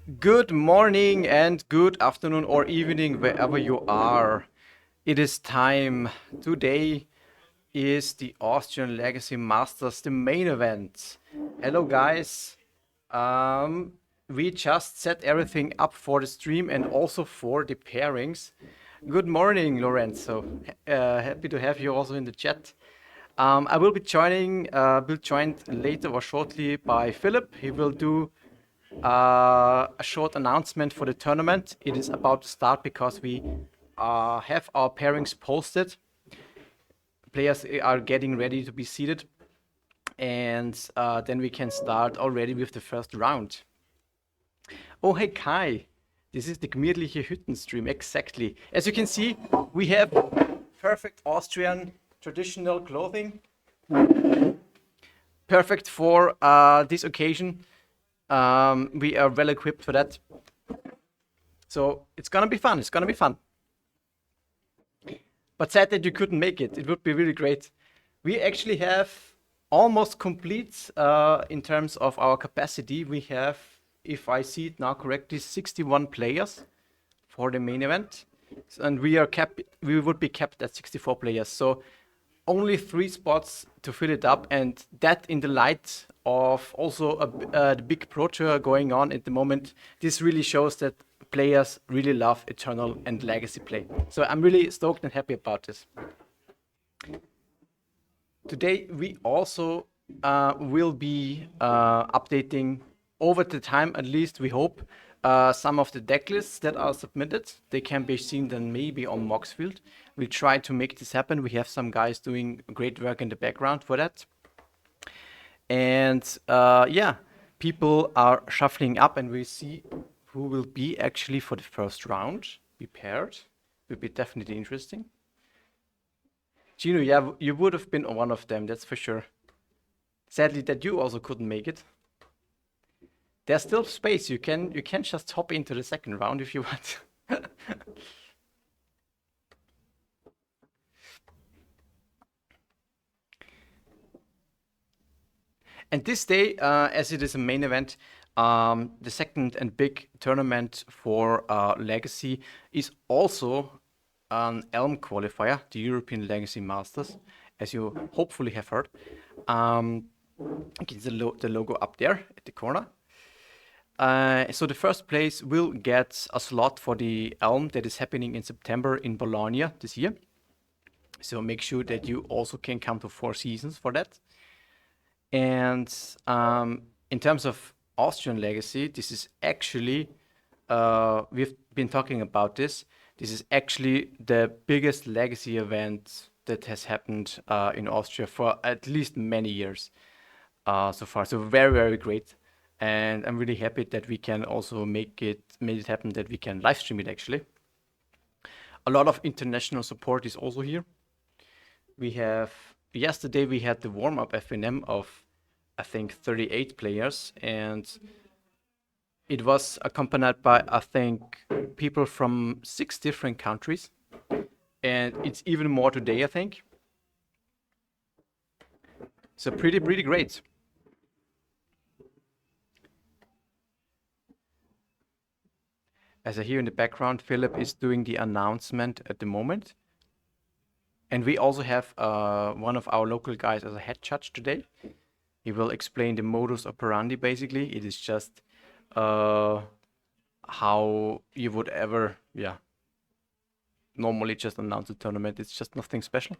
Good morning and good afternoon or evening wherever you are. It is time. Today is the Austrian Legacy Masters, the main event. Hello guys. Um, we just set everything up for the stream and also for the pairings. Good morning, Lorenzo. Happy to have you also in the chat. I will be joined later or shortly by Philip. He will do a short announcement for the tournament. It is about to start because we have our pairings posted. Players are getting ready to be seated, and then we can start already with the first round. Oh, hey Kai, this is the gemütliche Hütten stream, exactly. As you can see, we have perfect Austrian traditional clothing, perfect for this occasion. We are well equipped for that. So it's gonna be fun. It's gonna be fun. But sad that you couldn't make it. It would be really great. We actually have almost complete in terms of our capacity. We have, if I see it now correctly, 61 players for the main event, and we would be capped at 64 players. So only 3 spots to fill it up, and that in the light of also the big pro tour going on at the moment. This really shows that players really love Eternal and Legacy play. So I'm really stoked and happy about this. Today we also will be updating over the time, at least we hope, some of the deck lists that are submitted. They can be seen then maybe on Moxfield. We'll try to make this happen. We have some guys doing great work in the background for that. And yeah, people are shuffling up, and we see who will be actually for the first round be paired. Will be definitely interesting. Gino, yeah, you would have been one of them, that's for sure. Sadly that you also couldn't make it. There's still space. You can just hop into the second round if you want. And this day, as it is a main event, the second and big tournament for Legacy is also an Elm qualifier, the European Legacy Masters, as you hopefully have heard. It's the logo up there at the corner. So the first place will get a slot for the Elm that is happening in September in Bologna this year. So make sure that you also can come to 4 seasons for that. And in terms of Austrian Legacy, this is actually, we've been talking about this. This is actually the biggest Legacy event that has happened in Austria for at least many years so far. So very, very great. And I'm really happy that we can also made it happen, that we can live stream it actually. A lot of international support is also here. Yesterday we had the warm-up FNM of, I think, 38 players, and it was accompanied by, I think, people from 6 different countries. And it's even more today, I think. So pretty great. As I hear in the background, Philip is doing the announcement at the moment. And we also have one of our local guys as a head judge today. He will explain the modus operandi, basically. It is just how you would ever, normally just announce a tournament. It's just nothing special.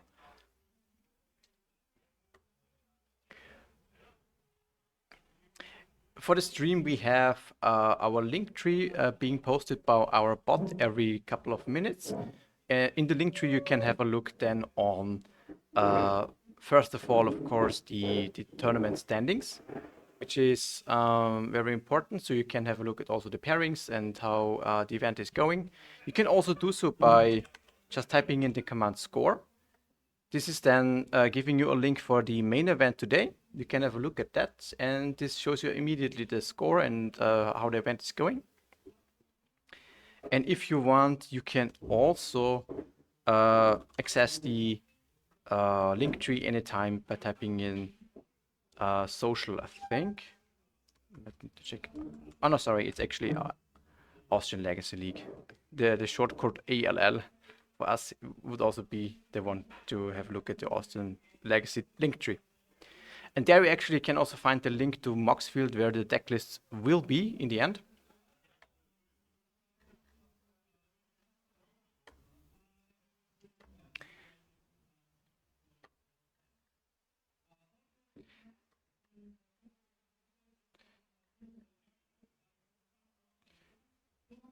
For the stream, we have our Linktree being posted by our bot every couple of minutes. In the Linktree, you can have a look then on, first of all, of course, the tournament standings, which is very important. So you can have a look at also the pairings and how the event is going. You can also do so by just typing in the command score. This is then giving you a link for the main event today. You can have a look at that, and this shows you immediately the score and how the event is going. And if you want, you can also access the Linktree anytime by typing in social, I think. Let me check. Oh no, sorry, it's actually Austrian Legacy League. The shortcut ALL for us would also be the one to have a look at the Austrian Legacy Linktree. And there we actually can also find the link to Moxfield where the deck lists will be in the end.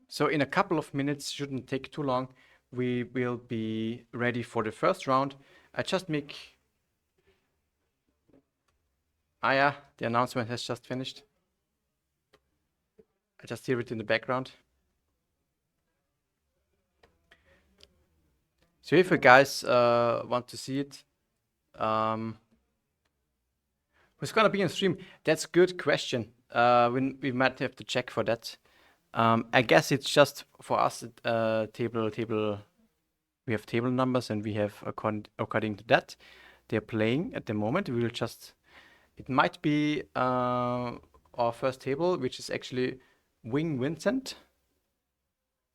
So in a couple of minutes, shouldn't take too long, we will be ready for the first round. I just make... Naya, the announcement has just finished. I just hear it in the background. So if you guys want to see it, who's gonna be on stream? That's a good question. We might have to check for that. I guess it's just for us table. We have table numbers and we have according to that they're playing at the moment. We will just. It might be our first table, which is actually Wing Vincent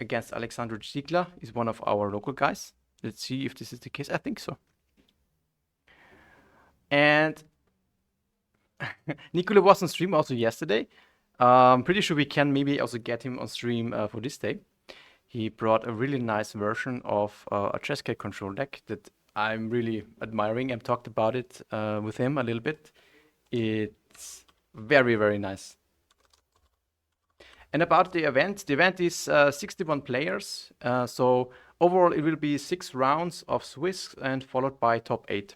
against Alexander Ziegler. Is one of our local guys. Let's see if this is the case. I think so. And Nicola was on stream also yesterday. Pretty sure we can maybe also get him on stream for this day. He brought a really nice version of a Jeskai control deck that I'm really admiring and talked about it with him a little bit. It's very, very nice. And about the event is 61 players. So overall it will be 6 rounds of Swiss and followed by top 8.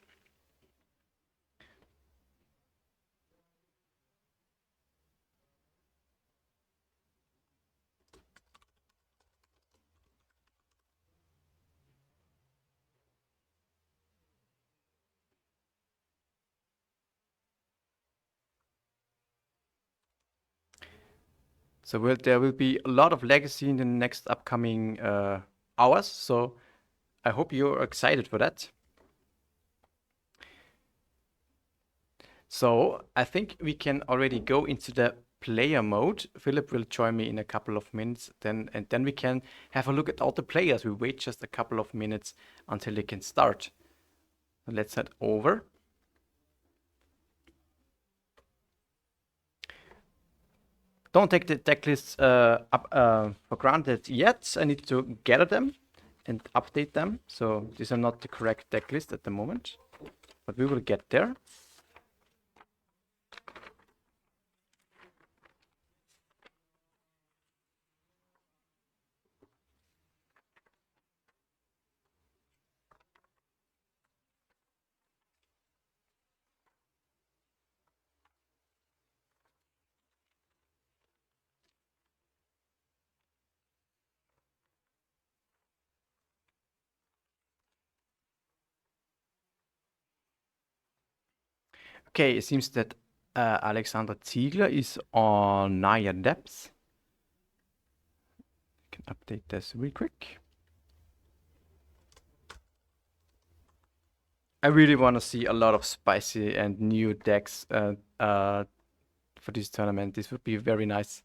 So there will be a lot of legacy in the next upcoming hours. So I hope you're excited for that. So I think we can already go into the player mode. Philip will join me in a couple of minutes, and then we can have a look at all the players. We wait just a couple of minutes until they can start. Let's head over. Don't take the deck lists up for granted yet. I need to gather them and update them. So these are not the correct deck list at the moment, but we will get there. Okay, it seems that Alexander Ziegler is on Naya depths. I can update this real quick. I really want to see a lot of spicy and new decks for this tournament. This would be very nice.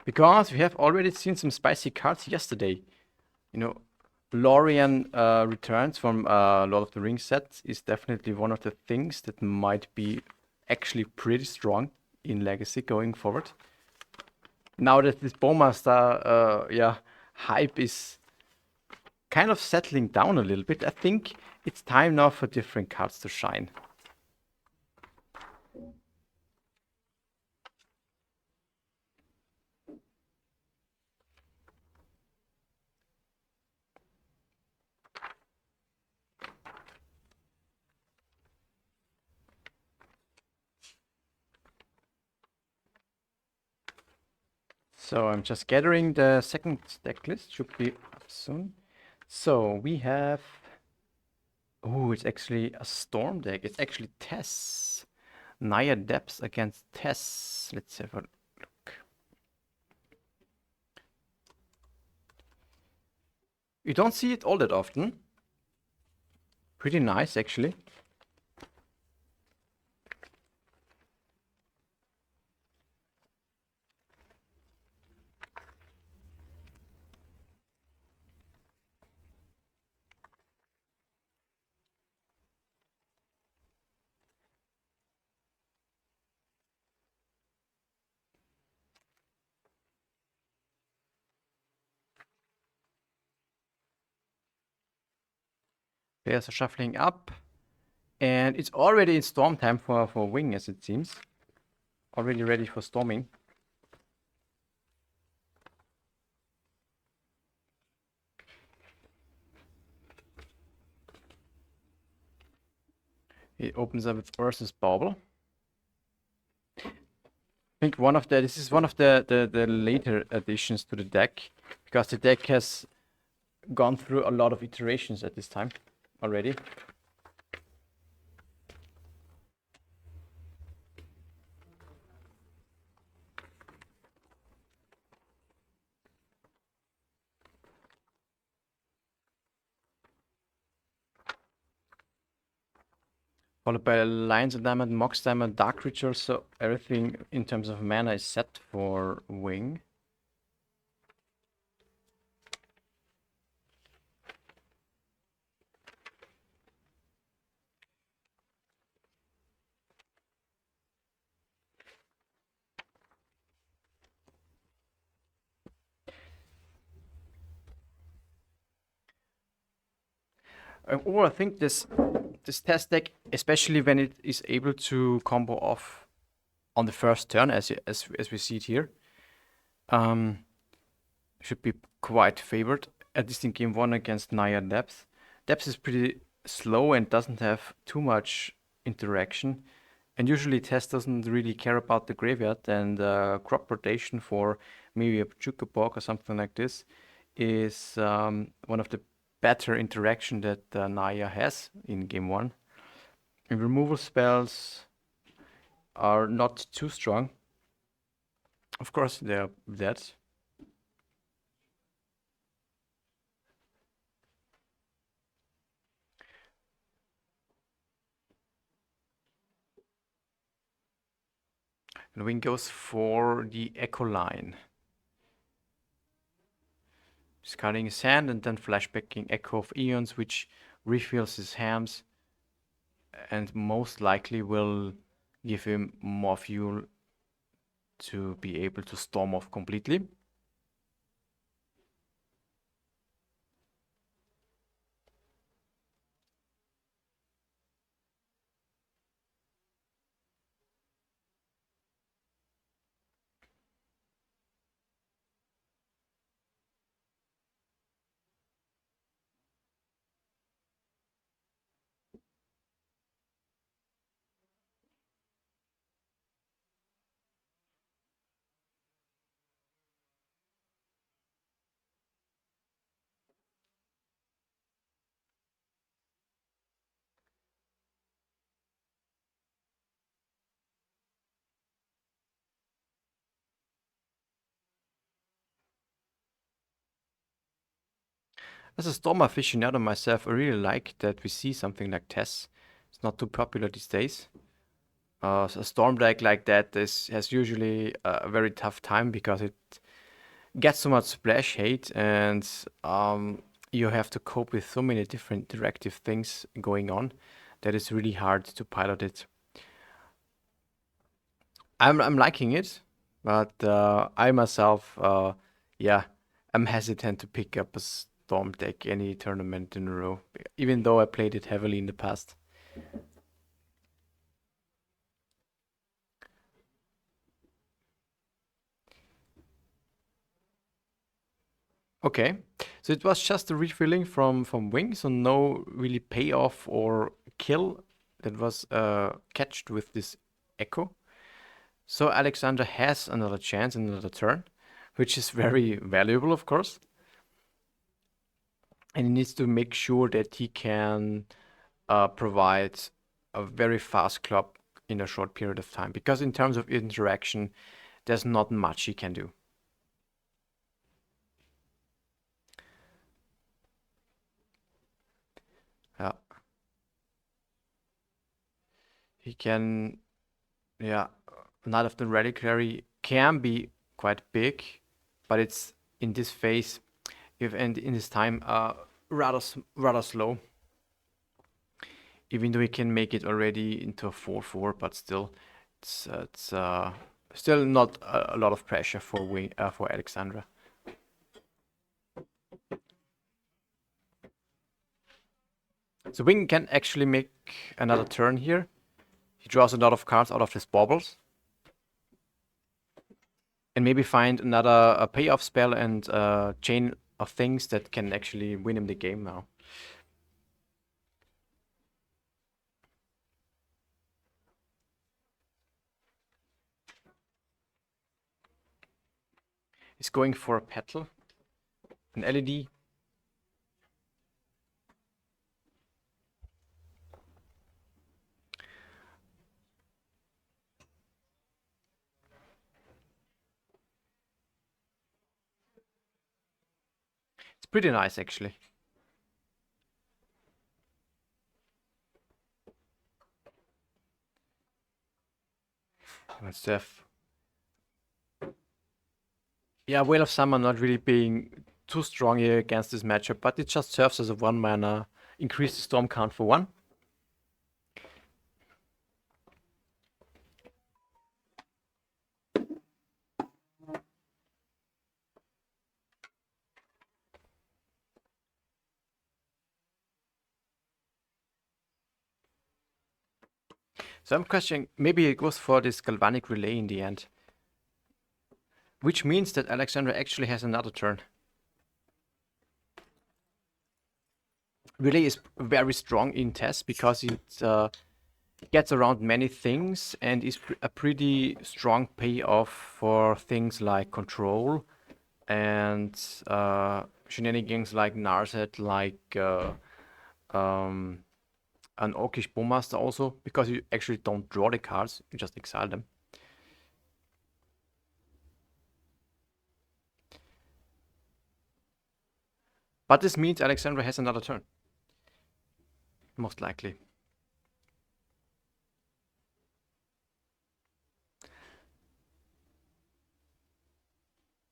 Because we have already seen some spicy cards yesterday. You know, Lorien returns from Lord of the Rings set is definitely one of the things that might be actually pretty strong in Legacy going forward. Now that this Bowmaster hype is kind of settling down a little bit, I think it's time now for different cards to shine. So I'm just gathering the second deck list, should be up soon. So we have, oh, it's actually a Storm deck. It's actually Tess. Naya Depths against Tess. Let's have a look. You don't see it all that often. Pretty nice, actually. Players are shuffling up. And it's already in storm time for Wing, as it seems. Already ready for storming. He opens up with Ursus Bauble. I think this is one of the later additions to the deck, because the deck has gone through a lot of iterations at this time already. Followed by Lions of Diamond, Mox Diamond, Dark Creature, so everything in terms of mana is set for Wing. Or I think this test deck, especially when it is able to combo off on the first turn, as we see it here, should be quite favored. At least in game 1 against Naya Depth. Depth is pretty slow and doesn't have too much interaction. And usually Test doesn't really care about the graveyard, and crop rotation for maybe a Chukabog or something like this is one of the better interaction that Naya has in game 1. And removal spells are not too strong. Of course, they're dead. And Wing goes for the Echo Line. Discarding his hand and then flashbacking Echo of Eons, which refills his hands and most likely will give him more fuel to be able to storm off completely. As a Storm aficionado myself, I really like that we see something like Tess. It's not too popular these days. A Storm deck like that has usually a very tough time because it gets so much splash hate, and you have to cope with so many different interactive things going on that it's really hard to pilot it. I'm liking it, but I myself, yeah, I'm hesitant to pick up a Storm deck any tournament in a row, even though I played it heavily in the past. Okay, so it was just a refilling from Wing, so no really payoff or kill that was catched with this Echo. So Alexander has another chance, another turn, which is very valuable, of course. And he needs to make sure that he can provide a very fast club in a short period of time, because in terms of interaction, there's not much he can do. Yeah. He can, yeah, Knight of the Reliquary can be quite big, but it's in this phase, if and in this time, rather slow. Even though he can make it already into a 4/4, but still, it's still not a lot of pressure for Alexandra. So Wing can actually make another turn here. He draws a lot of cards out of his baubles. And maybe find another payoff spell and chain of things that can actually win him the game now. He's going for a petal, an LED. It's pretty nice, actually. Let's have... Yeah, Whale of Summer not really being too strong here against this matchup, but it just serves as a 1-mana, increase the storm count for 1. So I'm questioning, maybe it goes for this Galvanic Relay in the end. Which means that Alexandra actually has another turn. Relay is very strong in tests because it gets around many things and is a pretty strong payoff for things like control and shenanigans like Narset, like an Orcish Bowmaster also, because you actually don't draw the cards, you just exile them. But this means Alexandra has another turn. Most likely.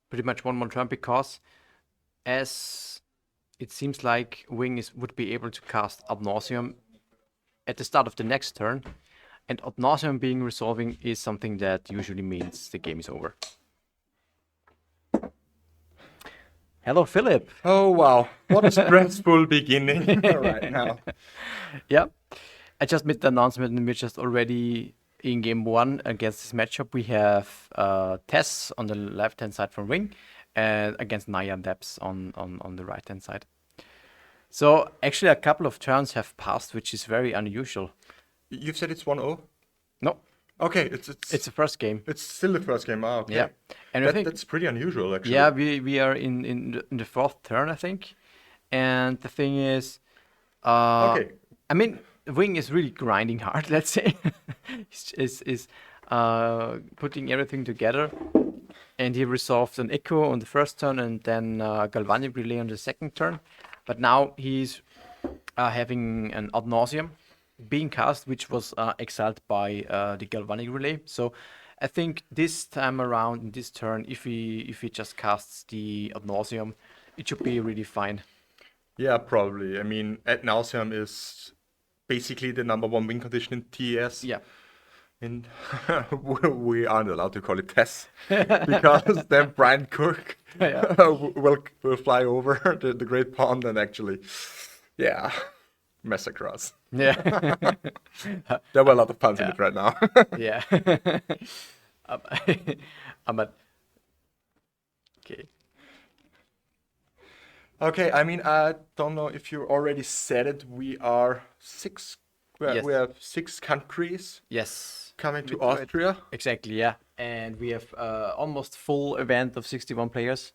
Pretty much one more turn, because as it seems like Wing would be able to cast Ad Nauseam at the start of the next turn, and Ad Nauseam being resolving is something that usually means the game is over. Hello, Philip. Oh, wow. What a stressful beginning right now. Yeah, I just made the announcement and we're just already in game 1 against this matchup. We have Tess on the left-hand side from Wing and against Naya and Debs on the right-hand side. So actually a couple of turns have passed, which is very unusual. You've said it's 1-0? No. Okay, it's the first game. It's still the first game. Ah, okay. Yeah, and I think that's pretty unusual, actually. Yeah, we are in the 4th turn, I think, and the thing is, Okay. I mean, Wing is really grinding hard. Let's say, is putting everything together, and he resolved an Echo on the first turn and then Galvanic Relay on the second turn, but now he's having an Ad Nauseam being cast, which was exiled by the Galvanic Relay. So I think this time around in this turn, if he just casts the Ad Nauseam, it should be really fine. Yeah, probably. I mean, Ad Nauseam is basically the #1 win condition in TES. Yeah. And we aren't allowed to call it TES because then Brian Cook will fly over the Great Pond and actually, yeah, massacre us. Yeah. There were a lot of puns in it right now. Yeah. But okay. Okay, I mean, I don't know if you already said it. We are Yes. we have 6 countries Yes. coming to Austria. Exactly, yeah. And we have almost full event of 61 players.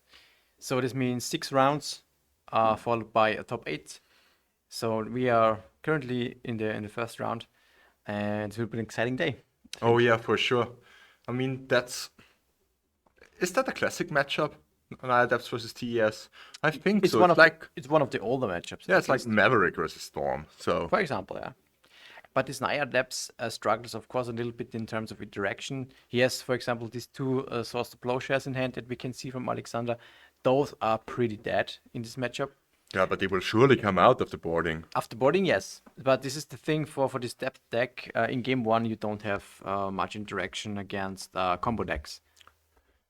So this means 6 rounds, followed by a top 8. So we are currently in the first round, and it will be an exciting day. Oh yeah, for sure. I mean, is that a classic matchup? Naya Depths versus TES. I think so. It's one of the older matchups. Yeah, it's like Maverick versus Storm. So for example, yeah. But this Naya Depths struggles, of course, a little bit in terms of interaction. He has, for example, these two Swords to Plowshares in hand that we can see from Alexander. Those are pretty dead in this matchup. Yeah, but they will surely come out of the boarding. After boarding, yes. But this is the thing for this depth deck. In game one, you don't have much interaction against combo decks.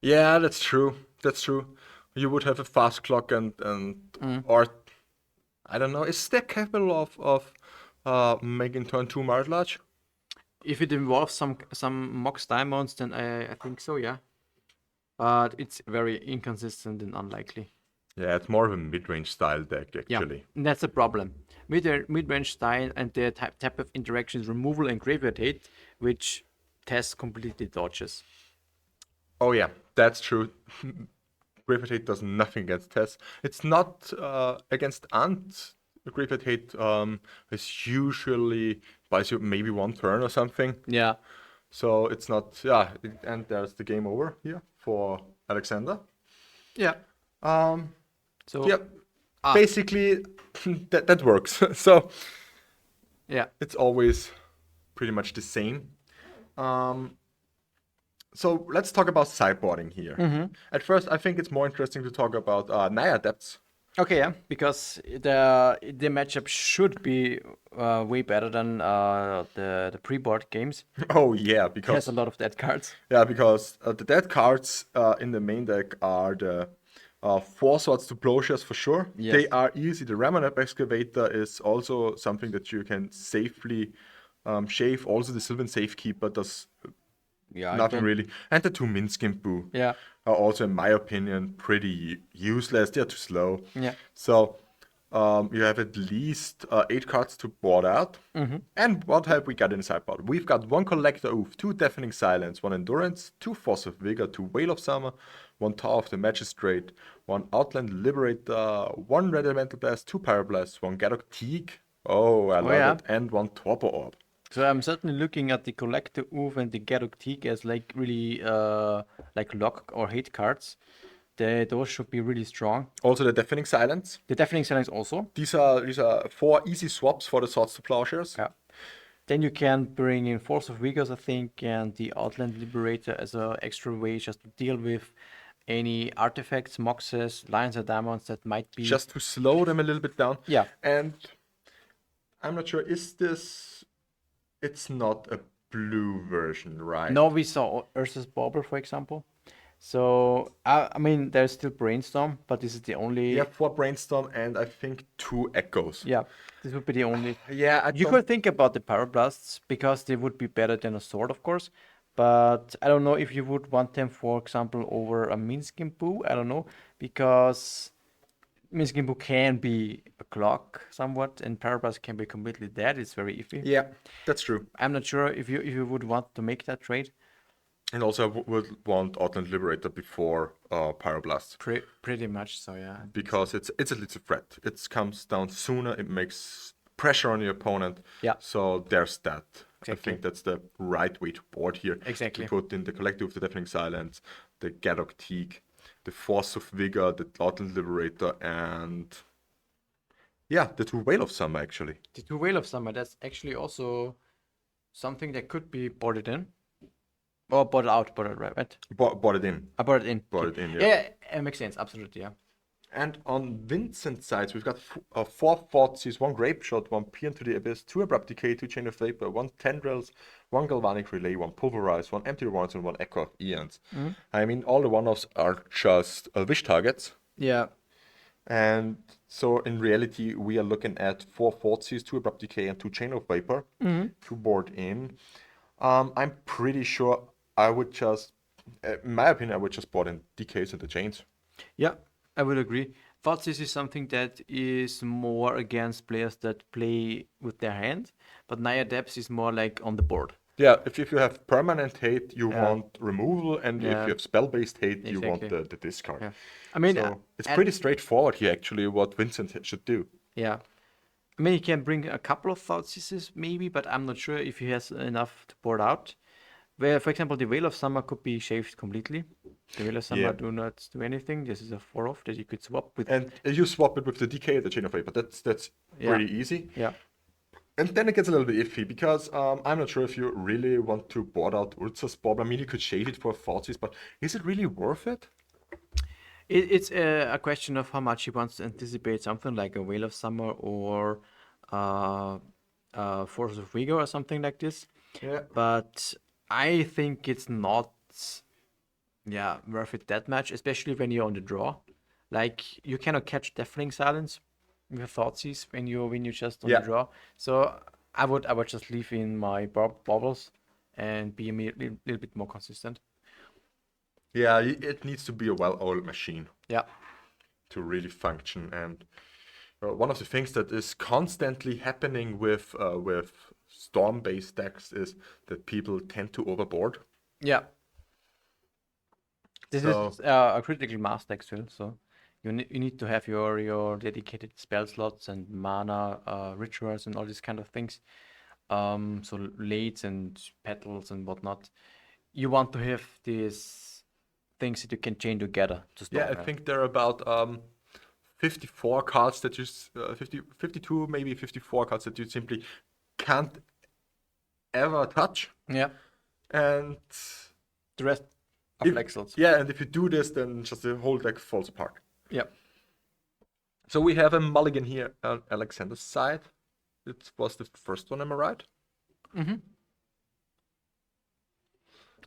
Yeah, that's true. That's true. You would have a fast clock and or I don't know. Is deck capable of making turn 2 Mars large? If it involves some Mox Diamonds, then I think so, yeah. But it's very inconsistent and unlikely. Yeah, it's more of a mid-range style deck actually. Yeah, and that's the problem. Mid-range style and the type of interactions, removal and graveyard hate, which Tess completely dodges. Oh yeah, that's true. Graveyard Hate does nothing against Tess. It's not against Ant. Graveyard Hate is usually buys you maybe one turn or something. Yeah. So it's not, yeah, and there's the game over here for Alexander. Yeah. So Yeah, basically that works. So yeah, it's always pretty much the same. So let's talk about sideboarding here. At first, I think it's more interesting to talk about Naya Depths. okay, yeah, because the matchup should be way better than the pre-board games. Oh yeah, It has because a lot of dead cards. yeah, because the dead cards in the main deck are the 4 Swords to Plowshares for sure. Yes. They are easy. The Ramanap Excavator is also something that you can safely shave. Also, the Sylvan Safekeeper does Yeah, nothing really. And the 2 Minskin Boo Yeah. are also, in my opinion, pretty useless. They're too slow. Yeah. So you have at least 8 cards to board out. And what have we got in the sideboard? We've got 1 Collector Oof, 2 Deafening Silence, 1 Endurance, 2 Force of Vigor, 2 Whale of Summer, 1 Tower of the Magistrate, 1 Outland Liberator, 1 Red Elemental Blast, 2 Pyroblast, 1 Gadok Teak. Oh, I love yeah. it. And 1 Torpor Orb. So I'm certainly looking at the Collector Oof and the Gadok Teak as like really like lock or hate cards. Those should be really strong. Also the Deafening Silence. The Deafening Silence also. These are 4 easy swaps for the Swords to Plowshares. Yeah. Then you can bring in Force of Vigors, I think, and the Outland Liberator as an extra way just to deal with any artifacts, moxes, lions or diamonds that might be Just to slow them a little bit down. Yeah. And I'm not sure, is this... It's not a blue version, right? No, we saw Ursus Bauble, for example. So I mean, there's still Brainstorm, but this is the only. You have 4 Brainstorm and I think 2 Echoes. Yeah, this would be the only. Yeah, You could think about the Pyroblasts because they would be better than a sword, of course. But I don't know if you would want them, for example, over a Minskin Boo. I don't know, because Minskin Boo can be a clock somewhat, and Pyroblast can be completely dead. It's very iffy. Yeah, that's true. I'm not sure if you would want to make that trade. And also I would want Outland Liberator before Pyroblast. Pretty much so, yeah. Because it's a little threat. It comes down sooner, it makes pressure on your opponent. Yeah. So there's that. Exactly. I think that's the right way to board here. Exactly. To put in the Collective, the Deafening Silence, the Gadok Teak, the Force of Vigor, the Outland Liberator, and yeah, the 2 Whale of Summer actually. The 2 Whale of Summer, that's actually also something that could be boarded in. Or boarded out, boarded right? Boarded in. Boarded in. Boarded in, yeah. Yeah, it makes sense, absolutely, yeah. And on Vincent's sides, we've got 4 Thoughtseize, 1 Grape Shot, 1 Peer into the Abyss, 2 Abrupt Decay, 2 Chain of Vapor, 1 Tendrils, 1 Galvanic Relay, 1 Pulverize, 1 Empty Rewards, and 1 Echo of Eons. I mean, all the one-offs are just wish targets. Yeah. And so in reality, we are looking at 4 Thoughtseize, 2 Abrupt Decay, and 2 Chain of Vapor to board in. I'm pretty sure I would just, in my opinion, I would just board in Decays and the Chains. Yeah, I would agree. Thoughtseize is something that is more against players that play with their hand, but Naya Depths is more like on the board. Yeah, if you have permanent hate, you Yeah. want removal, and if Yeah. you have spell-based hate, you want Exactly. the discard. Yeah. I mean, So it's and- pretty straightforward here, actually, what Vincent should do. Yeah. I mean, he can bring a couple of Thoughtseizes maybe, but I'm not sure if he has enough to board out. Where, for example, the Veil of Summer could be shaved completely. The Veil of Summer Yeah. do not do anything. This is a 4-off that you could swap with. And you swap it with the DK, the Chain of Vapor. That's Yeah. pretty easy. Yeah. And then it gets a little bit iffy because I'm not sure if you really want to board out Urza's Bob. I mean, you could shade it for Thoughtseize, but is it really worth it? It's a question of how much he wants to anticipate something like a Whale of Summer or uh, Force of Vigor or something like this. Yeah. But I think it's not, worth it that much, especially when you're on the draw. Like you cannot catch Deafening Silence with Thoughtseize when you're just on the Yeah. draw. So I would just leave in my bubbles and be a little bit more consistent. Yeah, it needs to be a well-oiled machine Yeah. to really function. And one of the things that is constantly happening with storm-based decks is that people tend to overboard. Yeah. This So is a critical mass deck still, so you need to have your dedicated spell slots and mana rituals and all these kind of things. So lates and petals and whatnot. You want to have these things that you can chain together to yeah, storm. I think there are about 54 cards that you 52 maybe 54 cards that you simply can't ever touch. Yeah. And The rest are if, flexels. yeah, and if you do this, then just the whole deck falls apart. Yeah. So we have a mulligan here on Alexander's side. It was the first one, am I right? Mm-hmm.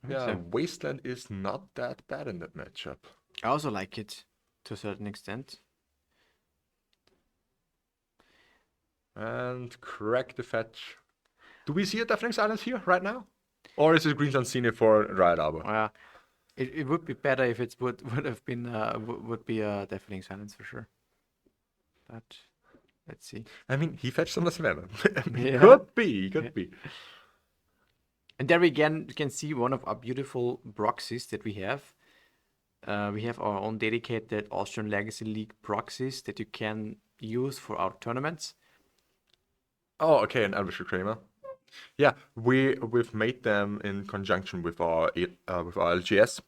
Yeah, so. Wasteland is not that bad in that matchup. I also like it to a certain extent. And correct the fetch. Do we see a Deafening Silence here right now? Or is it Greenland Senior for Riot Arbor? It would be better if it would have been would be a Deafening Silence for sure. But let's see. I mean, he fetched some Venom. Yeah. Could be. And there again, you can see one of our beautiful proxies that we have. We have our own dedicated Austrian Legacy League proxies that you can use for our tournaments. Oh, okay, an Elvish Kramer. Yeah, we've made them in conjunction with our LGS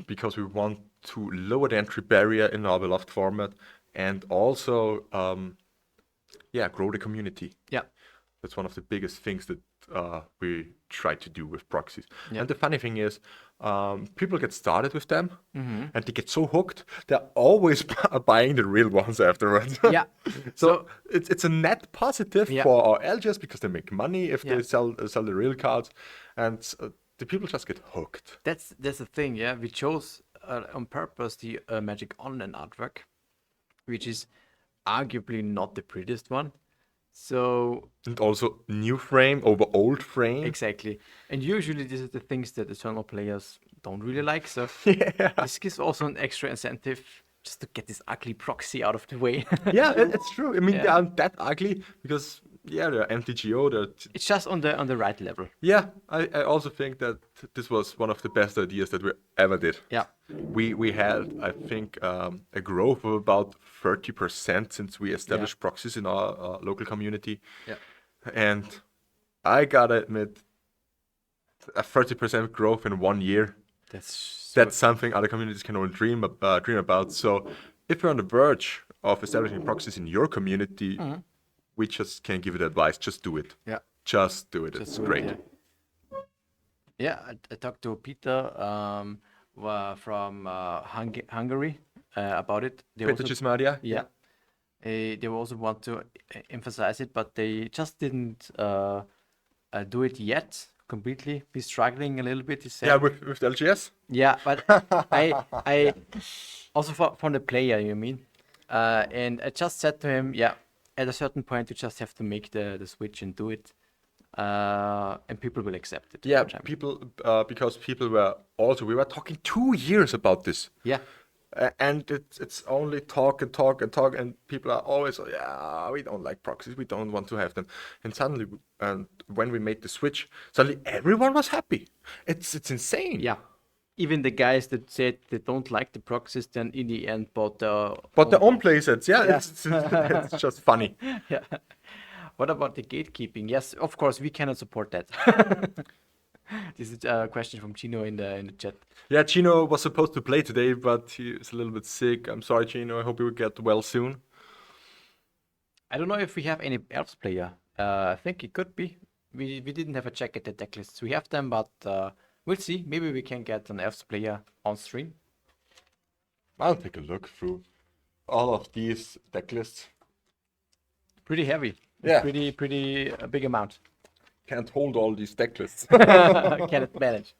because we want to lower the entry barrier in our beloved format and also grow the community. Yeah. That's one of the biggest things that we try to do with proxies. Yeah. And the funny thing is, people get started with them and they get so hooked, they're always buying the real ones afterwards. Yeah. So it's a net positive for our LGS because they make money if they sell the real cards, and the people just get hooked. That's the thing, yeah. We chose on purpose the Magic Online artwork, which is arguably not the prettiest one. So And also new frame over old frame. exactly, and usually this is the things that eternal players don't really like. So this gives also an extra incentive just to get this ugly proxy out of the way. Yeah, it's true. I mean, they aren't that ugly because they're MTGO. It's just on the right level. Yeah, I also think that this was one of the best ideas that we ever did. Yeah. We had, I think, a growth of about 30% since we established proxies in our local community. Yeah. And I gotta admit, a 30% growth in 1 year, that's something other communities can only dream about. So if you're on the verge of establishing proxies in your community, we just can give you the advice, just do it. Yeah. Just do it. It's great. Yeah, I talked to Peter from Hungary about it. Peter Cismadia? Yeah. They also want to emphasize it, but they just didn't do it yet completely. He's struggling a little bit, he said. Yeah, with the LGS? Yeah, but I also from the player, you mean? And I just said to him, at a certain point, you just have to make the switch and do it. And people will accept it. Yeah, people, because people we were talking 2 years about this. Yeah. And it's only talk, and people are always, we don't like proxies, we don't want to have them. And suddenly, when we made the switch, suddenly everyone was happy. It's insane. Yeah. Even the guys that said they don't like the proxies, then in the end bought their own playsets. Yeah, it's just funny. Yeah. What about the gatekeeping? Yes, of course, we cannot support that. This is a question from Chino in the chat. Yeah, Chino was supposed to play today, but he's a little bit sick. I'm sorry, Chino. I hope you will get well soon. I don't know if we have any Elves player I think it could be. We didn't have a check at the deck lists. We have them, but we'll see. Maybe we can get an elves player on stream. I'll take a look through all of these deck lists. Pretty heavy. Yeah. Pretty a big amount. Can't hold all these deck lists. Cannot manage.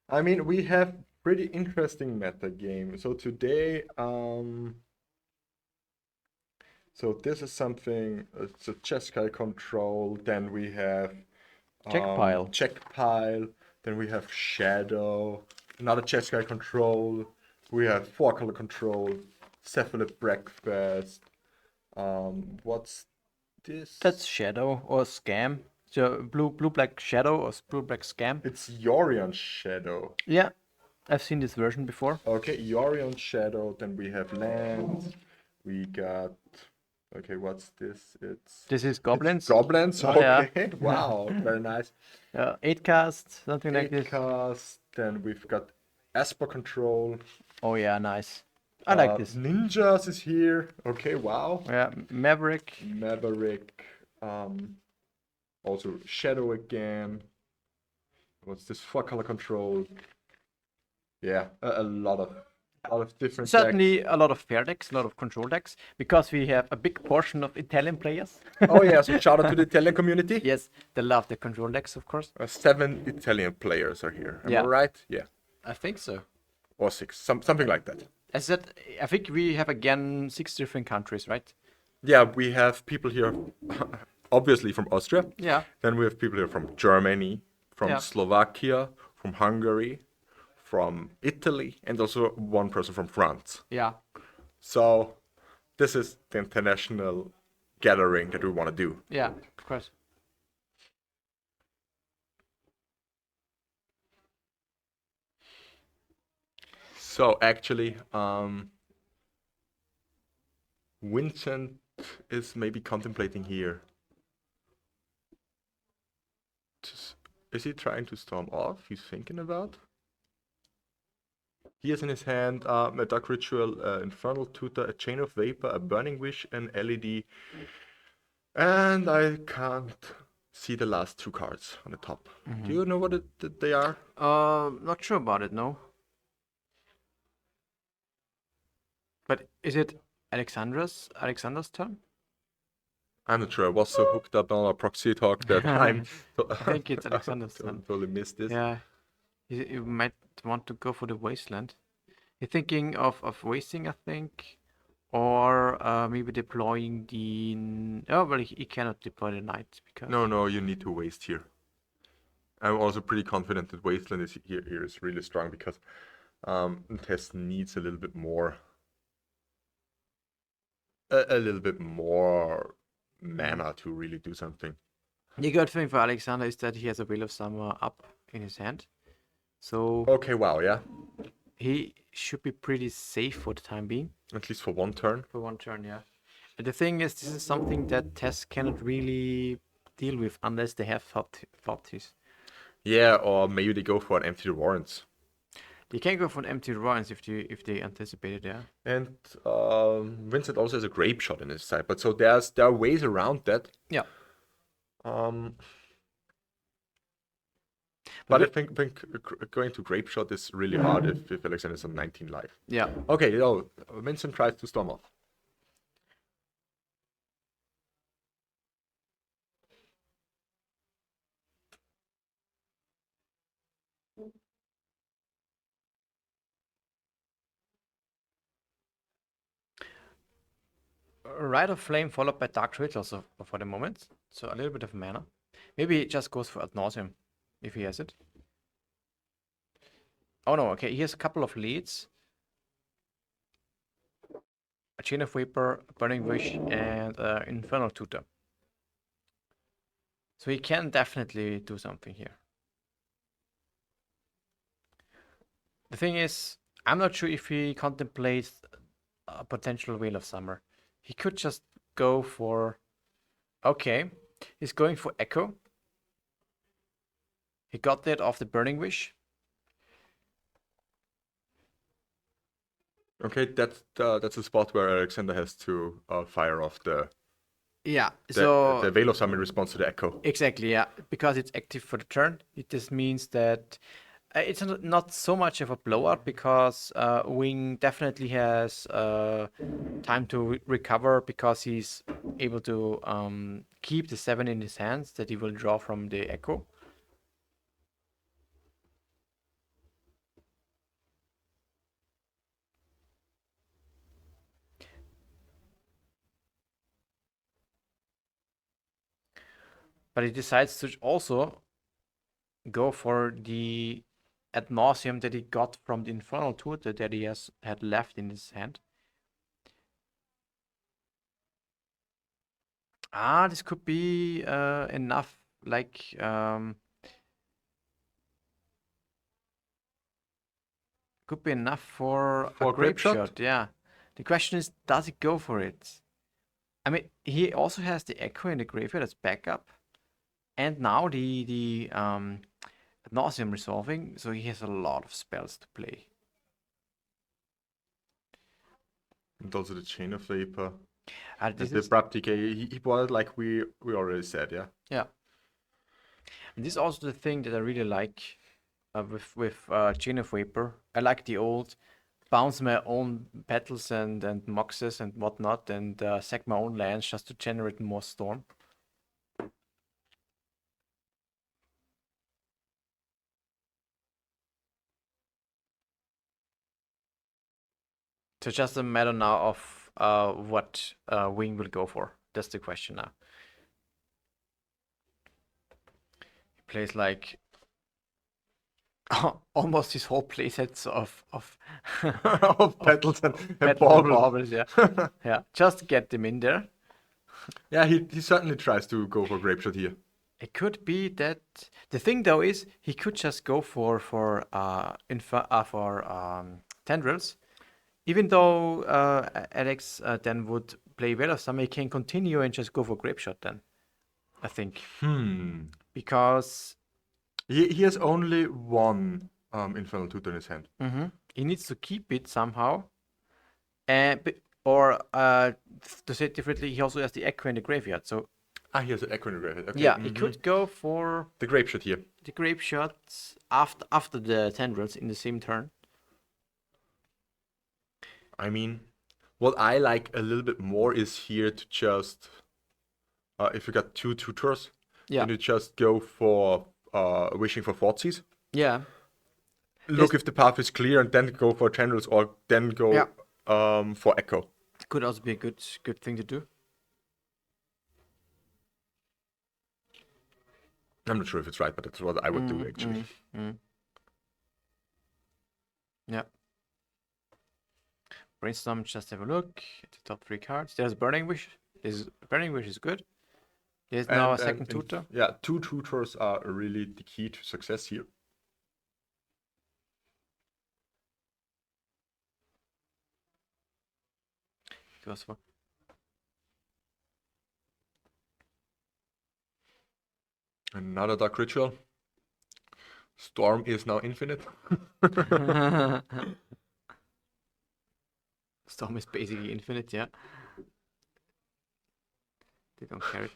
I mean, we have pretty interesting meta game. So today, so this is something, it's a Jeskai control, then we have Check pile. check pile, then we have shadow, another Jeskai control, we have 4-color control, cephalid breakfast, what's this? That's shadow or scam. So blue black shadow or blue black scam. It's Yorion shadow. Yeah, I've seen this version before. Okay, Yorion shadow, then we have land, we got, okay, what's this? This is goblins. Goblins, Oh, yeah. okay, wow, very nice. 8 cast, something like this. Cast, then we've got Esper control. Oh yeah, nice. I like this. Ninjas is here, okay, wow. Yeah, Maverick. Maverick, also Shadow again. What's this? 4-color control. Yeah, a lot of different Certainly decks. a lot of fair decks, a lot of control decks, because we have a big portion of Italian players. Oh yeah, so shout out to the Italian community. Yes, they love the control decks, of course. 7 Italian players are here. Am I Yeah. right? Yeah. I think so. Or 6, something like that. As I said, I think we have again 6 different countries, right? Yeah, we have people here, obviously from Austria. Yeah. Then we have people here from Germany, from Yeah. Slovakia, from Hungary, from Italy, and also one person from France. Yeah. So this is the international gathering that we want to do. Yeah, of course. So actually, Vincent is maybe contemplating here. Is he trying to storm off? He's thinking about. He has in his hand a Dark Ritual, Infernal Tutor, a Chain of Vapor, a Burning Wish, an LED. And I can't see the last 2 cards on the top. Do you know what they are? Not sure about it, no. But is it Alexander's turn? I'm not sure. I was so hooked up on our proxy talk that I think it's Alexander's turn. totally missed this. Yeah. You might want to go for the wasteland. You're thinking of wasting, I think, or maybe deploying the. Oh, well, he cannot deploy the knight because. No, you need to waste here. I'm also pretty confident that Wasteland is here is really strong because Test needs a little bit more. A little bit more mana to really do something. The good thing for Alexander is that he has a Wheel of Summer up in his hand. So Okay, wow, yeah. he should be pretty safe for the time being. At least for 1 turn. For 1 turn, yeah. And the thing is, this is something that Tess cannot really deal with unless they have thought his. Yeah, or maybe they go for an empty warrants. They can go for an empty ruins if they anticipate it, yeah. And Vincent also has a grape shot in his side, but so there are ways around that. Yeah. But I think going to grape shot is really hard if Alexander's on 19 life. Yeah. Okay, so Vincent tries to storm off. Rite of Flame followed by Dark Ritual also for the moment. So a little bit of mana. Maybe it just goes for Ad Nauseam if he has it. Oh no, okay, he has a couple of leads. A Chain of Vapor, a Burning Wish, and Infernal Tutor. So he can definitely do something here. The thing is, I'm not sure if he contemplates a potential Wheel of Summer. He could just go for... Okay, he's going for Echo. He got that off the Burning Wish. Okay, that's a spot where Alexander has to fire off the Yeah, The so Veil of Summer responds to the Echo. exactly, yeah, because it's active for the turn. This means that it's not so much of a blowout because Wing definitely has time to recover because he's able to keep the 7 in his hands that he will draw from the Echo. But he decides to also go for the ad nauseam that he got from the Infernal Tutor that he had left in his hand. This could be enough, like could be enough for a grape shot. Yeah. The question is, does he go for it? I mean, he also has the Echo in the graveyard as backup, and now the ad nauseam resolving, so he has a lot of spells to play. And also the Chain of Vapor. And the Abrupt Decay, he bought it like we already said, yeah? Yeah. And this is also the thing that I really like with Chain of Vapor. I like the old bounce my own petals and moxes and whatnot and sack my own lands just to generate more storm. So it's just a matter now of what Wing will go for. That's the question now. He plays like almost his whole playsets of of petals and baubles, yeah. Yeah, just to get them in there. Yeah, he certainly tries to go for grape shot here. It could be that the thing though is he could just go for tendrils, even though Alex then would play Veil of Summer, he can continue and just go for grape shot then. I think. Because he has only one Infernal Tutor in his hand. He needs to keep it somehow, or to say it differently, he also has the Echo in the graveyard. So he has an Echo in the graveyard. Okay. Yeah, he could go for the grape shot here. The grape shot after the tendrils in the same turn. I mean, what I like a little bit more is here to just, if you got 2 tutors, then you just go for wishing for Thoughtseize. Yeah. Look if the path is clear and then go for tendrils or then go for Echo. Could also be a good thing to do. I'm not sure if it's right, but that's what I would do actually. Yeah. Brainstorm, just have a look at the top 3 cards. There's Burning Wish. Burning Wish is good. There's now a second tutor. Yeah, 2 tutors are really the key to success here. Goes for. Another Dark Ritual. Storm is now infinite. Storm is basically infinite, yeah. They don't care it.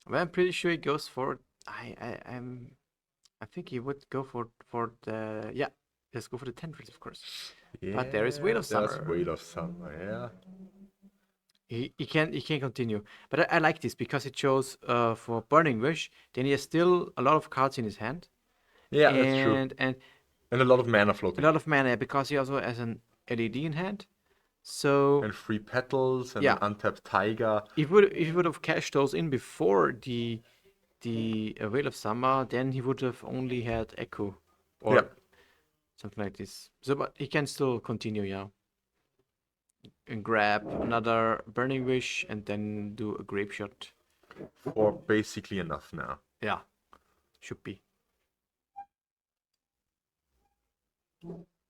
Well, I'm pretty sure he goes for. I think he would go for the. Yeah, let's go for the tendrils, of course. Yeah, but there is Veil of Summer. There's Veil of Summer, yeah. He can continue, but I like this because it shows for Burning Wish. Then he has still a lot of cards in his hand. Yeah, that's true. And a lot of mana floating. A lot of mana because he also has an LED in hand. So and 3 petals and an untapped Tiger. If he would have cashed those in before the Veil of Summer, then he would have only had Echo or something like this. So, but he can still continue, and grab another Burning Wish and then do a grape shot. Or basically enough now. Yeah, should be.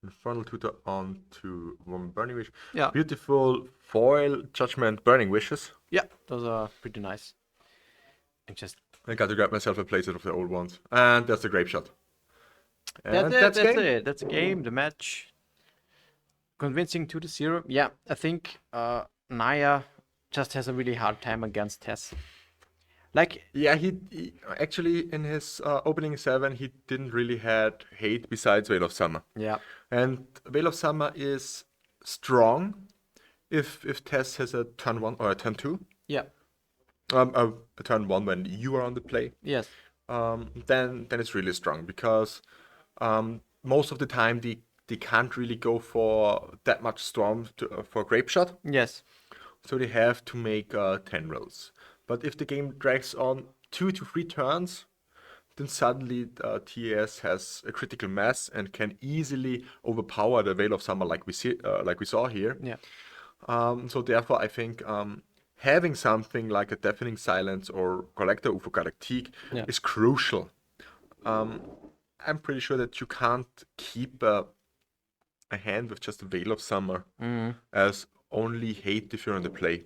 Infernal Tutor on to 1 Burning Wish. Yeah. Beautiful foil Judgment Burning Wishes. Yeah, those are pretty nice. And I got to grab myself a playset of the old ones. And that's the grape shot. And that's it. That's a game, the match. Convincing 2-0. Yeah, I think Naya just has a really hard time against Tess. Like, Yeah, he actually in his opening 7 he didn't really had hate besides Veil of Summer. yeah, And Veil of Summer is strong if Tess has a turn 1 or a turn 2. yeah, A turn 1 when you are on the play. yes, Then it's really strong because most of the time they can't really go for that much storm for Grape Shot. yes, So they have to make 10 rolls. But if the game drags on 2 to 3 turns, then suddenly TAS has a critical mass and can easily overpower the Veil of Summer like we saw here. yeah, So therefore, I think having something like a Deafening Silence or Collector UFO Galactique yeah, is crucial. I'm pretty sure that you can't keep a hand with just a Veil of Summer as only hate if you're on the play.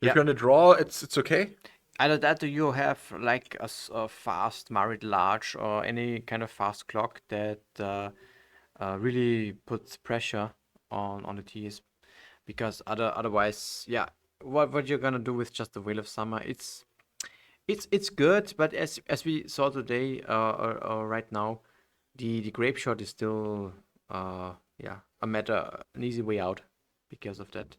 If yeah. you're on the draw, it's okay. Either that or you have like a fast Marit Large or any kind of fast clock that really puts pressure on the Ts, because otherwise, yeah, what you're gonna do with just the Wheel of Summer? It's good, but as we saw today, or right now, the Grape Shot is still yeah, an easy way out because of that.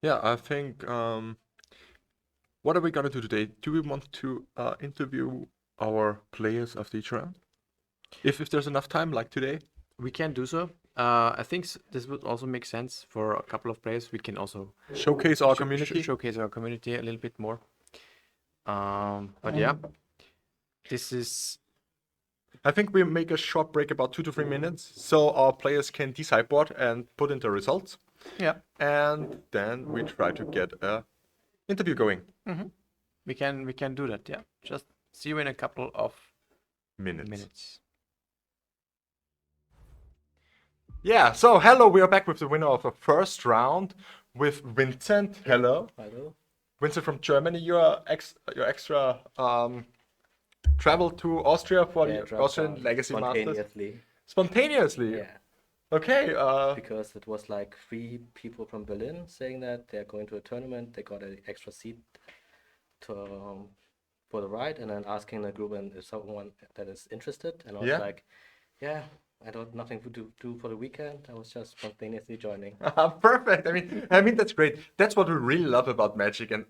Yeah, I think. What are we gonna do today? Do we want to interview our players of each round? If there's enough time, like today. We can do so. I think this would also make sense for a couple of players. We can also Showcase our community. showcase our community a little bit more. But yeah, this is I think we make a short break about 2 to 3 minutes, so our players can decipher and put in the results, yeah. and then we try to get a interview going. We can do that. Yeah, just see you in a couple of minutes. Yeah. So hello, we are back with the winner of the first round with Vincent. Hello. Hello. Vincent from Germany. Your extra travel to Austria for the dropped Austrian down Legacy Masters. spontaneously. Spontaneously. Yeah, Okay. because it was like 3 people from Berlin saying that they're going to a tournament. They got an extra seat to for the ride, and then asking the group and if someone that is interested. And I was Yeah. like, yeah, I don't nothing to do for the weekend. I was just spontaneously joining. Perfect. I mean that's great. That's what we really love about Magic, and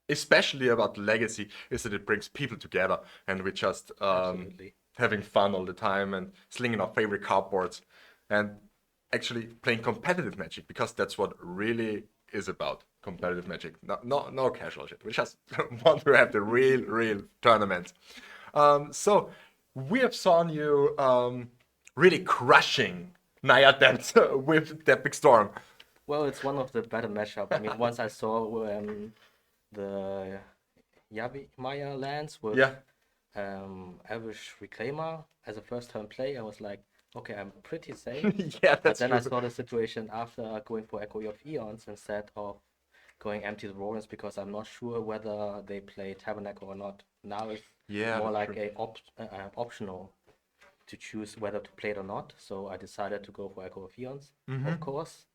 especially about Legacy, is that it brings people together, and we just Absolutely. having fun all the time and slinging our favorite cardboards, and actually playing competitive Magic, because that's what really is about competitive Magic. No casual shit. We just want to have the real tournaments. So we have seen you really crushing Naya Dent with that big storm. Well, it's one of the better matchup. I mean, once I saw the Yavi Maya lands with Yeah. Elvish Reclaimer as a first turn play, I was like, okay, I'm pretty safe. Yeah, But that's then I true. saw the situation after going for Echo of Eons instead of going empty the Loriens, because I'm not sure whether they play Tabernacle or not. Now it's Yeah, more that's like a optional to choose whether to play it or not. So I decided to go for Echo of Eons, of course.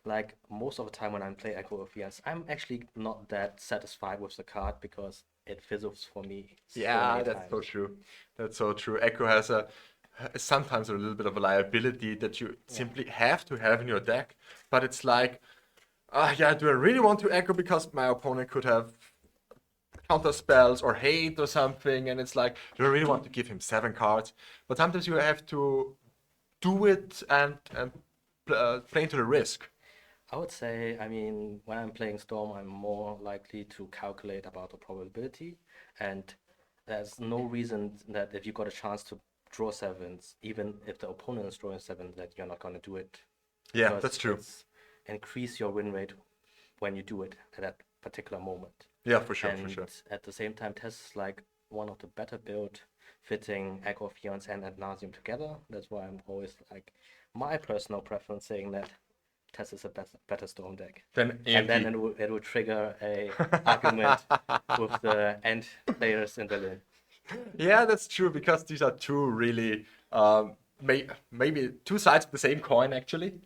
Like most of the time when I play Echo of Eons, I'm actually not that satisfied with the card because it fizzles for me so Yeah, many that's so times. true. That's so true. Echo has sometimes a little bit of a liability that you simply have to have in your deck, but it's like, yeah, do I really want to Echo because my opponent could have counter spells or hate or something, and it's like, do I really want to give him 7 cards? But sometimes you have to do it and play into the risk. I would say, I mean, when I'm playing Storm, I'm more likely to calculate about the probability, and there's no reason that if you got a chance to draw 7s, even if the opponent is drawing 7, that you're not gonna do it. Yeah, Because that's true. it's increase your win rate when you do it at that particular moment. Yeah, for sure, And for sure. at the same time, Tess is like one of the better built fitting Echo of Eons and Ad Nauseam together. That's why I'm always like my personal preference saying that Tess is a better Storm deck. Then And then AMP. it would trigger a argument with the end players in Berlin. Yeah, that's true, because these are two really maybe two sides of the same coin, actually.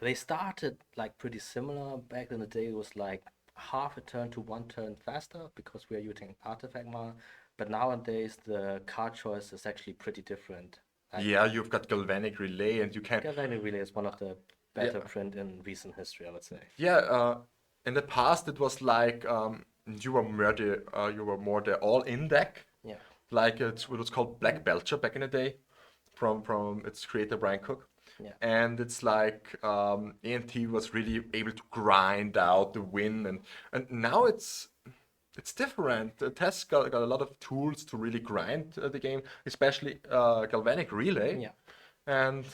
They started like pretty similar. Back in the day, it was like half a turn to 1 turn faster because we are using artifact mana. But nowadays, the card choice is actually pretty different. Like, Yeah, you've got Galvanic Relay, and you can. Galvanic Relay is one of the better print in recent history, I would say. Yeah, in the past it was like you were more the all-in deck. Yeah. Like it was called Black Belcher back in the day, from its creator Brian Cook. Yeah. And it's like ENT was really able to grind out the win, and now it's different. Tess got a lot of tools to really grind the game, especially Galvanic Relay. Yeah. And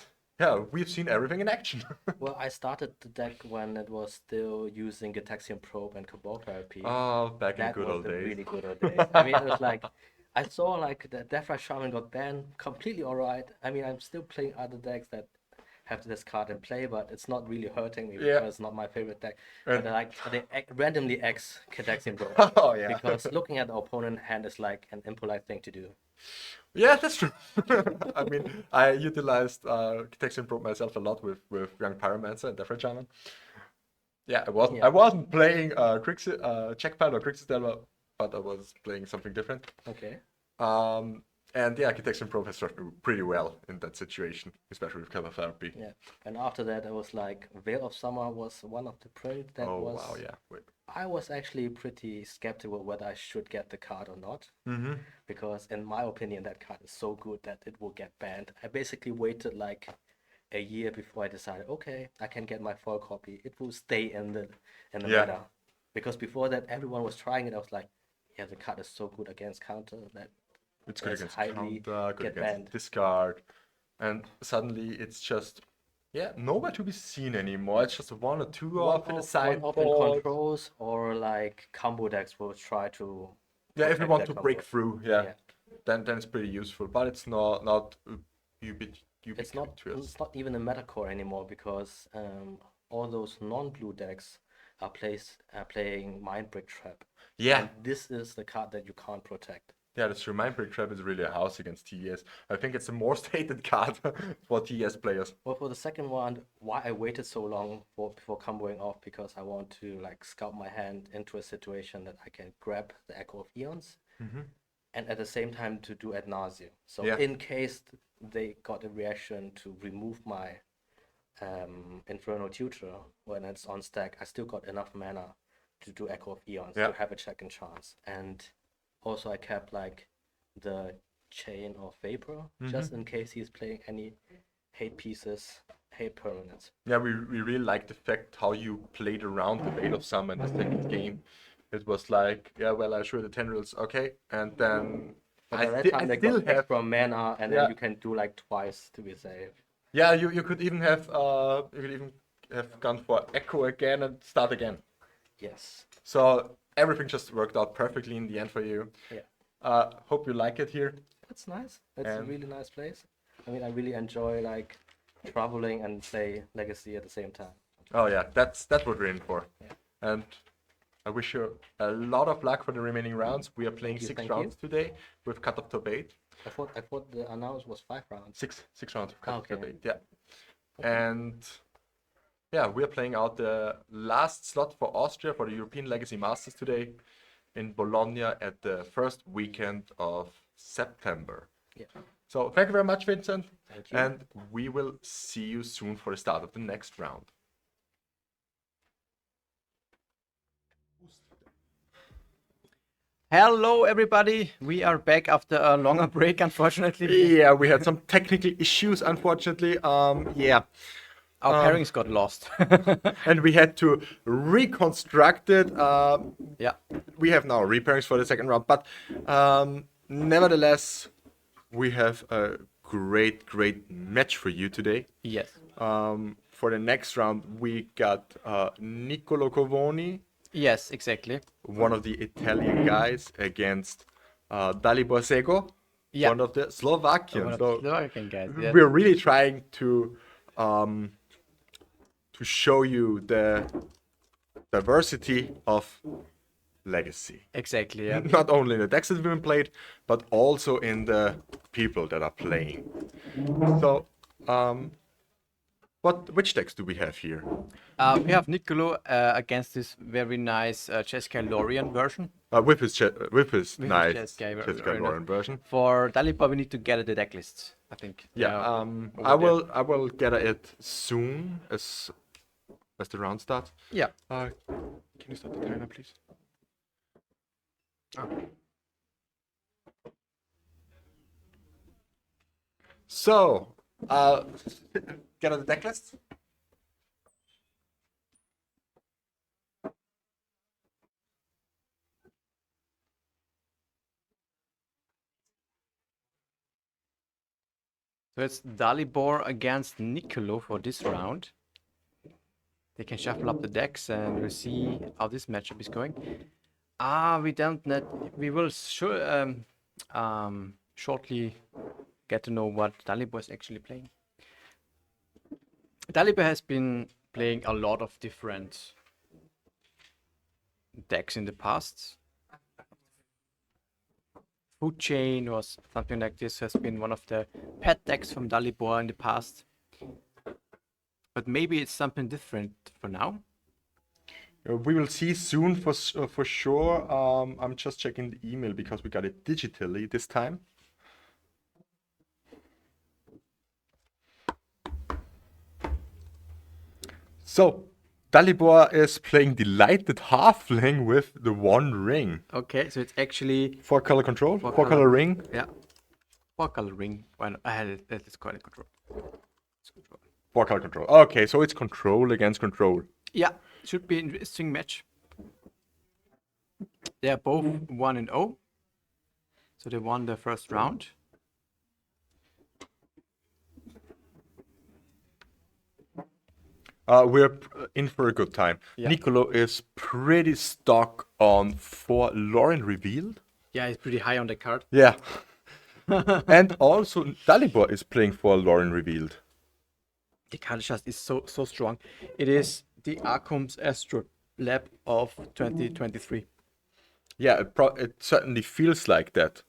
yeah, we've seen everything in action. Well, I started the deck when it was still using Gataxian Probe and Cabal Therapy. Oh, back in That good was old the days. really good old days. I mean, it was like, I saw like the Death Rush Shaman got banned, completely alright. I mean, I'm still playing other decks that have this card in play, but it's not really hurting me Yeah. because it's not my favorite deck. And- But they randomly X Gataxian Probe. Oh yeah. Because looking at the opponent hand is like an impolite thing to do. Yeah, that's true. I mean, I utilized Texan Probe myself a lot with Young Pyromancer and Death Ray Shaman. Yeah, Yeah. I wasn't playing Checkpad or Crixus, but I was playing something different. Okay. And yeah, Architects Probe has served me pretty well in that situation, especially with cover therapy. Yeah. And after that, I was like, Veil of Summer was one of the print that Oh was. wow, yeah. Wait. I was actually pretty skeptical whether I should get the card or not. Mm-hmm. Because in my opinion, that card is so good that it will get banned. I basically waited like a year before I decided, okay, I can get my foil copy. It will stay in the Yeah. meta. Because before that, everyone was trying it. I was like, yeah, the card is so good against counter that It's good That's against highly counter, good get against banned. discard, and suddenly it's just nowhere to be seen anymore. It's just one or two off in the one sideboard. off in controls or like combo decks will try to. Yeah, if you protect want their to break combo. through, Yeah. then it's pretty useful. But it's not It's not even a meta core anymore because all those non-blue decks are playing Mind Break Trap. Yeah, And this is the card that you can't protect. yeah, that's true. Mind Break Trap is really a house against TES. I think it's a more stated card for TES players. Well, for the second one, why I waited so long before comboing off, because I want to like scout my hand into a situation that I can grab the Echo of Eons and at the same time to do ad nauseam. So Yeah. in case they got a reaction to remove my Infernal Tutor when it's on stack, I still got enough mana to do Echo of Eons Yeah. to have a second chance. And also I kept like the Chain of Vapor just in case he's playing any hate pieces, hate permanents. Yeah, we really liked the fact how you played around the Veil of Summer in the second game. It was like, yeah, well, I sure the tendrils, okay, and then But I at that time they still got have. extra mana and Yeah. then you can do like twice to be safe. Yeah, you could even have gone for Echo again and start again. Yes. So everything just worked out perfectly in the end for you. Yeah. Hope you like it here. That's nice. That's a And- really nice place. I mean, I really enjoy like traveling and play Legacy at the same time. Oh yeah, that's what we're in for. Yeah. And I wish you a lot of luck for the remaining rounds. We are playing Thank you, 6 thank rounds today with cut off top 8. I thought the announce was 5 rounds. Six rounds of cut off top Okay. 8. Yeah. And yeah, we are playing out the last slot for Austria for the European Legacy Masters today in Bologna at the first weekend of September. Yeah. So thank you very much, Vincent. Thank you. And we will see you soon for the start of the next round. Hello, everybody. We are back after a longer break, unfortunately. Yeah, we had some technical issues, unfortunately. Yeah. Our pairings got lost. And we had to reconstruct it. Yeah. We have now repairings for the second round, but nevertheless, we have a great match for you today. Yes. For the next round, we got Niccolo Covoni, Yes, exactly. one of the Italian guys, against Dalibor Sego, Yeah. one of the Slovakians. One of So the Slovakian guys. Yes. we're really trying to show you the diversity of Legacy. Exactly. Yeah. Not only in the decks that have been played, but also in the people that are playing. So, Which decks do we have here? We have Niccolo against this very nice Jeskai Lorien version. With his nice Jeskai Jeskai Lorien version. For Dalibor, we need to get the deck lists, I think. Yeah. Over I will get it soon as the round starts. Yeah. Can you start the timer, please? So, get on the deck list. So it's Dalibor against Niccolo for this round. They can shuffle up the decks and we'll see how this matchup is going. We don't net. We will shortly get to know what Dalibor is actually playing. Dalibor has been playing a lot of different decks in the past. Food Chain or something like this has been one of the pet decks from Dalibor in the past. But maybe it's something different for now. We will see soon for sure. I'm just checking the email because we got it digitally this time. So, Dalibor is playing Delighted Halfling with the One Ring. Okay, so it's actually 4-color control, Four 4-color ring. Yeah, 4-color ring. Why not? Let's call it control. 4-color control. Okay, so it's control against control. Yeah, should be an interesting match. They are both 1-0, so they won the first round. We're in for a good time. Yeah. Niccolo is pretty stuck on 4 Lorien revealed. Yeah, it's pretty high on the card. Yeah. And also Dalibor is playing 4 Lorien revealed. The card just is so strong. It is the Arkhams Astro Lab of 2023. Yeah, it certainly feels like that.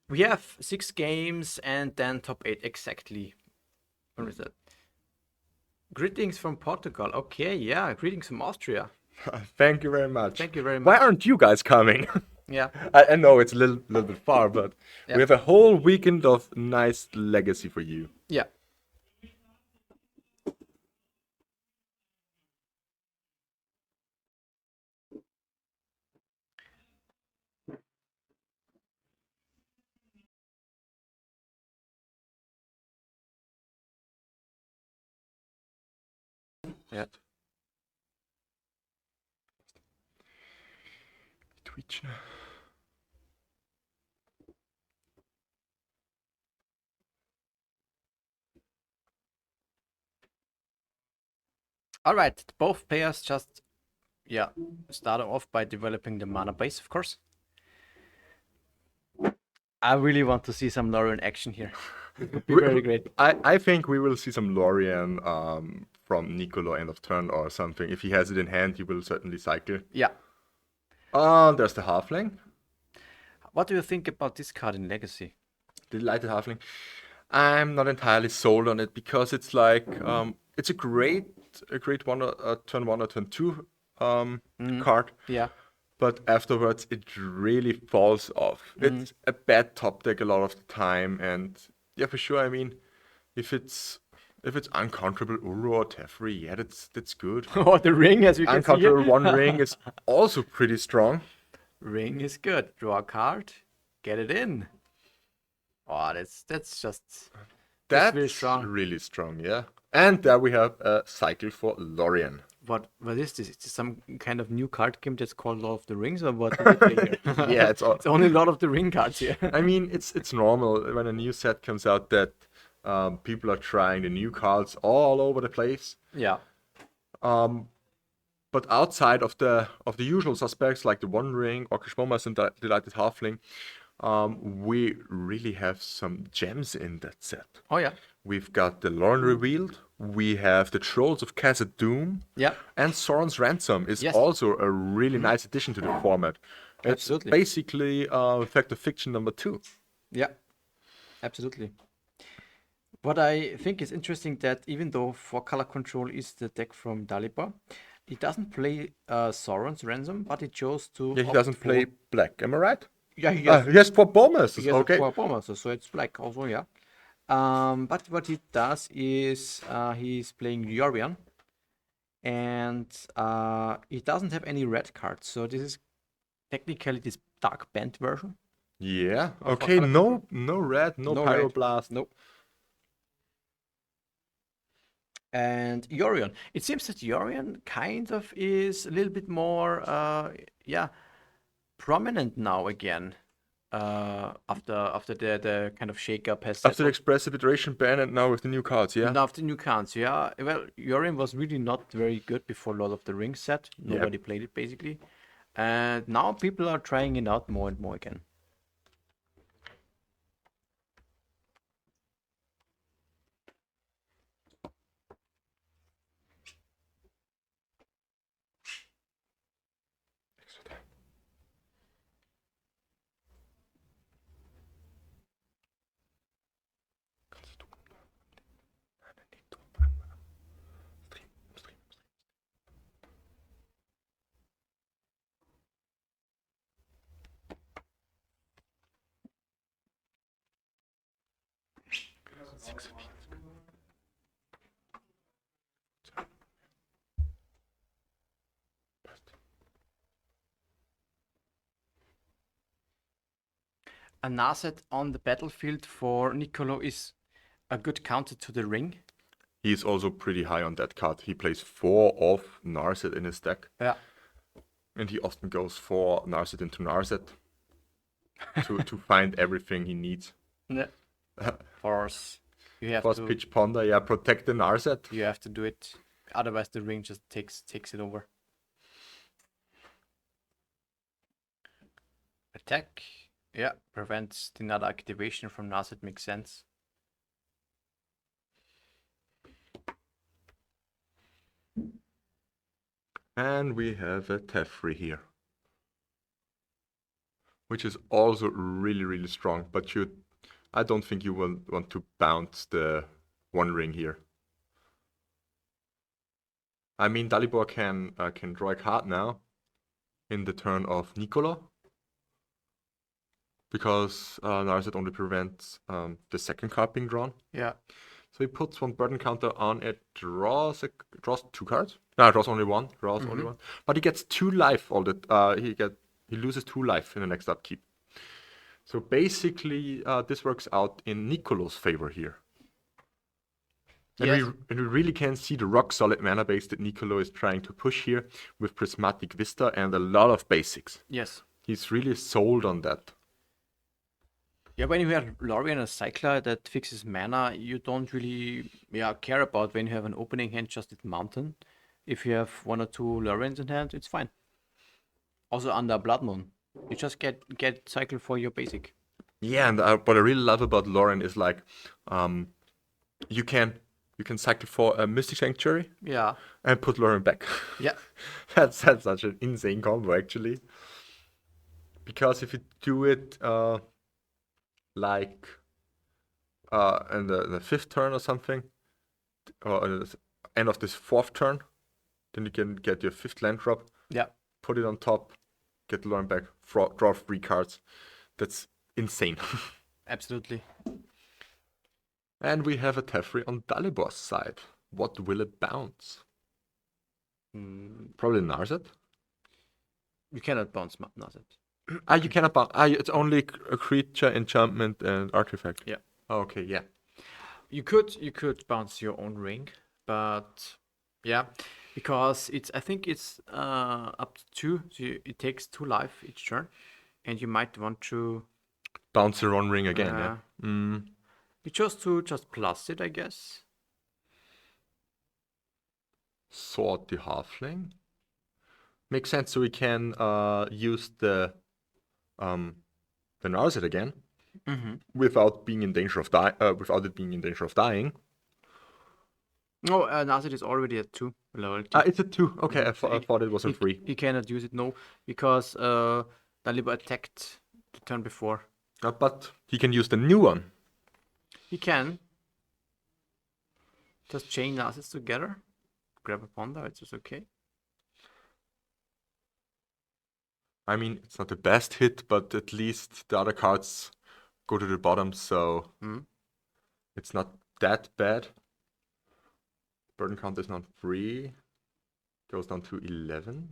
We have 6 games and then top 8 exactly. What is that? Greetings from Portugal. Okay, yeah, greetings from Austria. Thank you very much. Thank you very Why much. aren't you guys coming? Yeah. I know it's a little bit far, but Yeah. we have a whole weekend of nice legacy for you. Yeah. Yeah. Twitch. All right. Both players just, started off by developing the mana base, of course. I really want to see some Lorien action here. It would be very great. I think we will see some Lorien from Niccolo end of turn or something. If he has it in hand, he will certainly cycle. Yeah. There's the Halfling. What do you think about this card in Legacy? The Delighted Halfling. I'm not entirely sold on it because it's like it's a great one, turn 1 or turn 2 card. Yeah. But afterwards, it really falls off. It's a bad top deck a lot of the time, and yeah, for sure. I mean, if it's uncounterable Uro or Teferi, yeah, that's good. Oh, the ring, as you can see here. Uncounterable One Ring is also pretty strong. Ring is good. Draw a card, get it in. Oh, that's just That's really strong. really strong, yeah. And there we have a cycle for Lorien. What is this? Is this some kind of new card game that's called Lord of the Rings, or what do we play here? Yeah, it's It's only Lord of the Ring cards here. I mean, it's normal when a new set comes out that people are trying the new cards all over the place. Yeah. But outside of the usual suspects like the One Ring, Orcish Bombers, and Delighted Halfling, we really have some gems in that set. Oh yeah. We've got the Lorien Revealed, we have the Trolls of Khazad Doom, Yeah. and Sauron's Ransom is Yes. also a really nice addition to the format. It's Absolutely. basically Effect of Fiction number 2. Yeah. Absolutely. What I think is interesting that even though 4-color control is the deck from Dalibor, it doesn't play Sauron's Ransom, but it chose to Yeah, he opt doesn't play for... black. Am I right? Yeah, he Ah, has, he has 4 he bombers. has a Okay. 4 bomber, so it's black also, yeah. But what he does is he's playing Yorion, and he doesn't have any red cards, so this is technically this dark band version Yeah. of Okay. 4-color control. No red. No No red. pyroblast. Nope. And Yorion. It seems that Yorion kind of is a little bit more, yeah, prominent now again. After the kind of shake-up has After the settled. expressive iteration ban and now with the new cards. Yeah. And after new cards, yeah. Well, Yorion was really not very good before Lord of the Rings set. Nobody played it basically. And now people are trying it out more and more again. A Narset on the battlefield for Niccolo is a good counter to the ring. He's also pretty high on that card. He plays 4 of Narset in his deck. Yeah. And he often goes for Narset into Narset to find everything he needs. Yeah. Force. You have Force to pitch ponder, yeah, protect the Narset. you have to do it. Otherwise the ring just takes it over. Attack. Yeah, prevents the nada activation from Narset, makes sense. And we have a Teferi here. Which is also really, really strong, but I don't think you will want to bounce the 1 ring here. I mean, Dalibor can draw a card now in the turn of Niccolo, because Narset only prevents the second card being drawn. Yeah. So he puts 1 burden counter on it, draws 2 cards. No, draws only 1. Only 1. But he gets 2 life. He loses 2 life in the next upkeep. So basically, this works out in Niccolo's favor here. Yes. And we really can see the rock solid mana base that Niccolo is trying to push here with Prismatic Vista and a lot of basics. Yes. He's really sold on that. Yeah, when you have Lorien, a cycler that fixes mana, you don't really care about when you have an opening hand just at Mountain. If you have 1 or 2 Loriens in hand, it's fine. Also under Blood Moon, you just get cycle for your basic. Yeah, and what I really love about Lorien is like, you can cycle for a Mystic Sanctuary. Yeah. And put Lorien back. Yeah. That's such an insane combo actually. Because if you do it like in the 5th turn or something, or at the end of this 4th turn, then you can get your 5th land drop. Yeah. Put it on top, get the Lorien back, draw 3 cards. That's insane. Absolutely. And we have a Teferi on Dalibor's side. What will it bounce? Probably Narset. You cannot bounce Narset. You cannot bounce. It's only a creature, enchantment, and artifact. Yeah. Okay, yeah. You could bounce your own ring, but yeah, because I think it's up to 2, so it takes 2 life each turn, and you might want to bounce your own ring again. Yeah. You chose to just plus it, I guess. Sword the Halfling. Makes sense. So we can use the Narset again, without being in danger of without it being in danger of dying. No, Narset is already at 2 loyalty. It's at 2. Okay, I thought it was a 3. He cannot use it, no, because Dalibor attacked the turn before. But he can use the new one. He can, Just chain assets together. Grab a ponder, it's just okay. I mean, it's not the best hit, but at least the other cards go to the bottom, so it's not that bad. Burden count is not 3. Goes down to 11.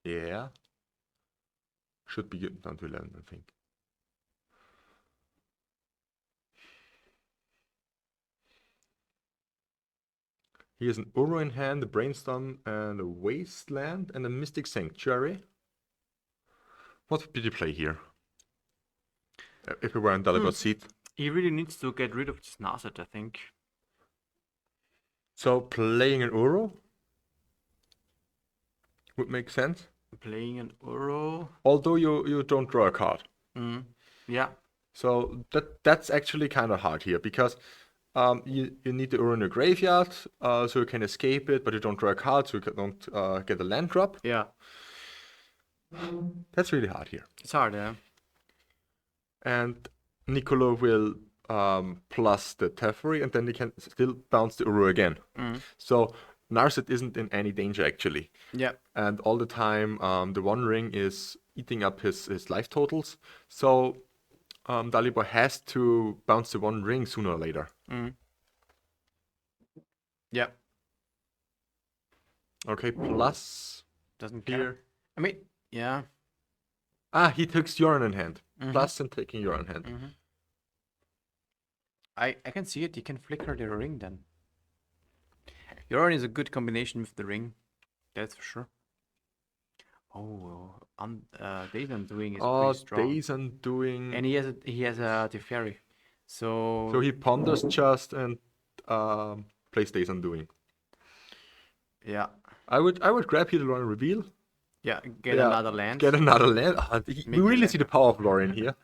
Yeah. Should be getting down to 11, I think. He has an Uro in hand, a Brainstorm, and a Wasteland, and a Mystic Sanctuary. What would be the play here? If we were in Dalabor's seat. He really needs to get rid of this Narset, I think. So playing an Uro would make sense. Playing an Uro. Although you don't draw a card. Yeah. So that's actually kind of hard here, because you need the Uro in your graveyard, so you can escape it, but you don't draw a card, so you don't get a land drop. Yeah. That's really hard here. It's hard, yeah. And Niccolo will plus the Teferi, and then he can still bounce the Uru again. So Narset isn't in any danger, actually. Yeah. And all the time, the One Ring is eating up his life totals. So Dalibor has to bounce the One Ring sooner or later. Yeah. Okay, plus Doesn't here. care. I mean, yeah. He takes Yorion in hand. Plus and taking Yorion in hand. I can see it. You can flicker the ring then. Yorion is a good combination with the ring. That's for sure. Oh, Days Undoing is pretty strong. Days Undoing. And he has a Teferi. So he ponders just and plays Days Undoing. Yeah. I would grab here the Lorien Reveal. Yeah, get another land. Get another land. We really see the power of Lorien here.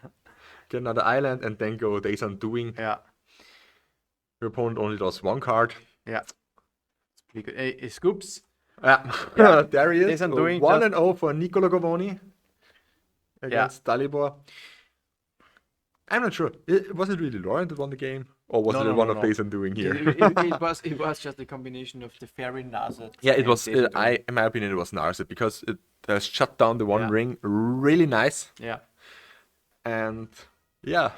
Get another island and then go Days Undoing. Yeah. Your opponent only draws one card. Yeah. It's pretty good. Hey, Scoops. Yeah. There he is. Days Undoing. 1-0 for Niccolo Govoni against Dalibor. I'm not sure. Was it really Lorien that won the game? Or was it one of Days Undoing here? It was just a combination of the Teferi, Narset. Yeah, it was. In my opinion, it was Narset, because it shut down the One Ring really nice. Yeah. And yeah,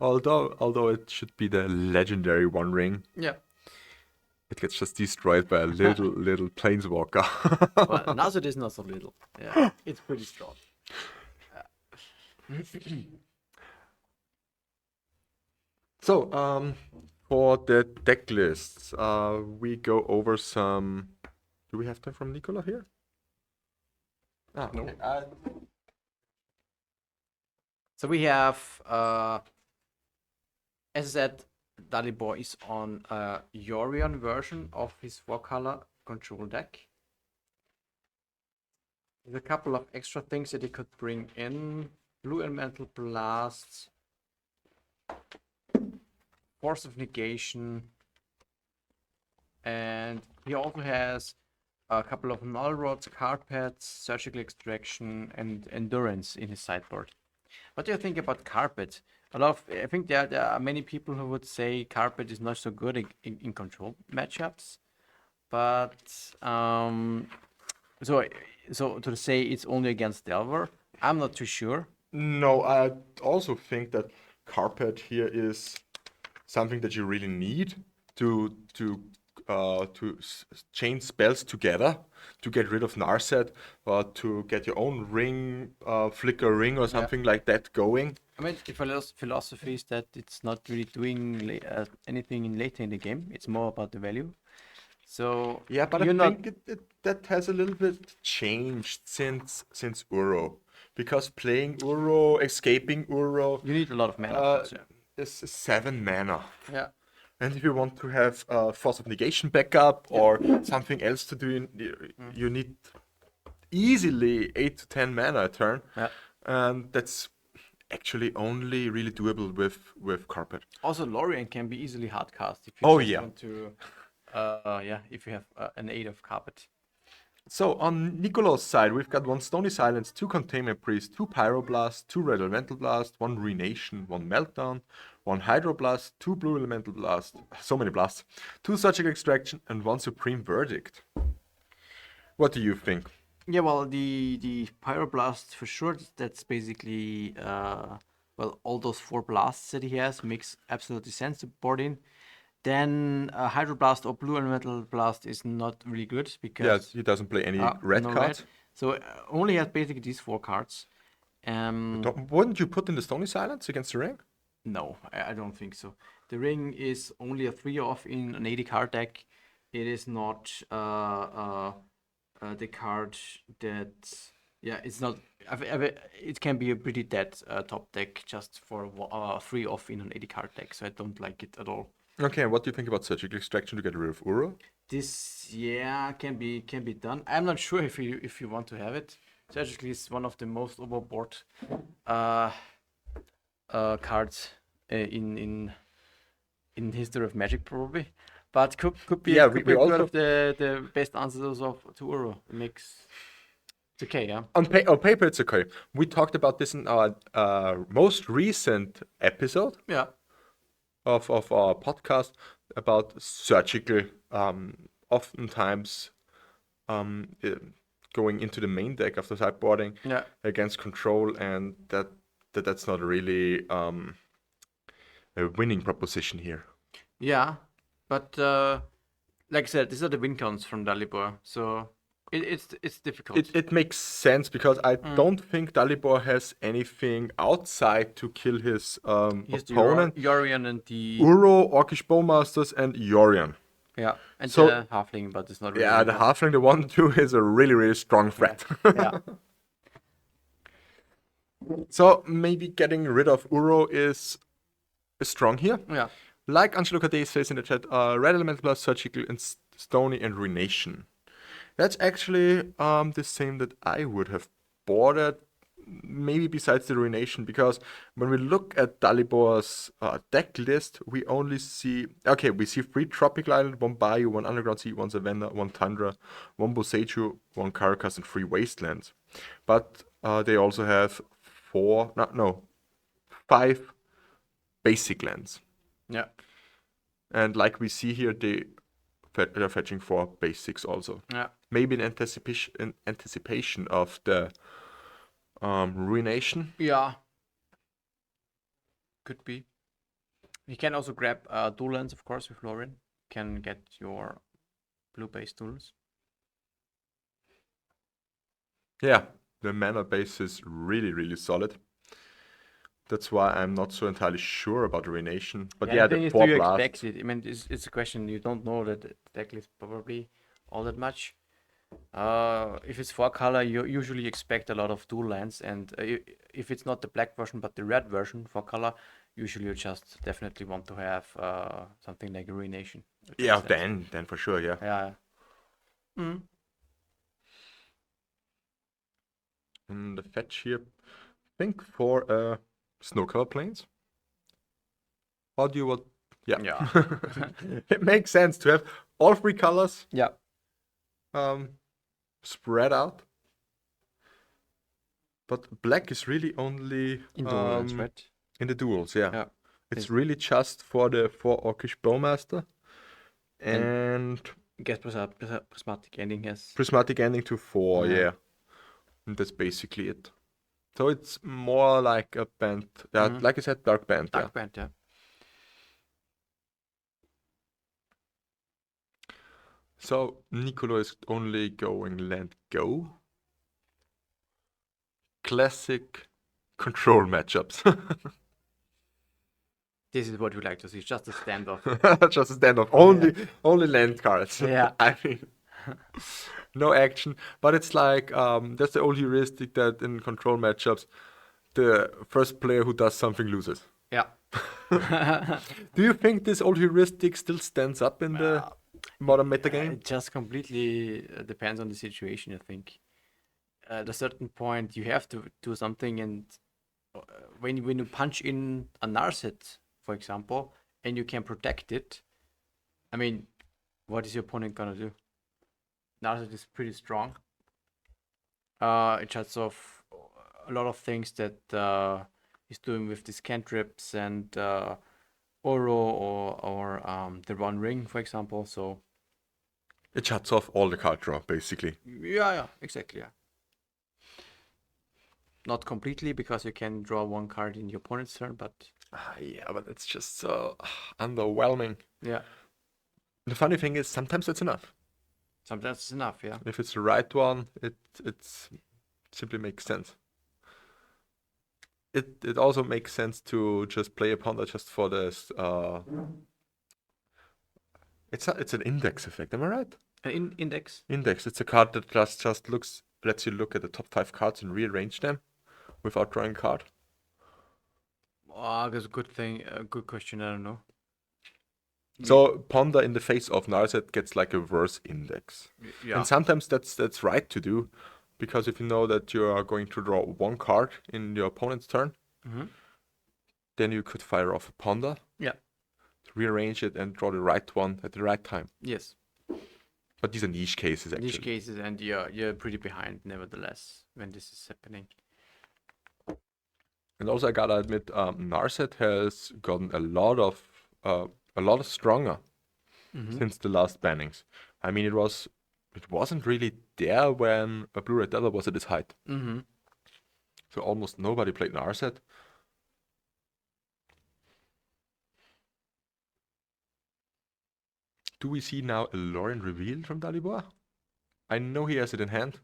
although it should be the legendary One Ring. Yeah. It gets just destroyed by a little planeswalker. Well, Narset is not so little. Yeah, it's pretty strong. So, for the deck lists, we go over some. Do we have them from Nicola here? No. So we have, as I said, Dalibor is on a Yorion version of his 4-color control deck. There's a couple of extra things that he could bring in. Blue Elemental Blast, Force of Negation, and he also has a couple of Null Rods, Carpets, Surgical Extraction, and Endurance in his sideboard. What do you think about Carpet? I think there are many people who would say Carpet is not so good in control matchups, but so to say it's only against Delver, I'm not too sure. No, I also think that Carpet here is something that you really need to chain spells together to get rid of Narset, or to get your own ring, flicker ring or something like that going. I mean, the philosophy is that it's not really doing anything later in the game. It's more about the value. So yeah, but I think that has a little bit changed since Uro, because playing Uro, escaping Uro, you need a lot of mana. Is 7 mana. Yeah. And if you want to have Force of Negation backup or something else to do, you need easily 8 to 10 mana a turn. Yeah. And that's actually only really doable with Carpet. Also, Lorien can be easily hard cast if you want to. If you have an 8 of Carpet. So on Nicolo's side, we've got 1 Stony Silence, 2 Containment Priest, 2 Pyroblast, 2 Red Elemental Blast, 1 Renation, 1 Meltdown, 1 Hydroblast, 2 Blue Elemental Blast, so many blasts, 2 Surgical Extraction, and 1 Supreme Verdict. What do you think? Yeah, well, the Pyroblast for sure. That's basically well, all those 4 blasts that he has makes absolutely sense to board in. Then Hydroblast or Blue Elemental Blast is not really good Yeah, because he doesn't play any red no cards. red. So only has basically these 4 cards. Wouldn't you put in the Stony Silence against the ring? No, I don't think so. The ring is only a 3-off in an 80 card deck. It is not the card that, yeah, it's not. It can be a pretty dead top deck just for 3-off in an 80 card deck. So I don't like it at all. Okay, what do you think about Surgical Extraction to get rid of Uro? This, yeah, can be done. I'm not sure if you want to have it. Surgically is one of the most overboard cards in history of Magic probably, but could be Yeah, could we be one also- of the best answers to Uro. It makes it's okay, yeah. On paper, it's okay. We talked about this in our most recent episode Yeah. of our podcast about Surgical, oftentimes going into the main deck after sideboarding Yeah. against control, and that's not really a winning proposition here. Yeah, but like I said, these are the win cons from Dalibor, so it's difficult. It makes sense because I don't think Dalibor has anything outside to kill his Here's the opponent. Yorion and the Uro, Orcish Bowmasters, and Yorion. yeah, and So- the halfling, but it's not really. Yeah, the halfling, the 1/2 is a really, really strong threat. Yeah. So maybe getting rid of Uro is strong here. Yeah. Like Angelo Cadei says in the chat, Red Elemental Blast, Surgical, and Stony, and Ruination. That's actually the same that I would have boarded, maybe besides the Ruination, because when we look at Dalibor's deck list, we only see, okay, we see 3 Tropical Island, 1 Bayou, 1 Underground Sea, 1 Savannah, 1 Tundra, 1 Boseiju, 1 Caracas, and 3 Wastelands. But they also have 5 basic lands. Yeah. And like we see here, they're fetching 4 basics also. Yeah. Maybe in anticipation of the Ruination. Yeah. Could be. You can also grab dual lands, of course, with Lorien. Can get your blue-based duels. Yeah, the mana base is really, really solid. That's why I'm not so entirely sure about Ruination. But yeah, the thing the is, 4 do you blasts. expect it? I mean, it's a question you don't know that the deck list probably all that much. If it's 4 color, you usually expect a lot of dual lands, and if it's not the black version but the red version 4 color, usually you just definitely want to have something like a Ruination. which Yeah, makes sense. then for sure, yeah. Yeah. Mm. And the fetch here, I think for Snowcover Plains. How do you want? Yeah. Yeah. It makes sense to have all 3 colors Yeah. spread out. But black is really only In dual lands, right? in the duels, yeah. Yeah. It's really just for the 4 Orcish Bowmaster and I guess prismatic ending has. Prismatic Ending to 4, Yeah. yeah. And that's basically it. So it's more like a band, like I said, Dark Band. Dark Band, yeah. So Nicolo is only going land go. Classic control matchups. This is what we like to see, just a standoff. Just a standoff. Only land cards. Yeah. I mean, no action. But it's like that's the old heuristic that in control matchups, the first player who does something loses. Yeah. Do you think this old heuristic still stands up in the modern metagame? It just completely depends on the situation, I think. At a certain point, you have to do something, and when you punch in a Narset, for example, and you can protect it, I mean, what is your opponent gonna do? Narset is pretty strong. It shuts off a lot of things that he's doing with these cantrips and Oro or the One Ring, for example. So It shuts off all the card draw, basically. yeah, exactly. Yeah. Not completely, because you can draw one card in your opponent's turn, but Yeah, but it's just so underwhelming. yeah, The funny thing is, sometimes that's enough. sometimes it's enough. Yeah. If it's the right one, it simply makes sense. It also makes sense to just play upon that just for this. It's an index effect. Am I right? Index. Index. It's a card that just lets you look at the top 5 cards and rearrange them without drawing a card. Oh, that's a good thing. A good question. I don't know. So Ponder in the face of Narset gets like a worse index. Yeah. And sometimes that's right to do, because if you know that you are going to draw one card in your opponent's turn, then you could fire off a Ponder, Yeah. rearrange it, and draw the right one at the right time. Yes. But these are niche cases, actually. Niche cases, and you're pretty behind, nevertheless, when this is happening. And also, I gotta admit, Narset has gotten a lot stronger since the last bannings. I mean, it wasn't really there when a Blue-Red Devil was at its height. So almost nobody played Narset. Do we see now a Lorien reveal from Dalibor? I know he has it in hand.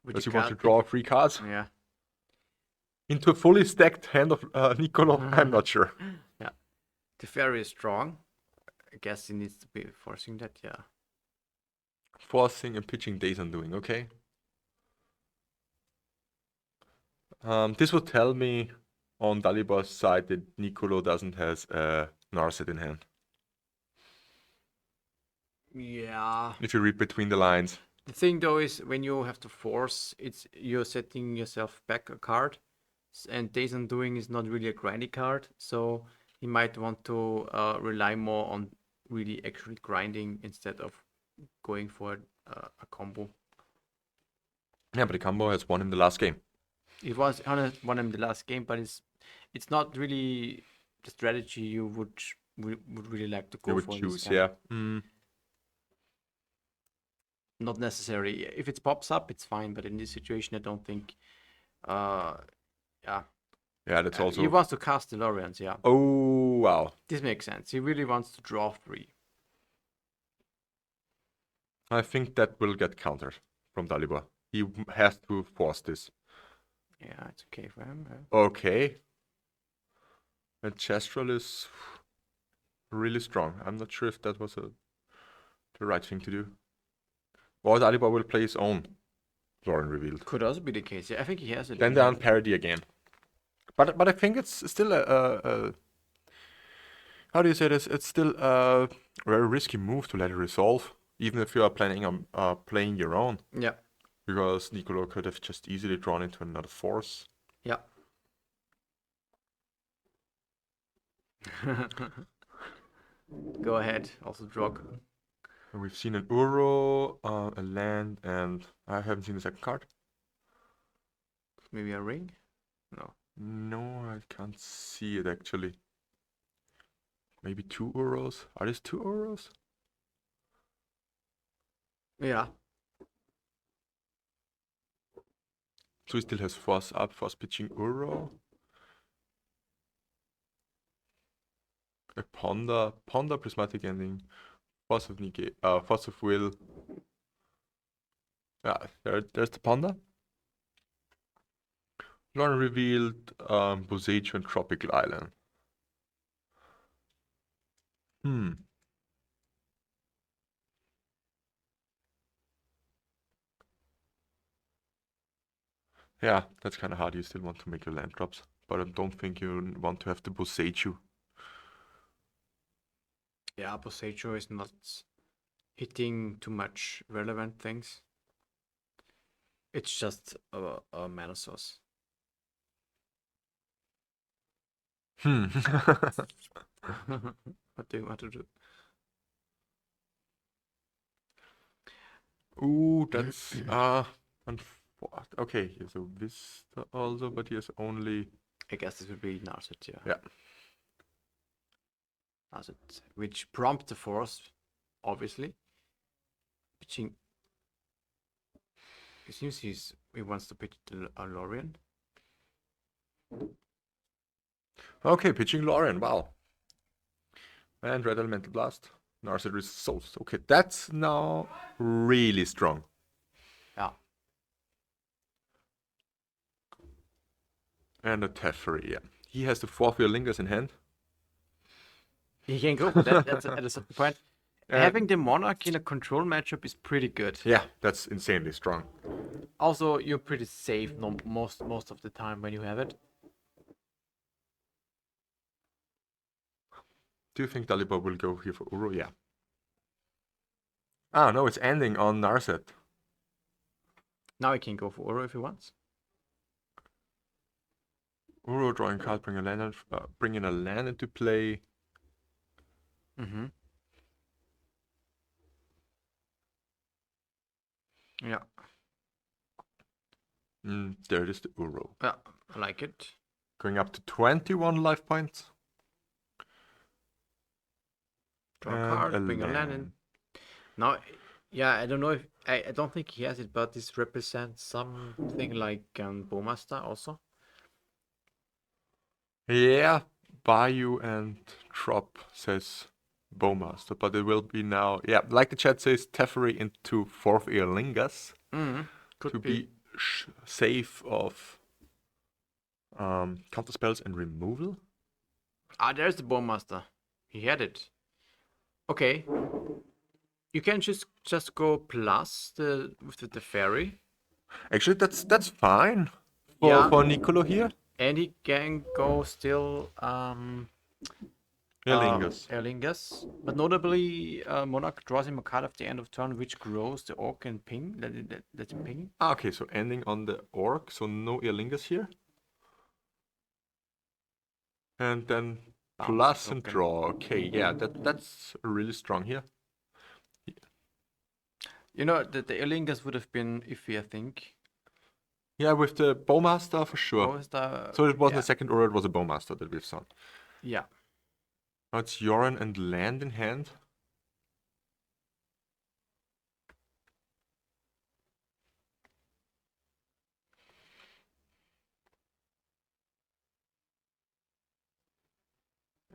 With Does the he want to card draw 3 cards? Yeah. Into a fully stacked hand of Nicolo? I'm not sure. Yeah. The fairy is strong. I guess he needs to be forcing that, yeah. Forcing and pitching Days Undoing, okay. This would tell me on Dalibor's side that Nicolo doesn't has a Narset in hand. Yeah. If you read between the lines. The thing though is, when you have to force, you're setting yourself back a card, and Days Undoing is not really a grindy card, so he might want to rely more on really actually grinding instead of going for a combo. Yeah, but the combo has won him the last game. It was won him the last game, but it's not really the strategy you would really like to go You would for. choose, yeah. Not necessary. If it pops up, it's fine. But in this situation, I don't think. Yeah. Yeah, that's also. He wants to cast the Loriens, yeah. Oh, wow. This makes sense. He really wants to draw 3. I think that will get countered from Dalibor. He has to force this. Yeah, it's okay for him. Okay. And Chestrel is really strong. I'm not sure if that was the right thing to do. Or Dalibor will play his own Lorien revealed. Could also be the case. Yeah, I think he has it. Then they're on parity again. But I think it's still a how do you say this? It's still a very risky move to let it resolve, even if you are planning on playing your own. Yeah. Because Nicolo could have just easily drawn into another force. Yeah. Go ahead. Also draw. We've seen an Uro, a land, and I haven't seen the second card. Maybe a ring? No. No, I can't see it actually. Maybe 2 Uros. Are these 2 Uros? Yeah. So he still has force up, force pitching Uro. A Ponder, prismatic ending, force of negate, force of will. Yeah, there's the Ponder. Lorien revealed Boseiju and Tropical Island. Yeah, that's kind of hard. You still want to make your land drops, but I don't think you want to have the Boseiju. Yeah, Boseiju is not hitting too much relevant things. It's just a mana source. What do you want to do? Ooh, that's okay. Here's a Vista also, but he has only I guess this would be Narset, yeah. yeah. Narset, which prompts the force, obviously. Pitching. It seems he wants to pitch the Lorien. Okay, pitching Lorien. Wow. And Red Elemental Blast. Narset Resource. Okay, that's now really strong. Yeah. And a Teferi, yeah. He has the 4-4 Lingers in hand. He can go for that. That's at a certain point. Having the Monarch in a control matchup is pretty good. Yeah, that's insanely strong. Also, you're pretty safe most of the time when you have it. Do you think Dalibor will go here for Uro? Yeah. Ah, no, it's ending on Narset. Now he can go for Oro if he wants. Uro drawing card, bringing a land into play. Mm-hmm. Yeah. There it is, the Uro. Yeah, I like it. Going up to 21 life points. Draw a card, bring a land in. Now, yeah, I don't know if I don't think he has it, but this represents something like Bowmaster also. Yeah, Bayou and Trop says Bowmaster, but it will be now. Yeah, like the chat says, Teferi into 4th Ear Lingas Could be safe of counter spells and removal. Ah, there's the Bowmaster. He had it. Okay. You can just go plus with the fairy. Actually, that's fine for Nicolo here. And he can go still Erlingus. But notably, Monarch draws him a card at the end of turn, which grows the Orc and ping. That's a ping. Ah, okay, so ending on the Orc, so no Erlingus here. And then plus and draw. Okay, yeah, that's really strong here. You know, the Erlingus would have been iffy, I think. Yeah, with the Bowmaster for sure. So it wasn't a second Uro, it was a Bowmaster that we've seen. Yeah. Now it's Yorion and land in hand.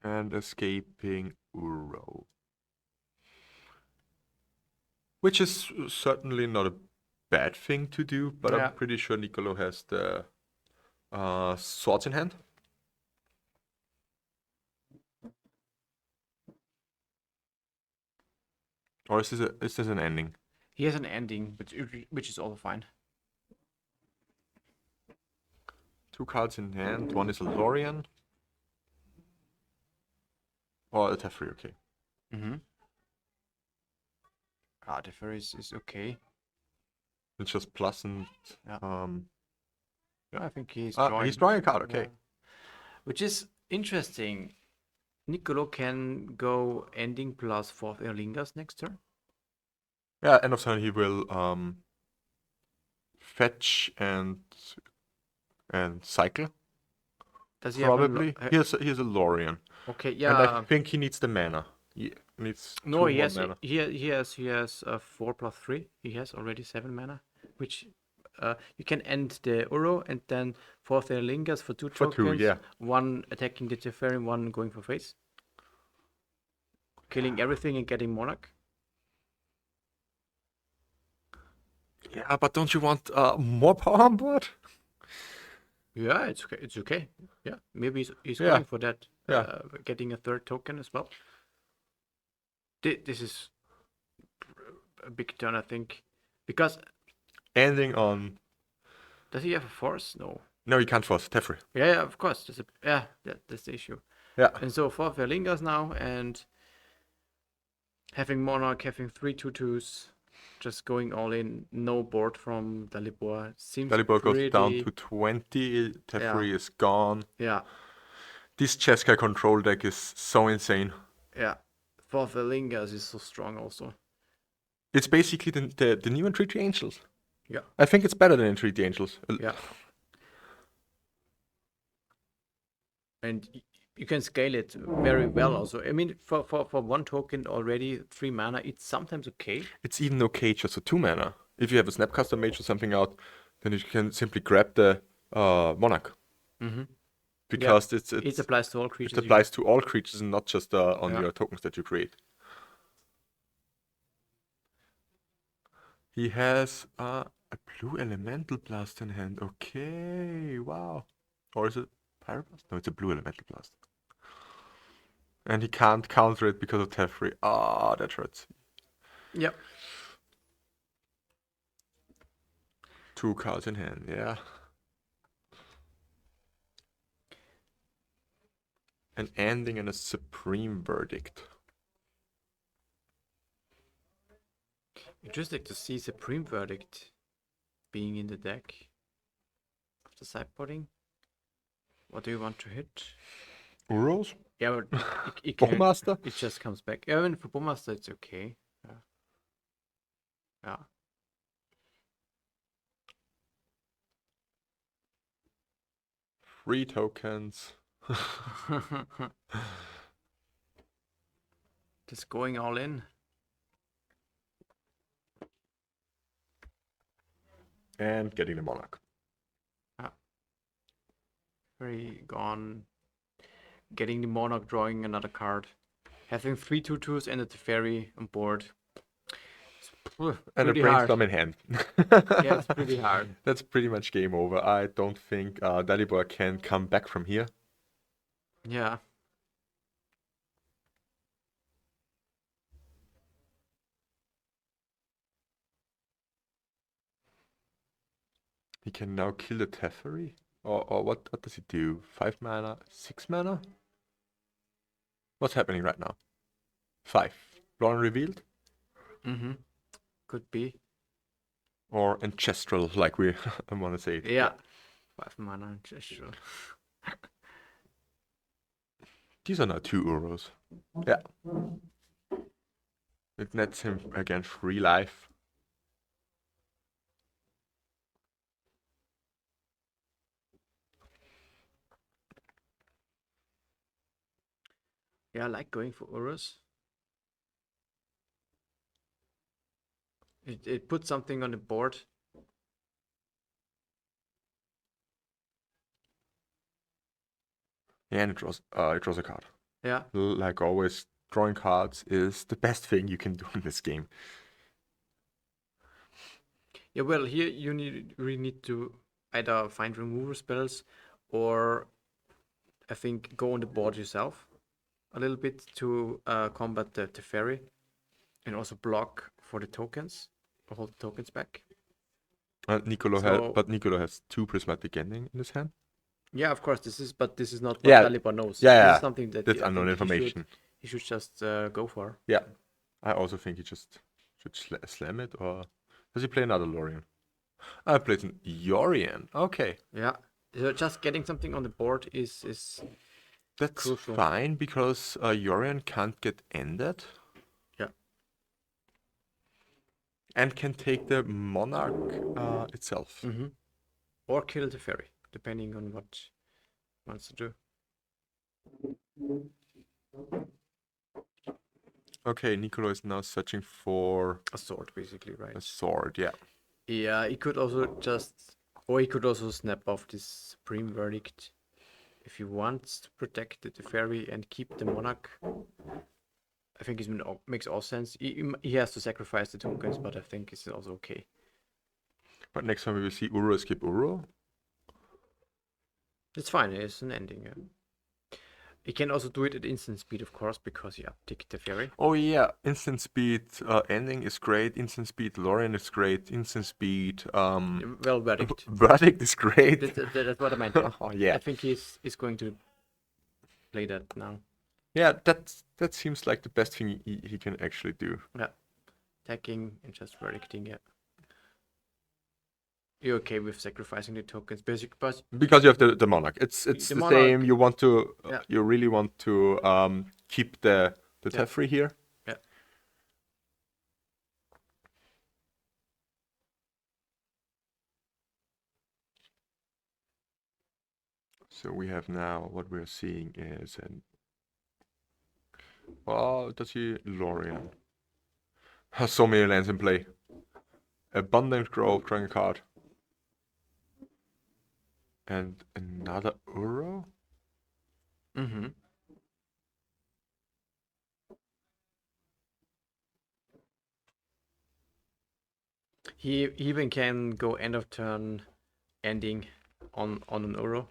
And escaping Uro. Which is certainly not a bad thing to do, but I'm pretty sure Nicolo has the swords in hand. Or is this an ending? He has an ending, which is also fine. 2 cards in hand. One is a Lorien. Or a Teferi, okay. Mm-hmm. Ah, Teferi is okay. It's just plus and... I think he's drawing... he's drawing a card, okay. Which is interesting. Nicolo can go ending plus 4th Erlingas next turn. Yeah, end of turn he will fetch and cycle. Does he probably? He has a Lorien. Okay, yeah. And I think he needs the mana. He needs mana. He has 4+3. He has already 7 mana, which you can end the Uro and then 4th Erlingas for 2 tokens. For 2, yeah. 1 attacking the Teferi, 1 going for face. Killing everything and getting Monarch. Yeah, but don't you want more power on board? Yeah, it's okay. It's okay. Yeah, maybe he's going for that. Yeah. Getting a 3rd token as well. This is a big turn, I think, because ending on. Does he have a force? No. No, he can't force Teferi. Yeah, of course. That's the issue. Yeah. And so 4 Verlingas now, and having Monarch, having 3 2/2s, just going all in. No board from Dalibor. Dalibor goes down to 20. Teferi is gone. Yeah. This Jeskai control deck is so insane. Yeah. 4 Verlingas is so strong also. It's basically the new Entreaty Angels. Yeah. I think it's better than Entreaty Angels. Yeah. And you can scale it very well also. I mean, for one token already, 3 mana, it's sometimes okay. It's even okay just for 2 mana. If you have a Snapcaster Mage or something out, then you can simply grab the Monarch. Mm-hmm. Because it applies to all creatures. It applies to all creatures and not just on your tokens that you create. He has a blue Elemental Blast in hand. Okay, wow. Or is it Pyroblast? No, it's a blue Elemental Blast. And he can't counter it because of Teferi. Ah, that hurts. Yep. 2 cards in hand, yeah. An ending and a Supreme Verdict. Interesting to see Supreme Verdict being in the deck after sideboarding. What do you want to hit? Uros? Yeah, but it Bowmaster? It just comes back. I mean, for Bowmaster, it's okay. Yeah. 3 tokens. Just going all in. And getting the Monarch. Very gone. Getting the Monarch, drawing another card. Having 3 2/2s and a Teferi on board. And a Brainstorm in hand. Yeah, it's pretty hard. That's pretty much game over. I don't think Dalibor can come back from here. Yeah. He can now kill the Teferi? Or what does he do? 5 mana? 6 mana? What's happening right now? 5. Lorien revealed? Mm-hmm. Could be. Or Ancestral, like we want to say it. Yeah. 5 mana Ancestral. These are now 2 Uros. Yeah. It nets him again 3 life. Yeah, I like going for Urus. It puts something on the board. Yeah, and it draws a card. Yeah. Like always, drawing cards is the best thing you can do in this game. Yeah, well, here you really need to either find removal spells or I think go on the board yourself a little bit to combat the Teferi and also block for the tokens or hold the tokens back. Nicolo has 2 Prismatic Ending in his hand. Yeah, of course, this is not what Yeah. Dalibor knows. Yeah, This is something that that's I unknown think information. he should just go for. Yeah, I also think he just should slam it, or does he play another Lorien? I played an Yorion. Okay, Yeah, so just getting something on the board is that's crucial. fine because Yorion can't get ended. Yeah. And can take the Monarch itself. Mm-hmm. Or kill the Teferi, depending on what he wants to do. Okay, Nicolo is now searching for A sword, basically, right? a sword. Yeah. Yeah, he could also snap off this Supreme Verdict if he wants to protect the Teferi and keep the Monarch. I think it makes all sense. He has to sacrifice the tokens, but I think it's also okay. But next time we will see Uro skip Uro. It's fine, it's an ending. Yeah. He can also do it at instant speed, of course, because he uptick the Teferi. Oh yeah, instant speed ending is great. Instant speed Lorien is great. Instant speed Well, Verdict. Verdict is great. That's what I meant. Yeah. Oh yeah. I think he's going to play that now. Yeah, that seems like the best thing he can actually do. Yeah. Attacking and just verdicting, yeah. You're okay with sacrificing the tokens, basically, but Because you have the Monarch. It's the same. Monarch. You want to Yeah. you really want to keep the Yeah. Teferi here. Yeah. So we have now, what we're seeing is an... Oh, does he... Lorien. Has so many lands in play. Abundant Grove, drawing a card. And another Uro? Mm-hmm. He even can go end of turn ending on an Uro,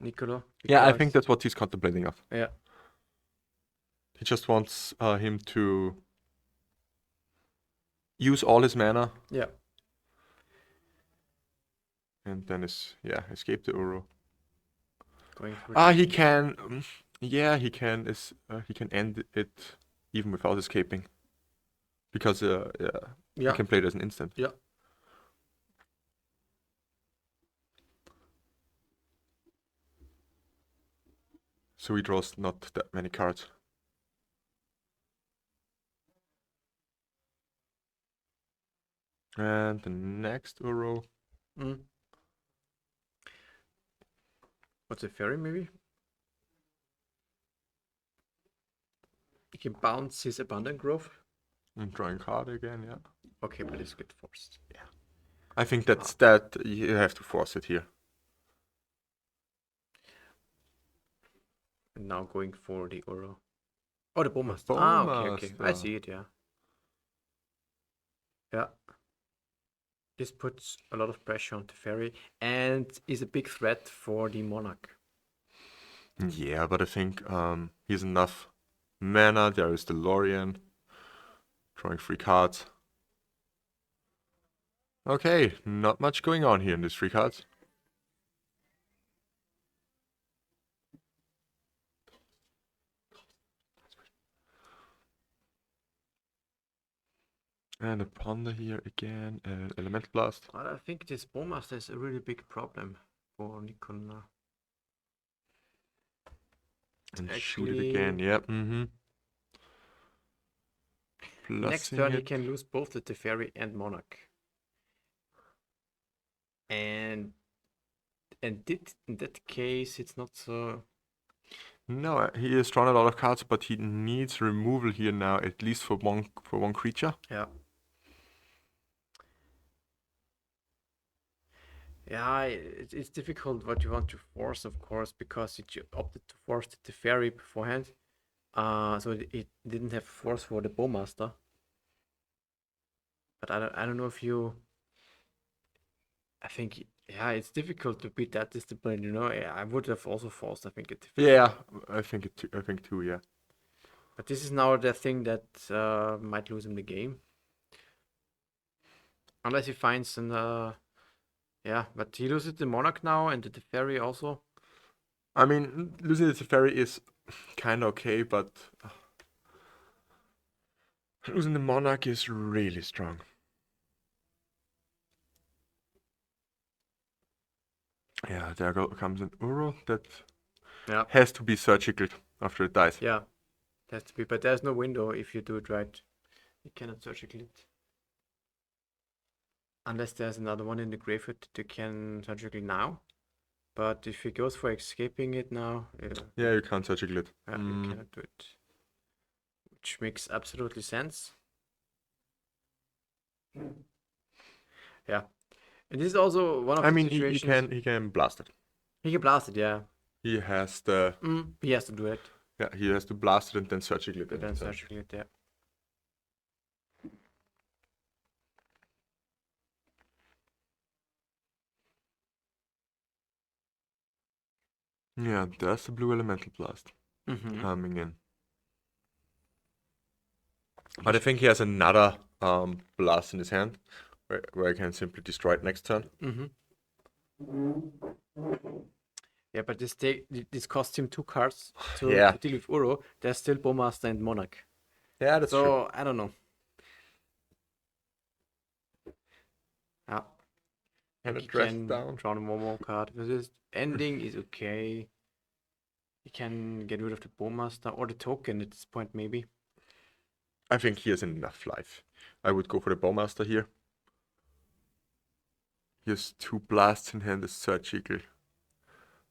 Nicolo. Yeah, I think that's what he's contemplating of. Yeah. He just wants him to use all his mana. Yeah. And then escape the Uro. Going for He can. Yeah, he can. He can end it even without escaping, because he can play it as an instant. Yeah. So he draws not that many cards. And the next Uro. Mm. What's a fairy maybe? He can bounce his abundant growth. And drawing card again, yeah. Okay, but it's get forced. Yeah. I think that you have to force it here. And now going for the Uro. Oh, the Bowmaster. Okay. I see it, yeah. Yeah. This puts a lot of pressure on the fairy and is a big threat for the Monarch. Yeah, but I think he has enough mana. There is the Lorien. Drawing 3 cards. Okay, not much going on here in these 3 cards. And a Ponder here again, and Elemental Blast. I think this Bowmaster is a really big problem for Nicola. And shoot it again, yep. Next turn he can lose both the Teferi and Monarch. And in that case it's not so... No, he has drawn a lot of cards, but he needs removal here now, at least for one creature. Yeah. Yeah, it's difficult what you want to force, of course, because it opted to force the Teferi beforehand. So it didn't have force for the Bowmaster. But I don't know if you... I think, yeah, it's difficult to beat that discipline, you know. I would have also forced, I think, it. Yeah, I think too, yeah. But this is now the thing that might lose him the game. Unless he finds an... yeah, but he loses the Monarch now and the Teferi also. I mean, losing the Teferi is kind of okay, but losing the Monarch is really strong. Yeah, there comes an Uro that has to be surgical after it dies. Yeah, it has to be, but there's no window if you do it right. You cannot surgical it. Unless there's another one in the graveyard that you can surgical now. But if he goes for escaping it now... Yeah, you can't surgical it. Yeah, you cannot do it. Which makes absolutely sense. Yeah. And this is also one of the situations... he can blast it. He can blast it, yeah. He has the... he has to do it. Yeah, he has to blast it and then surgical it. Then surgical it, yeah. Yeah, there's the blue Elemental Blast coming in. But I think he has another blast in his hand, where I can simply destroy it next turn. Yeah, but this costs him 2 cards to deal with Uro. There's still Bowmaster and Monarch. Yeah, that's true. So, I don't know. Yeah. And he can draw a Momo card. This ending is okay. He can get rid of the Bowmaster or the token at this point, maybe. I think he has enough life. I would go for the Bowmaster here. He has 2 blasts in hand, a surgical.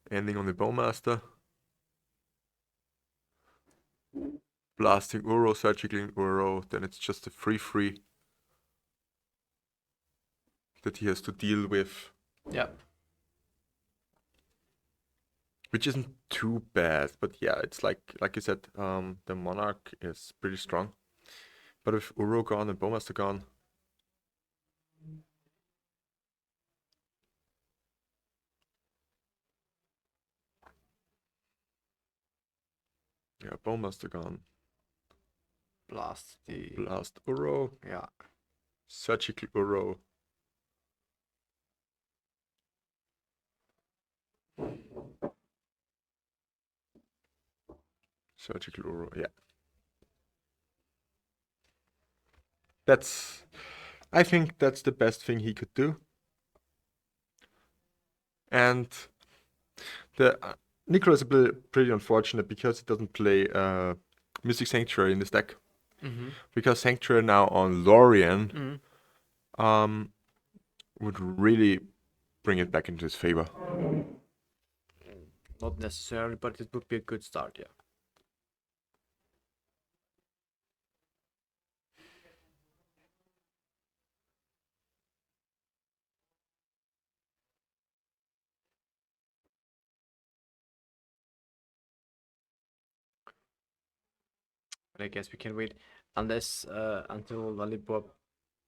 Ending on the Bowmaster. Blasting Uro, Surgicling Uro, then it's just a free that he has to deal with. Yeah. Which isn't too bad, but yeah, it's like you said, the Monarch is pretty strong. But with Uro gone and Bowmaster gone, yeah, Bowmaster gone. Blast the. Blast Uro, Yeah. Surgical Uro. Surgical Uro, yeah. I think that's the best thing he could do. And the Nicolo is a bit pretty unfortunate because he doesn't play Mystic Sanctuary in this deck. Mm-hmm. Because Sanctuary now on Lorien Mm-hmm. would really bring it back into his favor. Not necessarily, but it would be a good start, yeah. But I guess we can wait unless until Lollipop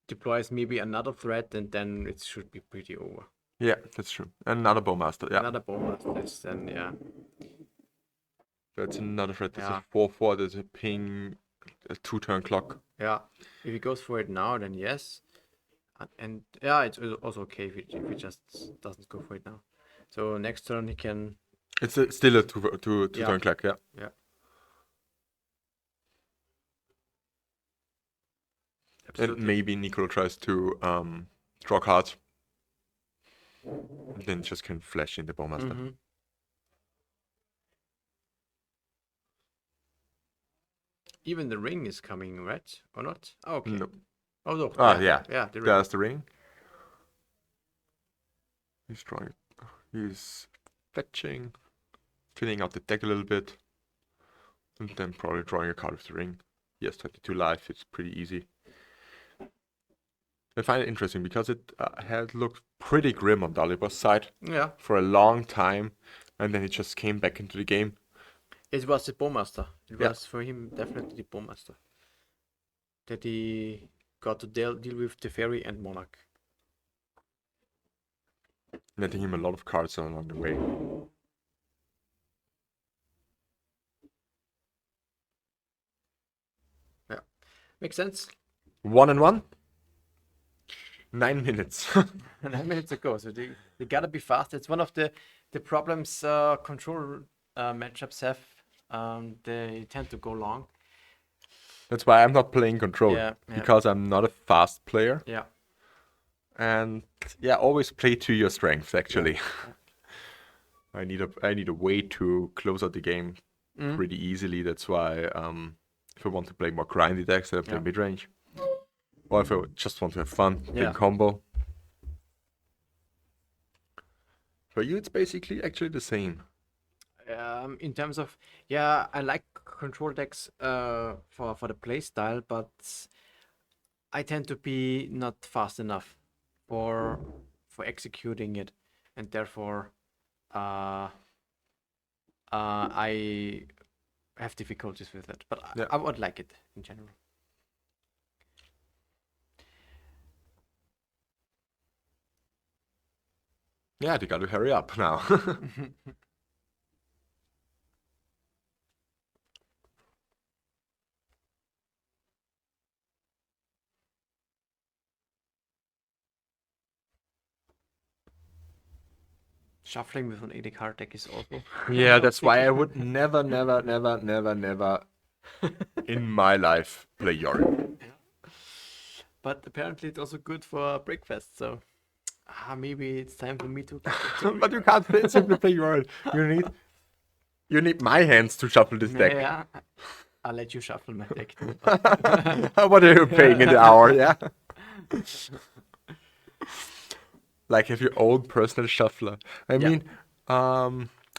deploys maybe another threat, and then it should be pretty over. Yeah, that's true. Another Bowmaster, yeah. Another Bowmaster is then, yeah. That's another threat. That's Yeah. a 4/4. There's a ping, a 2-turn clock. Yeah. If he goes for it now, then yes. And yeah, it's also okay if he just doesn't go for it now. So next turn he can. It's still a two-turn clock, yeah. Yeah. And Absolutely. maybe Nicolo tries to draw cards. And then just can flash in the Bowmaster. Mm-hmm. Even the ring is coming, right? Or not? Oh, okay. No. Oh, no. Yeah. Yeah, the ring. There's the ring. He's drawing. He's fetching, filling out the deck a little bit, and then probably drawing a card with the ring. He has 22 life. It's pretty easy. I find it interesting because it had looked pretty grim on Dalibor's side Yeah. for a long time, and then it just came back into the game. It was the Bowmaster. It Yeah. was for him definitely the Bowmaster. That he got to deal with the Fairy and Monarch. Netting him a lot of cards along the way. Yeah. Makes sense. 1-1. 9 minutes. 9 minutes ago, so they gotta be fast. It's one of the problems control matchups have. They tend to go long. That's why I'm not playing control. Yeah. Because I'm not a fast player. Yeah. And yeah, always play to your strengths actually. I need a way to close out the game pretty easily. That's why if I want to play more grindy decks, I play mid-range. Or if I just want to have fun, big combo. For you, it's basically actually the same. In terms of, yeah, I like control decks for the play style, but I tend to be not fast enough for executing it, and therefore I have difficulties with it. But I would like it in general. Yeah, they got to hurry up now. Shuffling with an 80 card deck is also. Yeah, that's why I would never in my life play Yorion. But apparently it's also good for breakfast, so maybe it's time for me to. But you can't simply play Yorion. You need my hands to shuffle this deck. Yeah, I'll let you shuffle my deck. What are you paying in the hour? Yeah. Like have your own personal shuffler. I mean,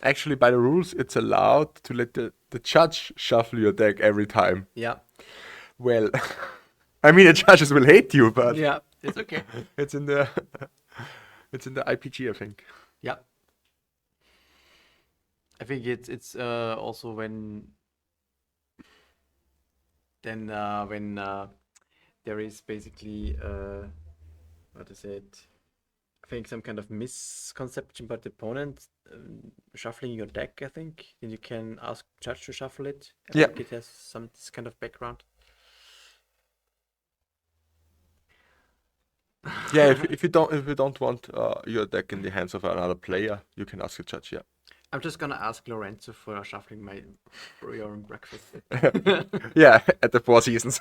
Actually, by the rules, it's allowed to let the judge shuffle your deck every time. Yeah. Well, I mean, the judges will hate you, but Yeah, it's okay. it's in the it's in the IPG, I think. Yeah. I think it's also when there is basically what is it? I think some kind of misconception about the opponent shuffling your deck. I think then you can ask judge to shuffle it. I Yeah. think it has this kind of background. Yeah, if you don't want your deck in the hands of another player, you can ask a judge. Yeah. I'm just gonna ask Lorenzo for shuffling my Yorion breakfast. Yeah, at the Four Seasons.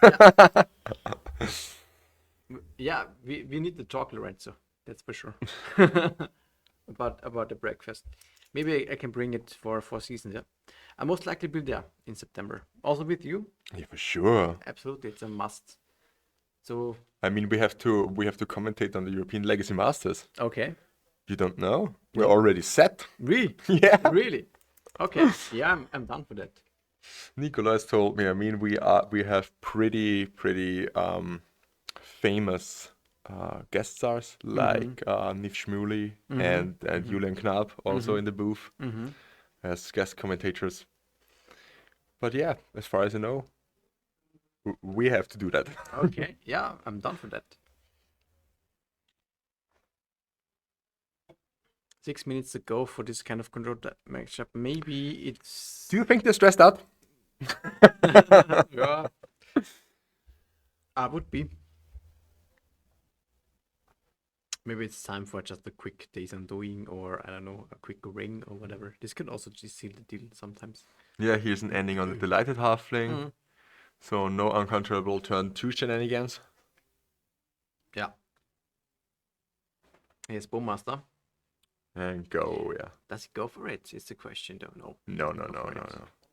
Yeah, we need to talk, Lorenzo. That's for sure. about the breakfast. Maybe I can bring it for Four Seasons. Yeah, I most likely be there in September. Also with you. Yeah, for sure. Absolutely, it's a must. So I mean, we have to commentate on the European Legacy Masters. okay, You don't know? We're already set. really, Yeah. really, okay. Yeah, I'm done for that. Nicolas told me. I mean, we have pretty famous guest stars like Nif Shmuley and Julian Knab also in the booth as guest commentators. But yeah, as far as I know, we have to do that. Okay, yeah, I'm done for that. 6 minutes to go for this kind of control matchup. Maybe it's Do you think they're stressed out? yeah. I would be. Maybe it's time for just a quick days undoing, or I don't know, a quick ring or whatever. This could also just seal the deal sometimes. Yeah, here's an ending on the Delighted Halfling. So no uncontrollable turn 2 shenanigans. Yeah. Here's Bowmaster. And go, yeah. Does he go for it? Is the question, though. No. No.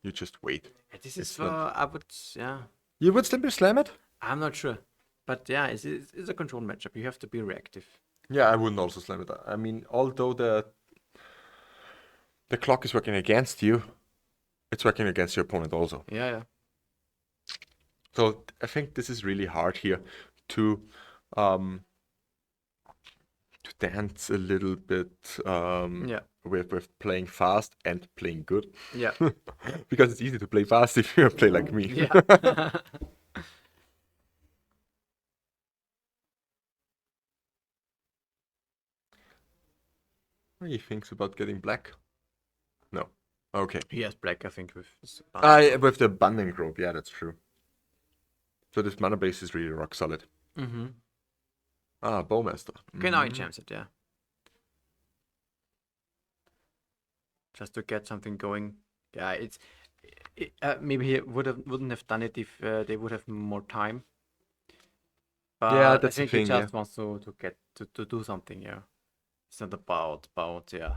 You just wait. This is I would, yeah. You would still slam it? I'm not sure. But yeah, it's a control matchup. You have to be reactive. Yeah, I wouldn't also slam it. I mean, although the clock is working against you, it's working against your opponent also. Yeah. So I think this is really hard here to dance a little bit with playing fast and playing good. Yeah. Because it's easy to play fast if you play like me. Yeah. What do you think about getting black? No. Okay. He has black, I think, with With the Bunding Group, yeah, that's true. So this mana base is really rock solid. Mm-hmm. Ah, Bowmaster. Okay, now he jams it, yeah. Just to get something going. Yeah, maybe he wouldn't have done it if they would have more time. But Yeah, that's I the think thing, he just wants to get to do something, yeah. It's not about yeah,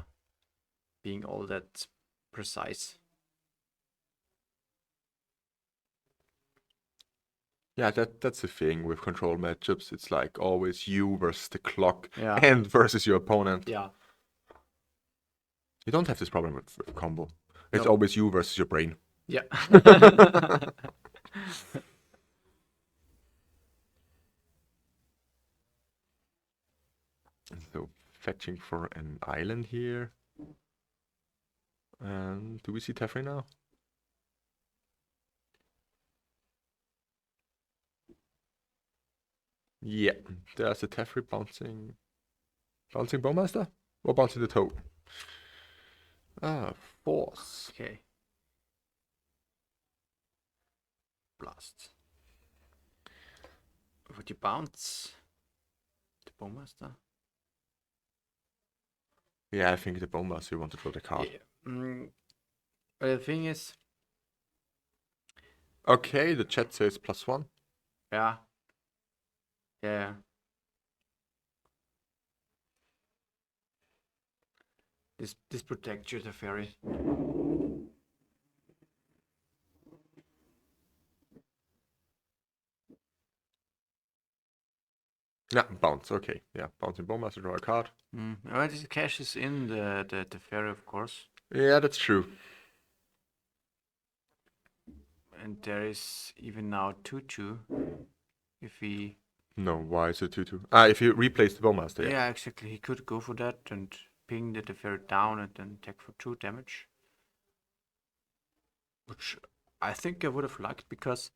being all that precise. Yeah, that's the thing with control matchups. It's like always you versus the clock Yeah. and versus your opponent. Yeah. You don't have this problem with combo. It's No. always you versus your brain. Yeah. So fetching for an island here. And do we see Teferi now? Yeah, there's a Teferi bouncing Bowmaster? Or bouncing the toe? Ah, Force. Okay. Blast. Would you bounce the Bowmaster? Yeah, I think the Bowmaster you want to draw the card. Yeah. But the thing is, Okay, the chat says +1. yeah. Yeah. This protects you, the fairy. Yeah, bounce. Okay, yeah, bouncing Bowmaster, draw a card. Well, this cashes in the fairy, of course. Yeah, that's true. And there is even now 2-2. If he... No, why is it 2-2? Ah, if you replace the Bowmaster, yeah. Yeah, exactly. He could go for that and ping the Teferi down and then attack for 2 damage. Which I think I would have liked because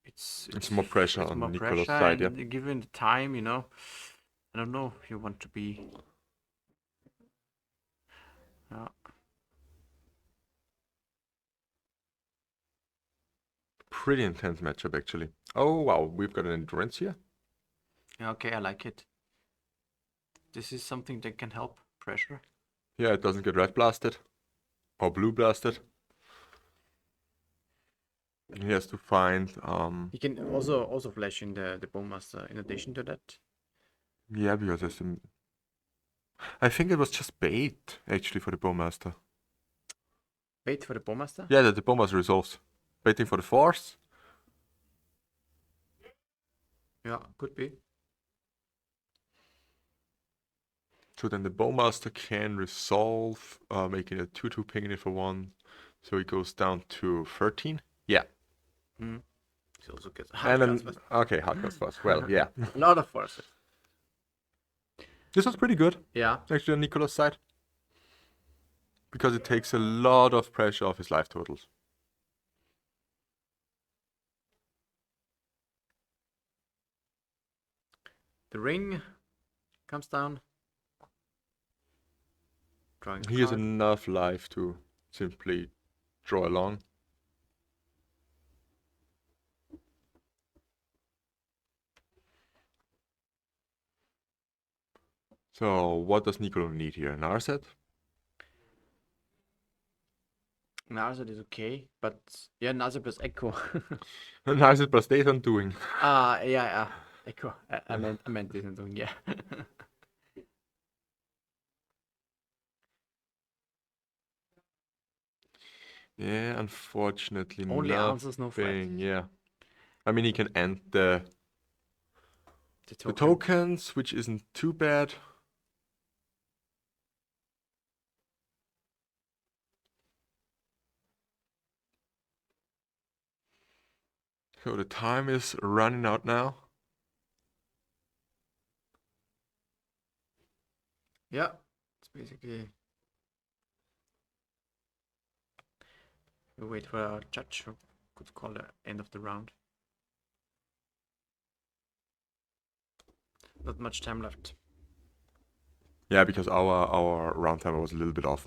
It's more pressure it's on more Nicolo's pressure, side, yeah. and given the time, you know, I don't know if you want to be. Pretty intense matchup, actually. Oh, wow, we've got an endurance here. Yeah, okay, I like it. This is something that can help pressure. Yeah, it doesn't get red blasted or blue blasted. He has to find, He can also flash in the Bowmaster in addition to that. yeah, because there's some... I think it was just bait, actually, for the Bowmaster. Wait for the Bowmaster? Yeah, that the Bowmaster resolves. Baiting for the force. Yeah, could be. So then the Bowmaster can resolve, making a 2-2 pinging it for 1. So he goes down to 13. Yeah. Mm. He also gets And then, hard okay, hard comes first. Well, yeah. a lot of forces. This was pretty good, Yeah. actually, on Nicolo's side. Because it takes a lot of pressure off his life totals. The ring comes down. Drawing a He has card. enough life to simply draw along. So what does Nicolo need here? An Narset? Narset is okay, but yeah, Narset plus Echo. An Narset plus Days Undoing. Yeah. Echo. I meant this doing, yeah. Yeah, unfortunately Only answers, no threat. nothing. Yeah. I mean, he can end the The tokens, which isn't too bad. So the time is running out now. Yeah, it's basically. We wait for a judge who could call the end of the round. Not much time left. Yeah, because our round timer was a little bit off.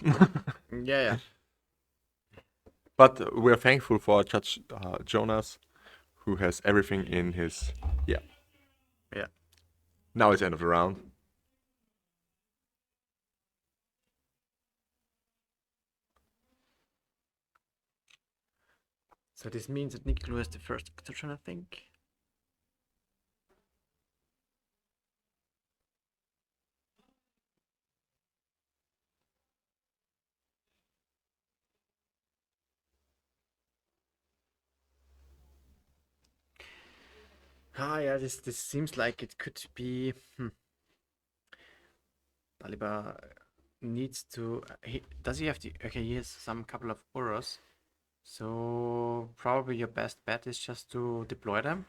Yeah. But we're thankful for Judge Jonas, who has everything in his... Yeah. Yeah. Now it's end of the round. So this means that Nicolo has the first turn, I think. Yeah, this seems like it could be. Daliba needs to. Does he have the? Okay, he has some couple of auras. So probably your best bet is just to deploy them.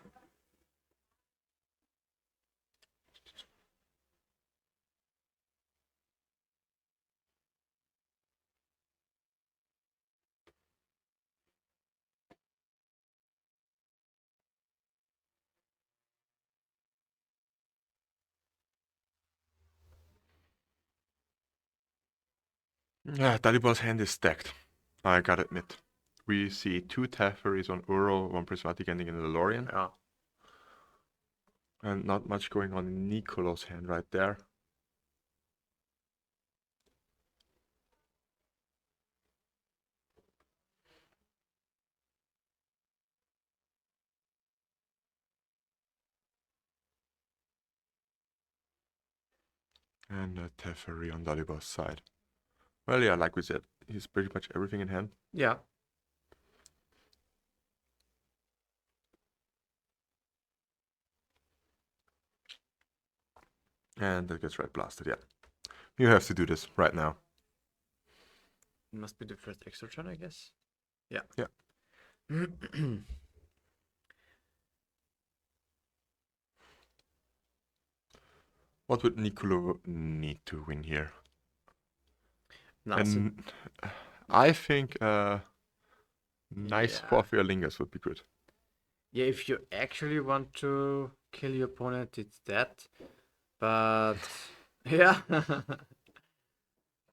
Yeah, Dalibor's hand is stacked. I gotta admit. We see 2 Teferis, 1 Uro, 1 Prismatic ending in the Lorien. Yeah. And not much going on in Nicolo's hand right there. And a Teferi on Dalibor's side. Well, yeah, like we said, he's pretty much everything in hand. Yeah. And that gets red blasted, yeah. You have to do this right now. Must be the first extra turn, I guess. Yeah. Yeah. What would Nicolo need to win here? Nothing. And I think nice Yeah. 4 Lingers would be good. Yeah, if you actually want to kill your opponent, it's that. But yeah.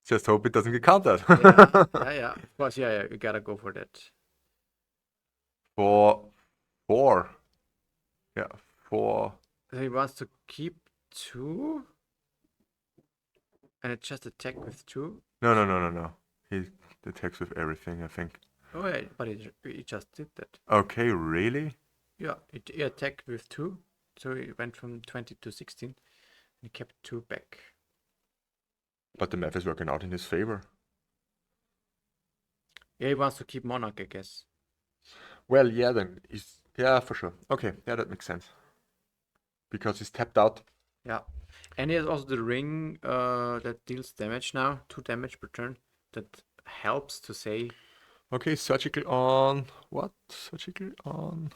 Just hope it doesn't get countered. Yeah. Of course, yeah, you gotta go for that. For 4. Yeah, 4. So he wants to keep 2 and it just attack with 2. No. He attacks with everything, I think. Oh yeah, but he just did that. Okay, really? Yeah, he attacked with 2, so he went from 20 to 16 and he kept 2 back. But the math is working out in his favor. Yeah, he wants to keep Monarch, I guess. Well, yeah, then he's... Yeah, for sure. Okay, yeah, that makes sense. Because he's tapped out. Yeah. And he has also the ring that deals damage now, 2 damage per turn. That helps to say. Okay, surgical on... What? Surgical on...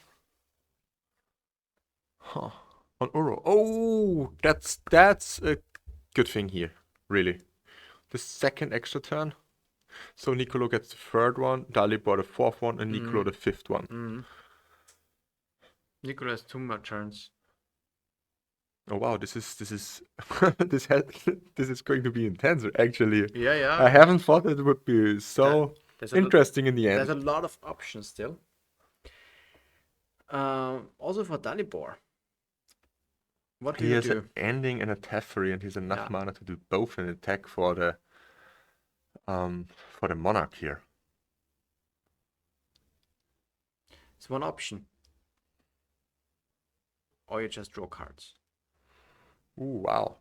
Huh. On Uro. Oh, that's a good thing here, really. The second extra turn. So Nicolo gets the third one, Dalibor the fourth one, and Nicolo the fifth one. Nicolo has 2 more turns. Oh wow, this is this is going to be intense actually. Yeah. I haven't thought it would be so interesting in the end. There's a lot of options still. Also for Dalibor. What do He you has do? an ending and a Teferi, and he's enough mana to do both an attack for the monarch here. It's one option. Or you just draw cards. Ooh, wow.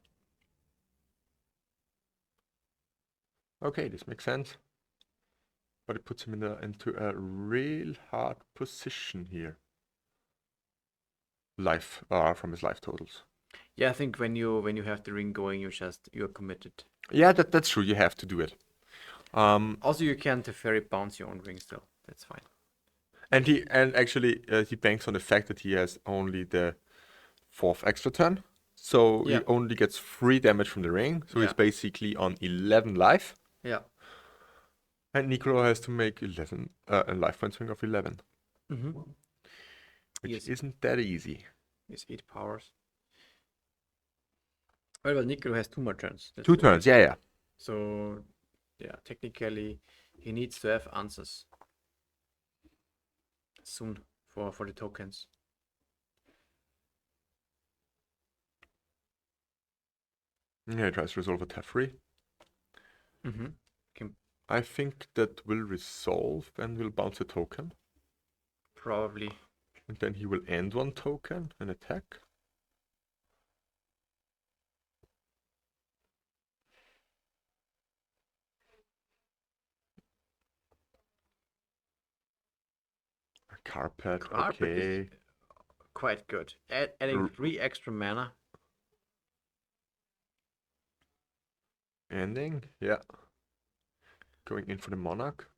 Okay, this makes sense. But it puts him into a real hard position here. From his life totals. Yeah, I think when you have the ring going, you're committed. Yeah, that's true. You have to do it. Also, you can Teferi bounce your own ring still. That's fine. And actually he banks on the fact that he has only the 4th extra turn. So he only gets 3 damage from the ring. So he's basically on 11 life. Yeah. And Nicolo has to make 11 a life point swing of 11. Which isn't that easy. It's 8 powers. Well, but Nicolo has 2 more turns. 2 turns, yeah. So, yeah, technically he needs to have answers soon for the tokens. Yeah, he tries to resolve a Teferi. I think that will resolve and will bounce a token. Probably. And then he will end 1 token and attack. A carpet, okay. Is quite good. Adding 3 extra mana. Ending, yeah. Going in for the monarch.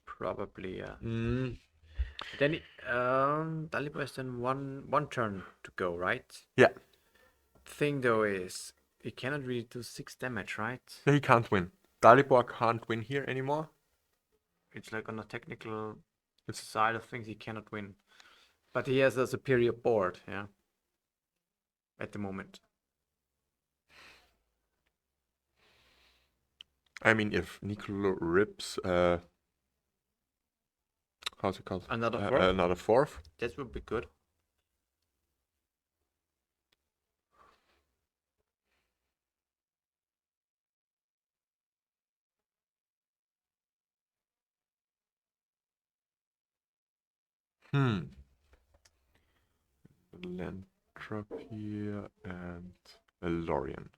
Probably, yeah. Then Dalibor has then one turn to go, right? Yeah. Thing though is he cannot really do 6 damage, right? No, he can't win. Dalibor can't win here anymore. It's like on a technical side of things he cannot win. But he has a superior board, yeah. At the moment. I mean, if Nicolo rips, how's it called? Another 4th? Another 4th. That would be good. Land drop here and a Lorien.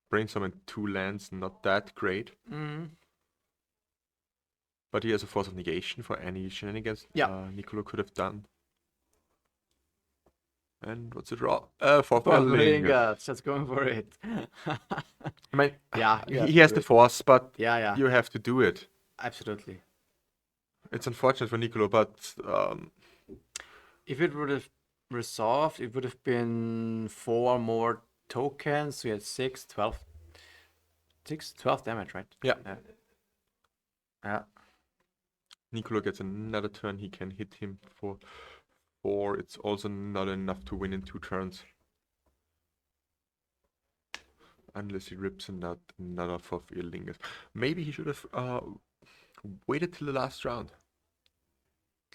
Brainstorm and 2 lands, not that great. But he has a force of negation for any shenanigans Nicolo could have done. And what's the draw? For For Link. Lingers, just going for it. I mean, Yeah, you have he to has do the it. force, but Yeah. you have to do it. Absolutely. It's unfortunate for Nicolo, but If it would have resolved, it would have been 4 more tokens. So you had 6, 12. 12 damage, right? yeah, Yeah. Nicolo gets another turn. He can hit him for 4. It's also not enough to win in 2 turns. Unless he rips another 4th Lingus. Maybe he should have waited till the last round.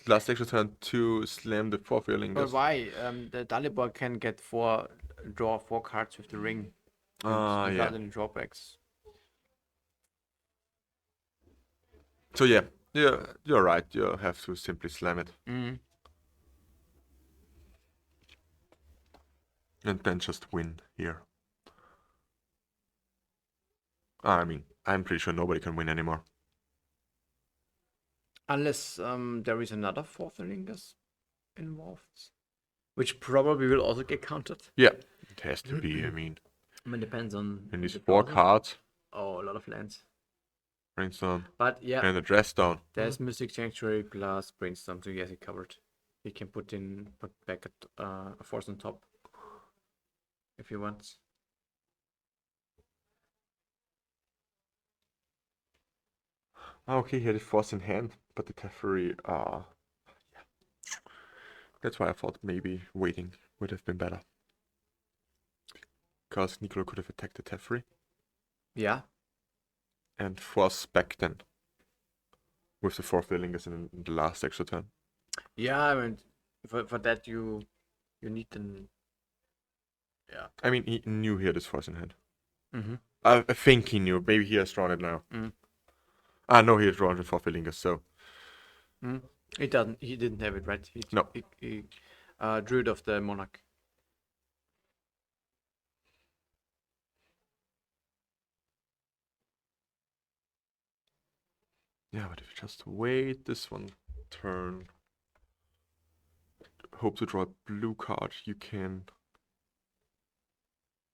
Last extra turn to slam the 4th But Lingus. why? The Dalibor can get draw 4 cards with the ring. Without Yeah. any drawbacks. So yeah, you're right. You have to simply slam it. Mm. And then just win here. I mean, I'm pretty sure nobody can win anymore. Unless there is another 4th Lingus involved. Which probably will also get countered. Yeah, it has to be. I mean, Depends on. in these the 4 browser. cards, Oh, a lot of lands. Brainstorm But yeah, and a Dress Down. there's Mystic Sanctuary plus Brainstorm, so he has it covered. He can put back a force on top if he wants. Okay, he had his force in hand, but the Teferi, yeah. That's why I thought maybe waiting would have been better. Because Nicolo could have attacked the Teferi Yeah. and force back then. With the 4th Lingus in the last extra turn. Yeah, I mean, for that you need an. Yeah. I mean, he knew he had his force in hand. Mm-hmm. I think he knew. Maybe he has drawn it now. Mm. No, he has drawn the 4th Lingus, so. He doesn't. He didn't have it, right? No. He drew it off the Monarch. Yeah, but if you just wait this one turn, hope to draw a blue card, you can.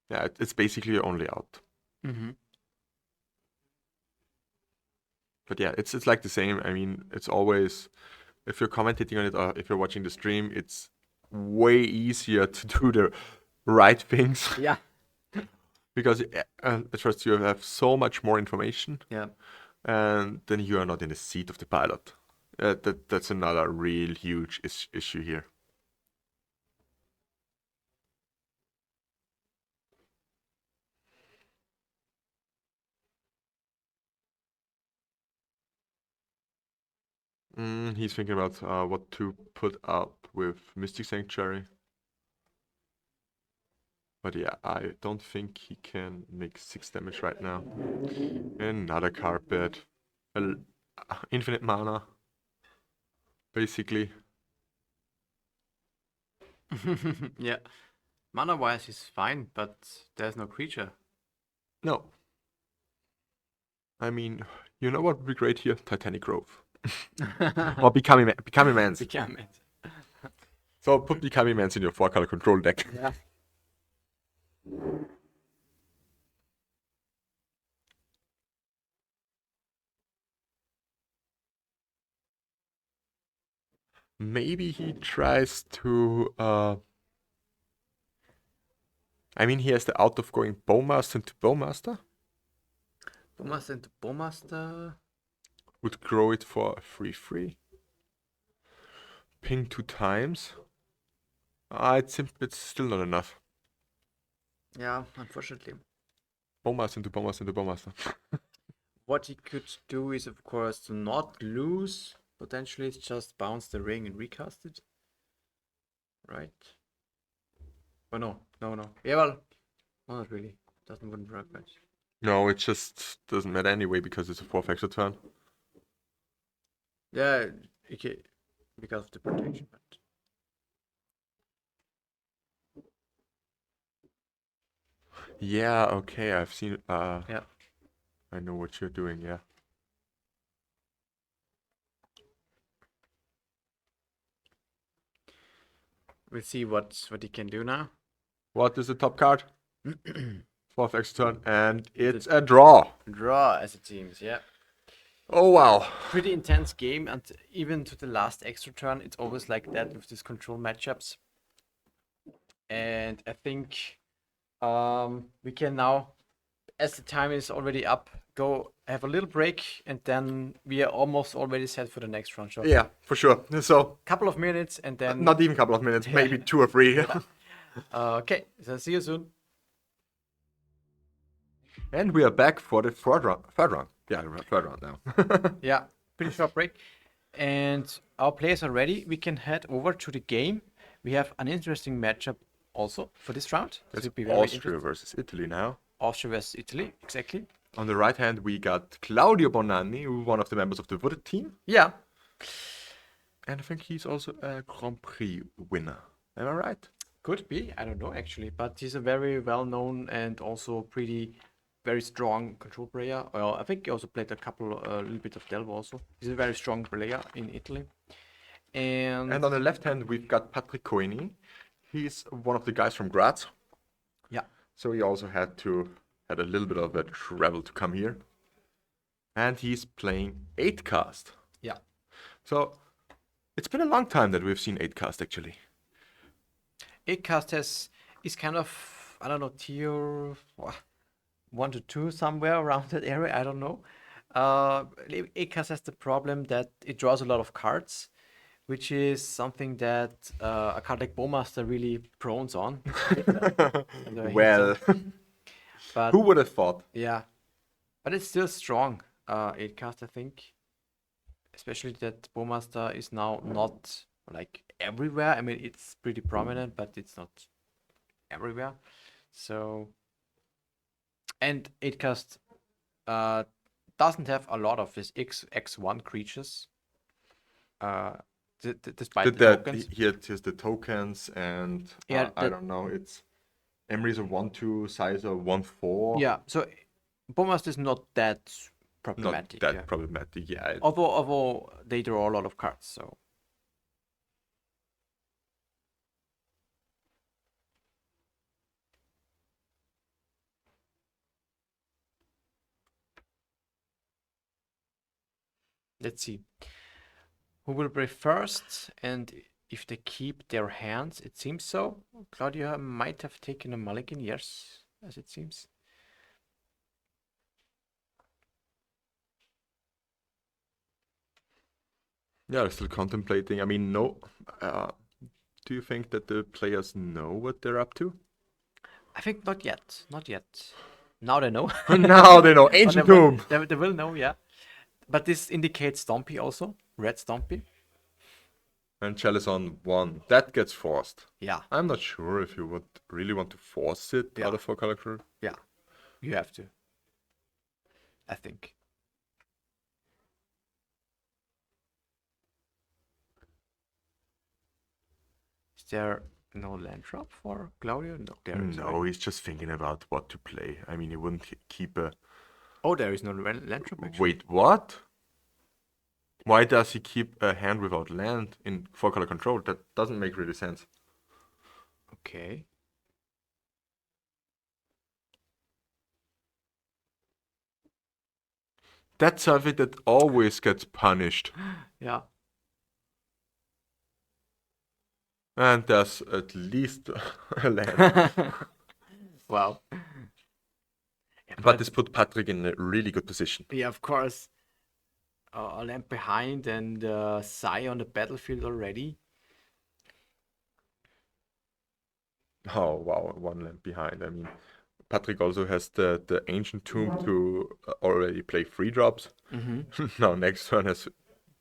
Yeah, it's basically your only out. Mm-hmm. But yeah, it's like the same. I mean, it's always, if you're commentating on it or if you're watching the stream, it's way easier to do the right things. Yeah. Because at first you have so much more information. Yeah. And then you are not in the seat of the pilot. That's another real huge issue here. He's thinking about what to put up with Mystic Sanctuary. But yeah, I don't think he can make 6 damage right now. Another carpet. Infinite mana. Basically. Yeah. Mana wise is fine, but there's no creature. No. I mean, you know what would be great here? Titanic Grove. Or Becoming Mans. Become it. So put Becoming Mans in your 4-color control deck. Yeah. Maybe he tries to. I mean, he has the out of going Bowmaster into Bowmaster. Bowmaster into Bowmaster. Would grow it for a 3/3. Ping 2 times. It's still not enough. Yeah, unfortunately. Bowmaster into Bowmaster into Bowmaster. What he could do is, of course, to not lose. Potentially, it's just bounce the ring and recast it. Right? Oh, no. Yeah, well, no, not really. Wouldn't work, right? No, it just doesn't matter anyway because it's a 4th extra turn. Yeah, okay. Because of the protection, but. Yeah, okay, I've seen. Yeah. I know what you're doing, yeah. we'll see what he can do now. What is the top card? Fourth extra turn, and it's a draw. Draw, as it seems, yeah. Oh wow. Pretty intense game, and even to the last extra turn, it's always like that with these control matchups. And I think we can now, as the time is already up, go have a little break, and then we are almost already set for the next round. Sure. Yeah, for sure. So Couple of minutes, and then not even a couple of minutes, maybe 2 or 3. okay. So see you soon. And we are back for the third round. Yeah, third round now. Yeah, pretty short break. And our players are ready. We can head over to the game. We have an interesting matchup also for this round. It's Should be very Austria interesting. versus Italy now. Austria versus Italy, exactly. On the right hand, we got Claudio Bonanni, one of the members of the Wooded team. Yeah, And I think he's also a Grand Prix winner. Am I right? could be. I don't know actually, but he's a very well-known and also very strong control player. Well, I think he also played a little bit of Delvo also. He's a very strong player in Italy. And And on the left hand, we've got Patrick Coini. He's one of the guys from Graz. yeah, So he also had a little bit of a travel to come here. And he's playing 8-cast. yeah. So it's been a long time that we've seen 8-cast actually. 8-cast is kind of, I don't know, tier 1 to 2 somewhere around that area. I don't know. 8-cast has the problem that it draws a lot of cards, which is something that a card like Bowmaster really prones on. Well, But who would have thought? yeah, but it's still strong. 8-cast, I think, especially that Bowmaster is now not like everywhere. I mean, it's pretty prominent, but it's not everywhere. So, and 8-cast doesn't have a lot of these X1 creatures. Despite the tokens. Here's the tokens, and Yeah, I don't know. It's Emery's a 1/2, size of 1/4. Yeah, so Bowmaster is not that Not problematic. that Yeah. problematic. Yeah. Although they draw a lot of cards, so let's see. Who will play first, and if they keep their hands, it seems so. Claudia might have taken a mulligan, yes, as it seems. Yeah, I'm still contemplating. I mean, no. Do you think that the players know what they're up to? I think not yet, not yet. Now they know. Now they know. Or Ancient they will- Tomb. They will know, yeah. But this indicates Stompy also, red Stompy. And Chalice on 1. That gets forced. Yeah, I'm not sure if you would really want to force it Yeah. out of 4-color crew. yeah, you have to. I think. Is there no land drop for Claudio? No, there is. No, he's just thinking about what to play. I mean, he wouldn't keep a... Oh, there is no land drop actually. Wait, what? Why does he keep a hand without land in 4-color control? That doesn't make really sense. Okay. That's something that always gets punished. Yeah. And there's at least a land. Wow. Yeah, But this put Patrick in a really good position. yeah, of course. A lamp behind and Sai on the battlefield already. Oh, wow, 1 lamp behind. I mean, Patrick also has the Ancient Tomb to already play 3 drops. Now, next turn has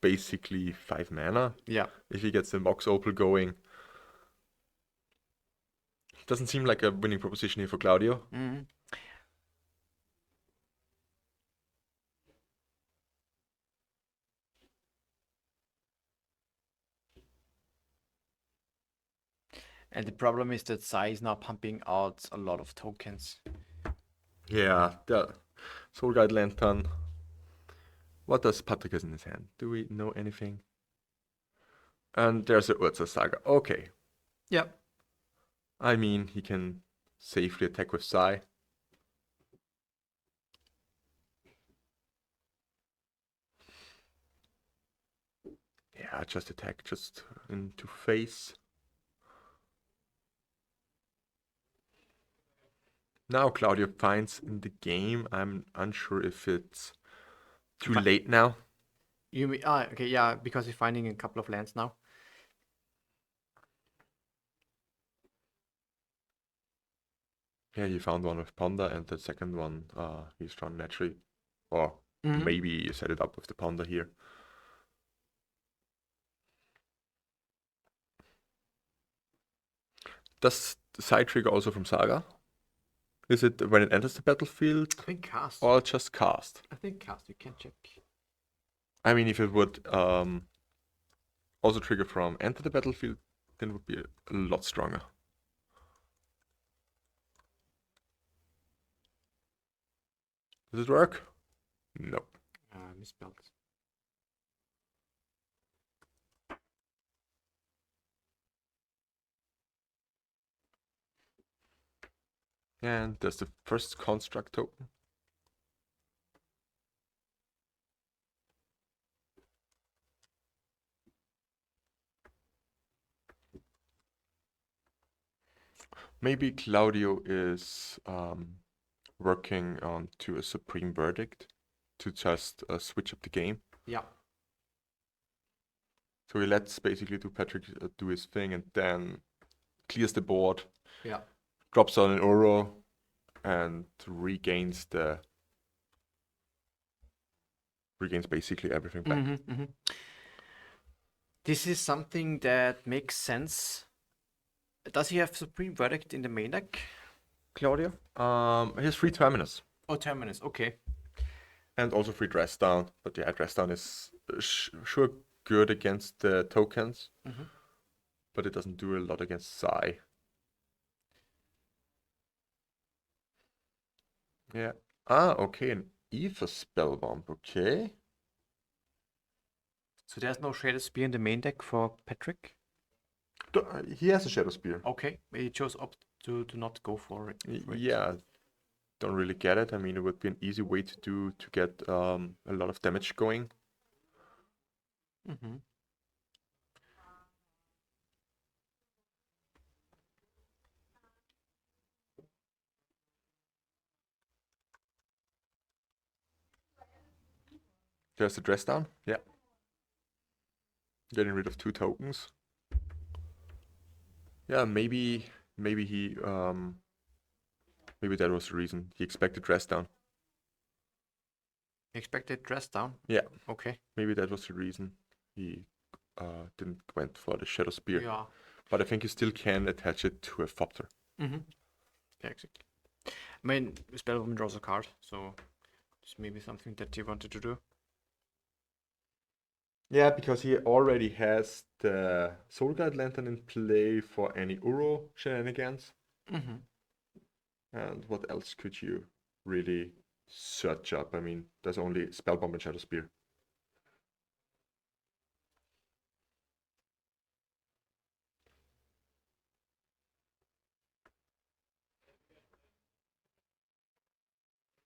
basically 5 mana. Yeah. If he gets the Mox Opal going. Doesn't seem like a winning proposition here for Claudio. Mhm. And the problem is that Sai is now pumping out a lot of tokens. Yeah, the Soul Guide Lantern. What does Patrick has in his hand? Do we know anything? And there's a Urza Saga. Okay. Yeah. I mean, he can safely attack with Psy. Yeah, just attack just into face. Now Claudio finds in the game. I'm unsure if it's too late now. You mean, okay, yeah, because he's finding a couple of lands now. Yeah, he found one with Ponder, and the second one he's drawn naturally. Or maybe you set it up with the Ponder here. Does the side trigger also from Saga? Is it when it enters the battlefield? I think cast. Or just cast? I think cast, you can check. I mean, if it would also trigger from enter the battlefield, then it would be a lot stronger. Does it work? No. Misspelled. And there's the first construct token. Maybe Claudio is working on to a supreme verdict to just switch up the game. Yeah. So he lets basically Patrick do his thing and then clears the board. Yeah. Drops on an Uro and regains basically everything back. This is something that makes sense. Does he have Supreme Verdict in the main deck, Claudio? He has free Terminus. Oh, Terminus, okay. And also free Dress Down. But yeah, Dress Down is sure good against the tokens. But it doesn't do a lot against Psy. Yeah. Okay, an Ether Spellbomb, okay. So there's no Shadow Spear in the main deck for Patrick? He has a Shadow Spear. Okay, he chose to not go for it. Yeah, don't really get it. I mean, it would be an easy way to get a lot of damage going. There's the Dress Down. Yeah. Getting rid of 2 tokens. Yeah, maybe he maybe that was the reason. He expected Dress Down. Expected Dress Down? Yeah. Okay. Maybe that was the reason he didn't went for the Shadow Spear. Yeah. But I think you still can attach it to a Thopter. Yeah, exactly. I mean, Spellbomb draws a card, so this may be something that he wanted to do. Yeah, because he already has the Soul Guide Lantern in play for any Uro shenanigans. And what else could you really search up? I mean, there's only Spellbomb and Shadow Spear.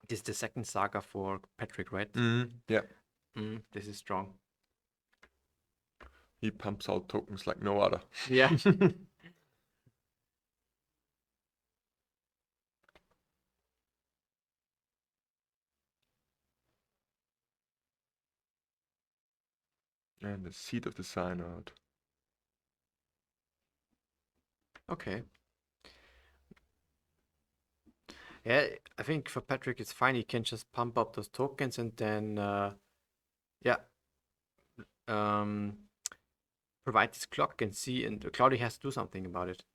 This is the second saga for Patrick, right? Yeah. This is strong. He pumps out tokens like no other. Yeah. And the Seed of the Synod. Okay. Yeah, I think for Patrick it's fine. He can just pump up those tokens and then, provide this clock and see. And Claudio has to do something about it.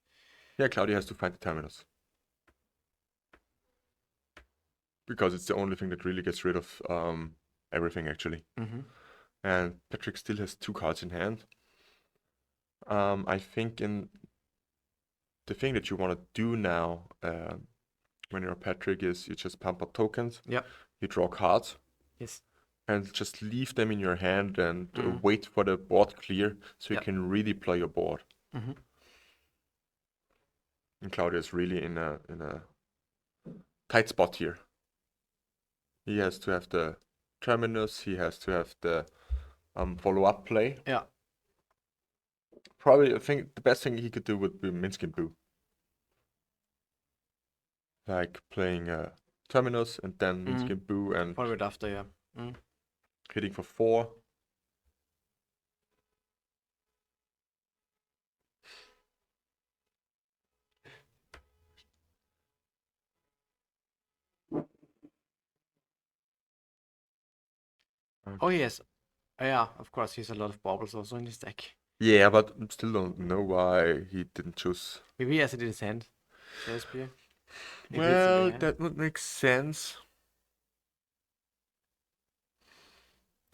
Yeah, Claudia has to find the Terminus. Because it's the only thing that really gets rid of everything, actually. And Patrick still has 2 cards in hand. I think the thing that you want to do now when you're Patrick is you just pump up tokens. Yeah. You draw cards. Yes. And just leave them in your hand and wait for the board clear so you can redeploy your board. And Claudio is really in a tight spot here. He has to have the terminus. He has to have the follow-up play. Yeah. Probably, I think the best thing he could do would be Minskin Boo. Like playing terminus and then Minskin Boo and Forward after, yeah. hitting for 4. Oh yes. Yeah, of course, he has a lot of baubles also in his deck. Yeah, but still don't know why he didn't choose. Maybe he has it in his hand. Spear. Maybe it's in the Well, hand. that would make sense.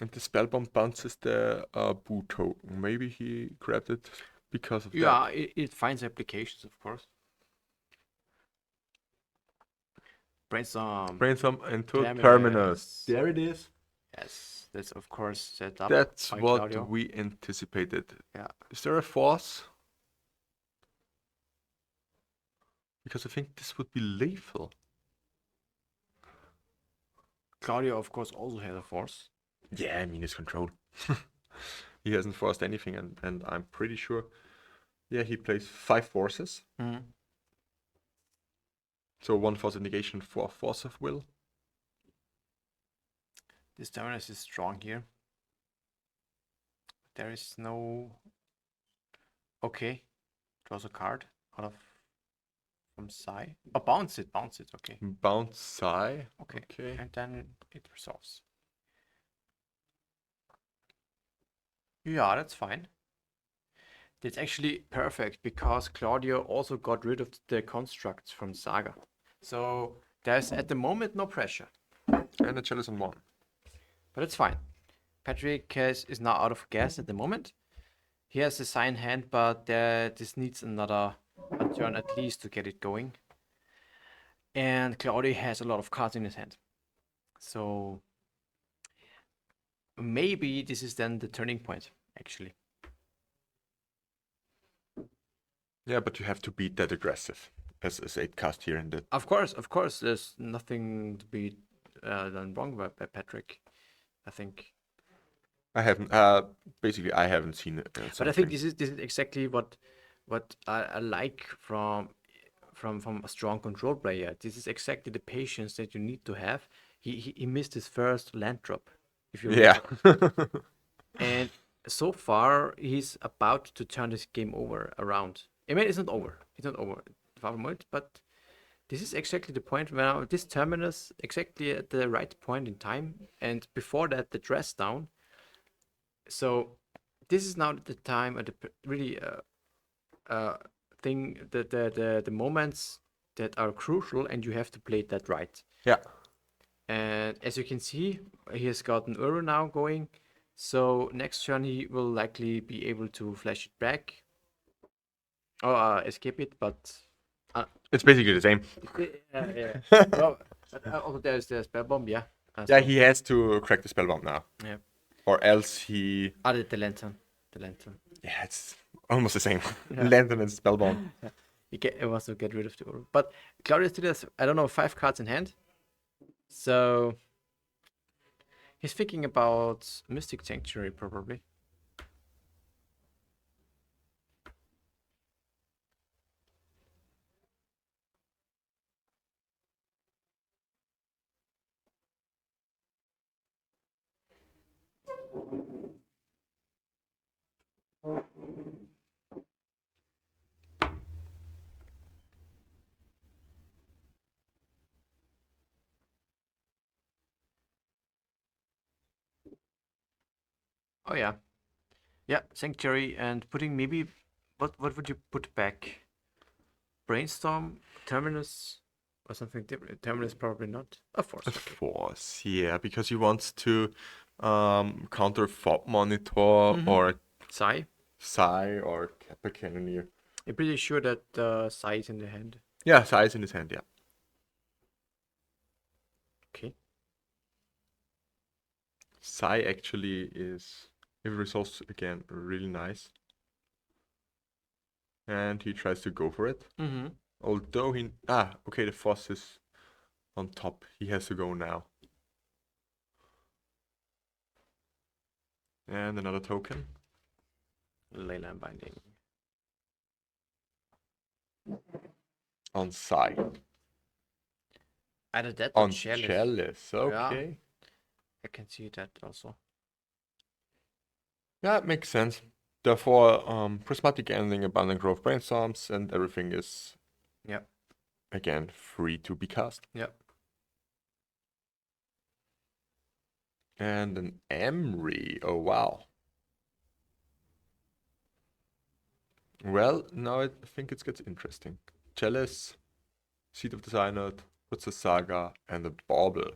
And the Spellbomb bounces the Boo token. Maybe he grabbed it because of that. Yeah, it finds applications, of course. Brainstorm. Brainstorm into Terminus. terminus. There it is. Yes, that's of course set up. That's by what Claudio. we anticipated. Yeah. Is there a force? Because I think this would be lethal. Claudio, of course, also has a force. Yeah, I mean, it's control. He hasn't forced anything, and I'm pretty sure. Yeah, he plays 5 forces. So 1 force of negation, 4 force of will. This terminus is strong here. There is no. Okay. Draws a card out of from Sai. Oh, bounce it. Okay. Bounce Sai. Okay. And then it resolves. Yeah, that's fine. That's actually perfect because Claudio also got rid of the constructs from Saga. So there's at the moment no pressure. And the Chalice on 1. But it's fine. Patrick is now out of gas at the moment. He has a sign hand, but this needs a turn at least to get it going. And Claudio has a lot of cards in his hand. So maybe this is then the turning point, actually. Yeah, but you have to beat that aggressive as 8 cast here in the. Of course, there's nothing to be done wrong by Patrick, I think. I haven't. Basically, I haven't seen it. But I think this is exactly what I like from a strong control player. This is exactly the patience that you need to have. He missed his first land drop, if you remember. And so far he's about to turn this game over around. I mean, it's not over. Far from it, but this is exactly the point where this terminus exactly at the right point in time, and before that the dress down. So this is now the time at the really thing that the moments that are crucial, and you have to play that right. Yeah. And as you can see, he has got an Uro now going. So next turn he will likely be able to flash it back or escape it, but it's basically the same. Yeah. Well, also there's the spell bomb, yeah. Yeah, he has to crack the spell bomb now. Yeah. Or else he. The lantern. Yeah, it's almost the same. Yeah. Lantern and spell bomb. Yeah. He wants to get rid of the Uro. But Claudio still has, I don't know, 5 cards in hand. So he's thinking about Mystic Sanctuary probably. Oh yeah. Yeah, Sanctuary and putting maybe what would you put back? Brainstorm, Terminus, or something different. Terminus probably not. A force. A force, yeah, because he wants to counter Fob Monitor or Sai. or Kappa Cannoneer. I'm pretty sure that Sai is in the hand. Yeah, Sai is in his hand, yeah. Okay. Sai actually is, if it resolves again, really nice. And he tries to go for it. Mm-hmm. Although okay, the Foss is on top. He has to go now. And another token. Leyline Binding. On side. Either that or On Chalice. Okay. I can see that also. Yeah, it makes sense. Therefore, Prismatic Ending, Abundant Growth, Brainstorms, and everything is, again, free to be cast. Yep. And an Emery. Oh, wow. Well, now I think it gets interesting. Chalice, Seed of the Synod, What's the Saga, and a Bauble.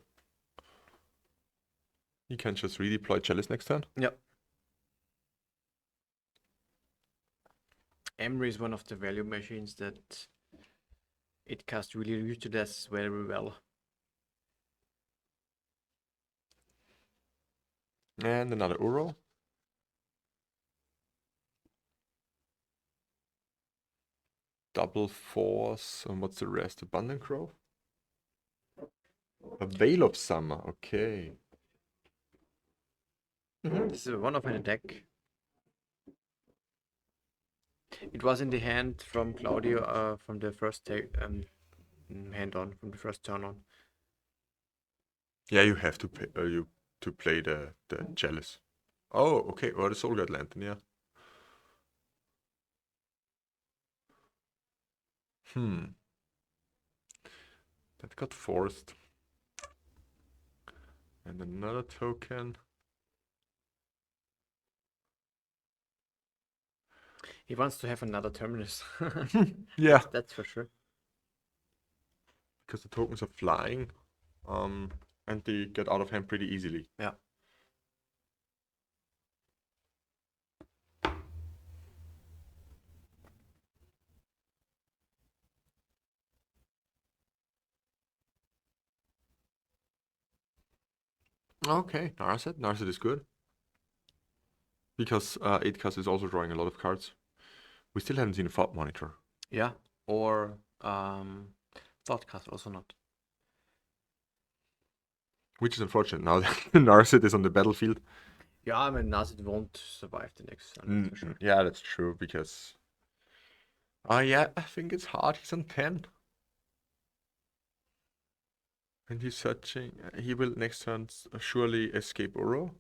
You can just redeploy Chalice next turn. Yep. Emery is one of the value machines that it casts really utilize very well. And another Uro. Double Force, and what's the rest? Abundant Growth? A Veil of Summer, okay. This is one of in the deck. It was in the hand from Claudio from the first hand on, from the first turn on. Yeah, you have to pay, to play the Chalice. Oh, okay, or the Soul God Lantern, yeah. That got forced. And another token. He wants to have another Terminus. Yeah. That's for sure. Because the tokens are flying. And they get out of hand pretty easily. Yeah. Okay, Narset. Narset is good. Because 8cast is also drawing a lot of cards. We still haven't seen a Thought Monitor. Yeah. Or Thoughtcast also not. Which is unfortunate now that Narset is on the battlefield. Yeah, I mean, Nazit won't survive the next turn, for sure. Yeah, that's true, because... yeah, I think it's hard. He's on 10. And he's searching. He will next turn surely escape Uro.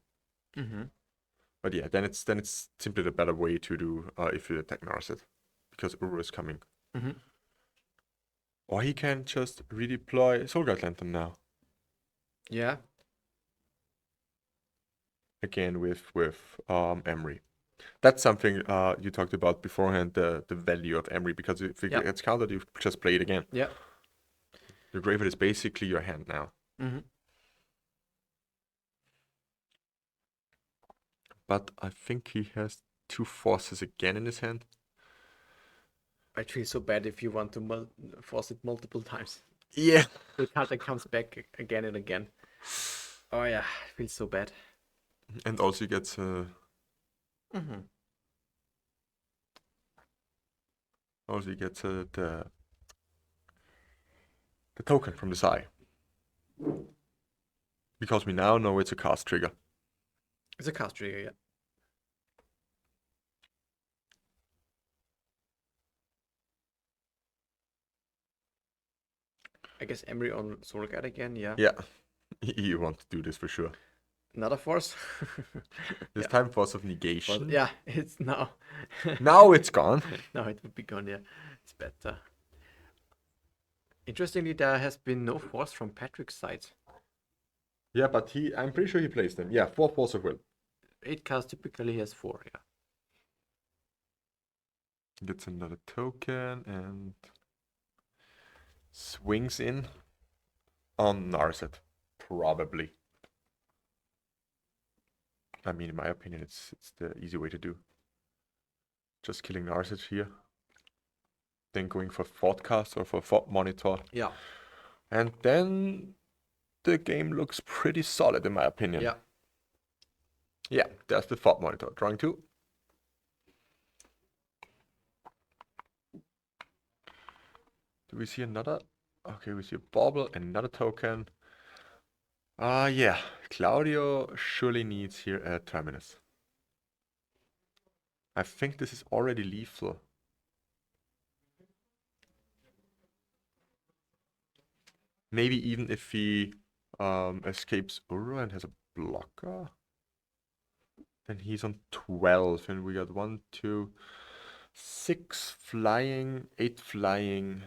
But yeah, then it's simply the better way to do if you attack Narset, because Uro is coming. Or he can just redeploy Soul Guard Lantern now. Yeah. Again with Emery. That's something you talked about beforehand, the value of Emery, because if it gets countered, you just play it again. Yeah. The graveyard is basically your hand now. But I think he has 2 forces again in his hand. I feel so bad if you want to force it multiple times. Yeah. The card that comes back again and again. Oh yeah, it feels so bad. And also he gets also he gets the token from the side. Because we now know it's a cast trigger. It's a cast trigger, yeah. I guess Emery on Soul Guard again, yeah. Yeah. You want to do this for sure. Another force. This time Force of Negation. Yeah, it's now. Now it's gone. Now it would be gone, yeah. It's better. Interestingly, there has been no force from Patrick's side. Yeah, but I'm pretty sure he plays them. Yeah, 4 Force of Will. 8cast typically has 4, yeah. Gets another token and swings in on Narset. Probably. I mean, in my opinion, it's the easy way to do. Just killing Narset here. Then going for Thoughtcast or for Thought Monitor. Yeah. And then the game looks pretty solid, in my opinion. Yeah. Yeah, there's the Thought Monitor. Drawing 2. Do we see another? Okay, we see a bauble, another token. Yeah, Claudio surely needs here a Terminus. I think this is already lethal. Maybe even if he escapes Uro and has a blocker, then he's on 12, and we got 1, 2, 6 flying, 8 flying.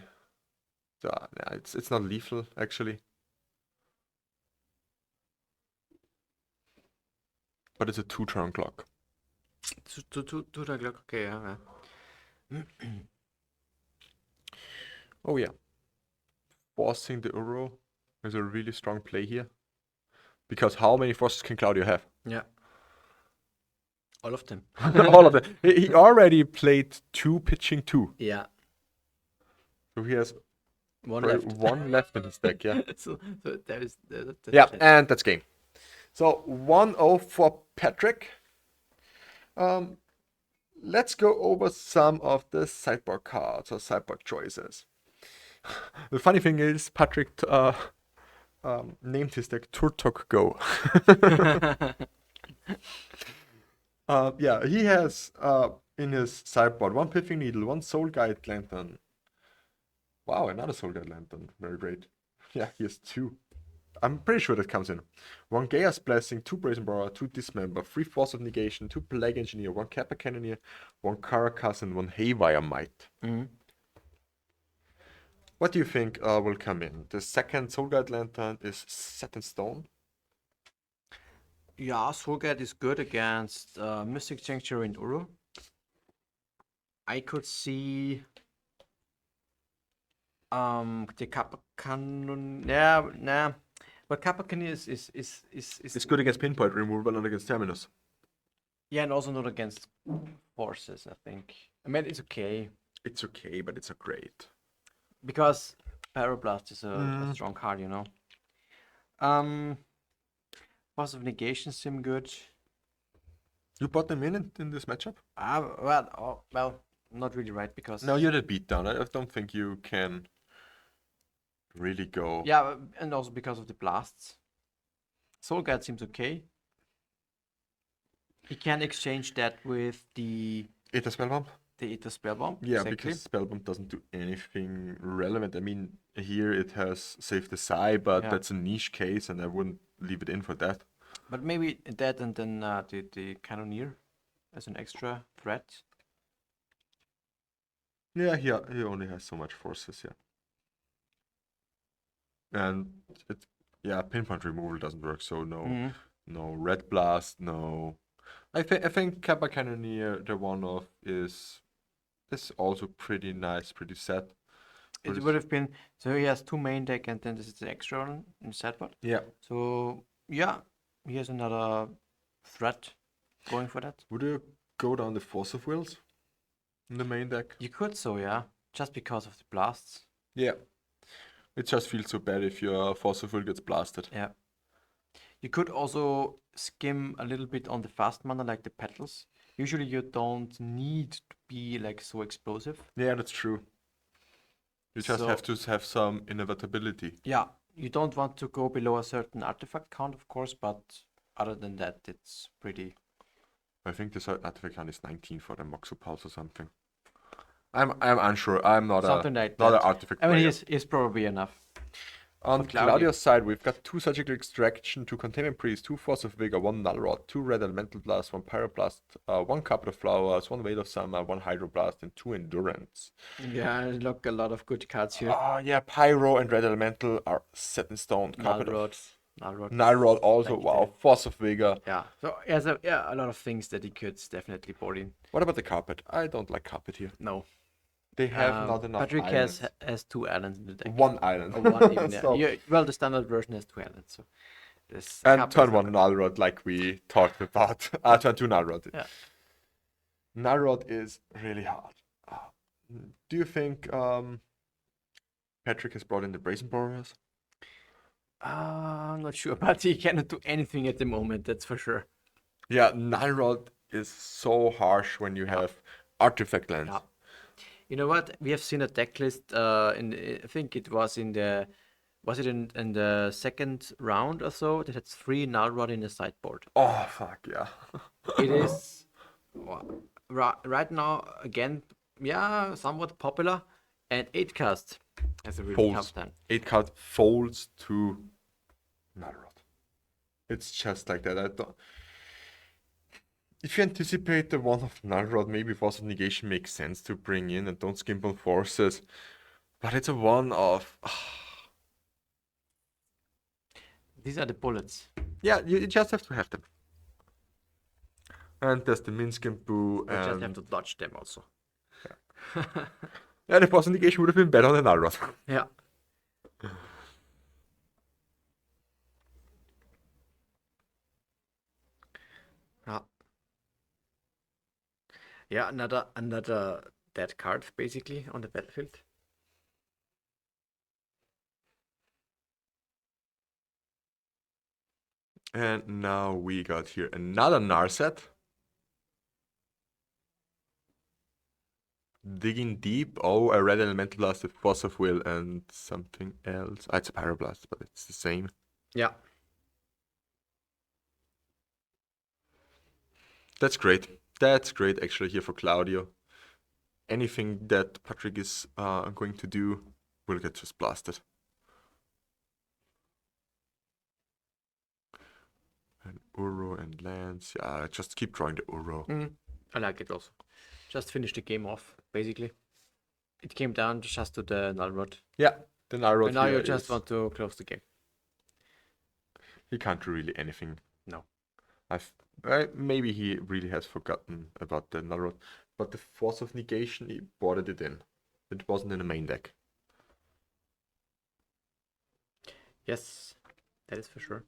So, nah, it's not lethal actually, but it's a 2-turn clock. To the clock. Okay, yeah. Oh yeah, forcing the Uro is a really strong play here. Because how many forces can Claudio have? Yeah. All of them. All of them. He already played 2 pitching 2. Yeah. So he has One probably left. 1 left in his deck, yeah. so there is. Yeah, and that's game. So 1-0 for Patrick. Let's go over some of the sideboard cards or sideboard choices. The funny thing is, Patrick named his deck Turtok Go. Yeah, he has in his sideboard 1 Pithing Needle, 1 Soul Guide Lantern. Wow, another Soul Guide Lantern. Very great. Yeah, he has 2. I'm pretty sure that comes in. 1 Gaia's Blessing, 2 Brazen Borrower, 2 Dismember, 3 Force of Negation, 2 Plague Engineer, 1 Kappa Cannoneer, 1 Caracas, and 1 Haywire Might. What do you think will come in? The second Soul Guide Lantern is set in stone. Yeah, Soulgate is good against Mystic Sanctuary and Uru. I could see the Kappa Cannon. Yeah, nah. But Kappa Cannon is It's good against pinpoint removal, but not against Terminus. yeah, and also not against forces, I think. I mean, it's okay. It's okay, but it's a great. Because Pyroblast is a strong card, you know. Force of Negation seem good. You bought them in this matchup? Well, not really, right? Because No, you're the beatdown. I don't think you can really go. yeah, and also because of the blasts. Soul Guide seems okay. He can exchange that with the Aether Spellbomb? Aether Spellbomb. Yeah, exactly. because Spellbomb doesn't do anything relevant. I mean, here it has Save the Sai, but Yeah. that's a niche case, and I wouldn't leave it in for that. But maybe that and then the Cannoneer as an extra threat. Yeah, he only has so much forces, yeah. And pinpoint removal doesn't work, so no Red Blast, no. I think Kappa Cannoneer, the one-off, is also pretty nice, pretty set. It would have been so he has 2 main deck and then this is the extra one in sideboard. Yeah. So yeah, he has another threat going for that. Would you go down the Force of Wills in the main deck? You could, so yeah, just because of the blasts. Yeah. It just feels so bad if your Force of Will gets blasted. Yeah. You could also skim a little bit on the fast mana like the petals. Usually you don't need to be like so explosive. Yeah, that's true. You just So- have to have some inevitability. Yeah, you don't want to go below a certain artifact count, of course, but other than that, it's pretty. I think this artifact count is 19 for the Moxu Pulse or something. I'm unsure. I'm not Something like not that. an artifact I mean, player. he's probably enough. On for Claudio. Claudio's side, we've got 2 Surgical Extraction, 2 Containment Priest, 2 Force of Vigor, 1 Null Rod, 2 Red Elemental Blast, 1 Pyroblast, 1 Carpet of Flowers, 1 Veil of Summer, 1 Hydroblast, and 2 Endurance. Yeah, look, a lot of good cards here. Oh yeah, Pyro and Red Elemental are set in stone. Carpet of Null Null Rod also, like wow. Force of Vigor. Yeah, so he has a lot of things that he could definitely board in. What about the Carpet? I don't like Carpet here. No. They have not enough Patrick islands. has 2 islands in the deck. 1 island. Or one even, yeah. So- Well, the standard version has 2 islands, so this And Kappa turn is 1 not- Null Rod like we talked about. Turn 2 Null Rod. Yeah. Null Rod is really hard. Do you think Patrick has brought in the Brazen Borrowers? I'm not sure, but he cannot do anything at the moment, that's for sure. Yeah, Null Rod is so harsh when you have artifact lands. Yeah. You know what? We have seen a deck list. I think it was in the second round or so that had 3 Nalrod in the sideboard. Oh, fuck, yeah. It is right now again, yeah, somewhat popular, and 8 cast has a really tough Folds. time. 8 card folds to Nalrod. It's just like that. I don't... If you anticipate the one of Nalrod, maybe Force of Negation makes sense to bring in and don't skimp on forces. But it's a one of... These are the bullets. Yeah, you just have to have them. And there's the Minskimp Boo. You just have to dodge them also. Yeah, the Force of Negation would have been better than Nalrod. Yeah. Yeah. Yeah, another dead card basically on the battlefield. And now we got here another Narset. Digging deep. Oh, a red elemental blast, a force of will, and something else. Ah, it's a pyroblast, but it's the same. Yeah. That's great. That's great actually here for Claudio. Anything that Patrick is going to do will get just blasted. And Uro and Lance. Yeah, just keep drawing the Uro. I like it also. Just finish the game off, basically. It came down just to the Nalrod. Yeah, the Nalrod. And now here you just is- want to close the game. He can't do really anything. No. Maybe he really has forgotten about the Nalrod, but the Force of Negation, he boarded it in. It wasn't in the main deck. Yes, that is for sure.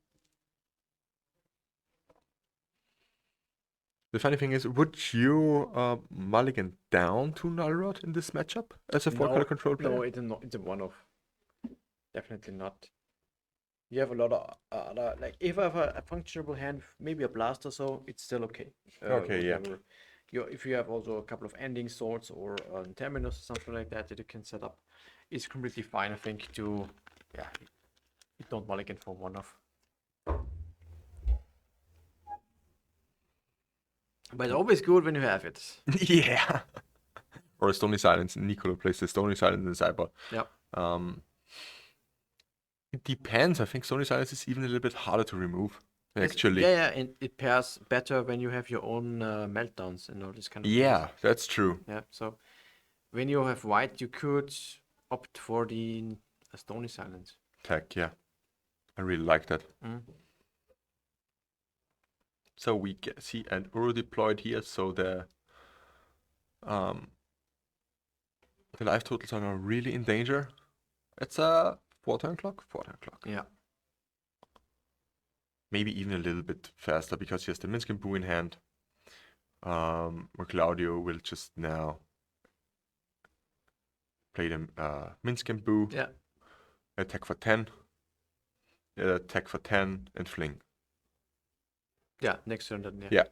The funny thing is, would you mulligan down to Nalrod in this matchup as a 4-color control player? No, it's a one-off. Definitely not. You have a lot of other, like, if I have a functionable hand, maybe a blast or so, it's still okay. Okay, yeah. whatever. If you have also a couple of ending swords or terminus or something like that that you can set up, it's completely fine, I think, you don't mulligan for one-off. But it's always good when you have it. Yeah. Or a Stony Silence. Nicola plays the Stony Silence in the sideboard. Yep. It depends. I think Stony Silence is even a little bit harder to remove, actually. Yeah, and it pairs better when you have your own meltdowns and all this kind of Yeah, things. that's true. Yeah, so when you have white, you could opt for the Stony Silence. Tech, yeah. I really like that. So we see an Uro deployed here, so the life totals are now really in danger. It's a 4-turn clock? 4-turn clock. Yeah. Maybe even a little bit faster because he has the Minskin Boo in hand. Where Claudio will just now play the Minskin Boo. Yeah. Attack for 10. Attack for 10 and fling. Yeah, next turn then. Yeah.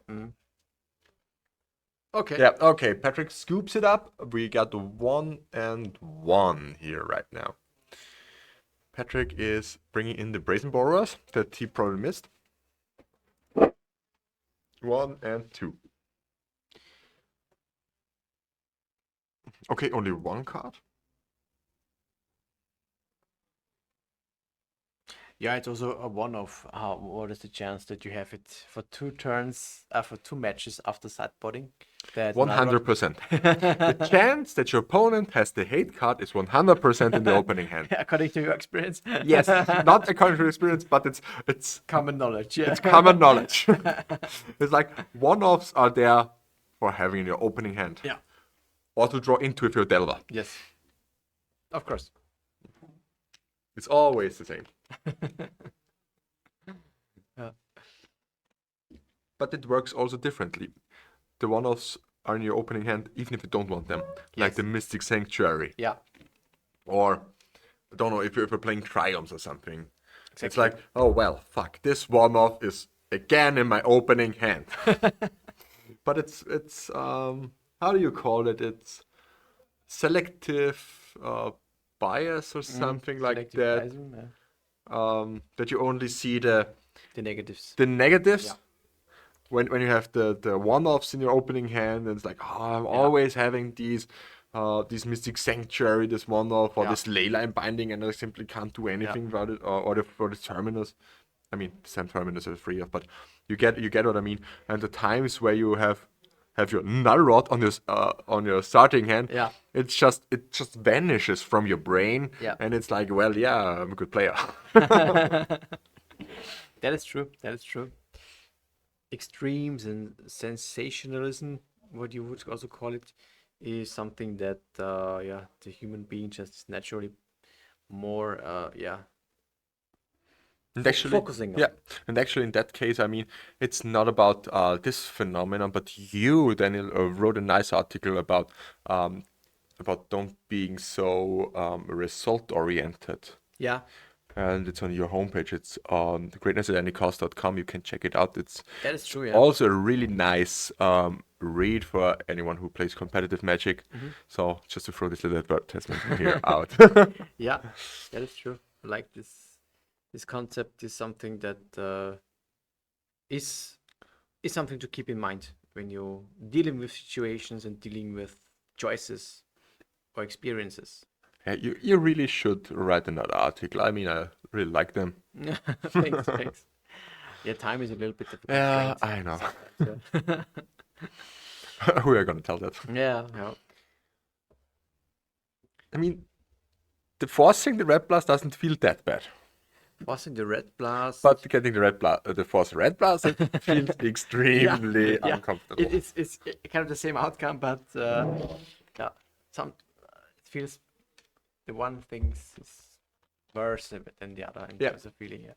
Okay. Yeah, okay. Patrick scoops it up. We got 1-1 here right now. Patrick is bringing in the Brazen Borrowers that he probably missed. 1 and 2. Okay, only one card. Yeah, it's also a one-off. What is the chance that you have it for 2 turns, for 2 matches after sideboarding? 100%. The chance that your opponent has the hate card is 100% in the opening hand. According to your experience. Yes, not according to experience, but it's Common knowledge. Yeah. it's common knowledge. It's like one-offs are there for having in your opening hand. Yeah. Or to draw into if you're Delver. Yes. Of course. It's always the same. Yeah. But it works also differently. The one-offs are in your opening hand even if you don't want them. Like Yes. the Mystic Sanctuary. Yeah. Or, I don't know, if you're playing Triumphs or something. It's Exactly. like, oh well, fuck, this one-off is again in my opening hand. But it's how do you call it? selective bias or something like Selective that. biasing, yeah. That you only see the negatives. negatives. Yeah. When you have the one-offs in your opening hand, and it's like, oh, I'm always having these Mystic Sanctuary, this one-off, or this Leyline Binding, and I simply can't do anything about it, or for the Terminus. I mean, the same Terminus is free of, but you get what I mean. And the times where you have your Null Rod on your starting hand, it just vanishes from your brain, and it's like, well, yeah, I'm a good player. That is true. That is true. Extremes and sensationalism, what you would also call it, is something that the human being just is naturally more And actually, focusing on. yeah, and actually in that case, I mean, it's not about this phenomenon, but you, Daniel, wrote a nice article about don't being so result oriented. Yeah. And it's on your homepage. It's on greatness@anycost.com. You can check it out. That is true, yeah. Also a really nice read for anyone who plays competitive Magic. So just to throw this little advertisement here out. Yeah, that is true. I like this. This concept is something that is something to keep in mind when you're dealing with situations and dealing with choices or experiences. Yeah, you really should write another article. I mean, I really like them. Thanks. Yeah, time is a little bit of a Yeah, constraint. I know. So- Who are gonna tell that? yeah. I mean, the forcing the Red Blast doesn't feel that bad. Forcing the Red Blast. But getting the force Red Blast, it feels extremely uncomfortable. It's kind of the same outcome, but it feels the one thing is worse than the other in terms of feeling. Yeah.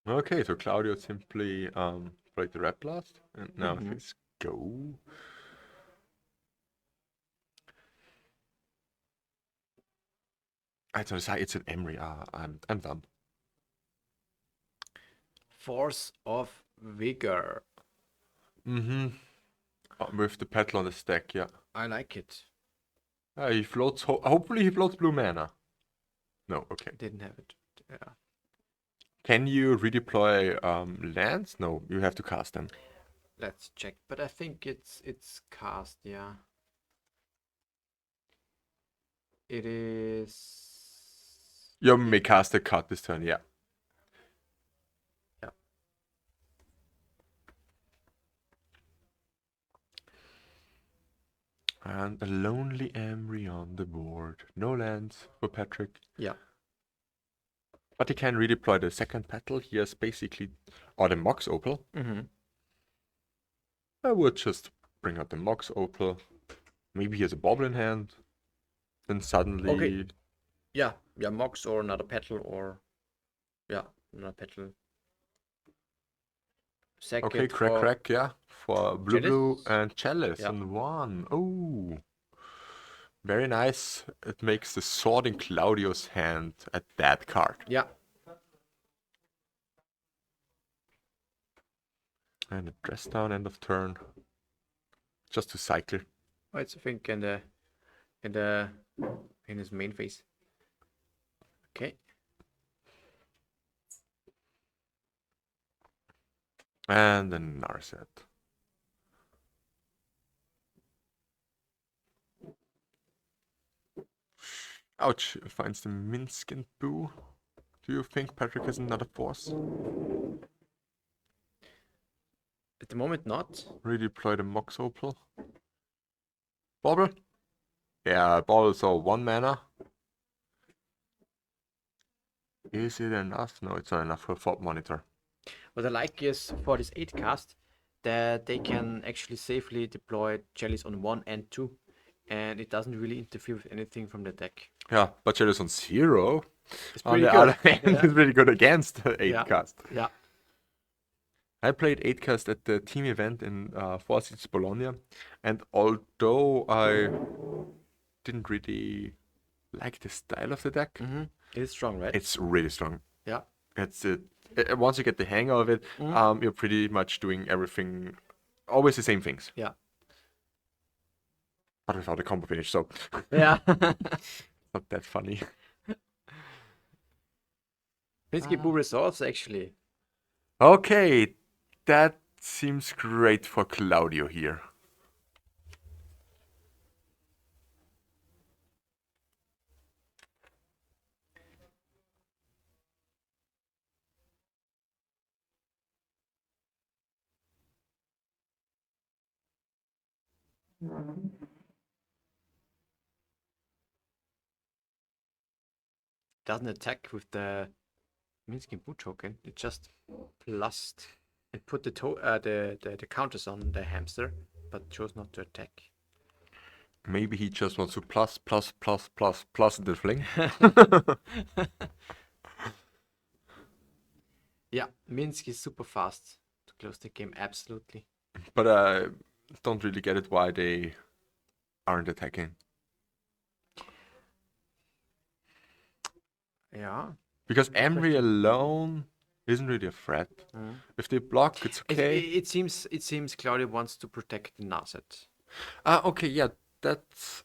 Okay, so Claudio simply played the Red Blast, and now let's go. I don't say it's an Emery. I'm dumb. Force of Vigor. With the petal on the stack, yeah. I like it. He floats. Hopefully, he floats blue mana. No, okay. Didn't have it. Yeah. Can you redeploy lands? No, you have to cast them. Let's check. But I think it's cast. Yeah. It is. You may cast a card this turn, yeah. Yeah. And a lonely Emery on the board. No lands for Patrick. Yeah. But he can redeploy the second petal. He has basically, or the Mox Opal. I would just bring out the Mox Opal. Maybe he has a bauble in hand. Then suddenly. Okay. Yeah, Mox or another petal or another petal. Okay, crack, yeah. For blue and Chalice Yeah. and one. Oh. Very nice. It makes the sword in Claudio's hand a dead card. Yeah. And a dress down end of turn. Just to cycle. Oh, it's I think in his main phase. Okay. And then Narset. Ouch, finds the Minsk and Boo. Do you think Patrick has another force? At the moment, not. Redeploy the Mox Opal. Bauble? Yeah, Bauble saw 1 mana. Is it enough? No, it's not enough for Fort Monitor. What I like is for this 8 cast that they can actually safely deploy Chalice on 1 and 2, and it doesn't really interfere with anything from the deck. Yeah, but Chalice on 0. It's On pretty the good. other hand, it's really good against 8 cast. Yeah. I played 8 cast at the team event in Four Seasons Bologna, and although I didn't really like the style of the deck, It is strong, right? it's really strong. Yeah. It's once you get the hang of it, you're pretty much doing everything, always the same things, Yeah. but without a combo finish, so Yeah. not that funny. Minsky Boo resolves actually. Okay, that seems great for Claudio here. Doesn't attack with the Minsky Boo token. It just plussed. It put the counters on the hamster, but chose not to attack. Maybe he just wants to plus the fling. Yeah, Minsky is super fast to close the game, absolutely. But I don't really get it why they aren't attacking. Yeah. Because Emery alone isn't really a threat. If they block, it's okay. It seems Claudio wants to protect the Nazet. Okay, yeah, that's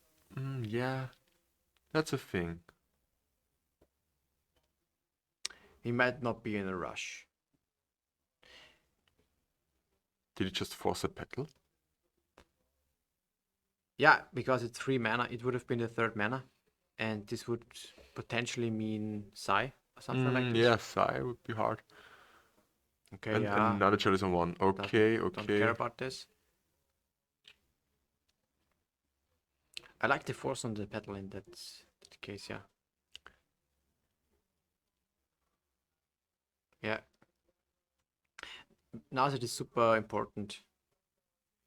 that's a thing. He might not be in a rush. Did he just force a petal? Yeah, because it's 3 mana. It would have been the 3rd mana, and this would potentially mean Sai or something like this. Yeah, Sai would be hard. Okay, And yeah. another child is on 1. Okay, Don't care about this. I like the force on the petal in that case, yeah. Yeah. Now that is super important.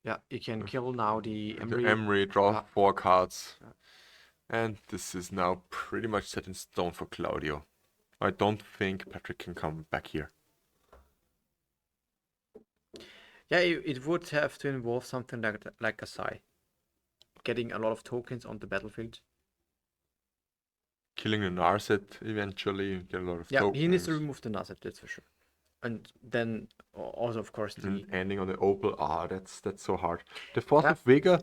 Yeah, you can kill now the Emery. The Emery, draw 4 cards. And this is now pretty much set in stone for Claudio. I don't think Patrick can come back here. Yeah, it would have to involve something like a Sai. Getting a lot of tokens on the battlefield. Killing the Narset eventually, get a lot of Yeah, tokens. he needs to remove the Nazet, that's for sure. And then also, of course, the... And ending on the Opal, that's so hard. The Force of Vigor,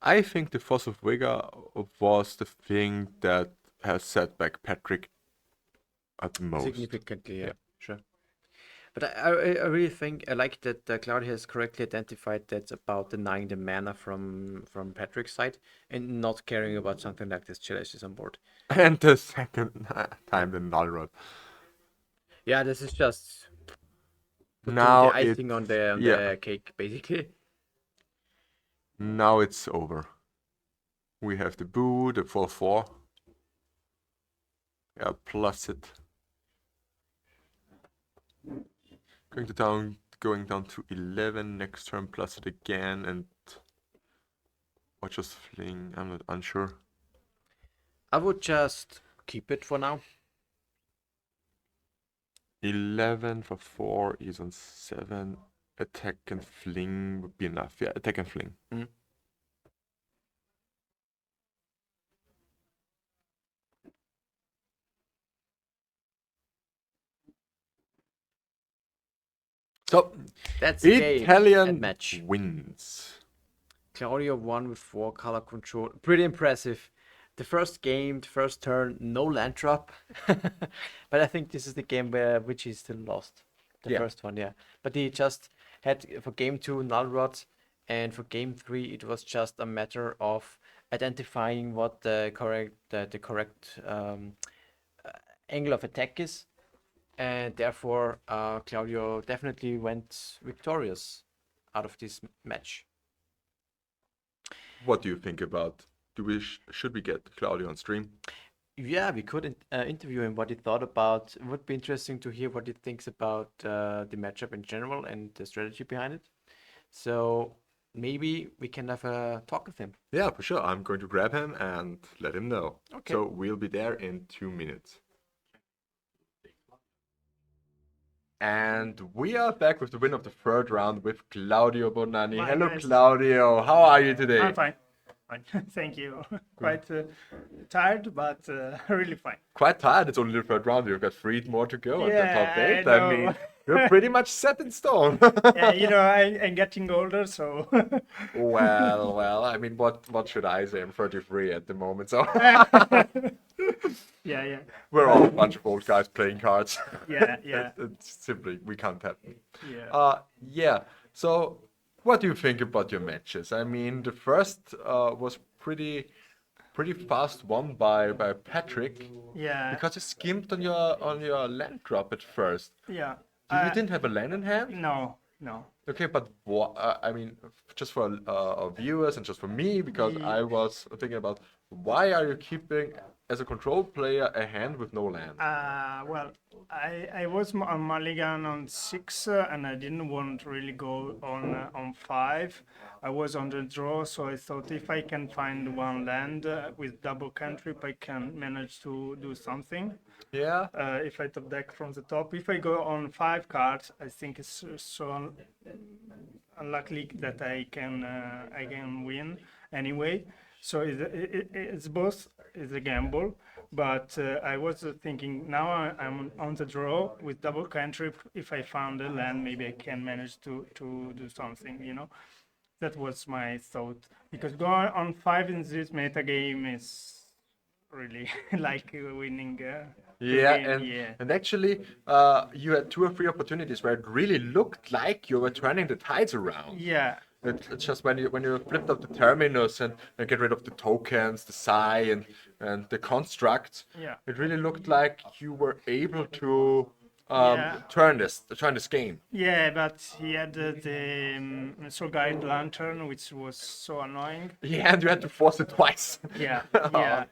I think the Force of Vigor was the thing that has set back Patrick at the most. Significantly, yeah. Sure. But I really think I like that Claudia has correctly identified that's about denying the mana from Patrick's side and not caring about something like this Chalice is on board. And the second time the Null Rod. Yeah, this is just putting Now the icing on the cake, basically. Now it's over. We have the Boo, the 4/4. Yeah, plus it. Going down to 11 next turn, plus it again, and or just fling. I'm not unsure. I would just keep it for now. 11 for 4 is on 7. Attack and fling would be enough. Yeah, attack and fling. So That's Italian match. wins. Claudio won with 4 color control. Pretty impressive. The first game, the first turn, no land drop. But I think this is the game which he still lost. The first one, yeah. But he just had for game 2 null rod, and for game 3 it was just a matter of identifying what the correct angle of attack is, and therefore Claudio definitely went victorious out of this match. What do you think about? Should we get Claudio on stream? Yeah, we could interview him what he thought about. It would be interesting to hear what he thinks about the matchup in general and the strategy behind it. So maybe we can have a talk with him. Yeah, for sure. I'm going to grab him and let him know. Okay. So we'll be there in 2 minutes. And we are back with the win of the 3rd round with Claudio Bonanni. Hello, Claudio. How are you today? I'm fine. fine. Thank you. Quite tired, but really fine. Quite tired. It's only the third round. You've got 3 more to go at the top Yeah, 8. I I mean, know. you're pretty much set in stone. Yeah, I'm getting older, so. Well. I mean, what should I say? I'm 33 at the moment, so Yeah. we're all a bunch of old guys playing cards. Yeah. It's simply we can't happen. Yeah. Yeah. So, what do you think about your matches? I mean, the first was pretty fast won by Patrick Yeah. because you skimped on your land drop at first. Yeah. You didn't have a land in hand? No. Okay, but I mean, just for our viewers and just for me, because I was thinking about why are you keeping as a control player a hand with no land? Well, I was on mulligan on 6, and I didn't want to really go on 5. I was on the draw, so I thought if I can find one land with double cantrip, I can manage to do something. Yeah. If I top deck from the top, if I go on 5 cards, I think it's so unlikely that I can win anyway. So it's both is a gamble, but I was thinking now I'm on the draw with double cantrip. If I found a land, maybe I can manage to do something. That was my thought, because going on 5 in this meta game is really like winning. Yeah, game. and actually, you had 2 or 3 opportunities where it really looked like you were turning the tides around. Yeah. It's just when you flipped up the terminus and get rid of the tokens, the psi and the constructs, Yeah. it really looked like you were able to Yeah. turn this game. Yeah, but he had the Soul Guide Lantern, which was so annoying. Yeah, and you had to force it twice. Yeah,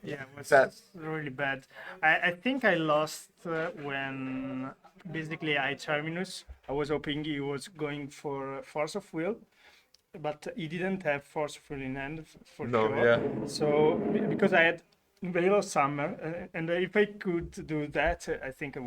it was That- really bad. I think I lost when basically I terminus. I was hoping he was going for Force of Will, but he didn't have Force of Will in hand for No, sure. yeah. So because I had Veil of Summer, and if I could do that, I think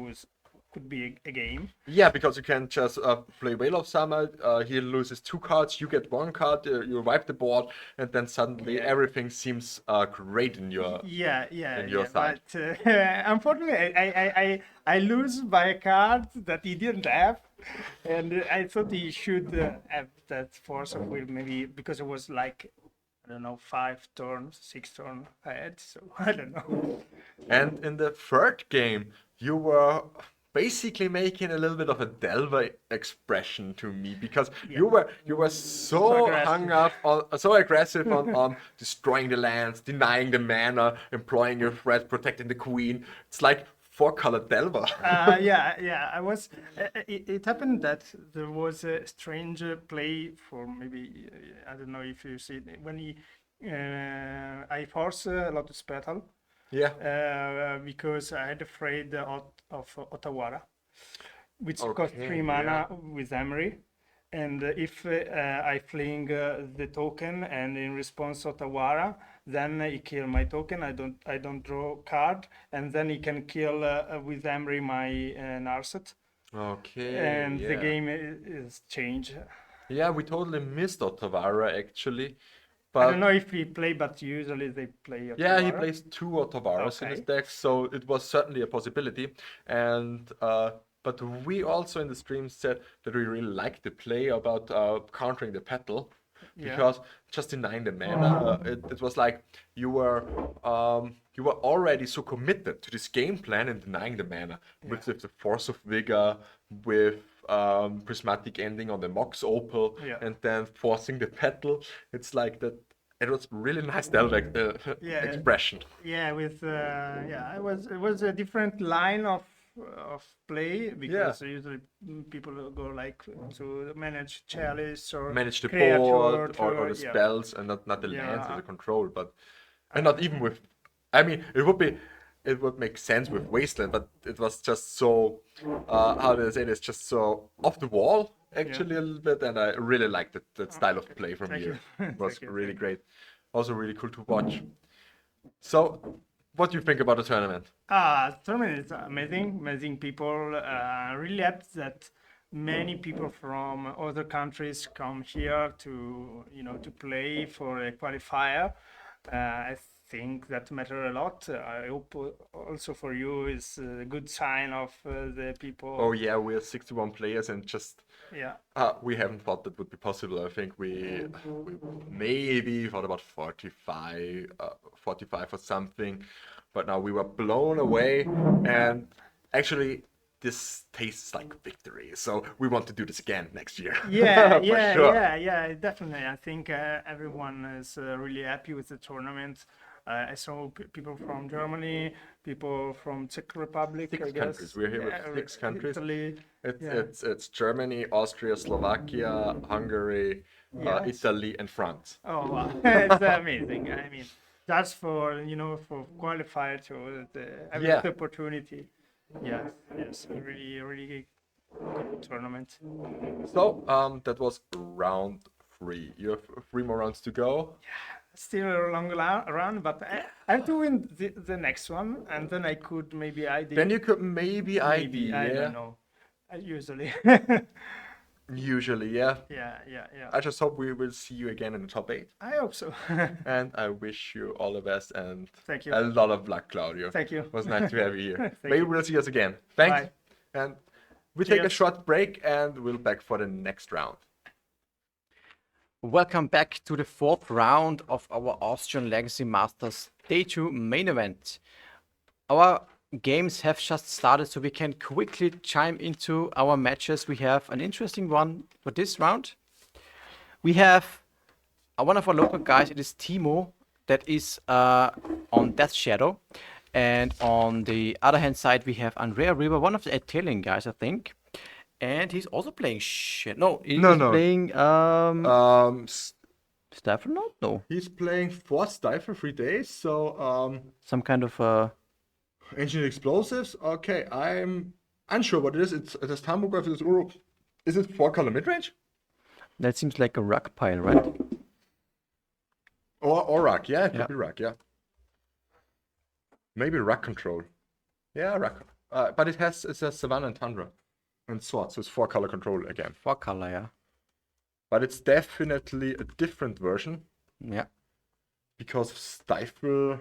could be a game. Yeah, because you can just play Whale of Summer, he loses 2 cards, you get 1 card, you wipe the board, and then suddenly everything seems great in your in your side. But unfortunately, I lose by a card that he didn't have, and I thought he should have that Force of Will, maybe because it was like, I don't know, 5 turns, 6 turns ahead. So I don't know. And in the third game, you were basically making a little bit of a Delver expression to me because you were so aggressive. hung up on so aggressive on destroying the lands, denying the mana, employing your threat, protecting the queen. It's like 4-color Delver. Yeah. I was. It happened that there was a strange play for maybe I don't know if you see it, when I force Lotus Petal. Yeah. Because I had afraid of Otawara, which cost Okay, 3 mana with Emery. And if I fling the token and in response Otawara, then he kill my token. I don't draw card, and then he can kill with Emery my Narset. Okay. And the yeah. game is changed. Yeah, we totally missed Otavara actually. I But don't know if he play, but usually they play Otawara. yeah, he plays 2 Otavaras in his Okay. deck, so it was certainly a possibility. And but we also in the stream said that we really liked the play about countering the petal, Yeah. because just denying the mana, it was like you were already so committed to this game plan and denying the mana with the Force of Vigor, with prismatic ending on the Mox Opal, Yeah. and then forcing the petal. It's like that. It was really nice Delve Yeah. expression. Yeah, with it was a different line of play, because usually people will go like to manage chalice or Manage the creature board to- or the yeah. spells and not the Yeah. lands as a control, but and not even with. I mean, it would make sense with Wasteland, but it was just so how do I say this? Just so off the wall actually a little bit, and I really liked that style of play from Thank you. you. It was Thank you, really thank great. Also really cool to watch. So, what do you think about the tournament? Tournament is amazing people. Really happy that many people from other countries come here to to play for a qualifier. I think that matter a lot. I hope also for you is a good sign of the people. Oh yeah, we're 61 players and just Yeah. we haven't thought that would be possible. I think we maybe thought about 45 or something, but now we were blown away. And actually, this tastes like victory. So we want to do this again next year. Yeah, For yeah, sure. yeah, definitely. I think everyone is really happy with the tournament. I saw people from Germany, people from Czech Republic, I Six guess. countries. We're here Yeah, with 6 countries. Italy. It's Yeah. it's Germany, Austria, Slovakia, Hungary, Yes. Italy, and France. Oh, wow. It's amazing. I mean, just for, for qualify to having Yeah. the opportunity. Yes, yes, a really, really good tournament. So that was round 3. You have 3 more rounds to go. Still a long run, but I have to win the next one, and then I could maybe ID. Then you could maybe ID, Maybe, I yeah. don't know. Usually. Usually, yeah. Yeah, yeah, yeah. I just hope we will see you again in the top 8. I hope so. And I wish you all the best and Thank you. a lot of luck, Claudio. Thank you. It was nice to have you here. Thank Maybe you. we'll see us again. Thanks. Bye. And we take a Cheers. short break and we'll back for the next round. Welcome back to the 4th round of our Austrian Legacy Masters Day 2 main event. Our games have just started, so we can quickly chime into our matches. We have an interesting one for this round. We have one of our local guys, it is Timo, that is on Death Shadow. And on the other hand side, we have Andrea River, one of the Italian guys, I think. And he's also playing shit. No, he's playing Stifle Note? No. He's playing 4 Stifle 3 days, so Some kind of Ancient Explosives. Okay, I'm unsure what it is. It has Tamoglyph, it is Uro. Is it 4-color midrange? that seems like a rock pile, right? Or Rock, yeah, it could Yeah. be Rock, yeah. Maybe Rock control. Yeah, Rock. But it has Savannah and Tundra and Sword, so it's 4-color control again. 4 color, yeah. But it's definitely a different version Yeah. because of Stifle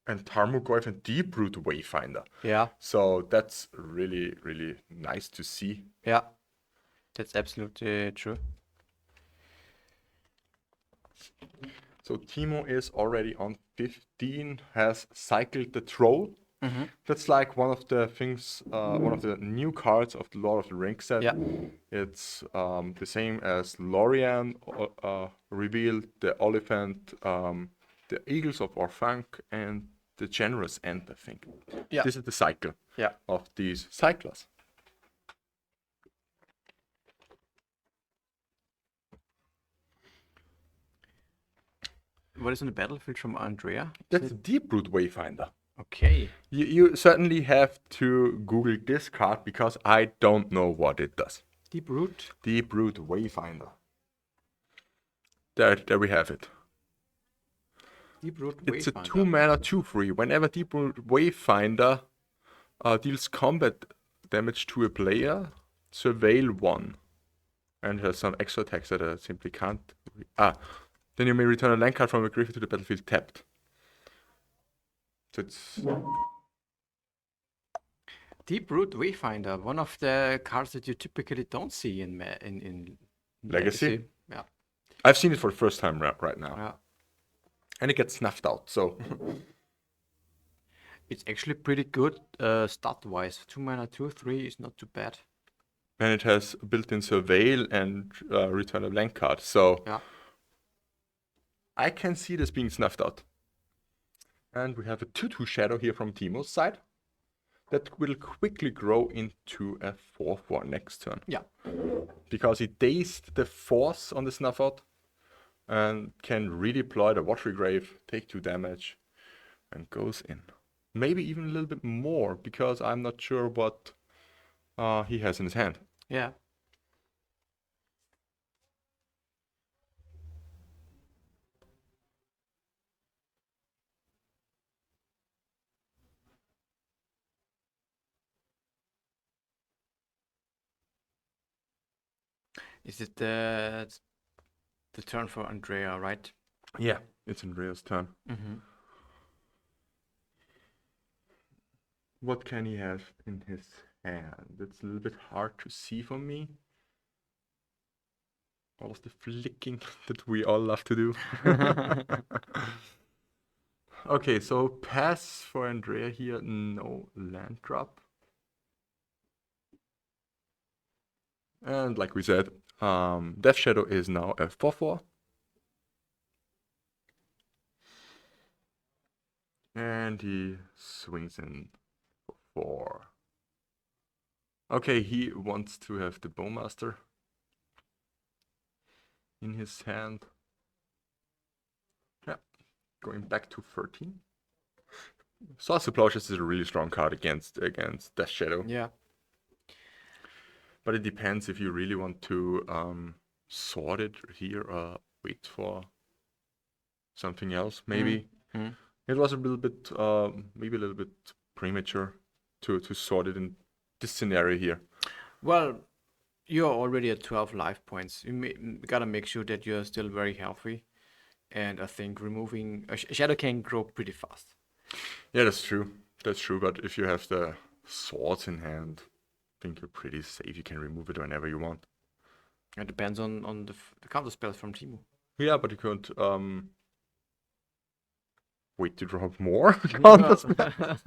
and Tarmogoyf and Deep-Root Wayfinder. Yeah. So that's really, really nice to see. Yeah. That's absolutely true. So Timo is already on 15, has cycled the Troll. That's like one of the things, one of the new cards of the Lord of the Rings set. Yeah. It's the same as Lorien revealed, the Elephant, the Eagles of Orthanc, and the Generous End, I think. Yeah. This is the cycle Yeah. of these cyclers. What is on the battlefield from Andrea? That's the Deep-Root Wayfinder. Okay. You certainly have to Google this card because I don't know what it does. Deep root. Deep-Root Wayfinder. There we have it. Deep root. It's a Wayfinder. 2-mana 2/3. Whenever Deep-Root Wayfinder deals combat damage to a player, surveil 1. And has some extra attacks that I simply can't. Then you may return a land card from a graveyard to the battlefield tapped. So it's Deep root Wayfinder, one of the cards that you typically don't see in Legacy? Yeah. I've seen it for the first time right now. Yeah. And it gets snuffed out, so It's actually pretty good stat wise. 2 mana 2/3 is not too bad. and it has built-in surveil and return a blank card. So Yeah. I can see this being snuffed out. And we have a 2/2 shadow here from Timo's side that will quickly grow into a 4/4 next turn. Yeah. Because he dazed the force on the snuff out and can redeploy the Watery Grave, take 2 damage, and goes in. Maybe even a little bit more because I'm not sure what he has in his hand. Yeah. Is it the turn for Andrea, right? Yeah. It's Andrea's turn. Mm-hmm. What can he have in his hand? It's a little bit hard to see for me. All of the flicking that we all love to do. Okay, so pass for Andrea here. No land drop. And like we said, Death Shadow is now a 4/4. And he swings in for 4. Okay, he wants to have the Bowmaster in his hand. Yeah, going back to 13. Source of Plowshares is a really strong card against Death Shadow. Yeah. But it depends if you really want to sort it here or wait for something else. Maybe it was a little bit, maybe a little bit premature to sort it in this scenario here. Well, you're already at 12 life points. You gotta make sure that you're still very healthy. And I think removing a Shadow can grow pretty fast. Yeah, that's true. That's true. But if you have the swords in hand, I think you're pretty safe. You can remove it whenever you want. It depends on the counter spells from Timo. Yeah, but you could wait to drop more counter spells.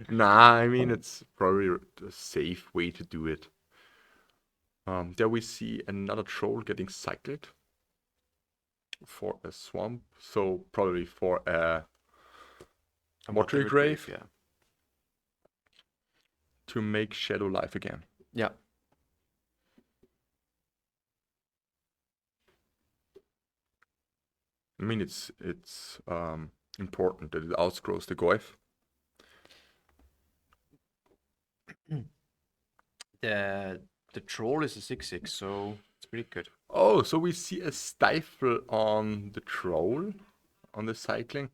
Nah, I mean it's probably a safe way to do it. There we see another troll getting cycled for a swamp, so probably for a watery grave, yeah. to make Shadow life again. Yeah. I mean it's important that it outgrows the Goyf. The troll is a 6/6, so it's pretty good. Oh, so we see a stifle on the troll, on the cycling.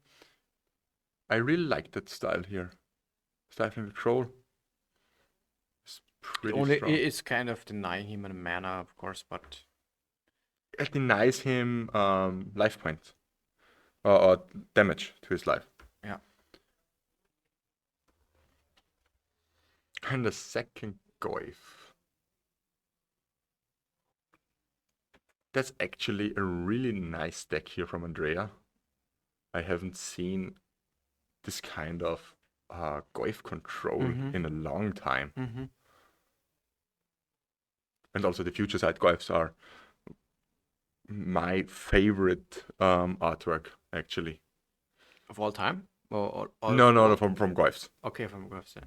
I really like that style here. Stifling the troll. It's pretty strong. It's kind of denying him a mana, of course, but It denies him life points or damage to his life. yeah. And the second Goyf. That's actually a really nice deck here from Andrea. I haven't seen this kind of Goyf control in a long time. And also the future side Goyfs are my favorite artwork, actually. Of all time? Or No, from Goyfs. Okay, from Graves, yeah.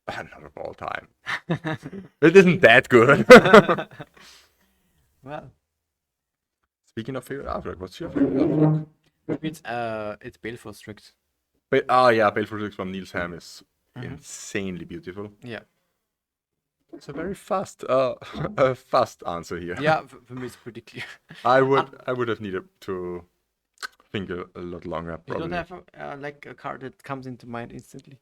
Not of all time. It isn't that good. Well, Speaking of favorite artwork, what's your favorite artwork? it's Baleful Strict. But, yeah, Baleful Strix from Niels Ham is insanely beautiful. Yeah. It's a very fast, a fast answer here. Yeah, for me it's pretty clear. I would have needed to think a lot longer. You Probably. don't have like a card that comes into mind instantly.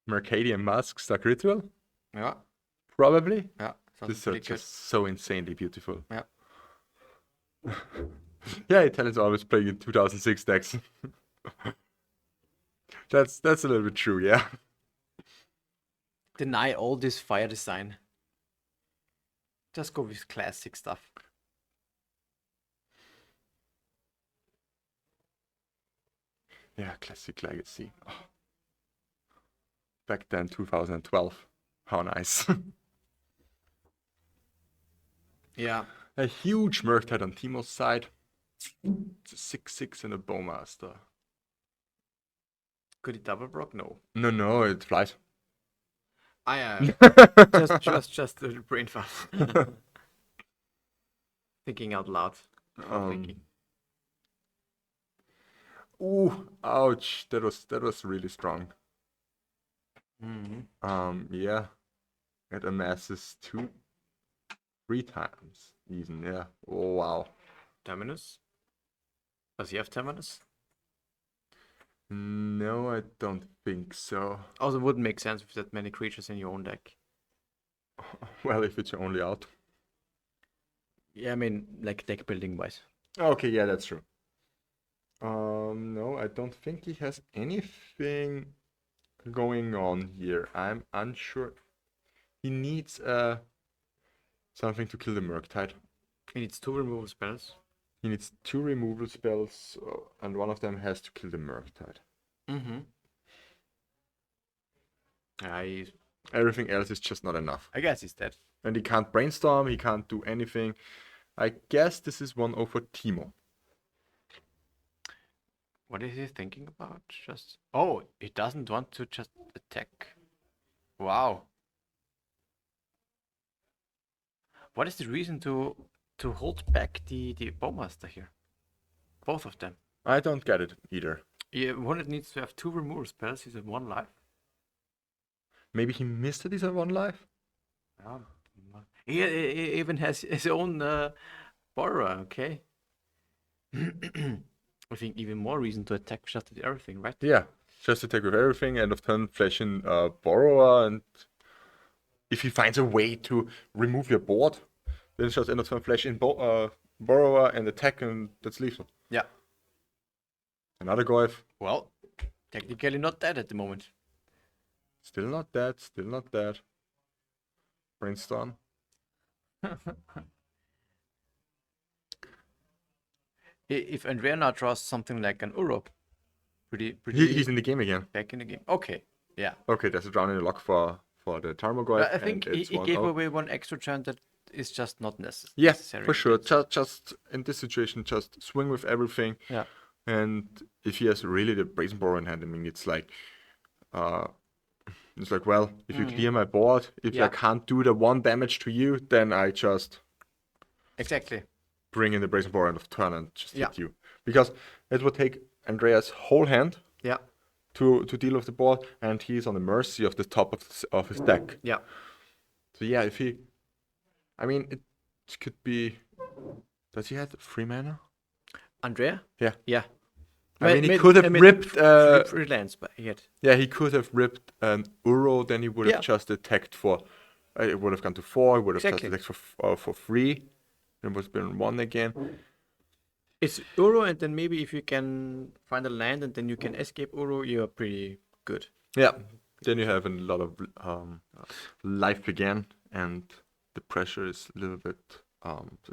Mercadian Mask, Stark Ritual? Yeah. Probably. Yeah. This is pretty good. just so insanely beautiful. Yeah. Yeah, Italians always playing in 2006 decks. That's a little bit true, yeah. Deny all this fire design. Just go with classic stuff. Yeah, classic legacy. Oh. Back then, 2012. How nice. Yeah. A huge Murktide on Timo's side. It's a 6/6 and a Bowmaster. Could it double block? No. No, it flies. I just a little brain fast. Thinking out loud. Thinking. Ooh, ouch! That was really strong. Yeah, it amasses 3 times even. Yeah. Oh wow. Terminus? Does he have Terminus? No, I don't think so. Also, it wouldn't make sense with that many creatures in your own deck. Well, if it's your only out. Yeah, I mean, like deck building wise. Okay, yeah, that's true. No, I don't think he has anything going on here. I'm unsure. He needs something to kill the Murktide. He needs 2 removal spells. He needs 2 removal spells, and one of them has to kill the Murktide. Mm-hmm. Everything else is just not enough. I guess he's dead. And he can't brainstorm, he can't do anything. I guess this is 1-0 for Timo. What is he thinking about? Just he doesn't want to just attack. Wow. What is the reason to hold back the Bowmaster here? Both of them. I don't get it either. Yeah, one needs to have 2 removal spells. He's at 1 life. Maybe he missed it, he's at 1 life? He even has his own borrower, okay? I think even more reason to attack just with everything, right? Yeah, just attack with everything, end of turn, flash in Borrower, and if he finds a way to remove your board, then it's just end of turn, flash in Borrower and attack, and that's lethal. Yeah. Another Goyf. Well, technically not dead at the moment. Still not dead, still not dead. Brainstorm. If Andrea now draws something like an Uro, pretty He's in the game again. back in the game. Okay, yeah. Okay, there's a round in the lock for the Tarmo Goyf. I think and he it's gave 1-0. away 1 extra chance that is just not necessary. Yeah, for sure. Just in this situation, just swing with everything. Yeah. And if he has really the Brazen Borrower in hand, I mean, it's like, well, if you clear my board, if Yeah. I can't do the 1 damage to you, then I just Exactly. bring in the Brazen Borrower end of turn and just Yeah. hit you. Because it would take Andreas' whole hand Yeah. to deal with the board, and he's on the mercy of the top of his deck. Yeah. So yeah, if he, I mean, it could be. Does he have 3 mana? Andrea? Yeah. Yeah. I mean, he could have ripped. Three lands, but he had. Yeah, he could have ripped an Uro. Then he would have Yeah. just attacked for. It would have gone to 4. He would have Exactly. just attacked for 3. Then would have been 1 again. It's Uro, and then maybe if you can find a land and then you can escape Uro, you're pretty good. Yeah. Then you have a lot of life again, and the pressure is a little bit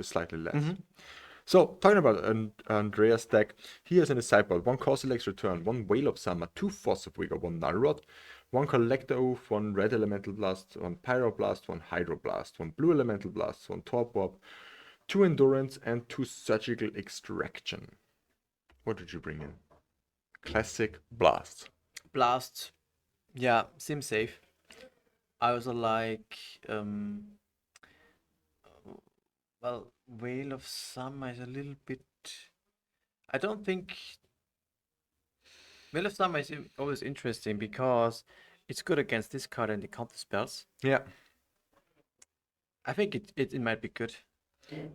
slightly less. Mm-hmm. So, talking about Andreas' deck, he has in his sideboard 1 Kozilek's Return, 1 Whale of Summer, 2 Force of Vigor, 1 Nullrod, 1 Collector Oath, 1 Red Elemental Blast, 1 Pyroblast, 1 Hydroblast, 1 Blue Elemental Blast, 1 Torp Warp, 2 Endurance, and 2 Surgical Extraction. What did you bring in? Classic Blast. Blast. Yeah, sim safe. I also like well, Whale of Summer is a little bit. I don't think Whale of Summer is always interesting because it's good against this card and the counter spells. Yeah. I think it might be good.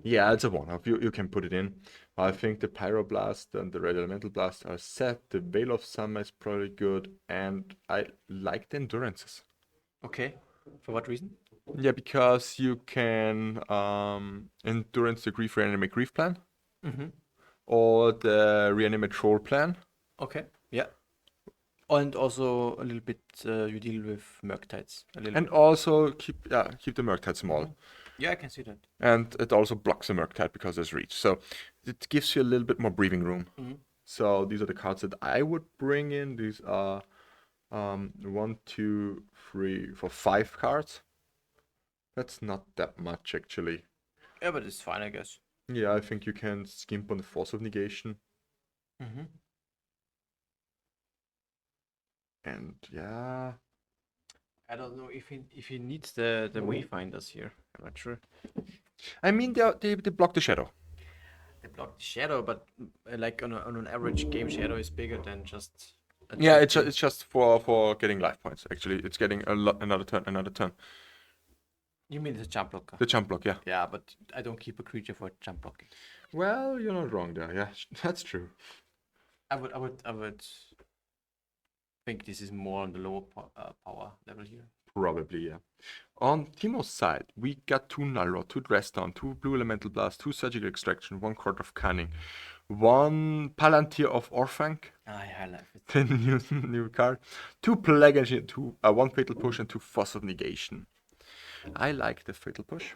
Yeah, it's a one-off. You can put it in. I think the Pyroblast and the Red Elemental Blast are set. The Veil of Summer is probably good, and I like the Endurances. Okay. For what reason? Yeah, because you can Endurance the Grief Reanimate Grief plan, Mm-hmm. or the Reanimate Troll plan. Okay. Yeah. And also a little bit you deal with Murktides a little And bit. also keep the Murktide small. Yeah, I can see that. And it also blocks the Murktide because there's reach. So it gives you a little bit more breathing room. Mhm. So these are the cards that I would bring in. These are 1, 2, 3, 4, 5 cards. That's not that much actually. Yeah, but it's fine, I guess. Yeah, I think you can skimp on the Force of Negation. Mm-hmm. And yeah. I don't know if he needs the Wayfinders here. I'm not sure. I mean they block the shadow. They block the shadow, but like on an average game, shadow is bigger than just. a Yeah, it's champion. it's just for getting life points. Actually, it's getting another turn. You mean the jump blocker? The jump block, yeah. Yeah, but I don't keep a creature for jump blocking. Well, you're not wrong there. Yeah, that's true. I would think this is more on the lower power level here. Probably, yeah. On Timo's side, we got 2 Nullrod, 2 Dress Down, 2 Blue Elemental Blast, 2 Surgical Extraction, 1 Court of Cunning, 1 Palantir of Orphanc, I love it. the new card. 2 Plague Engine, 1 Fatal Push, and 2 Force of Negation. I like the Fatal Push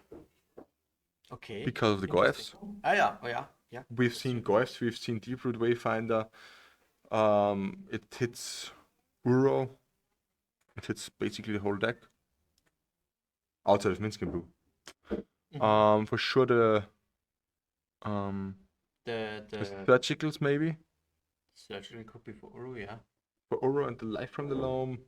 Okay. because of the Interesting. Goyfs. Oh yeah. We've seen Goyfs, we've seen Deeproot Wayfinder. It hits Uro. It hits basically the whole deck. Outside of Minsk and Blue. For sure the Surgicals maybe. Surgery could be for Uru, yeah. For Uro and the Life from the Loam.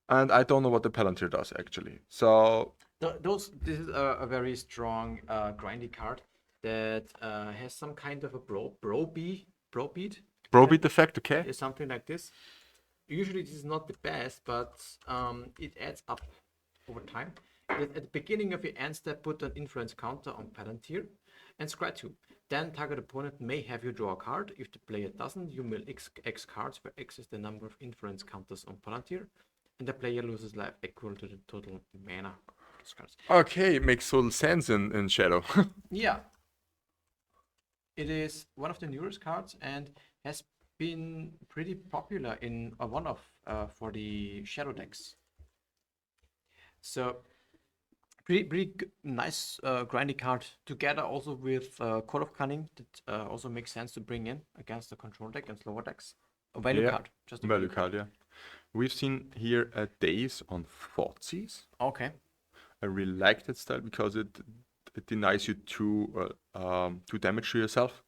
And I don't know what the Palantir does actually. So This is a very strong grindy card that has some kind of a browbeat Browbeat effect, okay. is something like this. Usually this is not the best, but it adds up over time. At the beginning of your end step, put an influence counter on Palantir and scry 2. Then target opponent may have you draw a card. If the player doesn't, you mill X cards, where X is the number of influence counters on Palantir, and the player loses life equal to the total mana of those cards. Okay, it makes total sense in Shadow. Yeah. It is one of the newest cards and has been pretty popular in for the Shadow decks. So pretty nice grindy card together also with Code of Cunning that also makes sense to bring in against the control deck and slower decks. A value card, just a value card, yeah. We've seen here Days on Thoughtseize. Okay. I really like that style because it denies you 2 damage to yourself.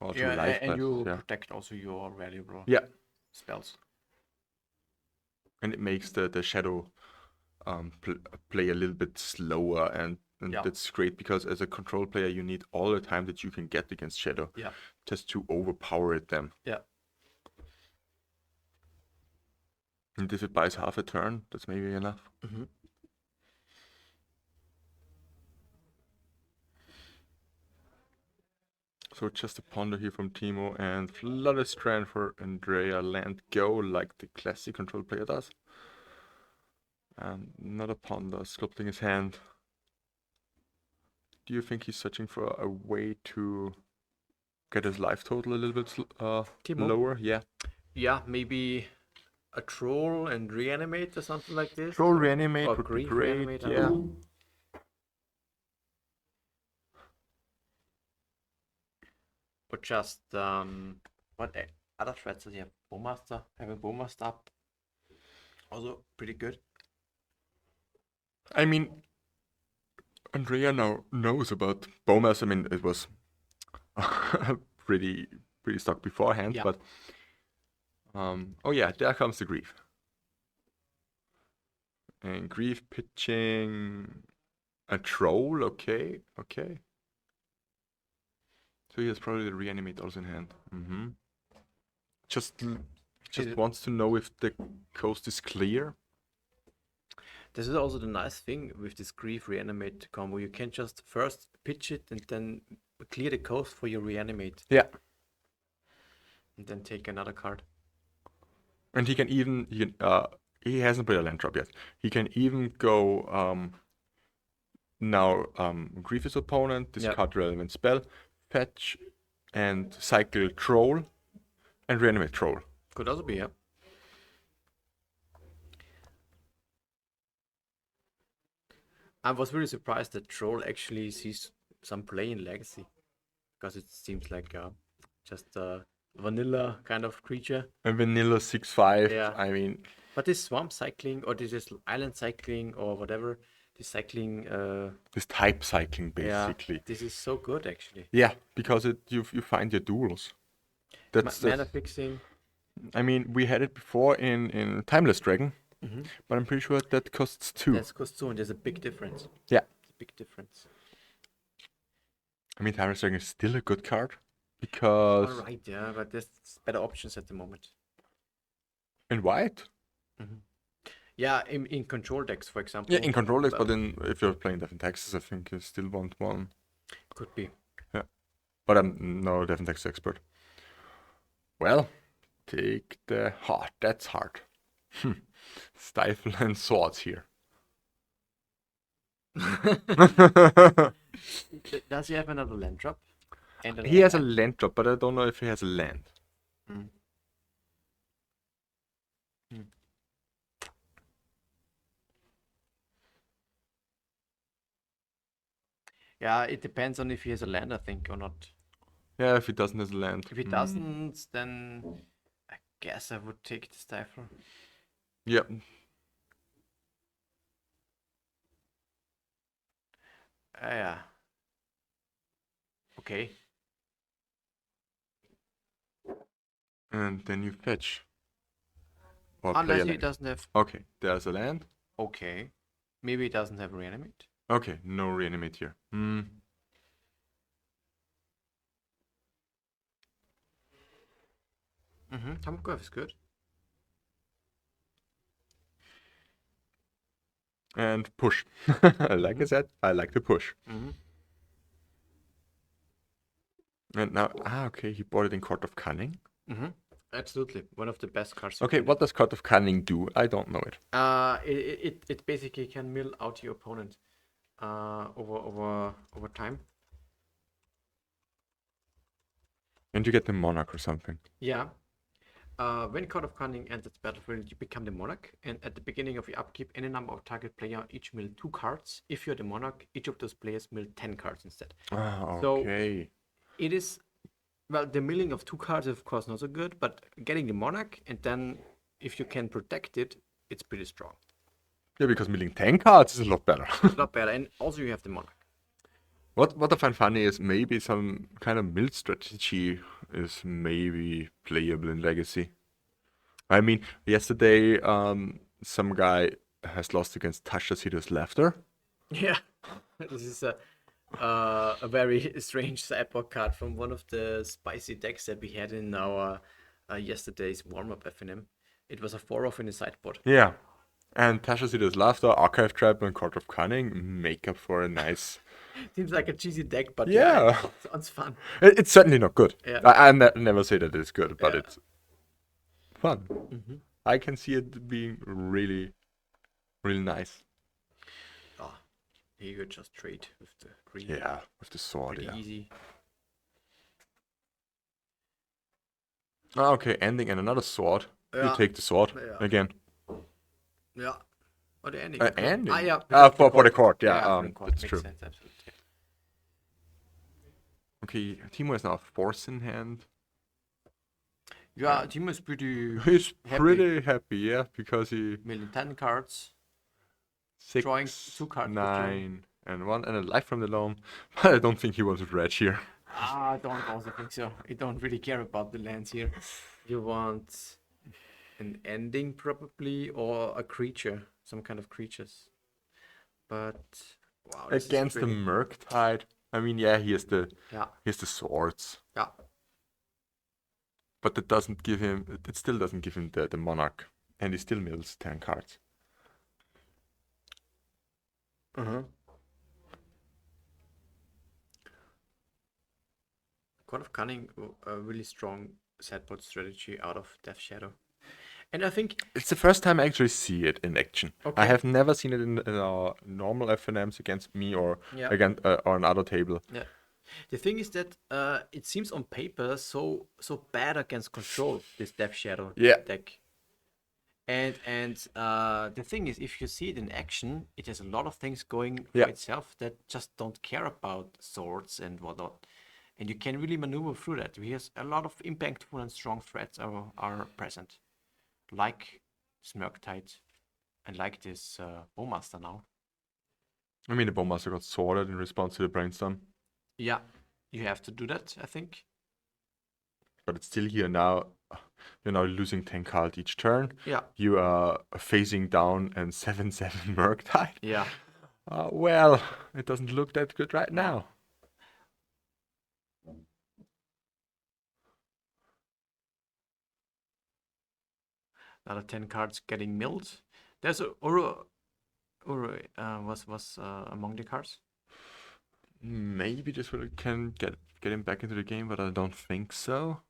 Or to life, and you yeah. protect also your valuable spells. And it makes the Shadow play a little bit slower, and that's great because as a control player you need all the time that you can get against Shadow just to overpower it then. Yeah. And if it buys half a turn, that's maybe enough. So just a Ponder here from Timo and Flooded Strand for Andrea. Land go like the classic control player does. And another Ponder sculpting his hand. Do you think he's searching for a way to get his life total a little bit lower? Yeah. Yeah, maybe a troll and reanimate or something like this. Troll reanimate or would be grief great. reanimate, I Yeah. don't know. Or just what other threats does he have? Bowmaster, having Bowmaster up, also pretty good. I mean, Andrea now knows about Bowmaster. I mean, it was pretty stuck beforehand, but oh yeah, there comes the Grief. And Grief pitching a troll, okay. So he has probably the reanimate also in hand. Just wants to know if the coast is clear. This is also the nice thing with this Grief reanimate combo. You can just first pitch it and then clear the coast for your reanimate. Yeah. And then take another card. And he can even he hasn't put a land drop yet. He can even go now Grief his opponent, discard relevant spell, fetch and cycle troll and reanimate troll. Could also be, yeah. I was really surprised that troll actually sees some play in Legacy, because it seems like just a vanilla kind of creature. A vanilla 6/5. Yeah. I mean, but this swamp cycling or this island cycling or whatever, this cycling this type cycling basically. Yeah, this is so good actually. Yeah, because you find your duels. That's mana fixing. I mean, we had it before in Timeless Dragon, but I'm pretty sure that costs 2. That costs 2, and there's a big difference. Yeah, it's a big difference. I mean, Timeless Dragon is still a good card because. Alright, yeah, but there's better options at the moment. In white. Yeah, in control decks, for example. Yeah, in control decks, but if you're playing Death and Taxes, I think you still want one. Could be. Yeah, but I'm no Death and Taxes expert. Well, take the heart. That's hard. Stifle and Swords here. Does he have another land drop? And He has a land? land drop, but I don't know if he has a land. Mm. Mm. Yeah, it depends on if he has a land, I think, or not. Yeah, if he doesn't have a land. If he doesn't, then I guess I would take the Stifler. Yeah. Yeah. Okay. And then you fetch. Or play Unless a he land. doesn't have. Okay, there's a land. Okay. Maybe he doesn't have reanimate. Okay, no reanimate here. Tamkov is good. And push. Like I said, I like to push. And now, okay, he bought it in Court of Cunning. Absolutely, one of the best cards. Okay, what does Court of Cunning do? I don't know it. It basically can mill out your opponent, over time. And you get the Monarch or something. Yeah. When Court of Cunning enters the battlefield, you become the Monarch, and at the beginning of your upkeep, any number of target player each mill 2 cards. If you're the Monarch, each of those players mill 10 cards instead. Okay. So it is, well, the milling of 2 cards is of course not so good, but getting the Monarch, and then if you can protect it, it's pretty strong. Yeah, because milling 10 cards is a lot better. A lot better, and also you have the Monarch. What I find funny is maybe some kind of mill strategy is maybe playable in Legacy. I mean, yesterday some guy has lost against Tasha Sido's Laughter. Yeah, this is a very strange sideboard card from one of the spicy decks that we had in our yesterday's warm-up FNM. It was a 4-off in the sideboard. Yeah. And Tasha Sido's Laughter, Archive Trap, and Court of Cunning make up for a nice... Seems like a cheesy deck, but Yeah. sounds fun. It's certainly not good. Yeah. I never say that it's good, but Yeah. it's fun. I can see it being really, really nice. Oh, here you just trade with the green. Yeah, with the sword, Pretty yeah. easy. Okay, ending and another sword. You Yeah. take the sword Yeah. again. Yeah. Or the ending. Ending? Yeah. For the court, yeah, for the court. that's Makes true. sense, absolutely. Okay, Timo has now a force in hand. Yeah, Timo is pretty He's happy. pretty happy, yeah, because he... Milling 10 cards. 6, Drawing 2 cards per turn. 9, and 1, and a life from the loam. But I don't think he wants to red here. I don't also think so. You don't really care about the lands here. You want an ending probably, or a creature, some kind of creatures. But wow, this is Against the pretty- Murktide. I mean, yeah, he has the swords. Yeah. But that doesn't give him, it still doesn't give him the monarch. And he still mills 10 cards. Court of Cunning, a really strong sideboard strategy out of Death Shadow. And I think It's the first time I actually see it in action. Okay. I have never seen it in our normal FNMs against me or against or another table. Yeah. The thing is that it seems on paper so bad against control, this Death Shadow deck. And the thing is, if you see it in action, it has a lot of things going for itself that just don't care about swords and whatnot. And you can really maneuver through that. Because a lot of impactful and strong threats are present. Like Smirktide and like this Bowmaster now. I mean, the Bowmaster got sworded in response to the Brainstorm. Yeah, you have to do that, I think. But it's still here now. You're now losing 10 cards each turn. Yeah. You are facing down and 7/7 Murktide. Yeah. Well, it doesn't look that good right now. Another 10 cards getting milled. There's a Uru was among the cards. Maybe this can get him back into the game, but I don't think so.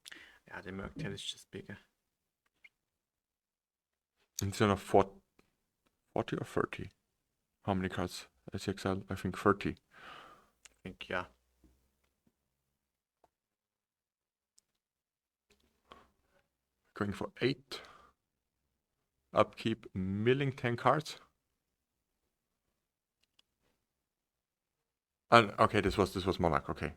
Yeah, the Murktide is just bigger. It's on a 40 or 30. How many cards Let's exile, I think 30. I think, yeah. Going for 8. Upkeep, milling 10 cards. And okay, this was Monarch, okay.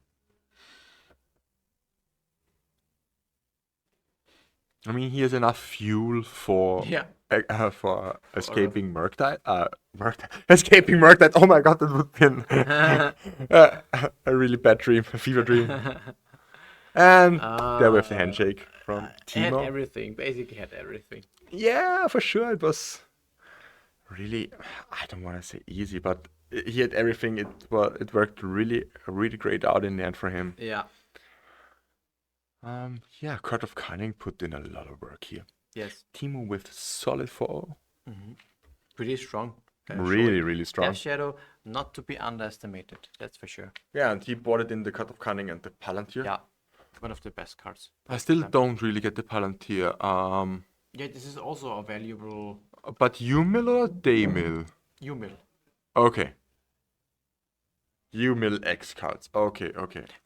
I mean, he has enough fuel for Yeah. For escaping escaping Murktide. Oh my god, that would have been a really bad dream, a fever dream. And there we have the handshake from Had Timo. everything, basically had everything. Yeah, for sure, it was really, I don't want to say easy, but he had everything. It worked really great out in the end for him. Yeah. Yeah, Court of Cunning put in a lot of work here. Yes. Timo with solid 4. Pretty strong. Really strong. Death Shadow, not to be underestimated. That's for sure. Yeah, and he bought it in the Court of Cunning and the Palantir. Yeah. One of the best cards. I still don't really get the Palantir. Yeah, this is also a valuable But you mill or they mill? U-mill. Okay. You mill X cards. Okay.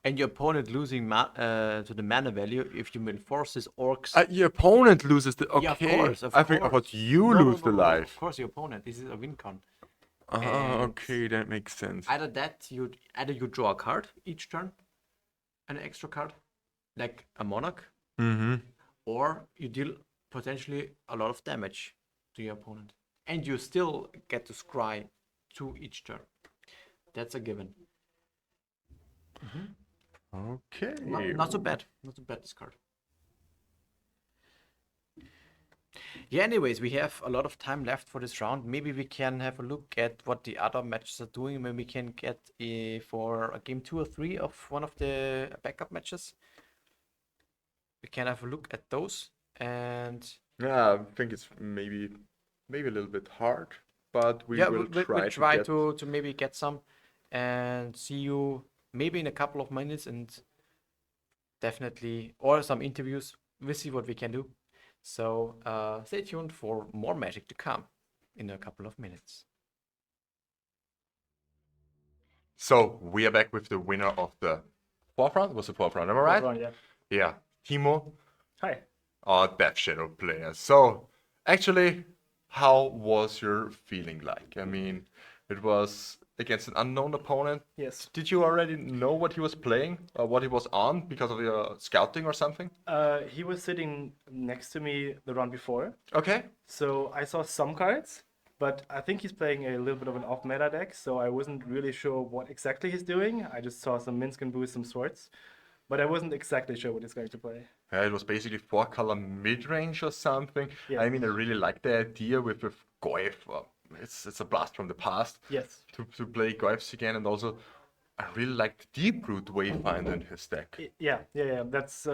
And your opponent losing to the mana value if you mill forces, orcs. Your opponent loses the. Okay. Yeah, of course. I thought you No, lose the no. life. Of course, your opponent. This is a win con. Okay, that makes sense. Either you draw a card each turn, an extra card, like a monarch, or you deal potentially a lot of damage to your opponent, and you still get to scry 2 each turn. That's a given. Okay. Not so bad. Not so bad, this card. Yeah, anyways, we have a lot of time left for this round. Maybe we can have a look at what the other matches are doing. Maybe we can get for a game 2 or 3 of one of the backup matches. We can have a look at those. And Yeah, I think it's maybe a little bit hard, but we yeah, will we'll try try to to maybe get some and see you maybe in a couple of minutes, and definitely, or some interviews. We'll see what we can do. So stay tuned for more magic to come in a couple of minutes. So we are back with the winner of the 4th round. Was the 4th round? Am I right? Right, yeah. Yeah, Timo, Hi. our Death Shadow player. So actually, how was your feeling like? I mean, it was against an unknown opponent. Yes. Did you already know what he was playing or what he was on because of your scouting or something? He was sitting next to me the round before, Okay. so I saw some cards, but I think he's playing a little bit of an off-meta deck, so I wasn't really sure what exactly he's doing. I just saw some Minsk and Boost, some swords, but I wasn't exactly sure what he's going to play. It was basically 4-color mid-range or something. Yeah. I mean, I really like the idea with Goyf. It's a blast from the past. Yes. To play Goyfs again, and also I really like the Deep Root Wayfinder in his deck. Yeah. That's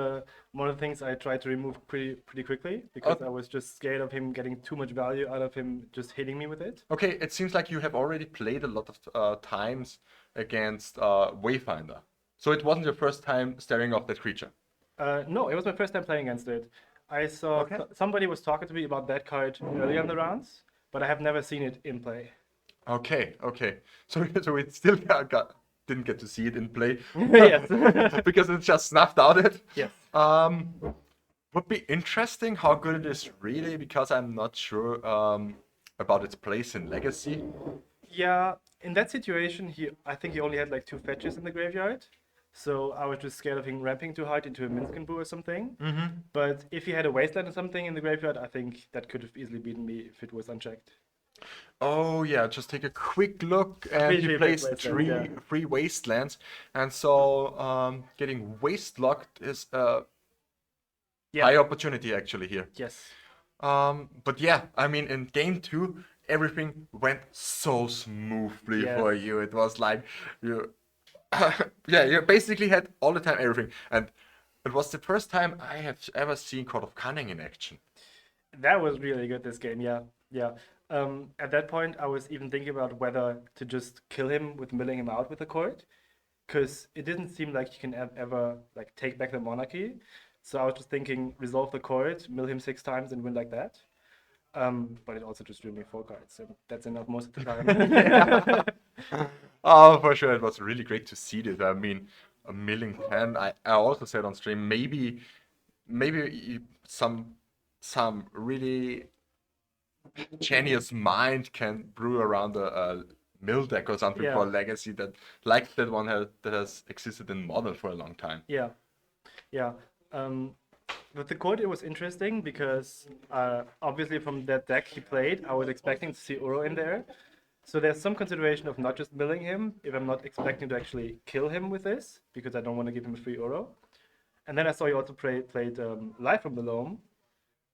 one of the things I tried to remove pretty quickly because I was just scared of him getting too much value out of him just hitting me with it. Okay, it seems like you have already played a lot of times against Wayfinder. So it wasn't your first time staring off that creature. No, it was my first time playing against it. I saw somebody was talking to me about that card earlier in the rounds, but I have never seen it in play. Okay. So we still didn't get to see it in play. Yes. Because it just snuffed out it. Yes. Would be interesting how good it is really, because I'm not sure about its place in Legacy. Yeah, in that situation, I think he only had like 2 fetches in the graveyard. So I was just scared of him ramping too hard into a Minsk and Boo or something. But if he had a Wasteland or something in the graveyard, I think that could have easily beaten me if it was unchecked. Oh yeah, just take a quick look, and he plays three Wastelands, and so getting waste locked is a high opportunity actually here. Yes. But yeah, I mean, in game 2, everything went so smoothly for you. It was like you basically had all the time everything, and it was the first time I have ever seen Court of Cunning in action. That was really good this game. Yeah. At that point, I was even thinking about whether to just kill him with milling him out with the court, because it didn't seem like you can ever like take back the monarchy. So I was just thinking, resolve the court, mill him 6 times, and win like that. But it also just drew me 4 cards, so that's enough most of the time. Oh, for sure, it was really great to see this. I mean, a milling 10. I also said on stream, maybe some really genius mind can brew around a mill deck or something for Legacy that like that one that has existed in Model for a long time. Yeah. With the code, it was interesting because obviously from that deck he played, I was expecting to see Uro in there. So there's some consideration of not just milling him if I'm not expecting to actually kill him with this, because I don't want to give him a free Uro. And then I saw he also played Life from the Loam,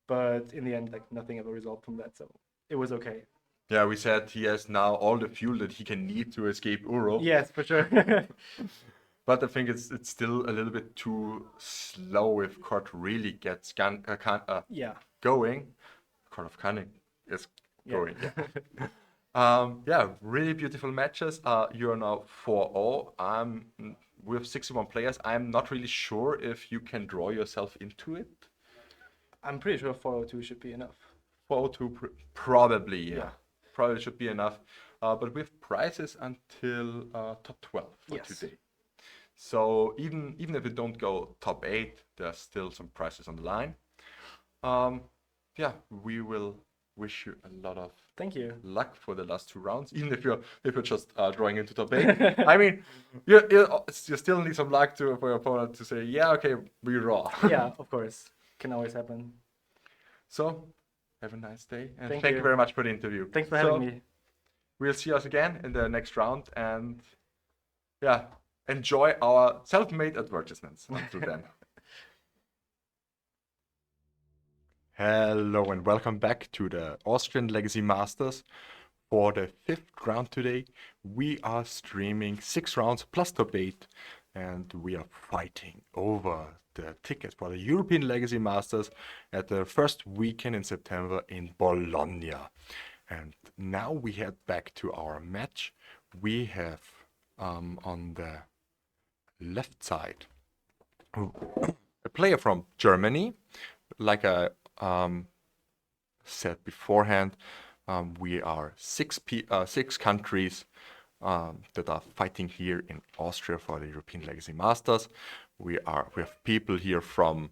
but in the end, like nothing ever resolved from that, so it was okay. Yeah, we said he has now all the fuel that he can need to escape Uro. Yes, for sure. But I think it's still a little bit too slow if Court really gets going. Court of Cunning is going. Yeah, really beautiful matches. You are now 4-0. We have 61 players. I'm not really sure if you can draw yourself into it. I'm pretty sure 402 should be enough. 402 probably, yeah. Probably should be enough. But we have prizes until top 12 for today. So even if we don't go top 8, there's still some prizes on the line. Yeah, we will wish you a lot of luck for the last 2 rounds. Even if you're just drawing into top 8. I mean, you still need some luck for your opponent to say, yeah, okay, we raw. Yeah, of course, can always happen. So have a nice day, and thank you very much for the interview. Thanks for having me. We'll see us again in the next round, and yeah, enjoy our self-made advertisements until then. Hello and welcome back to the Austrian Legacy Masters. For the 5th round today, we are streaming 6 rounds plus top 8, and we are fighting over the tickets for the European Legacy Masters at the first weekend in September in Bologna. And now we head back to our match. We have on the left side a player from Germany. Like I said beforehand, we are 6 countries that are fighting here in Austria for the European Legacy Masters. We have people here from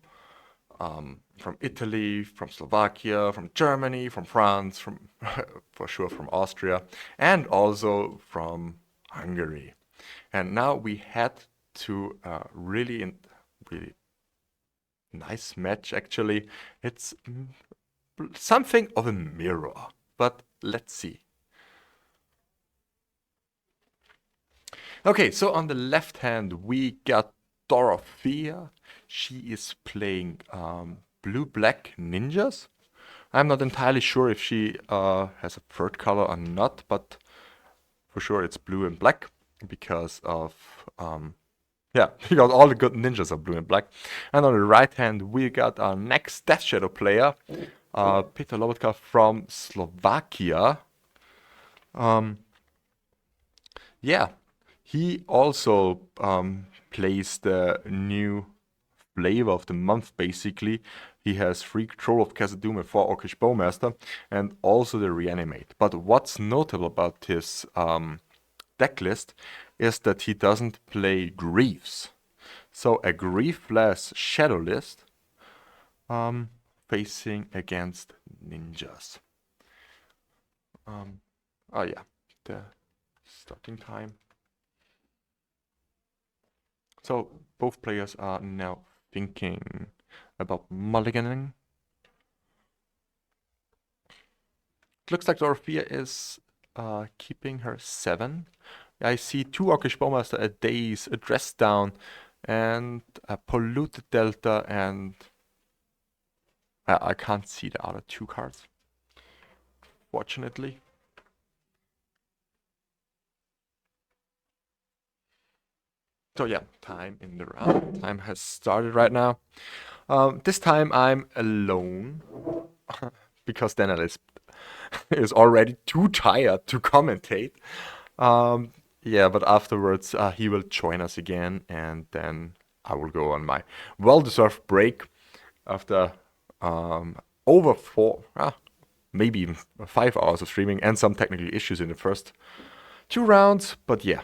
Italy, from Slovakia, from Germany, from France, for sure from Austria, and also from Hungary. And now we head to a really nice match. Actually, it's something of a mirror, but let's see. Okay, so on the left hand we got Dorothea. She is playing blue-black ninjas. I'm not entirely sure if she has a third color or not, but for sure it's blue and black because of because all the good ninjas are blue and black. And on the right hand we got our next Death Shadow player, Peter Lobotka from Slovakia. He also plays the new flavor of the month, basically. He has 3 Troll of Khazad-dûm and 4 Orcish Bowmaster, and also the Reanimate. But what's notable about his deck list is that he doesn't play Griefs. So a Griefless Shadow list facing against ninjas. The starting time. So both players are now thinking about mulliganing. It looks like Dorothea is keeping her 7. I see 2 Orcish Bowmaster, a Daze, a Dress Down, and a Polluted Delta, and I can't see the other 2 cards, fortunately. So yeah, time in the round. Time has started right now. This time I'm alone because Daniel is already too tired to commentate. But afterwards he will join us again, and then I will go on my well-deserved break after over maybe even 5 hours of streaming, and some technical issues in the first 2 rounds. But yeah,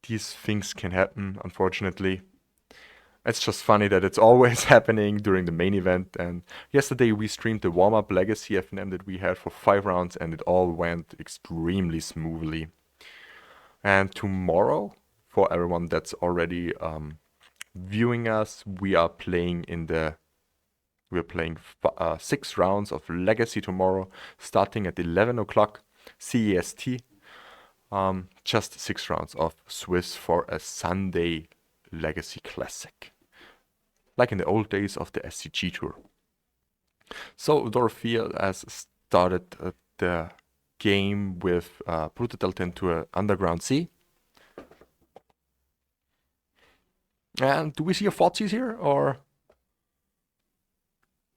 these things can happen, unfortunately. It's just funny that it's always happening during the main event. And yesterday we streamed the warm-up Legacy FNM that we had for 5 rounds, and it all went extremely smoothly. And tomorrow, for everyone that's already viewing us, we are playing 6 rounds of Legacy tomorrow, starting at 11 o'clock CEST. Just 6 rounds of Swiss for a Sunday Legacy Classic, like in the old days of the SCG Tour. So Dorothea has started the game with Brutal Delta into an Underground Sea. And do we see a Thoughtseize here, or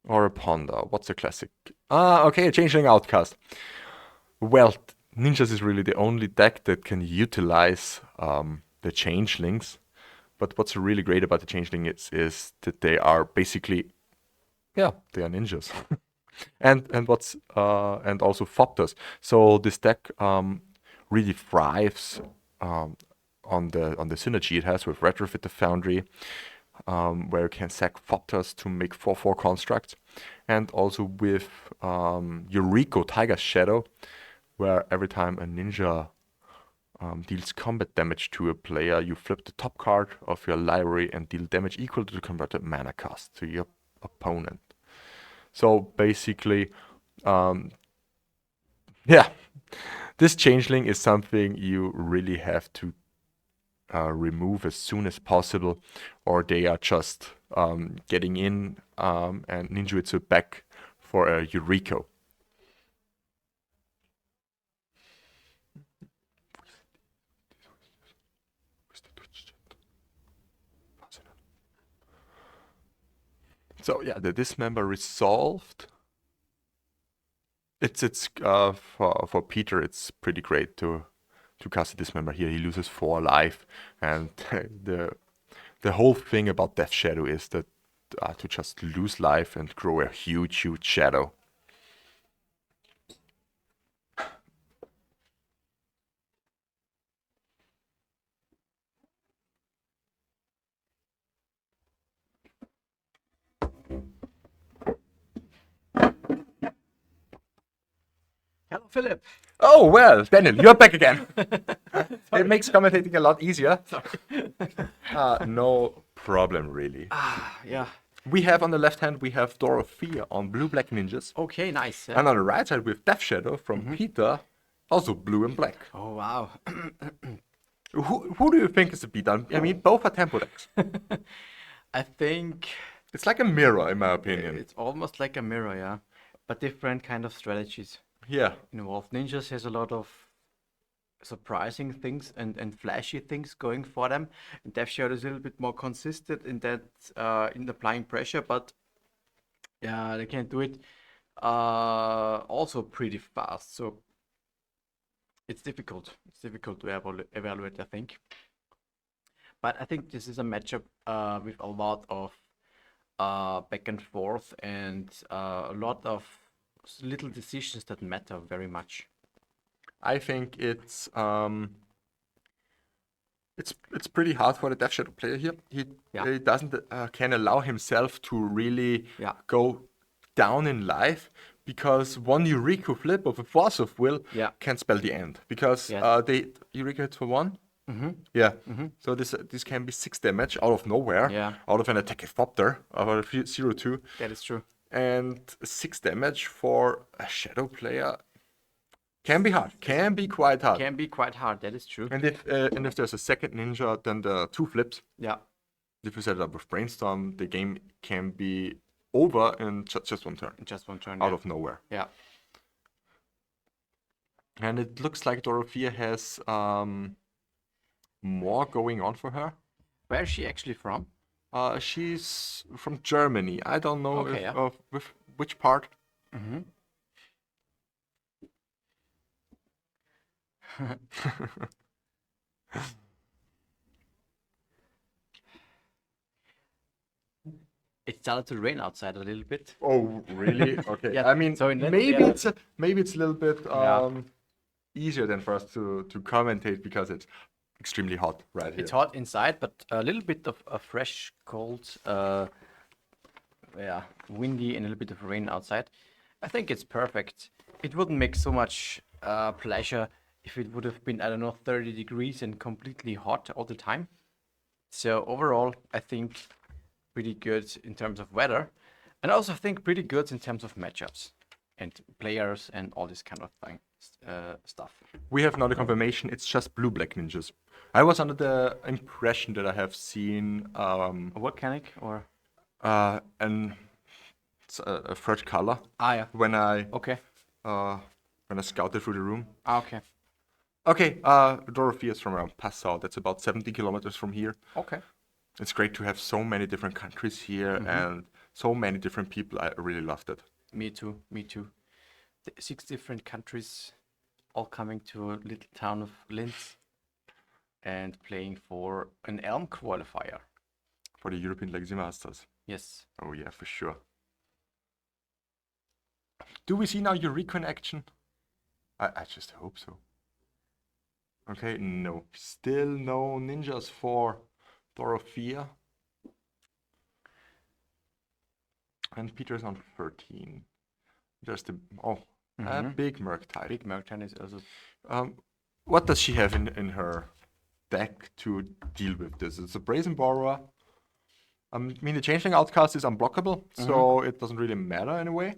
a Ponder? What's a classic? Okay, a Changeling Outcast. Well, Ninjas is really the only deck that can utilize the Changelings. But what's really great about the Changeling is that they are basically, they are ninjas. and also Thopters. So this deck really thrives on the synergy it has with Retrofit the Foundry, where you can sack Thopters to make 4/4 constructs, and also with Yuriko Tiger's Shadow, where every time a ninja deals combat damage to a player, you flip the top card of your library and deal damage equal to the converted mana cost to your opponent. So basically, this Changeling is something you really have to remove as soon as possible, or they are just getting in and ninjutsu back for a Yuriko. So yeah, the dismember resolved. It's for Peter, it's pretty great to cast a dismember here. He loses 4 life, and the whole thing about Death Shadow is that to just lose life and grow a huge shadow. Hello, Philip. Oh, well, Daniel, you're back again. It makes commentating a lot easier. No problem, really. Yeah. We have on the left hand, we have Dorothea on blue-black ninjas. Okay, nice. And on the right side, we have Death Shadow from Peter, also blue and black. Oh, wow. Who do you think is the beatdown? I mean, both are tempo decks. I think It's like a mirror, in my opinion. it's almost like a mirror, yeah. But different kind of strategies Yeah. involved. Ninjas has a lot of surprising things and flashy things going for them. And Death Shadow is a little bit more consistent in that in applying pressure, but yeah, they can do it also pretty fast. So it's difficult. It's difficult to evaluate, I think. But I think this is a matchup with a lot of back and forth and a lot of little decisions that matter very much. I think it's pretty hard for the Death Shadow player here. He doesn't can allow himself to really go down in life, because one Yuriko flip of a Force of Will can spell the end, because Yuriko hits for 1. So this can be 6 damage out of nowhere, out of an attack Thopter of a 0/2. That is true. And 6 damage for a Shadow player can be hard. Can be quite hard. Can be quite hard. That is true. And if there's a second ninja, then the 2 flips. Yeah. If you set it up with Brainstorm, the game can be over in just 1 turn. Just 1 turn. Out of nowhere. Yeah. And it looks like Dorothea has more going on for her. Where is she actually from? She's from Germany. I don't know with which part. It started to rain outside a little bit. Oh, really? Okay. Yeah, I mean, so in that maybe area- it's a little bit Yeah. easier than for us to commentate because it's extremely hot right here. It's hot inside, but a little bit of a fresh, cold, yeah, windy and a little bit of rain outside. I think it's perfect. It wouldn't make so much pleasure if it would have been, I don't know, 30 degrees and completely hot all the time. So overall, I think pretty good in terms of weather, and also think pretty good in terms of matchups and players and all this kind of thing, stuff. We have not a confirmation. It's just blue-black ninjas. I was under the impression that I have seen A volcanic or an a third color yeah. when I Okay. scouted through the room. Okay. Okay, Dorothea is from around Passau. That's about 70 kilometers from here. Okay. It's great to have so many different countries here and so many different people. I really loved it. Me too. Me too. 6 different countries, all coming to a little town of Linz, and playing for an Elm qualifier. For the European Legacy Masters. Yes. Oh yeah, for sure. Do we see now Yorion in action? I just hope so. Okay, no. Still no ninjas for Dorothea. And Peter's on 13. Just a big Merc type. Big Merton is also. What does she have in her deck to deal with this? It's a Brazen Borrower. I mean, the Changeling Outcast is unblockable, so it doesn't really matter anyway.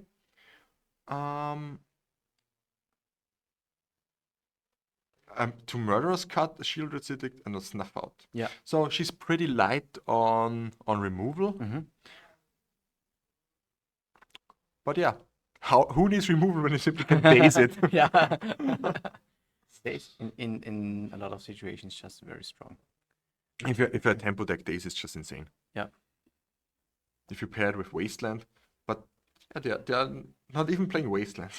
Two Murderers cut, a Shield Acidic, and a Snuff Out. Yeah. So she's pretty light on removal. But yeah, who needs removal when you simply can daze it? Yeah. Stays in a lot of situations just very strong. If your tempo deck daze is just insane. Yeah. If you pair it with Wasteland, but yeah, they are not even playing Wasteland.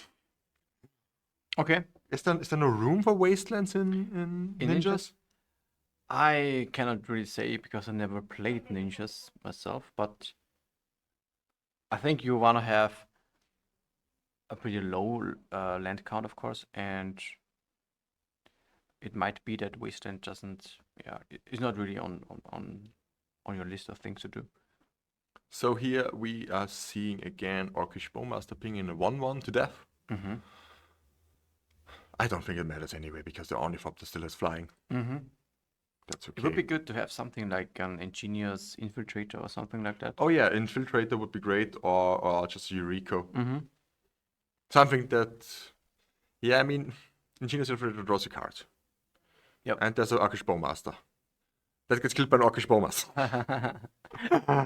Okay. Is there no room for Wastelands in Ninjas? I cannot really say because I never played Ninjas myself, but I think you want to have a pretty low land count, of course, and it might be that Wasteland doesn't, it's not really on your list of things to do. So here we are seeing again Orcish Bowmaster ping in a 1/1 to death. I don't think it matters anyway because the Ornithopter still has flying. That's okay. It would be good to have something like an Ingenious Infiltrator or something like that. Oh yeah, Infiltrator would be great, or just Eureka. Something that, yeah, I mean, Ingenious Infiltrator draws a card. Yep. And there's an Orcish Bowmaster. That gets killed by an Orcish Bowmaster.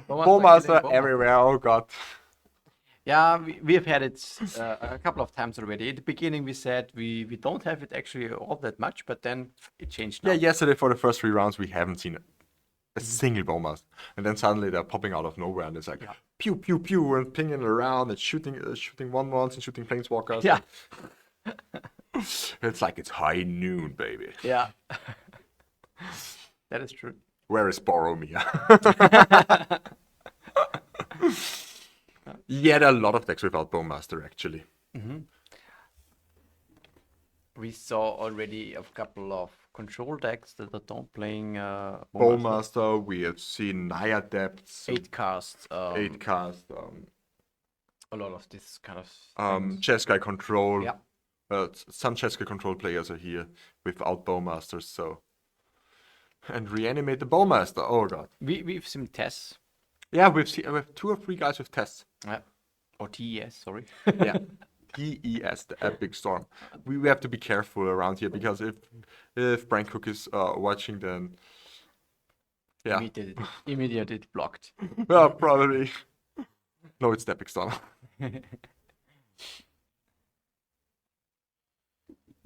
Bowmaster Bowmaster everywhere, oh god. Yeah, we have had it a couple of times already. At the beginning we said we don't have it actually all that much, but then it changed now. Yeah, yesterday for the first 3 rounds we haven't seen a single Bowmaster. And then suddenly they're popping out of nowhere and it's like pew pew pew and pinging around and shooting 1/1s and shooting Planeswalkers. Yeah. It's like it's high noon, baby. Yeah. That is true. Where is Boromir? Yet a lot of decks without Bowmaster, actually. We saw already a couple of control decks that are don't playing Bowmaster, we have seen Naya Depths, 8 cast. 8 cast, a lot of this kind of Jeskai Control. Yeah. Some Jeskai Control players are here without Bowmasters, so. And reanimate the Bowmaster, oh god. We've seen tests. Yeah, we have 2 or 3 guys with tests. Yeah. Or TES, sorry. Yeah. TES, the Epic Storm. We have to be careful around here because if Brian Cook is watching, then yeah, Immediately blocked. well, probably. No, it's the Epic Storm.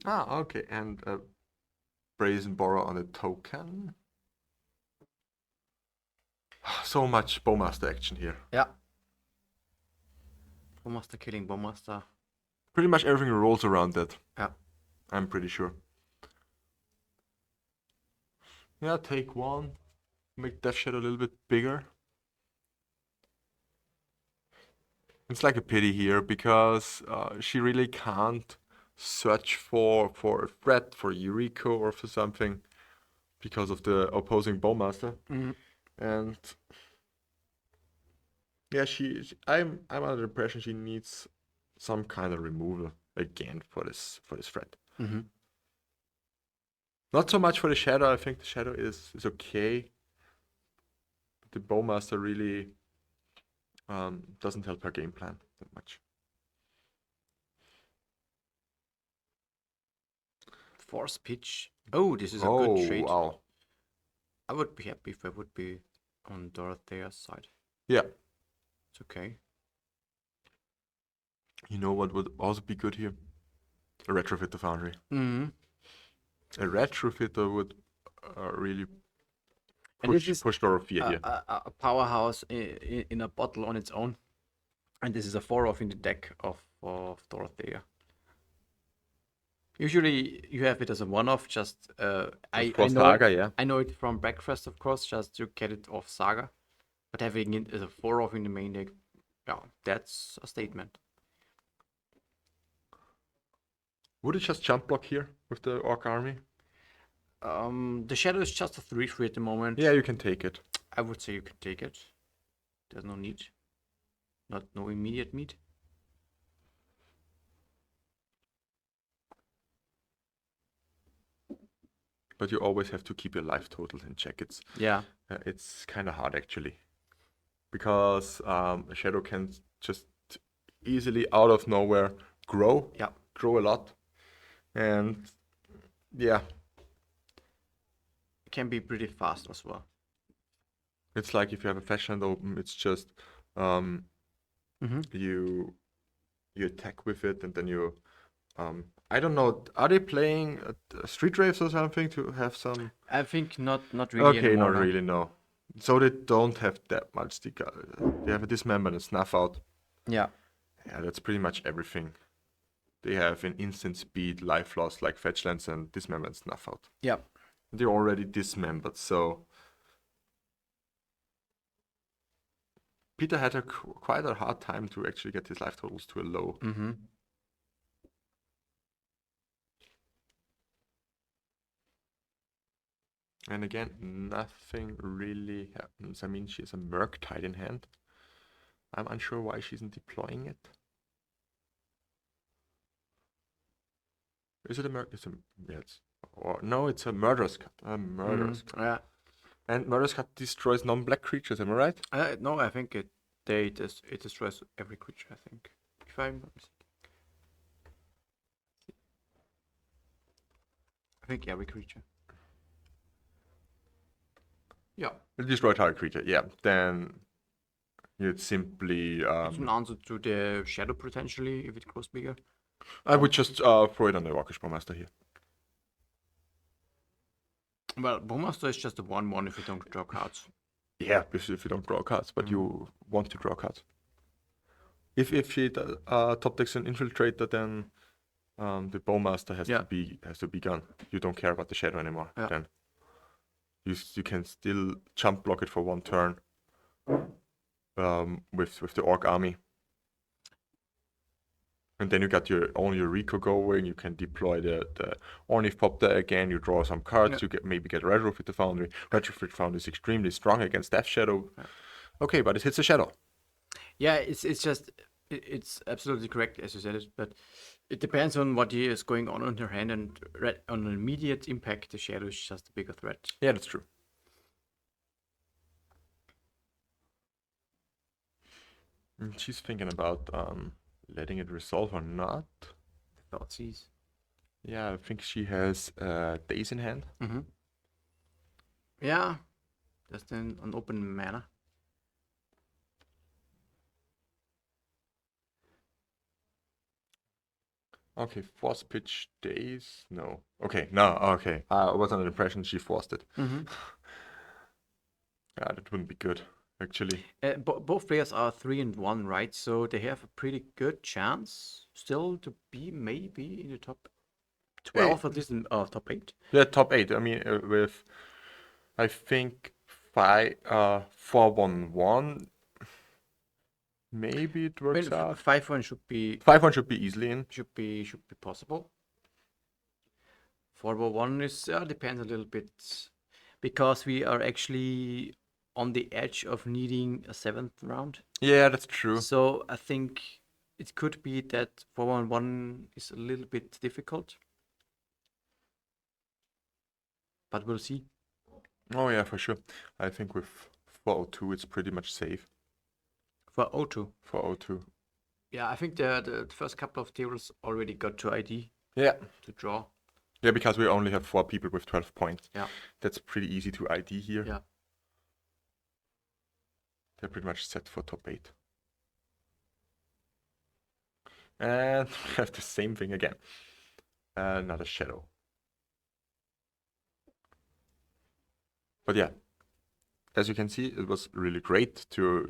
Okay, and Brazen Borrower on a token. So much Bowmaster action here. Yeah. Bowmaster killing Bowmaster. Pretty much everything rolls around that. Yeah. I'm pretty sure. Yeah, take 1. Make Death Shadow a little bit bigger. It's like a pity here because she really can't search for a threat for Yuriko or for something because of the opposing bowmaster. And yeah, I'm under the impression she needs some kind of removal again for this threat. Not so much for the shadow. I think the shadow is okay. But the bowmaster really doesn't help her game plan that much. Force pitch. Oh, this is a Oh, good trade. wow. I would be happy if I would be on Dorothea's side. Yeah. It's okay. You know what would also be good here? A retrofitter foundry. A retrofitter would really And this push is Dorothea here. a powerhouse in a bottle on its own. And this is a 4-off in the deck of Dorothea. Usually you have it as a 1-off, just I know Saga, it, yeah. I know it from Breakfast, of course, just to get it off Saga. But having it as a 4-off in the main deck, yeah, that's a statement. Would it just jump block here with the Orc army? The Shadow is just a 3/3 at the moment. Yeah, you can take it. I would say you can take it. There's no need. No immediate need. But you always have to keep your life totals in check. It's kind of hard actually, because a shadow can just easily out of nowhere grow a lot, and yeah, It can be pretty fast as well. it's like if you have a fetchland open, it's just you attack with it, and then you I don't know, are they playing street raves or something to have some? I think not really Okay, anymore. not really, no. So they don't have that much. They have a dismember and a snuff out. Yeah. Yeah, that's pretty much everything. They have an instant speed, life loss like fetchlands and dismember and snuff out. Yeah. They're already dismembered, so Peter had quite a hard time to actually get his life totals to a low. And again, nothing really happens. I mean, she has a Murktide in hand. I'm unsure why she isn't deploying it. Is it a no, it's a Murderous Cut. A Murderous Cut. Yeah. And Murderous Cut destroys non-black creatures, am I right? No, I think it destroys every creature, I think. If I'm not mistaken. I think every creature. Yeah. It destroys target creature, yeah. Then you'd simply It's an answer to the Shadow potentially if it grows bigger. I would just throw it on the Rockish Bowmaster here. Well, Bowmaster is just a 1/1 if you don't draw cards. Yeah, if you don't draw cards, but you want to draw cards. If she top decks an Infiltrator, then the Bowmaster has to be gone. You don't care about the Shadow anymore. Yeah. Then you can still jump block it for one turn with the Orc army. And then you got your own Yuriko going. You can deploy the Ornithopter again. You draw some cards. You maybe get Retrofit the Foundry. Retrofit Foundry is extremely strong against Death Shadow. Okay, but it hits a Shadow. Yeah, it's absolutely correct as you said it, but it depends on what is going on in her hand, and on an immediate impact, the Shadow is just a bigger threat. Yeah, that's true. And she's thinking about letting it resolve or not. Thoughtseize. Yeah, I think she has Daze in hand. Yeah, that's then an open mana. Okay, force pitch Daze. No. Okay, no. Okay, I was under the impression she forced it. Yeah, that wouldn't be good, actually. Both players are 3-1, right? So they have a pretty good chance still to be maybe in the top 12 or at least in top 8. Yeah, top 8. I mean, with I think 4-1-1. maybe it I mean, works out. 5-1 should be 5-1 should be easily in. should be possible. 4-1 is depends a little bit because we are actually on the edge of needing a 7th round. Yeah, that's true. So I think it could be that 4-1 is a little bit difficult. But we'll see. Oh yeah, for sure. I think with 402 it's pretty much safe. For 0-2. 402. Yeah, I think the first couple of tables already got to ID Yeah. to draw. Yeah, because we only have 4 people with 12 points. Yeah. That's pretty easy to ID here. Yeah. They're pretty much set for top 8. And we have the same thing again. Another shadow. But yeah, as you can see, it was really great to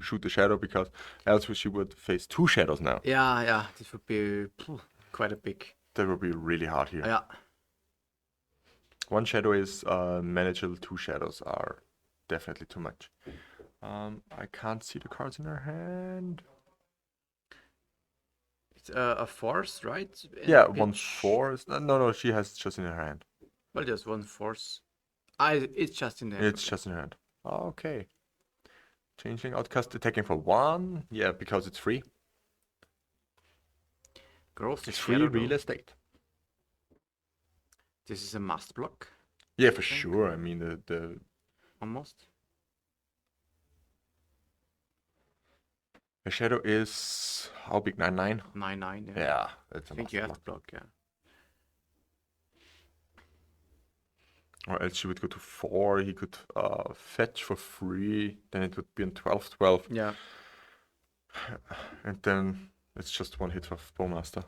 shoot the shadow, because else she would face 2 shadows now. Yeah, this would be quite a big. That would be really hard here. Yeah. 1 shadow is manageable, 2 shadows are definitely too much. I can't see the cards in her hand. It's a force, right? Yeah, And 1 pitch. force. No, she has just in her hand. Well, just 1 force. It's just in there. It's just in her hand. Okay. Changing outcast, attacking for 1. Yeah, because it's free. Growth It's is free shadow real though. estate. This is a must block, Yeah, for sure. I mean, the almost. shadow is how big? 9/9. 9-9. Yeah. Yeah, that's I a think must you have block. to block. Yeah. Or else she would go to 4. He could fetch for 3. Then it would be in 12/12. Yeah. And then it's just 1 hit of Bowmaster.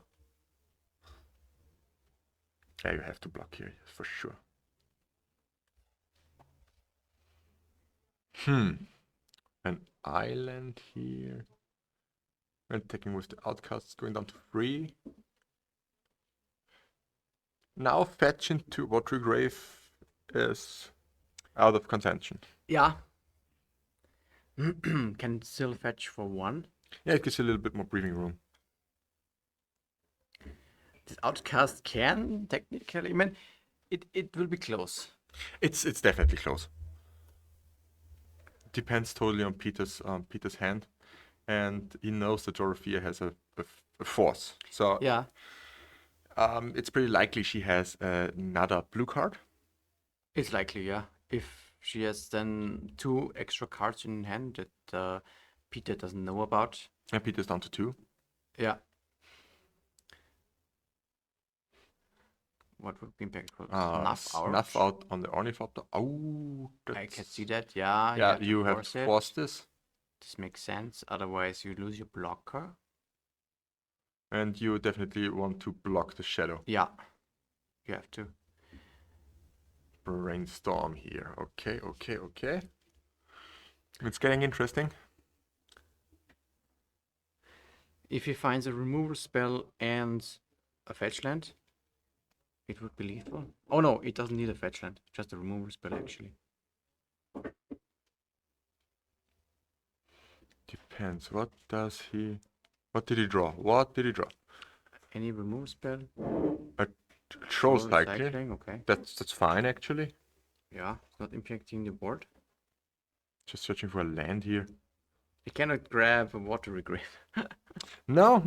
Yeah, you have to block here, for sure. An island here. And taking with the outcasts, going down to 3. Now fetch into Watery Grave is out of contention. Yeah. Can still fetch for 1. Yeah, it gives you a little bit more breathing room. This outcast can technically. I mean, it will be close. It's definitely close. Depends totally on Peter's hand, and he knows that Dorothea has a force. So Yeah. it's pretty likely she has another blue card. It's likely. Yeah. If she has then 2 extra cards in hand that Peter doesn't know about. And Peter's down to 2. Yeah. What would be impactful? Snuff out on the Ornithopter. Oh, I can see that. Yeah. Yeah, you to have force to it. force this, This makes sense. Otherwise, you lose your blocker. and you definitely want to block the shadow. Yeah. You have to. Brainstorm here. Okay. It's getting interesting. If he finds a removal spell and a fetch land, it would be lethal. Oh no, it doesn't need a fetch land. Just a removal spell actually. Depends. What did he draw? What did he draw? Any removal spell? Trolls Or likely. cycling, okay. That's fine actually. Yeah, it's not impacting the board. Just searching for a land here. You cannot grab a watery grave. No,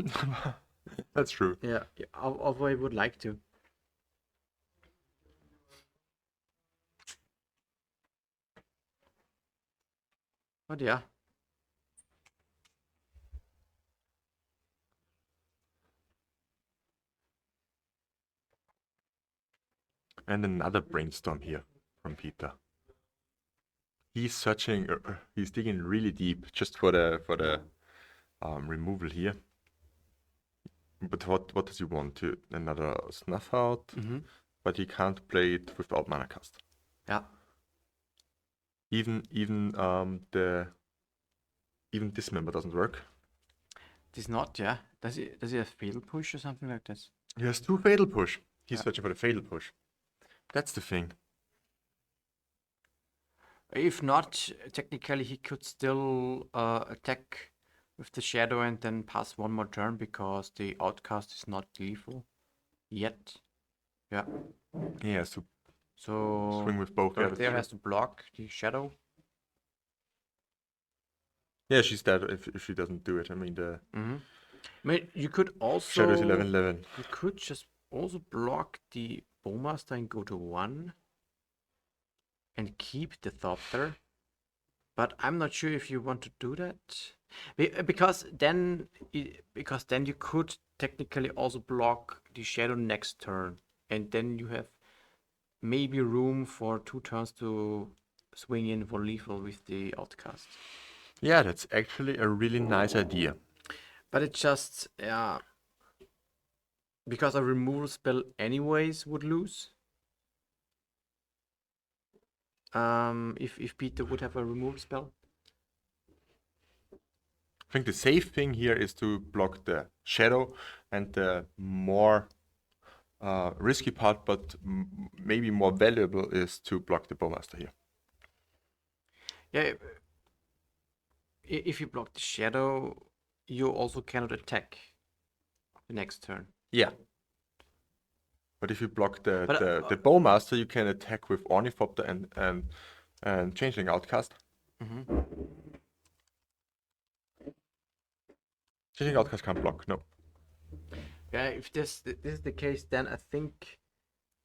that's true. Yeah, although I would like to. But yeah. And another brainstorm here from Peter. He's searching. He's digging really deep just for the removal here. But what does he want? Another snuff out? Mm-hmm. But he can't play it without mana cast. Yeah. Even this member doesn't work. This not, yeah. Does he have fatal push or something like this? He has 2 fatal push. He's Yeah. searching for the fatal push. That's the thing. If not, technically he could still attack with the shadow and then pass one more turn because the outcast is not lethal yet. Yeah. He has to So swing with both. Yeah, that's there true. has to block the shadow. Yeah, she's dead if she doesn't do it. I mean, the I mean, you could also shadow is 11/11. You could just also block the Bowmaster and go to 1 and keep the Thopter. But I'm not sure if you want to do that. Because then you could technically also block the shadow next turn. And then you have maybe room for 2 turns to swing in for lethal with the outcast. Yeah, that's actually a really nice idea. But it just, yeah, because a removal spell anyways would lose. If Peter would have a removal spell. I think the safe thing here is to block the shadow, and the more risky part, but maybe more valuable, is to block the Bowmaster here. Yeah, if you block the shadow, you also cannot attack the next turn. Yeah. But if you block the But, the Bowmaster, you can attack with Ornithopter and Changeling Outcast. Changeling Outcast can't block, no. Yeah, if this is the case, then I think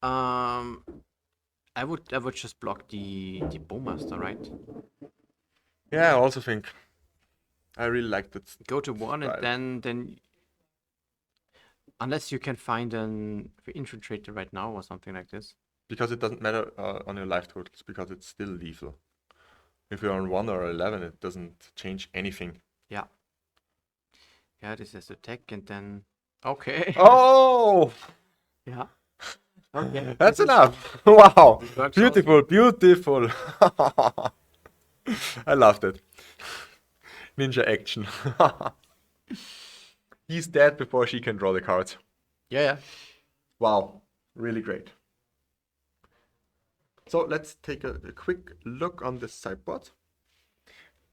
I would just block the Bowmaster, right? Yeah, I also think I really like that. Go to 1 Right. and then unless you can find an infiltrator right now or something like this. Because it doesn't matter on your life totals, because it's still lethal. If you're on 1 or 11, it doesn't change anything. Yeah. Yeah, this is attack and then okay. Oh! Yeah. Okay. That's this is- enough! Wow! this works Beautiful, beautiful! I loved it. Ninja action. He's dead before she can draw the cards. Yeah. Wow, really great. So let's take a quick look on the sideboard.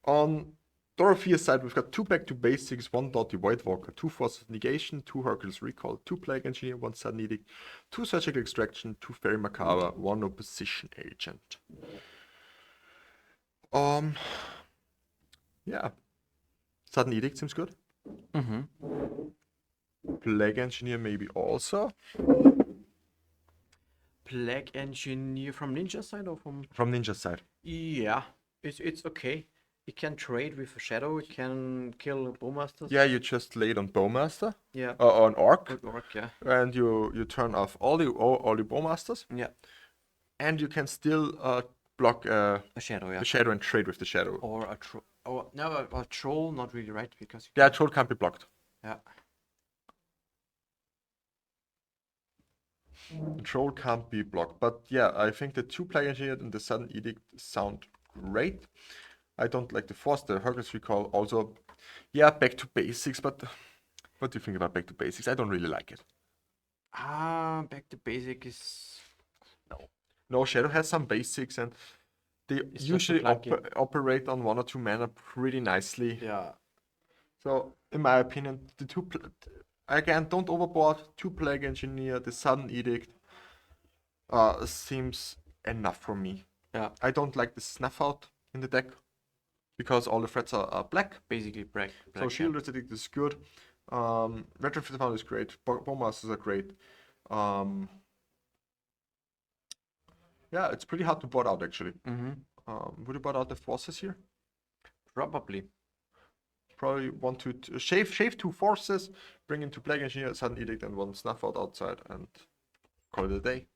On Dorothea's side, we've got 2 back to basics, 1 Doughty White Walker, 2 Forces of Negation, 2 Hercules Recall, 2 Plague Engineer, 1 Sudden Edict, 2 Surgical Extraction, 2 Fairy Macabre, 1 Opposition Agent. Yeah. Sudden Edict seems good. Plague Engineer maybe also. Plague Engineer from Ninja side or from? From Ninja's side. Yeah, it's okay. It can trade with a shadow. It can kill Bowmasters. Yeah, you just lay it on Bowmaster. Yeah. On Orc. Orc, yeah. And you turn off all the Bowmasters. Yeah. And you can still block A shadow, yeah. the shadow and trade with the shadow. Or a troll. Oh no, a troll, not really, right? Because Yeah, troll can't be blocked. yeah. Troll can't be blocked. But yeah, I think the 2 Plague Engineer and the Sudden Edict sound great. I don't like the Force, the Hercules Recall also. Yeah, back to basics, but what do you think about back to basics? I don't really like it. Back to basic is No, Shadow has some basics, and they It's just usually a plugin. operate on 1 or 2 mana pretty nicely. yeah. So, in my opinion, the 2 again, don't overboard. 2 Plague Engineer, the Sudden Edict seems enough for me. Yeah. I don't like the Snuff Out in the deck because all the threats are black. Basically black. So Shield Edict is good. Retrofit Found is great. Bowmasters are great. Yeah, it's pretty hard to board out actually. Would you board out the Forces here? Probably. Probably want to shave 2 Forces, bring into Plague Engineer, Sudden Edict, and 1 Snuff Out outside, and call it a day.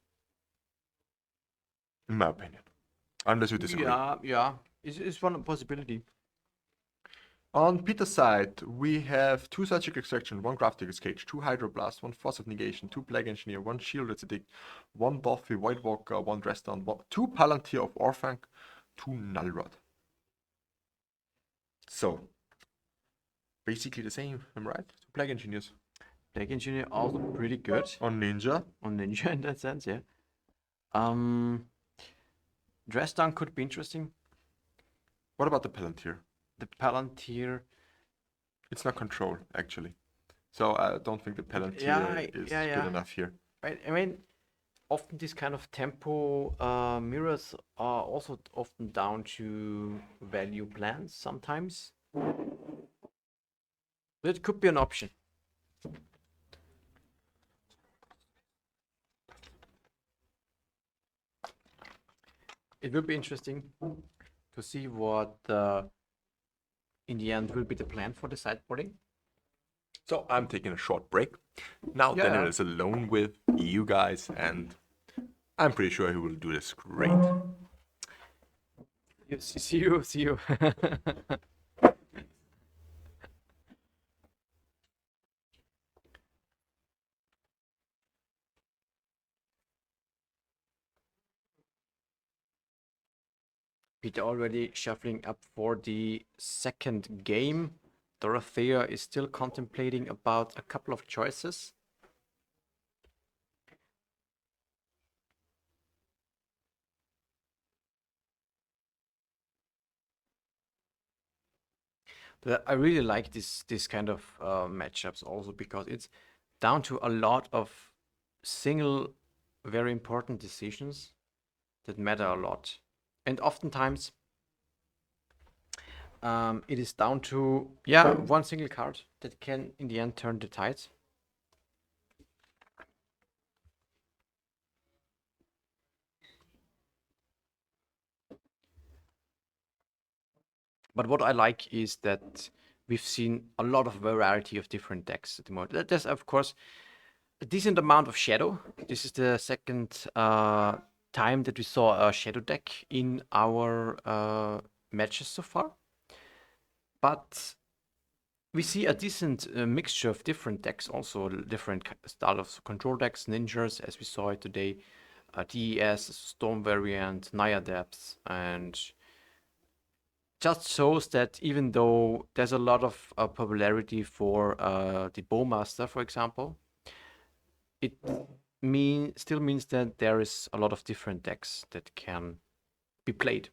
In my opinion. Unless you disagree. Yeah. It's one possibility. On Peter's side, we have 2 Surgical Extraction, 1 Grafdigger's Cage, 2 Hydroblast, 1 Force of Negation, 2 Plague Engineer, 1 Shielded Edict, 1 Buffy White Walker, 1 Dress Down, 2 Palantir of Orphank, 2 Nullrod. So, basically the same, am I right? 2 Plague Engineers. Plague Engineer also pretty good On Ninja. on Ninja in that sense, yeah. Dress Down could be interesting. What about the Palantir? The Palantir It's not control, actually. So I don't think the penalty is good enough here. Right. I mean, often this kind of tempo mirrors are also often down to value plans sometimes. That could be an option. It will be interesting to see what in the end will be the plan for the sideboarding. So I'm taking a short break. Now Yeah. Daniel is alone with you guys, and I'm pretty sure he will do this great. See you. See you. Peter already shuffling up for the second game. Dorothea is still contemplating about a couple of choices. But I really like this kind of matchups also because it's down to a lot of single very important decisions that matter a lot. And oftentimes it is down to one single card that can in the end turn the tide. But what I like is that we've seen a lot of variety of different decks at the moment. There's of course a decent amount of shadow. This is the second time that we saw a shadow deck in our matches so far. But we see a decent mixture of different decks, also different style of control decks, ninjas, as we saw it today, DES, Storm variant, Naya depths, and just shows that even though there's a lot of popularity for the Bowmaster, for example, it still means that there is a lot of different decks that can be played.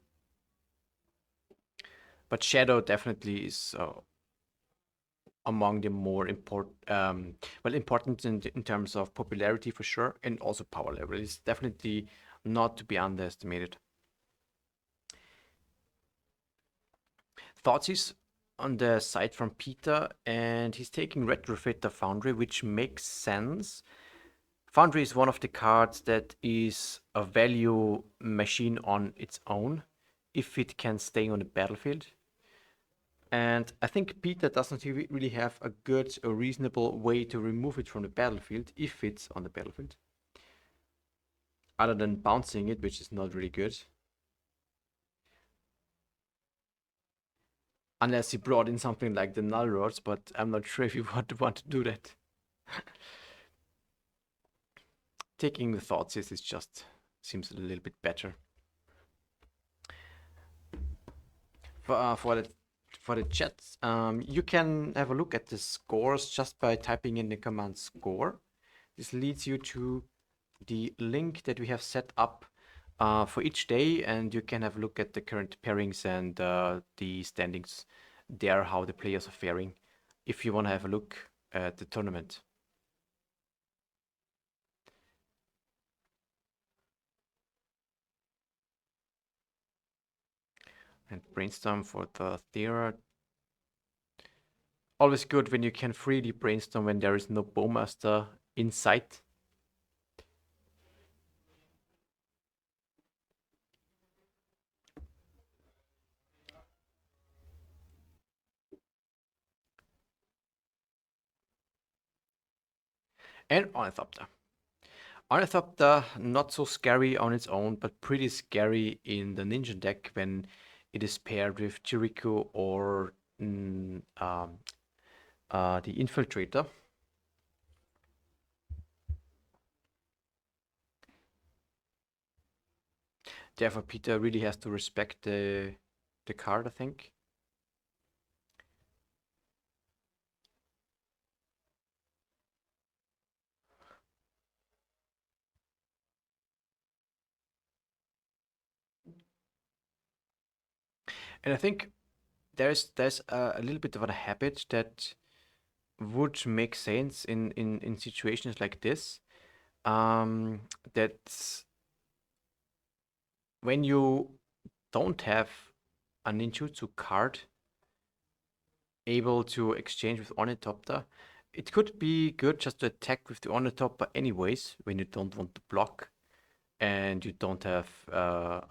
But Shadow definitely is among the more important in terms of popularity for sure, and also power level. It's definitely not to be underestimated. Thoughts on the side from Peter, and he's taking Retrofitter Foundry, which makes sense. Foundry is one of the cards that is a value machine on its own if it can stay on the battlefield. And I think Peter doesn't really have a good or reasonable way to remove it from the battlefield if it's on the battlefield. Other than bouncing it, which is not really good. Unless he brought in something like the Null Rods, but I'm not sure if you want to do that. Taking the thoughts is just seems a little bit better. For the chat, you can have a look at the scores just by typing in the command score. This leads you to the link that we have set up for each day, and you can have a look at the current pairings and the standings there, how the players are faring, if you want to have a look at the tournament. And brainstorm for the theater. Always good when you can freely brainstorm when there is no Bowmaster in sight. And Ornithopter. Ornithopter, not so scary on its own, but pretty scary in the Ninja deck when it is paired with Jericho or the Infiltrator. Therefore, Peter really has to respect the card, I think. And I think there's a little bit of a habit that would make sense in situations like this. That's when you don't have a ninjutsu card able to exchange with Ornithopter, it could be good just to attack with the Ornithopter anyways when you don't want to block and you don't have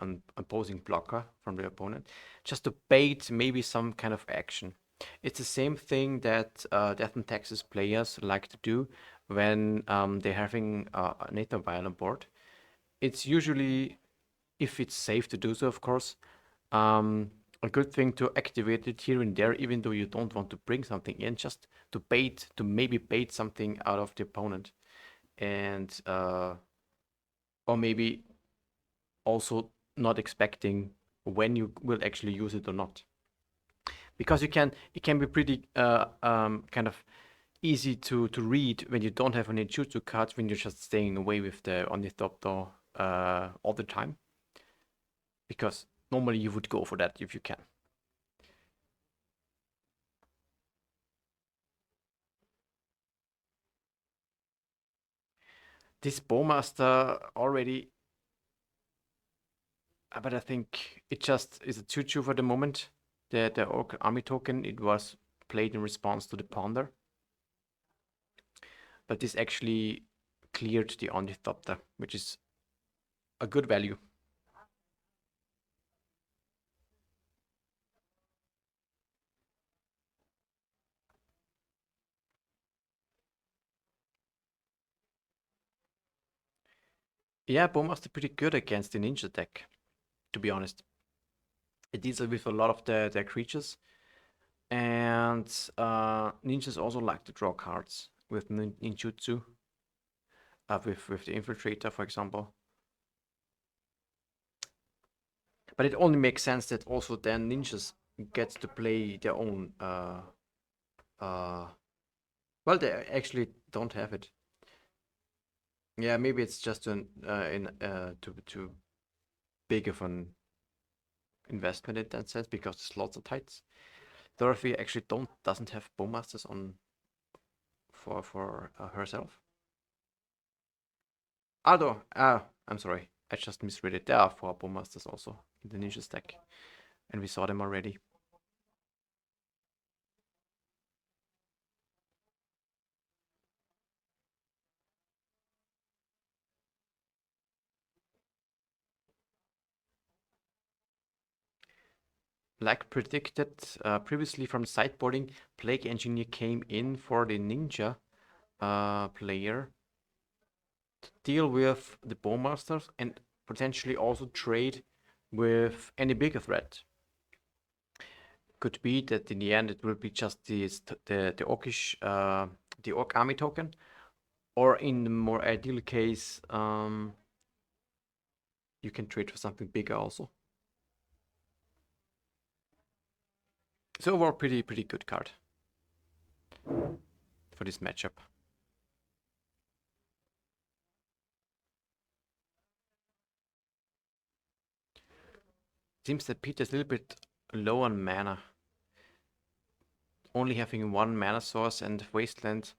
an opposing blocker from the opponent, just to bait maybe some kind of action. It's the same thing that Death and Taxes players like to do when they're having a NATO vial on board. It's usually, if it's safe to do so, of course, a good thing to activate it here and there, even though you don't want to bring something in, just to bait, to maybe bait something out of the opponent, and or maybe also not expecting when you will actually use it or not, because it can be pretty kind of easy to read when you don't have any jutsu cards, when you're just staying away with the Ornithopter all the time, because normally you would go for that if you can. This Bowmaster already, but I think it just is a 2/2 for the moment. The Orc Army token, it was played in response to the Ponder. But this actually cleared the Ornithopter, which is a good value. Yeah, Bowmaster pretty good against the ninja deck, to be honest. It deals with a lot of their creatures. And ninjas also like to draw cards with ninjutsu. With the Infiltrator, for example. But it only makes sense that also then ninjas get to play their own. Well, they actually don't have it. Yeah, maybe it's just too big of an investment in that sense because the slots are tight. Dorothy actually doesn't have Bowmasters on for herself. Although, I'm sorry, I just misread it. There are 4 Bowmasters also in the ninja stack, and we saw them already. Like predicted previously from sideboarding, Plague Engineer came in for the ninja player to deal with the Bowmasters and potentially also trade with any bigger threat. Could be that in the end it will be just the Orcish, the Orc Army token, or in the more ideal case, you can trade for something bigger also. So overall, pretty good card for this matchup. Seems that Peter is a little bit low on mana. Only having 1 mana source and Wasteland,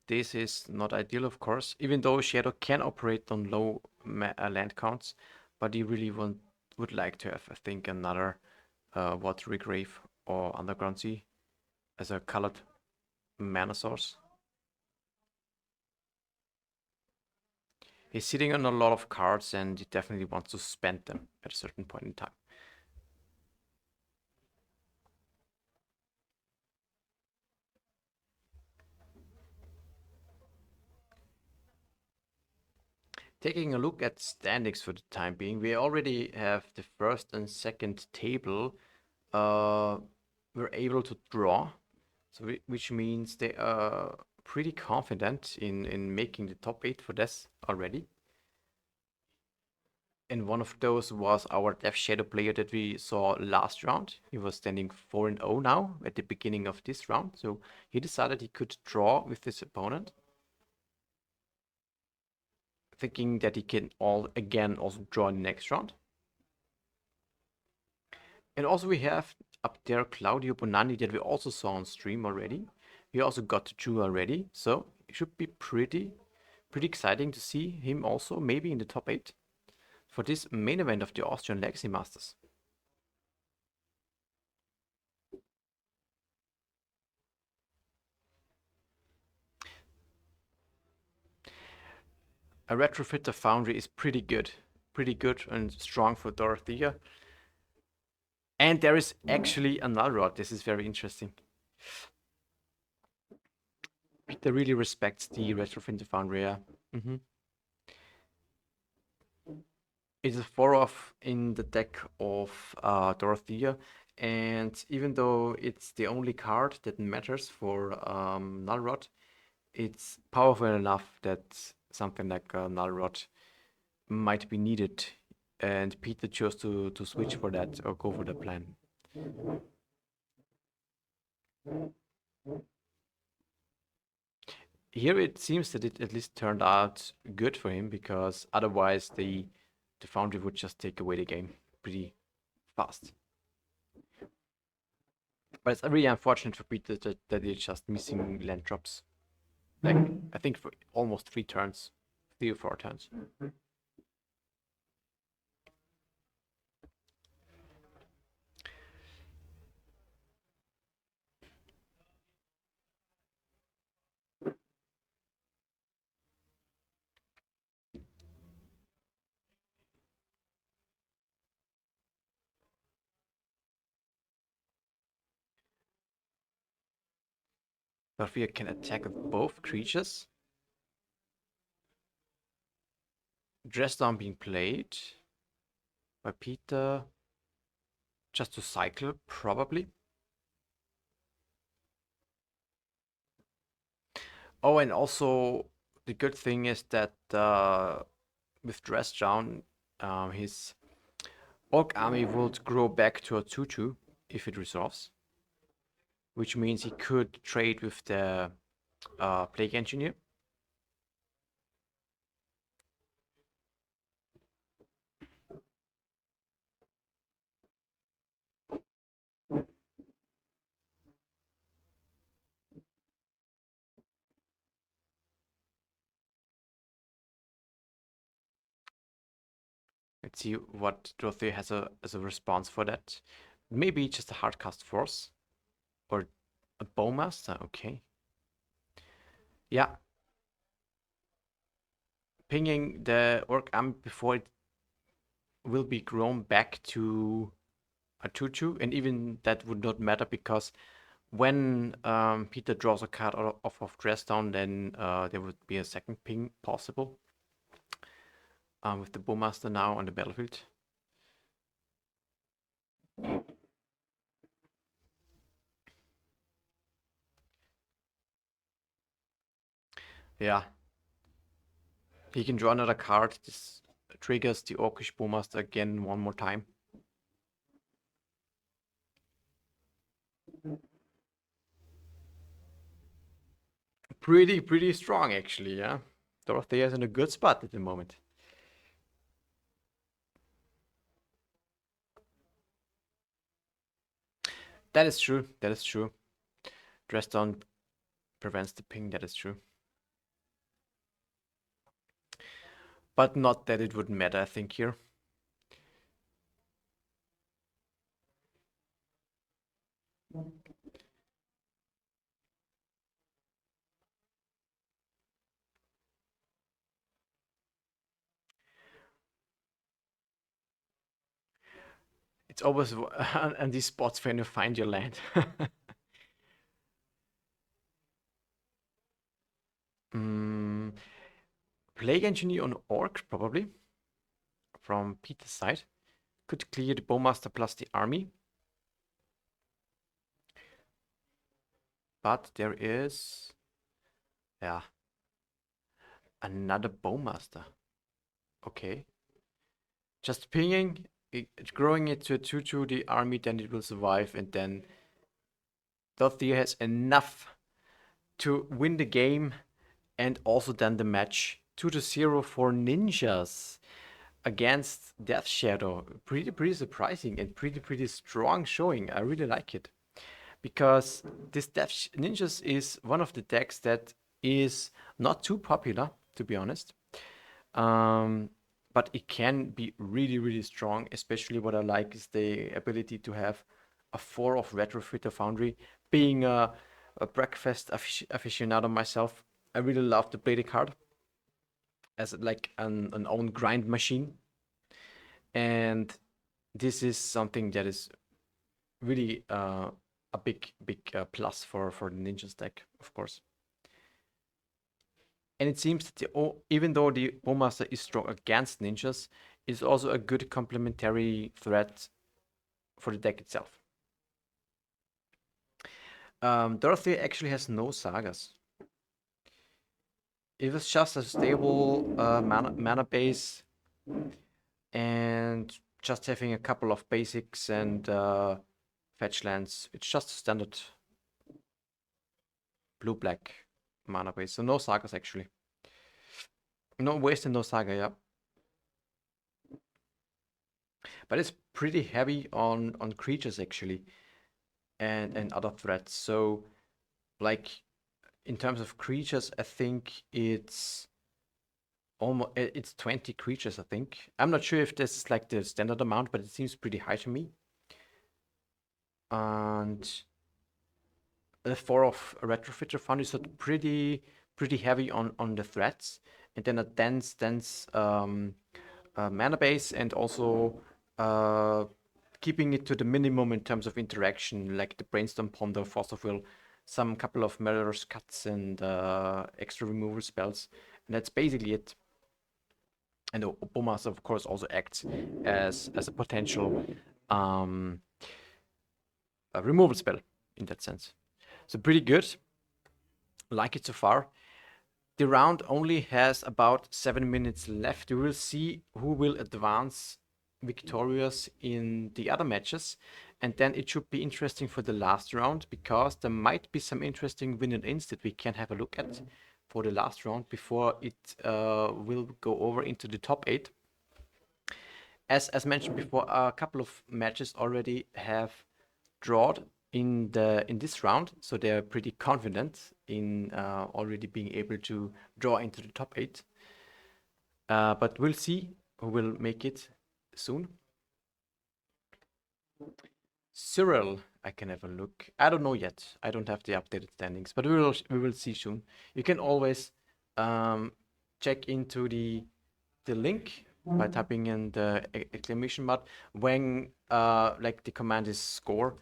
this is not ideal, of course, even though Shadow can operate on low land counts, but he really would like to have, I think, another Watery Grave or Underground Sea as a colored mana source. He's sitting on a lot of cards and he definitely wants to spend them at a certain point in time. Taking a look at standings for the time being, we already have the first and second table. We're able to draw, so which means they are pretty confident in making the top 8 for this already. And one of those was our Death Shadow player that we saw last round. He was standing 4-0 now at the beginning of this round, so he decided he could draw with his opponent, thinking that he can also draw in the next round. And also we have up there Claudio Bonanni that we also saw on stream already. He also got to 2 already, so it should be pretty exciting to see him also maybe in the top 8 for this main event of the Austrian Legacy Masters. A retrofitter foundry is pretty good and strong for Dorothea. And there is actually a null rod. This is very interesting. Peter really respects the retrofitter foundry. Yeah. It's a 4-off in the deck of Dorothea, and even though it's the only card that matters for null rod, it's powerful enough that something like a null rod might be needed, and Peter chose to switch for that or go for the plan. Here it seems that it at least turned out good for him, because otherwise the foundry would just take away the game pretty fast. But it's really unfortunate for Peter that it's just missing land drops. Like, I think for almost 3 turns, 3 or 4 turns. Dorothea can attack with both creatures. Dress down being played by Peter just to cycle, probably. Oh, and also the good thing is that with Dress Down, his Orc army would grow back to a 2/2 if it resolves, which means he could trade with the Plague Engineer. Let's see what Dorothea has as a response for that. Maybe just a Hardcast Force or a Bowmaster. Okay. Yeah. Pinging the Orc army before it will be grown back to a 2/2, and even that would not matter, because when Peter draws a card off of Dress Down, then there would be a second ping possible with the Bowmaster now on the battlefield. Yeah. He can draw another card. This triggers the Orcish Bowmaster again one more time. Pretty strong, actually, yeah. Dorothea is in a good spot at the moment. That is true. That is true. Dress Down prevents the ping. That is true. But not that it would matter, I think, here. It's always on these spots when you find your land. Plague Engineer on Orc, probably. From Peter's side. Could clear the Bowmaster plus the army. But there is... yeah. Another Bowmaster. Okay. Just pinging, growing it to a 2/2, the army, then it will survive, and then Dorothea has enough to win the game and also then the match. 2-0 for ninjas. against Death Shadow. Pretty surprising and pretty strong showing. I really like it. Because this Ninjas is one of the decks that is not too popular, to be honest. But it can be really strong, especially what I like is the ability to have a 4 of Retrofitter Foundry. Being a breakfast aficionado myself, I really love to play the card as like an own grind machine. And this is something that is really a big plus for the Ninjas deck, of course. And it seems that even though the Bowmaster is strong against Ninjas, it's also a good complementary threat for the deck itself. Dorothy actually has no sagas. It was just a stable mana base and just having a couple of basics and fetch lands. It's just a standard blue-black mana base, so no sagas actually. No waste and no saga, yeah. But it's pretty heavy on creatures actually, and other threats. So, like in terms of creatures, I think it's 20 creatures. I think I'm not sure if this is like the standard amount, but it seems pretty high to me. And the 4 of Retrofitter Fund is pretty heavy on the threats, and then a dense mana base, and also keeping it to the minimum in terms of interaction, like the Brainstorm Ponder, Force of Will, some couple of Murderous Cuts, and extra removal spells, and that's basically it. And the Bowmaster, of course, also acts as a potential a removal spell in that sense. So pretty good. Like it so far. The round only has about 7 minutes left. We will see who will advance victorious in the other matches. And then it should be interesting for the last round, because there might be some interesting win-and-ins that we can have a look at for the last round before it will go over into the top 8. As mentioned before, a couple of matches already have drawn in this round, so they're pretty confident in already being able to draw into the top 8. But we'll see who will make it soon. Cyril, I can have a look. I don't know yet. I don't have the updated standings, but we will see soon. You can always check into the link by typing in the exclamation mark when like the command is score.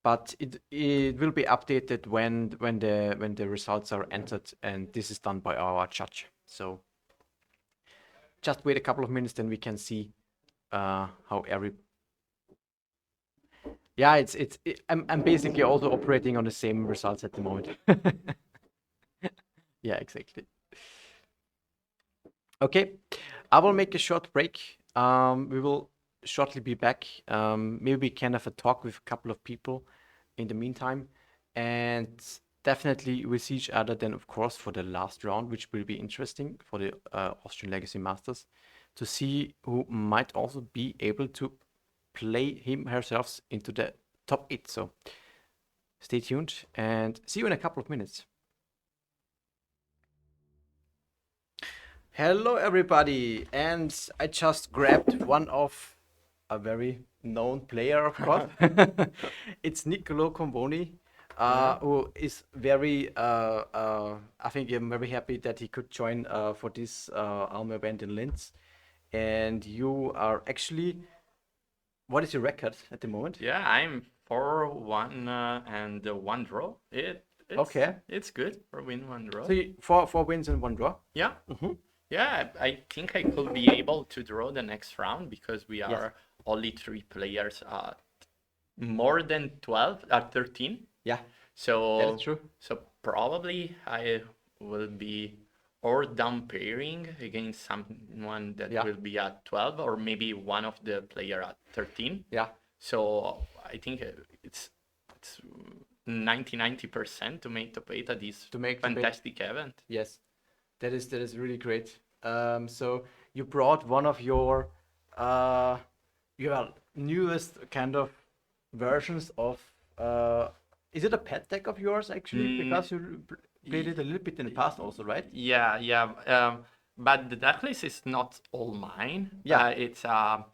But it will be updated when the results are entered, and this is done by our judge. So just wait a couple of minutes, then we can see how every. Yeah, I'm basically also operating on the same results at the moment. Yeah, exactly. Okay, I will make a short break. We will shortly be back. Maybe we can have a talk with a couple of people in the meantime, and definitely we'll see each other then, of course, for the last round, which will be interesting for the Austrian Legacy Masters, to see who might also be able to play herself into the top 8. So stay tuned and see you in a couple of minutes. Hello everybody, and I just grabbed one of a very known player, of course. It's Niccolo Comboni, who is very I think I'm very happy that he could join for this Alma event in Linz. And you are actually, what is your record at the moment? Yeah, I'm 4-1 and 1 draw. It's good for win 1 draw. So 4 wins and 1 draw? Yeah. Mm-hmm. Yeah, I think I could be able to draw the next round, because we are only 3 players at more than 12 at 13. Yeah. So that's true. So probably I will be or down pairing against someone that will be at 12, or maybe one of the player at 13. Yeah. So I think it's 90% to make top 8 at this fantastic event. Yes, that is really great. So you brought one of your newest kind of versions of. Is it a pet deck of yours actually? Because you played it a little bit in the past also, right? Yeah. But the decklist is not all mine. Yeah. It's a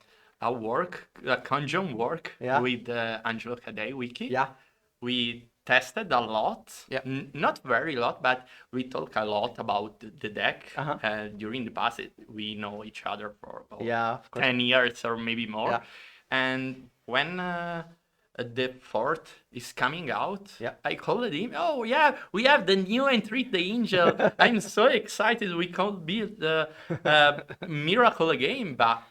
conjunct work with Angelo Cadei wiki. Yeah. We tested a lot. Yeah. Not very lot, but we talk a lot about the deck. Uh-huh. During the past, we know each other for about Of course. 10 years or maybe more. Yeah. And when the fourth is coming out, I called him. Oh yeah, we have the new entry, the Angel. I'm so excited. We can't build the Miracle game, but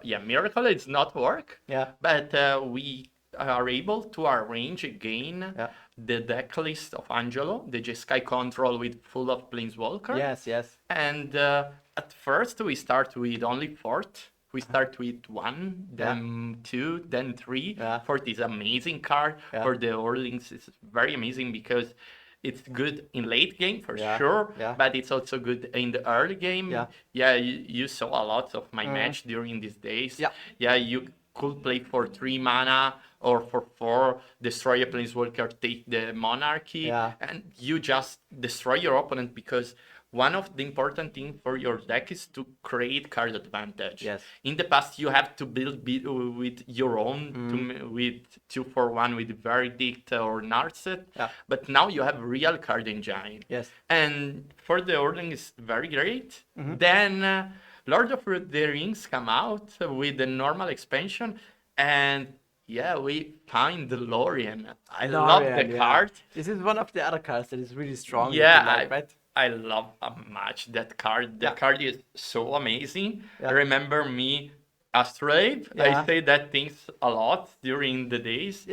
Miracle is not work. Yeah. But we are able to arrange again the deck list of Angelo, the Jeskai control with full of Planeswalker. Yes. And at first we start with only fourth. We start with 1, then 2, then 3. Fourth is amazing card for the Orlings. It's very amazing because it's good in late game for sure, but it's also good in the early game. You saw a lot of my match during these days. You could play for 3 mana or for 4, destroy a Planeswalker, take the Monarchy, and you just destroy your opponent because one of the important things for your deck is to create card advantage. Yes. In the past, you have to build with your own, with 2-for-1 with Verdict or Narset. But now you have real card engine. Yes. And for the Orling is very great. Then Lord of the Rings come out with the normal expansion, and we find the Lorien. I love the card. This is one of the other cards that is really strong. Right? I love much that card. The card is so amazing. Remember me, Austrian. I say that things a lot during the days.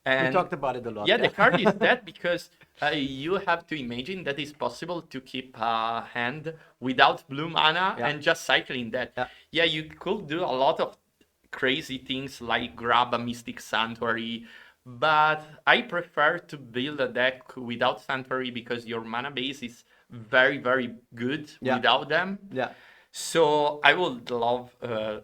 And we talked about it a lot. The card is that because you have to imagine that it's possible to keep a hand without blue mana and just cycling that. You could do a lot of crazy things like grab a Mystic Sanctuary, but I prefer to build a deck without Sanctuary because your mana base is very, very good without them. So I would love,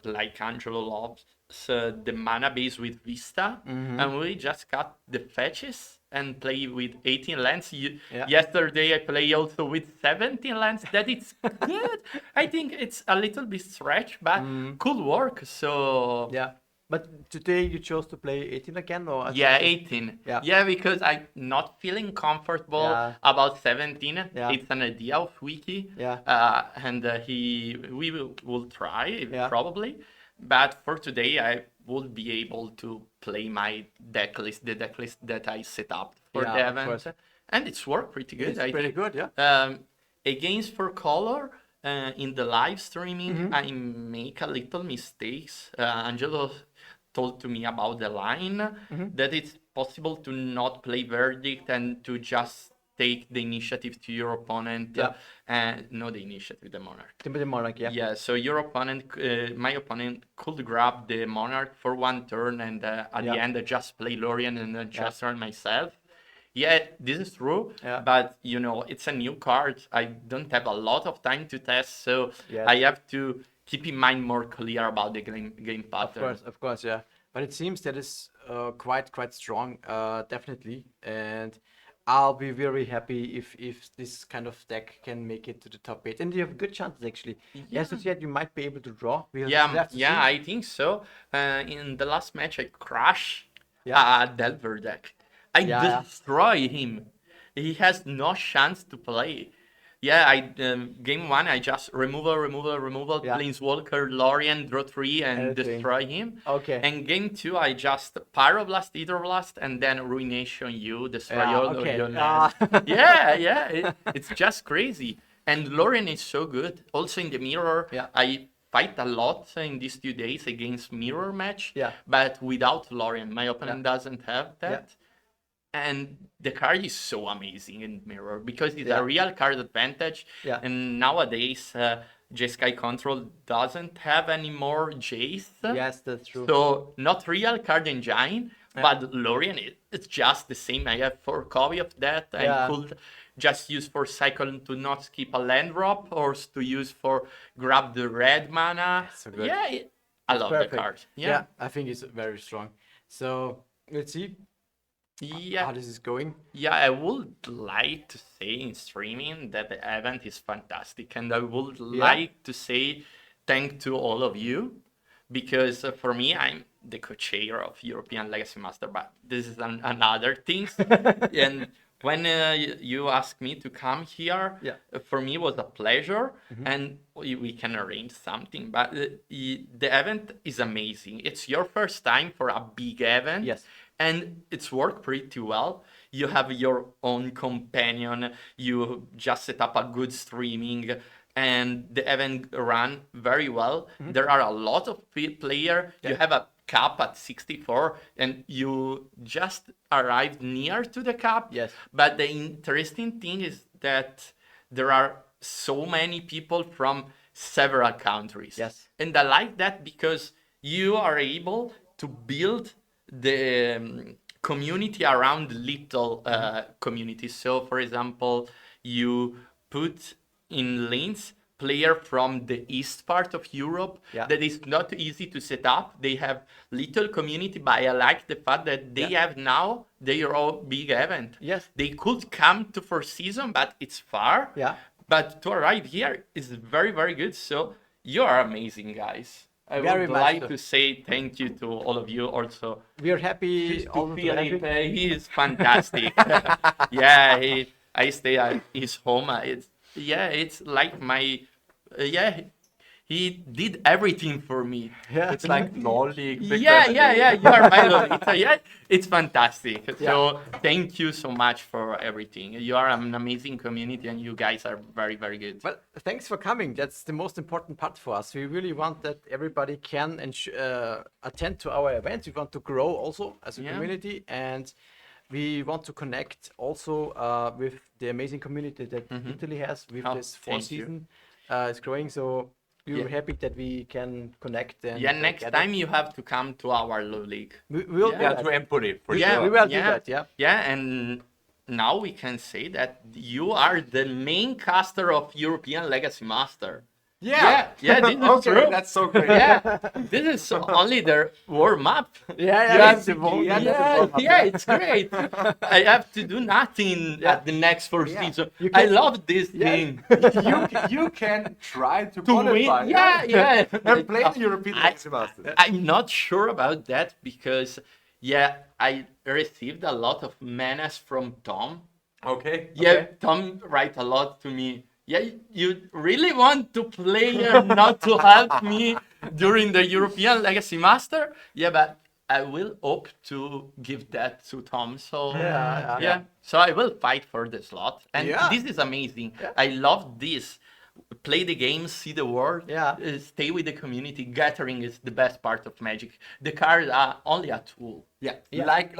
like Angelo loves, the mana base with Vista, and we just cut the fetches and play with 18 lands. Yesterday I play also with 17 lands. That is good. I think it's a little bit stretch, but could work. So But today you chose to play 18 again, or 18. Because I'm not feeling comfortable about 17. It's an idea of Wiki. And we will try probably. But for today, I will be able to play my deck list, the deck list that I set up for the event. And it's worked pretty good. It's pretty good, Against for color, in the live streaming, I make a little mistakes. Angelo told to me about the line, that it's possible to not play Verdict and to just take the initiative to your opponent, and not the initiative, the Monarch. The Monarch, So your opponent, my opponent could grab the Monarch for 1 turn, and at the end I just play Lorien and then just turn myself. This is true, but it's a new card. I don't have a lot of time to test, so I have to keep in mind more clear about the game pattern. Of course, But it seems that is quite strong, definitely, and I'll be very happy if this kind of deck can make it to the top 8, and you have good chances actually. As you said, you might be able to draw. I think so. In the last match, I crashed a Delver deck. I destroy him. He has no chance to play. Game 1, I just removal, Planeswalker, Lorien, draw 3, and destroy him. And game 2, I just Pyroblast, Hydroblast, and then Ruination you, destroy all of your lands. It's just crazy. And Lorien is so good. Also in the mirror, I fight a lot in these 2 days against mirror match, but without Lorien. My opponent doesn't have that. And the card is so amazing in mirror because it's a real card advantage. And nowadays, Jeskai Control doesn't have any more Jace. Yes, that's true. So not real card engine, but Lorien, it's just the same. I have 4 copy of that. I could just use for cycle to not skip a land drop, or to use for grab the red mana. So good. Yeah, I love Perfect. the card. Yeah. Yeah. I think it's very strong. So let's see Yeah. how this is going. Yeah, I would like to say in streaming that the event is fantastic, and I would like to say thank to all of you, because for me, I'm the co-chair of European Legacy Master, but this is another thing. And when you asked me to come here, for me it was a pleasure, and we can arrange something. But the event is amazing. It's your first time for a big event. Yes. And it's worked pretty well. You have your own companion. You just set up a good streaming, and the event ran very well. There are a lot of players. You have a cap at 64, and you just arrived near to the cap. Yes. But the interesting thing is that there are so many people from several countries. Yes. And I like that because you are able to build the community around little communities. So, for example, you put in lanes player from the east part of Europe that is not easy to set up. They have little community, but I like the fact that they have now their own big event. Yes. They could come to Four Seasons, but it's far. Yeah. But to arrive here is very, very good. So you are amazing, guys. I Very would much like so. to say thank you to all of you also. We are happy. To also to have you. Felipe, he is fantastic. Yeah, I stay at his home. It's like my, he did everything for me. Yeah. It's like LOL League. Yeah, you are my Lolita. Yeah, it's fantastic. So thank you so much for everything. You are an amazing community, and you guys are very, very good. Well, thanks for coming. That's the most important part for us. We really want that everybody can attend to our events. We want to grow also as a community, and we want to connect also with the amazing community that Italy has with this Four thank you. Season. It's growing, so we're happy that we can connect. And Next gather. time you have to come to our LoL League. We'll do that. to Empoli, for We sure. will do that, yeah. Yeah, and now we can say that you are the main caster of European Legacy Master. Yeah, this is Okay, true. that's so great. Yeah, this is only the warm up. Yeah, It's It's great. I have to do nothing at the next Four Seasons. You I can- love this thing. you can try to To win, qualify. yeah. And play the European Legacy Masters. I'm not sure about that because, I received a lot of menace from Tom. Okay. Tom write a lot to me. Yeah, you really want to play and not to help me during the European Legacy Master? Yeah, but I will hope to give that to Tom. So so I will fight for the slot. And this is amazing. I love this. Play the game, see the world, stay with the community. Gathering is the best part of Magic. The cards are only a tool. Like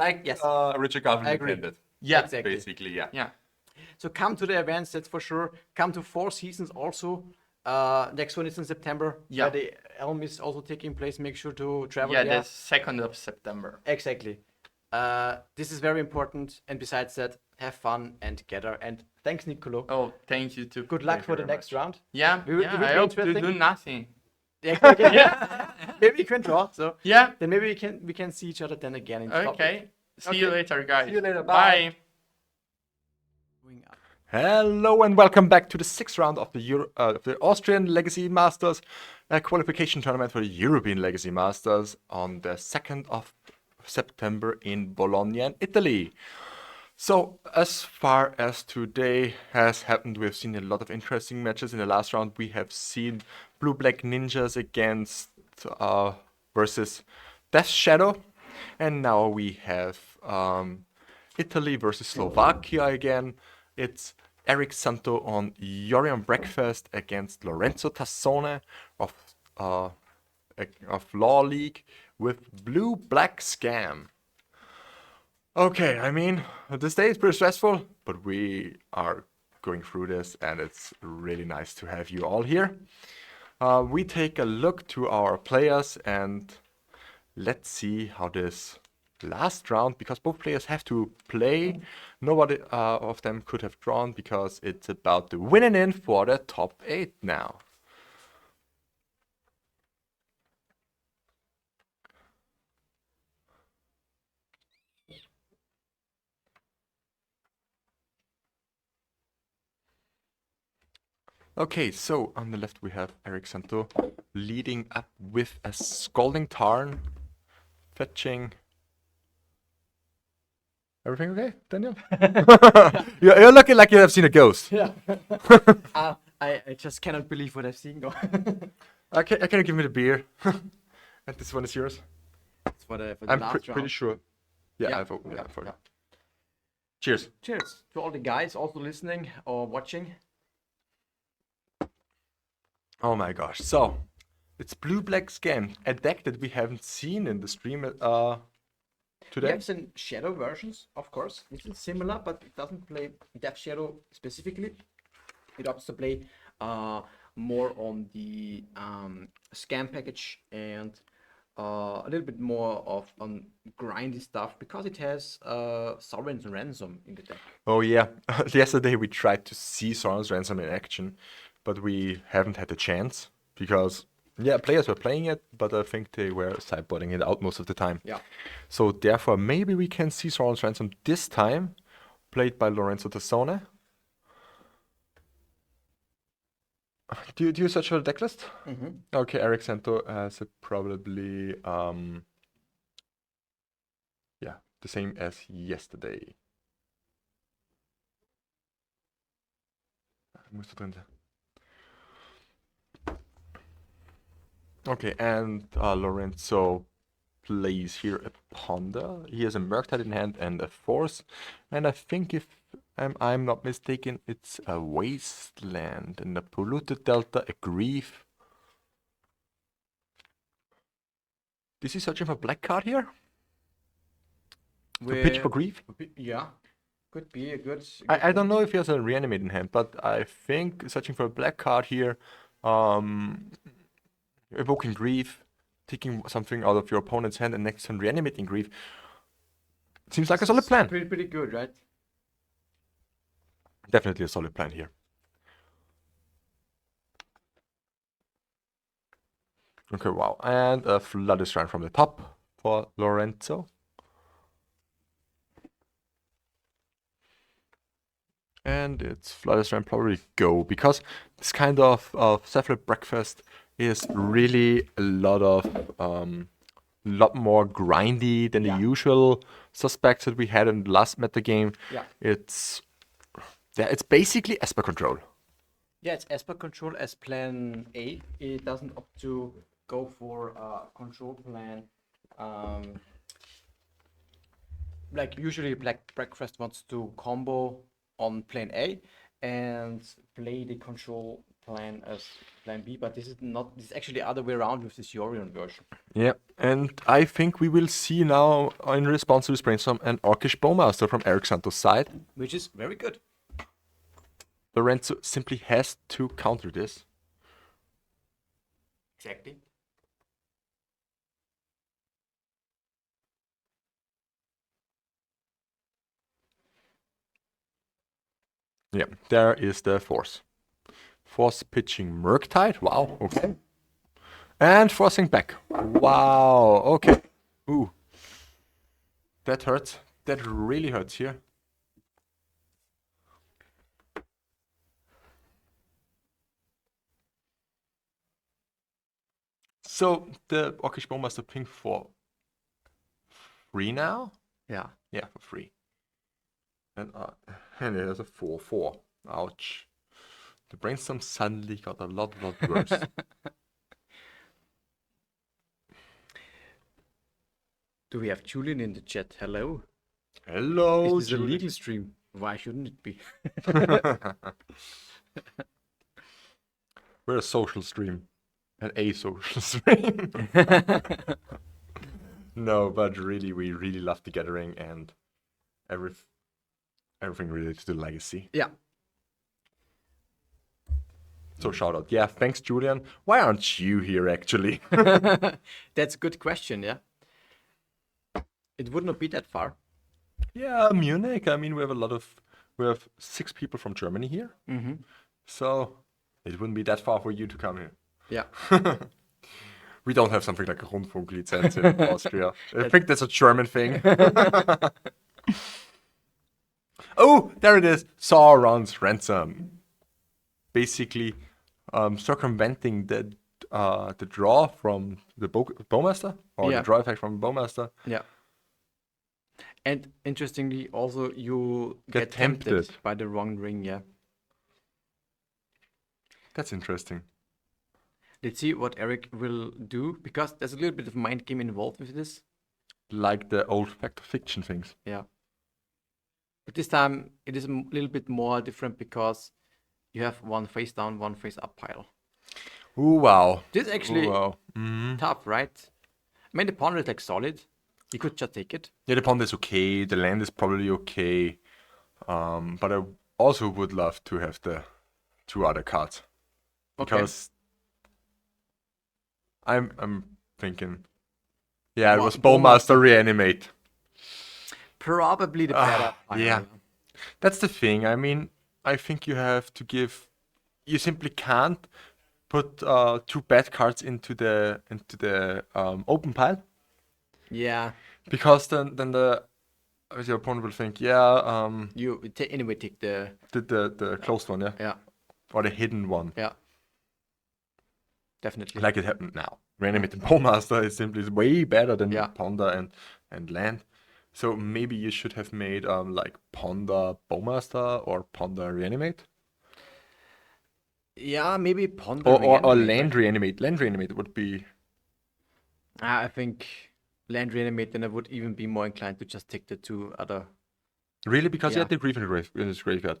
Richard Garfield I agree. intended. Yeah, Exactly. Basically, yeah. yeah. So come to the events, that's for sure. Come to Four Seasons also. Next one is in September. Yeah. Where the Elm is also taking place. Make sure to travel Yeah, there. the 2nd of September. Exactly. This is very important. And besides that, have fun and gather. And thanks, Nicolo. Oh, thank you too. Good luck Thank for you the very next round. Yeah, We will- it will I be hope to interesting. do nothing. Exactly. Maybe we can draw. So Yeah. then maybe we can see each other then again in topic. Okay. See you later, guys. See you later. Bye. Going up. Hello and welcome back to the 6th round of the Austrian Legacy Masters qualification tournament for the European Legacy Masters on the 2nd of September in Bologna, in Italy. So, as far as today has happened, we've seen a lot of interesting matches. In the last round, we have seen Blue Black Ninjas against versus Death Shadow, and now we have Italy versus Slovakia again. It's Eric Santo on Yorion Breakfast against Lorenzo Tassone of Law League with Blue Black Scam. Okay, I mean, this day is pretty stressful, but we are going through this, and it's really nice to have you all here. We take a look to our players, and let's see how this last round because both players have to play. Nobody of them could have drawn because it's about the winning in for the top 8 now. Okay, so on the left we have Eric Santo leading up with a Scalding Tarn, fetching. Everything okay, Daniel? You're looking like you have seen a ghost. Yeah. I just cannot believe what I've seen. Can you give me the beer? And this one is yours? It's for the I'm last pretty round. sure. Yeah, Yeah, I've opened it for you. yeah. Cheers. Cheers to all the guys also listening or watching. Oh my gosh. So, it's Blue-Black Scam, a deck that we haven't seen in the stream We today. have some shadow versions, of course, which is similar, but it doesn't play Death Shadow specifically. It opts to play more on the scam package and a little bit more of on grindy stuff because it has Sovereign's Ransom in the deck. Oh yeah. Yesterday we tried to see Soren's Ransom in action, but we haven't had the chance because players were playing it, but I think they were sideboarding it out most of the time. Yeah. So therefore maybe we can see Soren's Ransom this time, played by Lorenzo Tassone. Do you search for the deck list? Mm-hmm. Okay, Eric Santo has probably the same as yesterday. Musst du drin sein. Okay, and Lorenzo plays here a Ponder. He has a Murktide in hand and a Force. And I think if I'm not mistaken, it's a Wasteland and a Polluted Delta, a Grief. Is he searching for black card here? To pitch for Grief? Yeah, could be a good. I don't know if he has a Reanimate in hand, but I think searching for a black card here, evoking Grief, taking something out of your opponent's hand and next turn reanimating Grief. Seems like a solid plan. Pretty good, right? Definitely a solid plan here. Okay, wow. And a Flood is run from the top for Lorenzo. And it's Flood is run probably go because this kind of Cephalid Breakfast is really a lot more grindy than the usual suspects that we had in the last meta game. Yeah. It's basically Esper control. Yeah, it's Esper control as plan A. It doesn't opt to go for a control plan. Like usually Black Breakfast wants to combo on plan A and play the control plan as plan B, but this is actually the other way around with this Yorion version. Yeah, and I think we will see now in response to this brainstorm an Orcish Bowmaster from Eric Santos' side. Which is very good. Lorenzo simply has to counter this. Exactly. Yeah, there is the Force. Force pitching Murktide. Wow, okay. And forcing back. Wow, okay. Ooh. That hurts. That really hurts here. So the Orcish Bowmaster ping for free now? Yeah. Yeah, for free. And it has a 4/4. Ouch. The brainstorm suddenly got a lot worse. Do we have Julian in the chat? Hello. Hello, Is this a Julian. legal stream? Why shouldn't it be? We're a social stream. An asocial stream. No, but really, we really love the gathering and everything related to Legacy. Yeah. So shout out. Yeah, thanks, Julian. Why aren't you here, actually? That's a good question, yeah. It would not be that far. Yeah, Munich. I mean, we have 6 people from Germany here, so it wouldn't be that far for you to come here. Yeah. We don't have something like a Rundfunklizenz in Austria. I think that's a German thing. Oh, there it is. Sauron's ransom. Basically, circumventing the draw from the bowmaster, or Yeah. the draw effect from the bowmaster. Yeah. And interestingly, also you Get get tempted tempted. by the wrong ring. Yeah. That's interesting. Let's see what Eric will do, because there's a little bit of mind game involved with this. Like the old fact of fiction things. Yeah. But this time it is a little bit more different because you have one face down, one face up pile. Ooh, wow. This is actually Ooh, wow. Mhm. tough, right? I mean, the pawn is like solid. You could just take it. Yeah, the pawn is okay. The land is probably okay. But I also would love to have the 2 other cards. Okay. Because I'm thinking, yeah, it Wha- was Bowmaster Reanimate. Probably the better pile. Yeah. That's the thing. I mean, I think you have to give. You simply can't put 2 bad cards into the open pile, Yeah. because then your opponent will think, yeah, You anyway take the the closed one, yeah, yeah, or the hidden one, yeah. Definitely. like it happened now. Reanimated Bowmaster is simply way better than Yeah. Ponder and Land. So maybe you should have made like Ponder Bowmaster or Ponder Reanimate. Yeah, maybe ponder Or reanimate, Land right? Reanimate. Land Reanimate would be. I think land reanimate, then I would even be more inclined to just take the 2 other. Really? Because he Yeah. had the grief in his graveyard.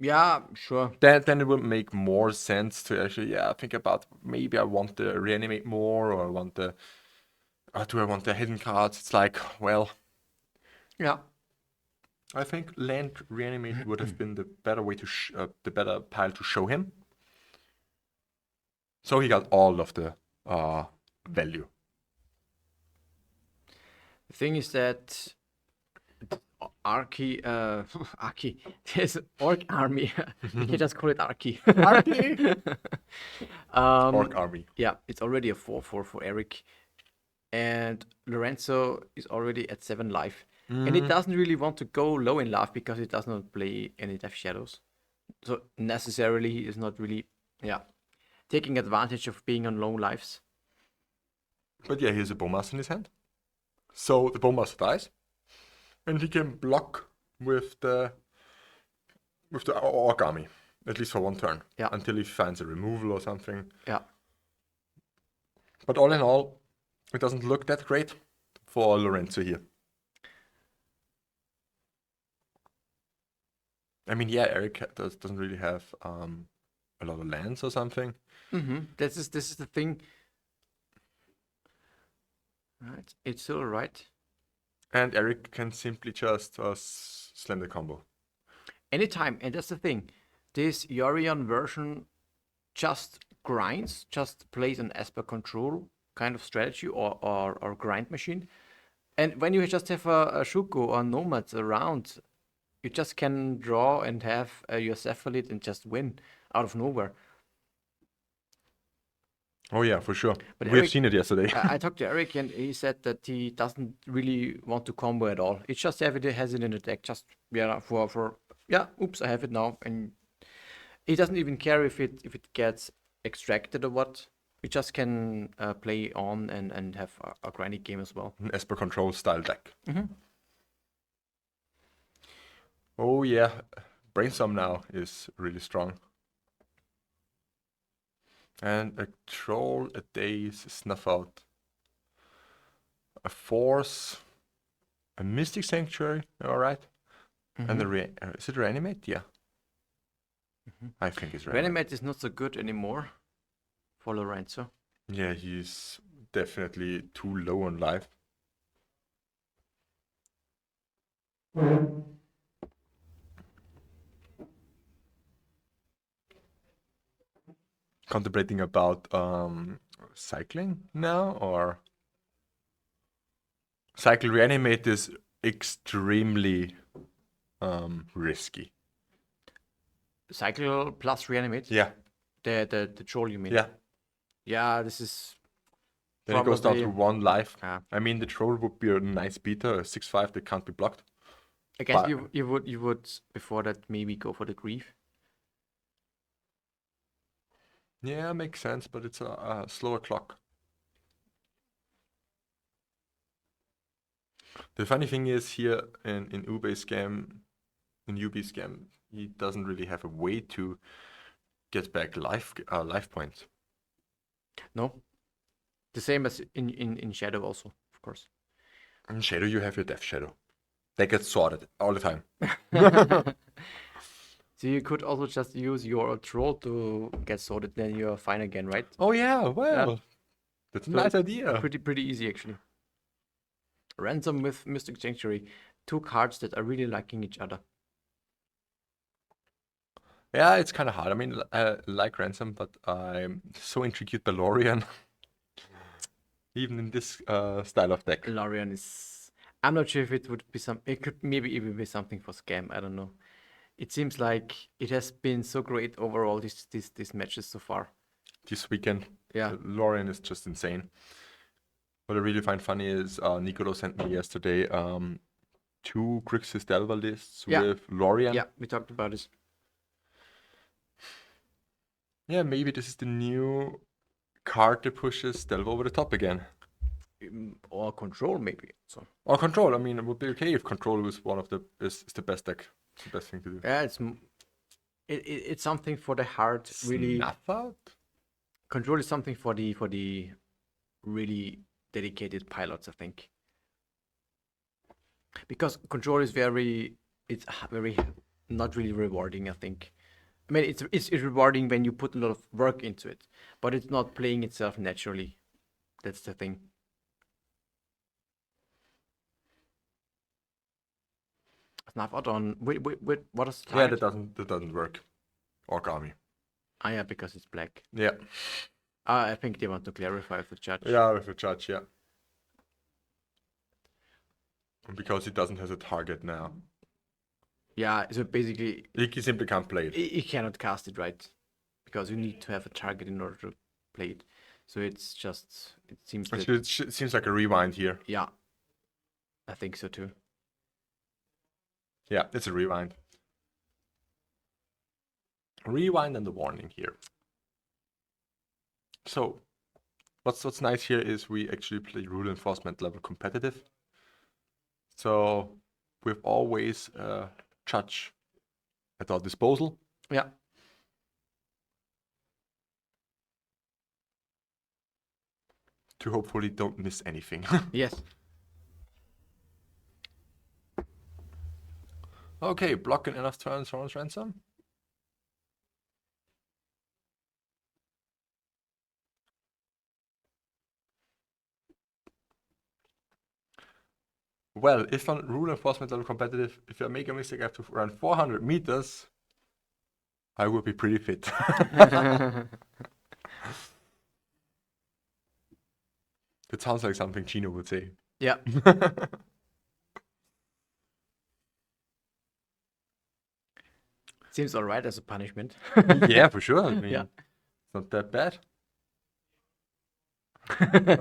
Yeah, sure. Then it would make more sense to actually, think about, maybe I want the Reanimate more, or I want the. Or do I want the hidden cards? It's like, well, Yeah. I think Land Reanimate would have been the better way to the better pile to show him. So he got all of the value. The thing is that Archie, Archie, there's Orc army. You can just call it Archie. Archie! Orc Um, army. yeah, it's already a 4/4 for Eric, and Lorenzo is already at 7 life, and it doesn't really want to go low in life because it does not play any Death Shadows, so necessarily he is not really, taking advantage of being on low lives. But yeah, he has a Bowmaster in his hand. So the Bowmaster dies, and he can block with the Orc army, at least for 1 turn. Yeah. Until he finds a removal or something. Yeah. But all in all, it doesn't look that great for Lorenzo here. I mean, yeah, Eric doesn't really have a lot of lands or something. This is the thing. Right, it's all right. And Eric can simply just slam the combo. Anytime, and that's the thing. This Yorion version just grinds, just plays an Esper control kind of strategy or grind machine. And when you just have a Shuko or Nomads around, you just can draw and have your Cephalid and just win out of nowhere. Oh yeah, for sure. But We have Eric- seen it yesterday. I talked to Eric and he said that he doesn't really want to combo at all. It's just have it has it in the deck, just oops, I have it now, and he doesn't even care if it gets extracted or what. We just can play on and have a grindy game as well. An Esper control style deck. Mhm. Oh yeah, Brainstorm now is really strong. And a troll, a daze, snuff out, a force, a mystic sanctuary. All right, and the is it reanimate? Yeah, I think it's reanimate. Reanimate is not so good anymore for Lorenzo. Yeah, he's definitely too low on life. Contemplating about cycling now, or Cycle Reanimate is extremely risky. Cycle plus reanimate. Yeah, The troll, you mean? yeah. Yeah, this is Then it goes down to probably. 1 life. Yeah. I mean, the troll would be a nice beta, a 6/5 that can't be blocked. I guess But- you would before that maybe go for the grief. Yeah, makes sense, but it's a slower clock. The funny thing is here in Ube's game, in UB's game, he doesn't really have a way to get back life points. No. The same as in Shadow also, of course. In Shadow, you have your Death Shadow. They get sorted all the time. So you could also just use your troll to get sorted, then you're fine again, right? Oh yeah, well, that's a So nice idea. Pretty easy actually. Ransom with Mystic Sanctuary. 2 cards that are really liking each other. Yeah, it's kind of hard. I mean, I like Ransom, but I'm so intrigued by Lorien. Even in this style of deck. Lorien is. I'm not sure if it would be it could maybe even be something for scam. I don't know. It seems like it has been so great overall these matches so far. This weekend, Yeah. Lorien is just insane. What I really find funny is Nicolo sent me yesterday 2 Grixis Delver lists Yeah. with Lorien. Yeah, we talked about this. Yeah, maybe this is the new card that pushes Delver over the top again. Or control maybe. So Or Control. I mean, it would be okay if Control was one of the is the best deck. It's the best thing to do. yeah, it's something for the heart. Really, Snuff out? control is something for the really dedicated pilots, I think. Because control is very not really rewarding, I think. I mean, it's rewarding when you put a lot of work into it, but it's not playing itself naturally. That's the thing. Snuff out on wait, what is the Yeah, target? that doesn't work. Orc Army. Ah, yeah, because it's black. Yeah. I think they want to clarify with the judge. Yeah, with a judge, yeah. Because he doesn't have a target now. Yeah, so basically, He simply can't play it. you cannot cast it, right? Because you need to have a target in order to play it. So it's just, it seems that, Actually, it seems like a rewind here. yeah, I think so too. Yeah, it's a rewind. Rewind and the warning here. So, what's nice here is we actually play rule enforcement level competitive. So, we've always judge at our disposal. Yeah. To hopefully don't miss anything. Yes. Okay, block in enough turns for ransom. Well, if on rule enforcement level competitive, if I make a mistake, I have to run 400 meters. I will be pretty fit. That sounds like something Gino would say. Yeah. Seems alright as a punishment. Yeah, for sure. I mean, Yeah. it's not that bad.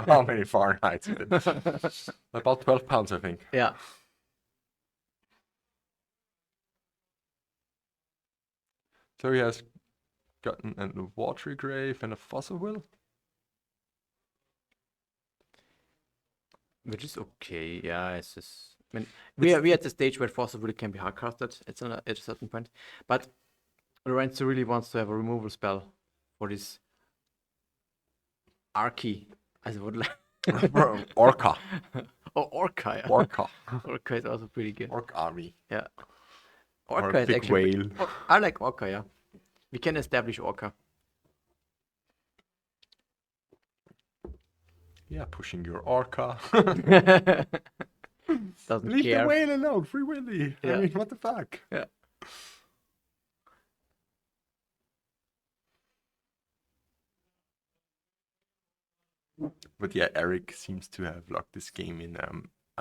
How many Fahrenheit is it? About 12 pounds, I think. Yeah. So he has gotten a watery grave and a fossil will. Which is okay. Yeah, it's just. I mean, we are at the stage where fossil really can be hardcasted at a certain point, but Lorenzo really wants to have a removal spell for this Archie, as it would like. Orca. Oh, Orca. Yeah. Orca. Orca is also pretty good. Orc army. Yeah. Or Orca a is big actually. whale. I like Orca. Yeah. We can establish Orca. Yeah, pushing your orca. Doesn't Leave care. the whale alone, Free Willy. Yeah. I mean, what the fuck? Yeah. But yeah, Eric seems to have locked this game in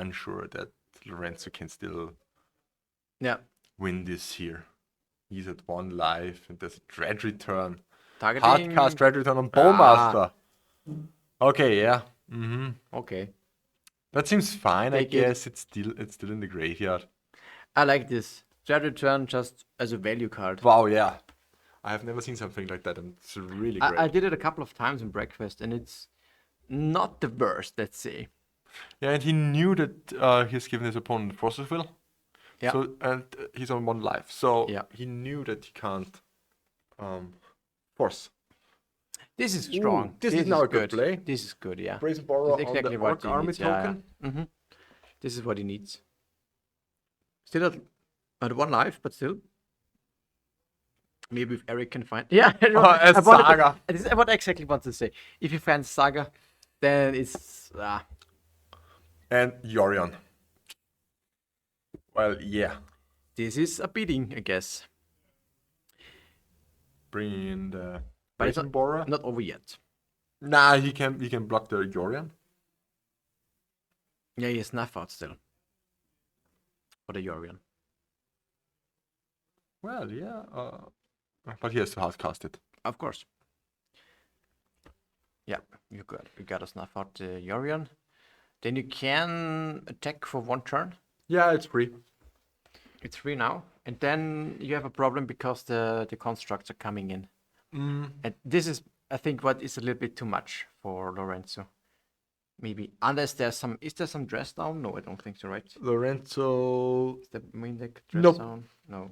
unsure that Lorenzo can still Yeah. win this here. He's at 1 life, and there's a dread return. Targeting. Hardcast dread return on Bowmaster. Okay, yeah. Okay. That seems fine. I Take it. guess it's still in the graveyard. I like this. Dread return just as a value card. Wow, yeah. I have never seen something like that, and it's really great. I did it a couple of times in Breakfast, and it's not the worst, let's say. Yeah, and he knew that he's given his opponent Forces Will. Yeah. So and he's on 1 life, so Yeah. he knew that he can't force. This is strong. Ooh, this is now a good good play. This is good, yeah. Brazen Borrower It's on exactly the what Orc he Army needs. Yeah, token. yeah. This is what he needs. Still at 1 life, but still. Maybe if Eric can find. Yeah, As Saga. This is what I exactly want to say. If he finds Saga, then it's. And Yorion. Well, yeah. This is a beating, I guess. Bring in the But it's Brazen Borrower. not over yet. Nah, he can block the Yorion. Yeah, he has Snuff out still. For the Yorion. Well, yeah. But he has to hardcast it. Of course. Yeah, you got to Snuff out the Yorion. Then you can attack for 1 turn. Yeah, it's free. It's free now. And then you have a problem because the constructs are coming in. And this is, I think, what is a little bit too much for Lorenzo. Maybe. Unless there's some... Is there some dress down? No, I don't think so, right? Lorenzo. Is the main deck dress Nope. down? No.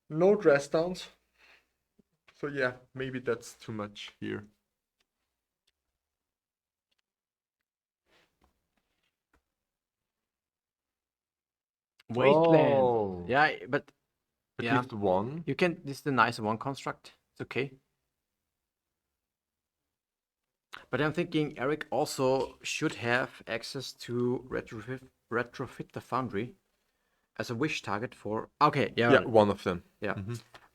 No dress downs. So yeah, maybe that's too much here. Wasteland. Oh. Yeah, but... At Yeah. least 1. You can... This is the nice 1 construct. It's okay. But I'm thinking Eric also should have access to retrofit the foundry as a wish target for... Okay, yeah. Yeah, 1 of them. Yeah.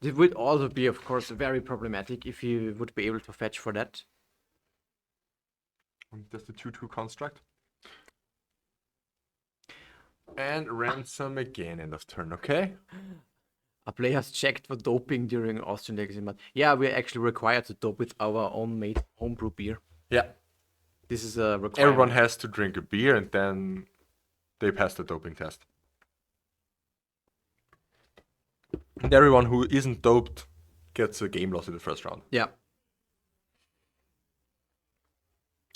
It would also be, of course, very problematic if you would be able to fetch for that. That's the 2/2 construct. And ransom again, end of turn, okay? A player has checked for doping during Austrian Legacy Month. Yeah, we're actually required to dope with our own made homebrew beer. Yeah. This is a requirement. Everyone has to drink a beer and then they pass the doping test. And everyone who isn't doped gets a game loss in the first round. Yeah.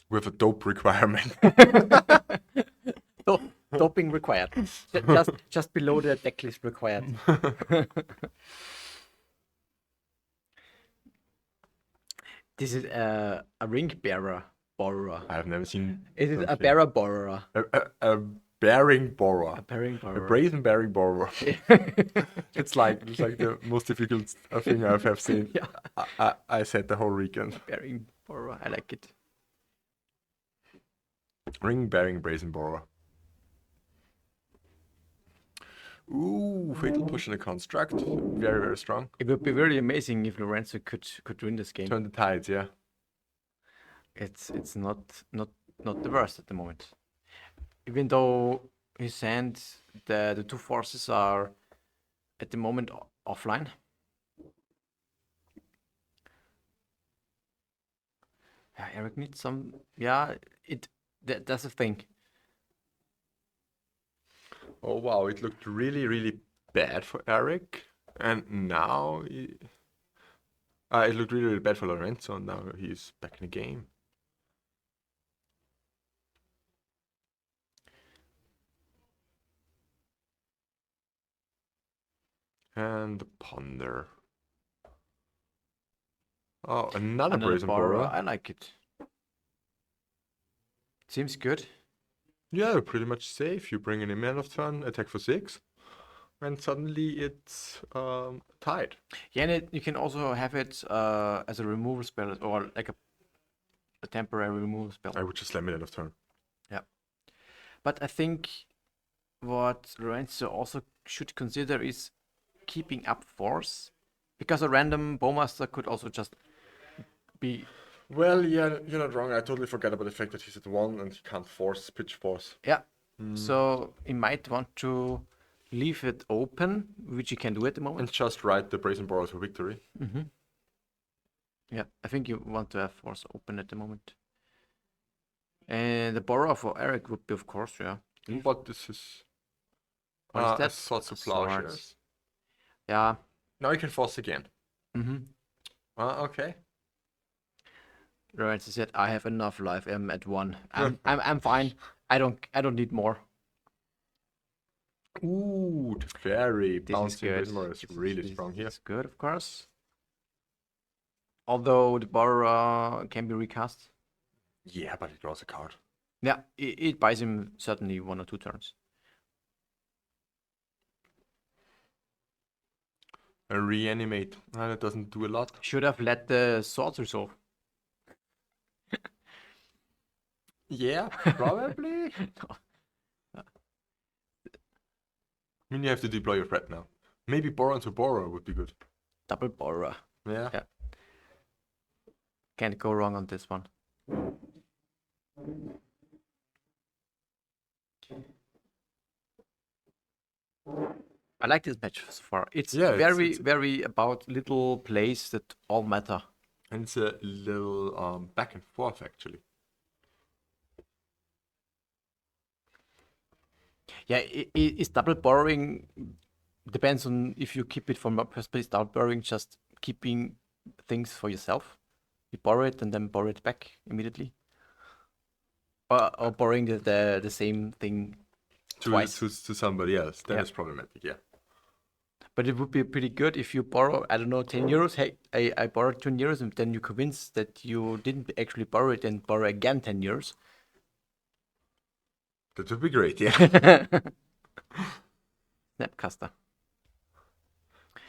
With a dope requirement. Doping required. Just below the deck list required. This is a ring bearer borrower. I have never seen. It is a something. bearer borrower. A bearing borrower. A bearing A borrower. brazen bearing borrower. It's like the most difficult thing I've ever seen. Yeah. I said the whole weekend. Bearing borrower. I like it. Ring bearing brazen borrower. Ooh, fatal push in a construct. Very, very strong. It would be really amazing if Lorenzo could win this game. Turn the tides, yeah. It's not the worst at the moment. Even though his hand, the 2 forces are at the moment offline. Yeah, Eric needs some. Yeah, that's a thing. Oh wow, it looked really, really bad for Eric, and now it looked really, really bad for Lorenzo, and now he's back in the game. And the Ponder. Oh, another brazen borrower. I like it. Seems good. Yeah, pretty much safe. You bring in a man of turn, attack for 6, and suddenly it's tied. Yeah, and you can also have it as a removal spell or like a temporary removal spell. I would just slam it end of turn. Yeah. But I think what Lorenzo also should consider is keeping up force, because a random bowmaster could also just be... Well, yeah, you're not wrong. I totally forgot about the fact that he's at 1 and he can't pitch force. Yeah, So he might want to leave it open, which he can do at the moment. And just write the Brazen Borrows for victory. Yeah, I think you want to have force open at the moment. And the borrow for Eric would be, of course, yeah. But this is... What is that? Swords of Swords. Plowshares. Yeah. Now you can force again. Mm-hmm. Okay. Lorenzo said, "I have enough life. I'm at 1. I'm fine. I don't need more." Ooh, the fairy This is bouncing good. Brazen Borrow is really strong here. It's good, of course. Although the borrower can be recast. Yeah, but he draws a card. Yeah, it buys him certainly 1 or 2 turns. A reanimate. That doesn't do a lot. Should have let the swords resolve. Yeah, probably. I mean, you have to deploy your threat now. Maybe borrow into borrow would be good. Double borrower. Yeah. Yeah. Can't go wrong on this one. I like this match so far. It's very about little plays that all matter. And it's a little back and forth, actually. Yeah, it's double borrowing. Depends on if you keep it from a perspective. Double borrowing, just keeping things for yourself. You borrow it and then borrow it back immediately. Or borrowing the same thing twice. To somebody else. That Yeah. is problematic, yeah. But it would be pretty good if you borrow, I don't know, 10 euros. Hey, I borrowed 10 euros and then you convince that you didn't actually borrow it and borrow again 10 euros. That would be great, yeah. Snapcaster.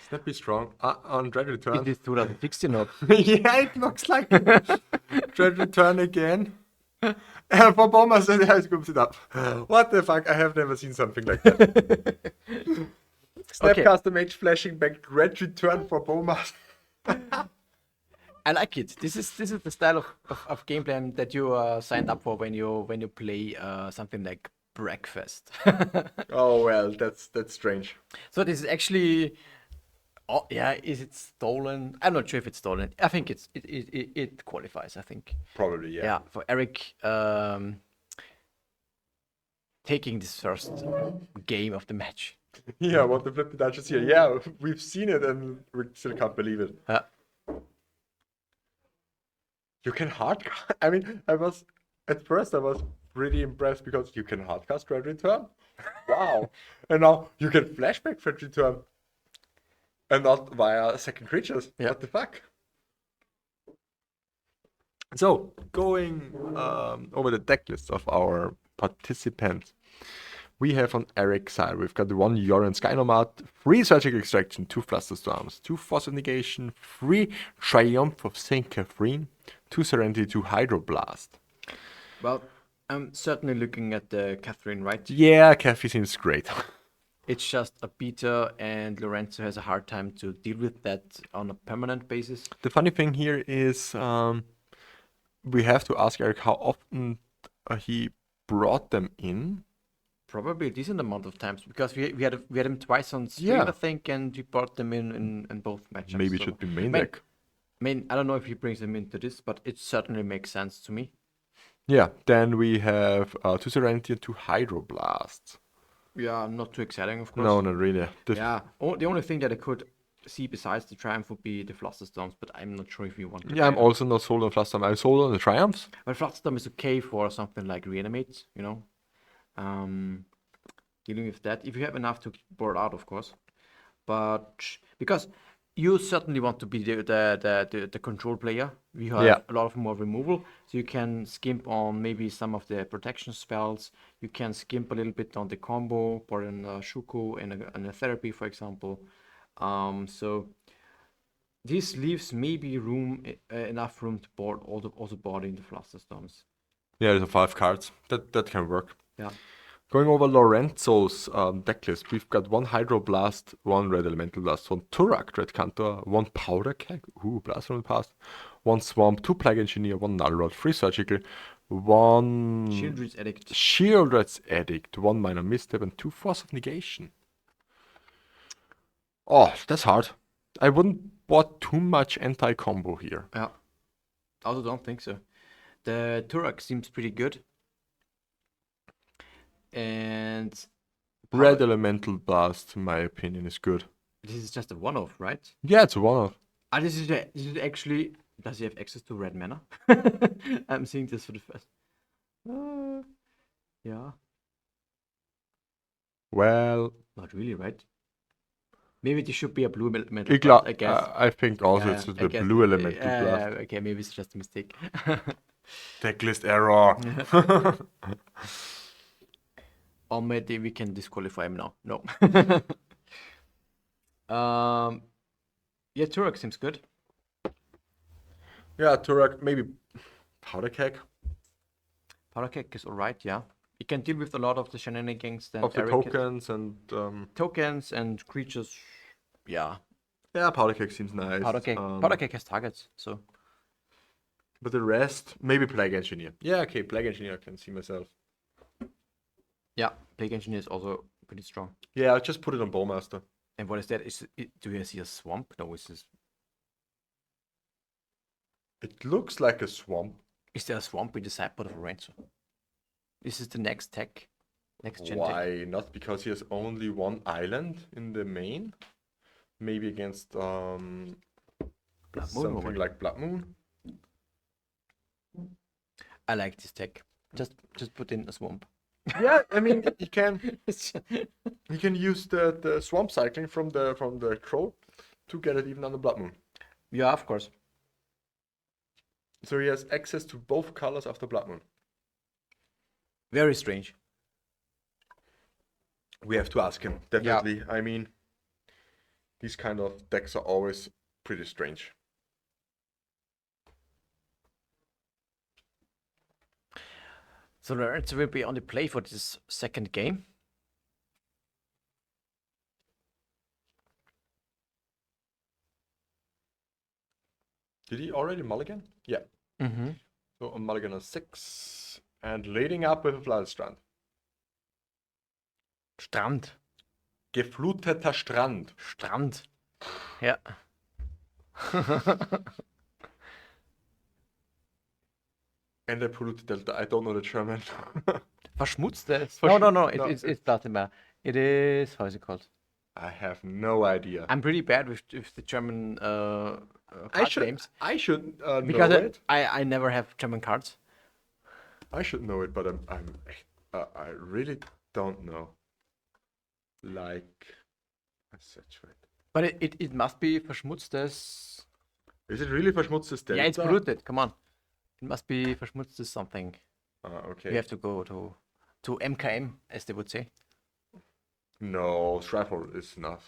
Snappy strong. On Dread Return. It is 2016 or Yeah, it looks like it. Dread Return again. For Bombers, and he scoops it up. What the fuck? I have never seen something like that. Snapcaster Mage flashing back Dread Return for Bombers. I like it. This is the style of gameplay that you signed up for when you play something like Breakfast. Oh well, that's strange. So this is actually, oh yeah, is it stolen? I'm not sure if it's stolen. I think it qualifies. I think. Probably, yeah. Yeah, for Eric taking this first game of the match. Yeah, what the flip the Duchess here. Yeah, we've seen it and we still can't believe it. You can hardcast. I mean, at first I was pretty impressed because you can hardcast Dread Return. Wow. And now you can flashback Dread Return. And not via second creatures. Yeah. What the fuck? So, going over the deck list of our participants. We have on Eric's side, we've got the 1 Yorion Sky Nomad, 3 Surgical Extraction, 2 Flusterstorms, 2 Force of Negation, 3 Triumph of St. Catherine, 2 Serenity, 2 Hydroblast. Well, I'm certainly looking at the Catherine, right? Yeah, Kathy seems great. It's just a beta, and Lorenzo has a hard time to deal with that on a permanent basis. The funny thing here is we have to ask Eric how often he brought them in. Probably a decent amount of times because we had him twice on stream, Yeah. I think, and we brought them in both matchups. Maybe it so- should be main Main- deck. I mean, I don't know if he brings them into this, but it certainly makes sense to me. Yeah, then we have 2 Serenity and 2 Hydroblasts. Yeah, not too exciting, of course. No, not really. Yeah, the only thing that I could see besides the Triumph would be the Flusterstorms, but I'm not sure if we want to. Yeah, I'm also not sold on Flusterstorm. I'm sold on the Triumphs. But Flusterstorm is okay for something like Reanimate, you know. Dealing with that, if you have enough to board out, of course. But because you certainly want to be the control player, we have Yeah. a lot of more removal, so you can skimp on maybe some of the protection spells. You can skimp a little bit on the combo, for an Shuko and a therapy, for example. So this leaves maybe enough room to board also boarding the Flusterstorms. Yeah, there's 5 cards. That can work. Yeah. Going over Lorenzo's deck list, we've got 1 Hydroblast, 1 Red Elemental Blast, 1 Turak Red Cantor, 1 Powder Keg, blast from the past, 1 Swamp, 2 Plague Engineer, 1 Null Rod, 3 Surgical, 1 Children's Edict. Shieldred's Edict, 1 minor misstep, and 2 Force of Negation. Oh, that's hard. I wouldn't bought too much anti-combo here. Yeah. I also don't think so. The Turok seems pretty good. And Red Elemental Blast, in my opinion, is good. this is just a one-off, right? Yeah, it's a one-off. This is actually. Does he have access to red mana? I'm seeing this for the first. Yeah. Well, Not really, right? Maybe this should be a blue metal. Igla, I guess. I think also Yeah, it's I the guess. blue Elemental Yeah, Blast. okay, maybe it's just a mistake. Decklist error. Or maybe we can disqualify him now. No. Yeah, Turok seems good. Yeah, Turok, maybe Powder Keg Powder Keg is alright, yeah. You can deal with a lot of the shenanigans that of the Eric has- tokens and tokens and creatures. Yeah, yeah, Powder Keg seems nice. Powder Keg has targets, so But the rest, maybe Plague Engineer. Yeah, okay, Plague Engineer I can see myself. yeah, Plague Engineer is also pretty strong. Yeah, I'll just put it on Bowmaster. And what is that? Do you see a swamp? No, is It looks like a swamp. there a swamp in the sideboard of a Rancher? This is the next tech, next gen tech. Why not? Because he has only 1 island in the main. Maybe against Blood Moon or something what? like Blood Moon. I like this tech. Just put in a swamp. Yeah, I mean you can use the swamp cycling from the crow to get it even on the Blood Moon. Yeah, of course. So he has access to both colors of the Blood Moon. Very strange. We have to ask him, definitely. I mean, these kind of decks are always pretty strange. So Lorenzo will be on the play for this second game. Did he already mulligan? Yeah. Mm-hmm. So a mulligan on 6 and leading up with a Flatstrand. Strand. Gefluteter Strand. Strand. Ja. And the polluted delta. I don't know the German. Verschmutztes. No, No, it doesn't matter. It is, how is it called? I have no idea. I'm pretty bad with the German card names. I should know Because it. I never have German cards. I should know it, but I really don't know. Like, such right. But it must be Verschmutztes. Is it really verschmutztes delta? Yeah, it's polluted. Come on. It must be Verschmutztes something. Okay. You have to go to MKM, as they would say. No, Shrapnel is not.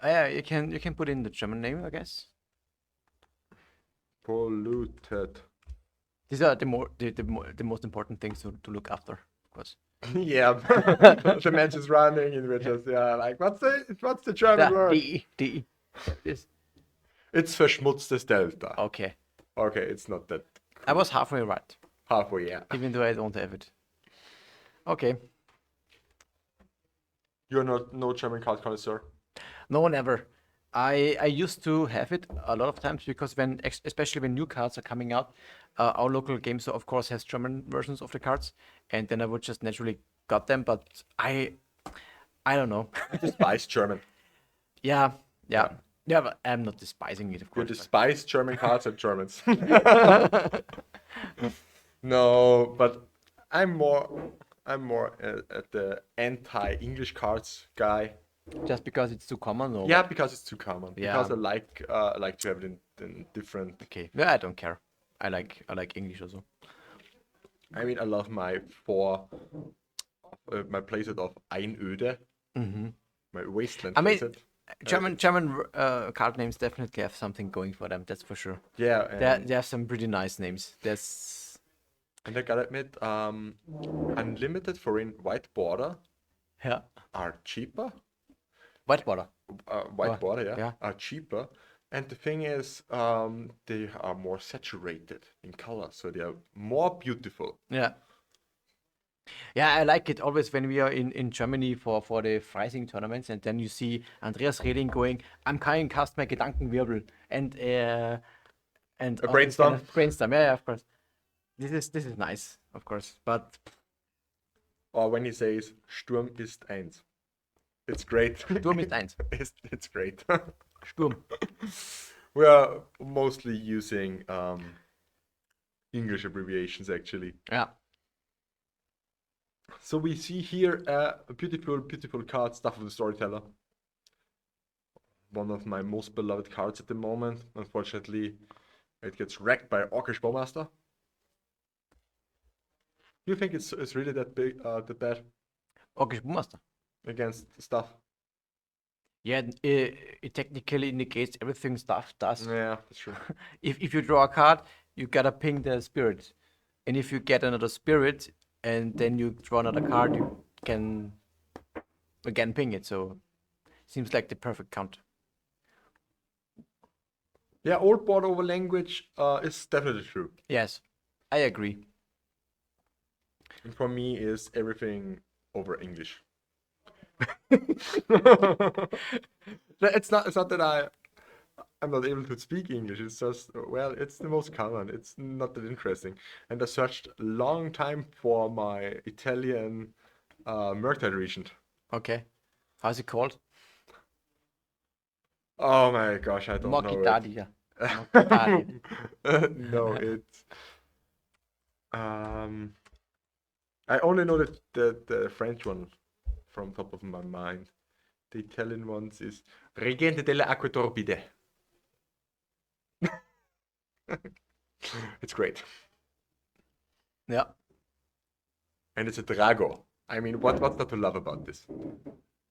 Yeah, you can put in the German name, I guess. Polluted. These are the most important things to look after, of course. Yeah, the match is running, and we're just like, what's the German word? DE. Yes. It's verschmutztes delta. Okay. Okay, it's not that I was halfway right, halfway. Yeah, even though I don't have it. Okay. you're not no German card connoisseur. No, never. I used to have it a lot of times because especially when new cards are coming out, our local game store of course has German versions of the cards, and then I would just naturally got them. But I don't know. Despise German. Yeah, but I'm not despising it, of You course. despise German cards and Germans. No, but I'm more at the anti-English cards guy. Just because it's too common, or Yeah, because it's too common. Yeah. Because I like to have it in different. okay. Yeah, I don't care. I like English also. I mean, I love my my playset of Einöde, my wasteland I mean, playset. German card names definitely have something going for them. That's for sure. Yeah, They have some pretty nice names. and I gotta admit, unlimited foreign white border Yeah. are cheaper. White border. White Oh, border, yeah. are cheaper And the thing is, they are more saturated in color, so they are more beautiful. Yeah. Yeah, I like it always when we are in Germany for the Freising tournaments, and then you see Andreas Reding going, I'm kein Kast mehr Gedankenwirbel, and A all this kind brainstorm. of brainstorm. Yeah, of course. This is nice, of course, but Or when he says Sturm ist eins. It's great. Sturm ist eins. It's great. Sturm. We are mostly using English abbreviations actually. Yeah. So we see here a beautiful, beautiful card, Stuff of the Storyteller. One of my most beloved cards at the moment. Unfortunately, it gets wrecked by Orcish Bowmaster. Do you think it's really that big, that bad Orcish Bullmaster. against Stuff? Yeah, it technically indicates everything stuff does. Yeah, that's true. If you draw a card, you gotta ping the spirit. And if you get another spirit and then you draw another card, you can again ping it. So seems like the perfect count. Yeah, old board over language is definitely true. Yes, I agree. And for me, is everything over English. It's not that I'm not able to speak English. It's just, well, it's the most common. It's not that interesting. And I searched a long time for my Italian Murktide Regent. Okay. How's it called? Oh my gosh, I don't know it. Mockitadia. Mockitadia. No, it's I only know the French one from top of my mind. The Italian ones is Regente delle Acque Torbide. It's great. Yeah. And it's a Drago. I mean, what's not to love about this?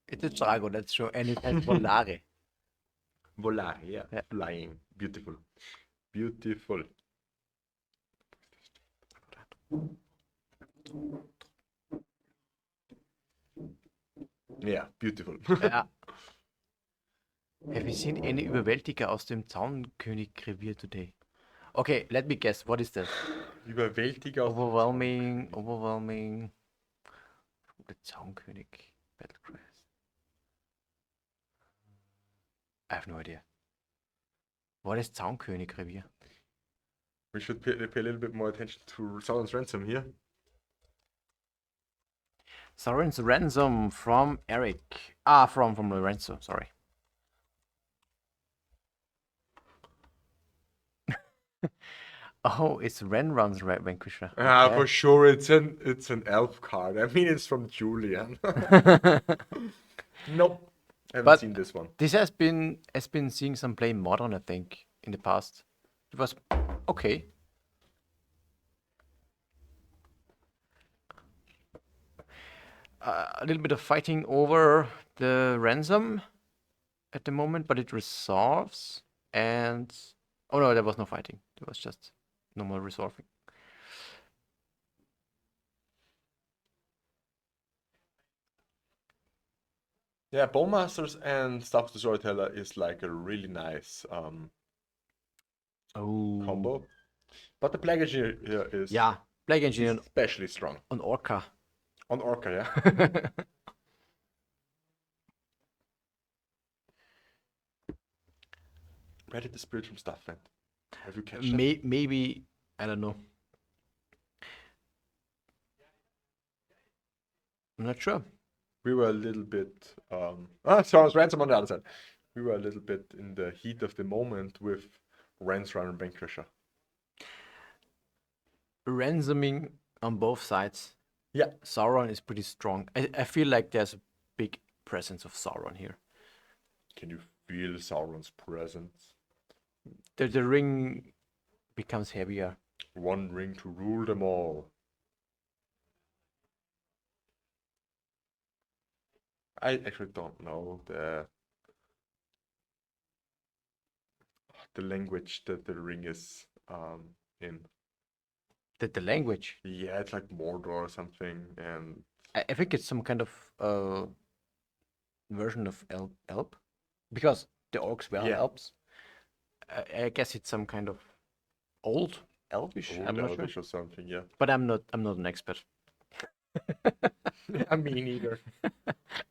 It's a Drago, that's true. And it has Volare. Volare, yeah. Yeah. Flying. Beautiful. Beautiful. Yeah, beautiful. Ja. Have you seen any Überwältiger aus dem Zaunkönig-Revier today? Okay, let me guess. What is that? Überwältiger. Overwhelming. The Zaunkönig Battlecry. I have no idea. What is Zaunkönig-Revier? We should pay a little bit more attention to Sauron's Ransom here. Sauron's Ransom from Eric. From Lorenzo, sorry. Oh, it's Renron's Vanquisher. Okay. For sure, it's an elf card. I mean, it's from Julian. Nope, haven't But- seen this one. This has been seeing some play modern, I think, in the past. It was okay. A little bit of fighting over the ransom at the moment, but it resolves. And oh no, there was no fighting. There was just normal resolving. Yeah, Bowmasters and Stuff of the Storyteller is like a really nice combo. But the Plague Engineer here is Yeah, Plague Engineer especially strong. on Orca. On Orca, yeah. Where did the spirit from Stuff went? Have you catch that? Maybe, I don't know. I'm not sure. We were a little bit Sauron's Ransom on the other side. We were a little bit in the heat of the moment with Rensrun and Vanquisher. Ransoming on both sides. Yeah. Sauron is pretty strong. I feel like there's a big presence of Sauron here. Can you feel Sauron's presence? The ring becomes heavier. One ring to rule them all. I actually don't know the language that the ring is in. The language. Yeah, it's like Mordor or something, and I think it's some kind of version of Elb. Because the orcs were Yeah. Elves. I guess it's some kind of old elvish. I'm not sure, Elvish or something, yeah. but I'm not an expert. I mean, neither.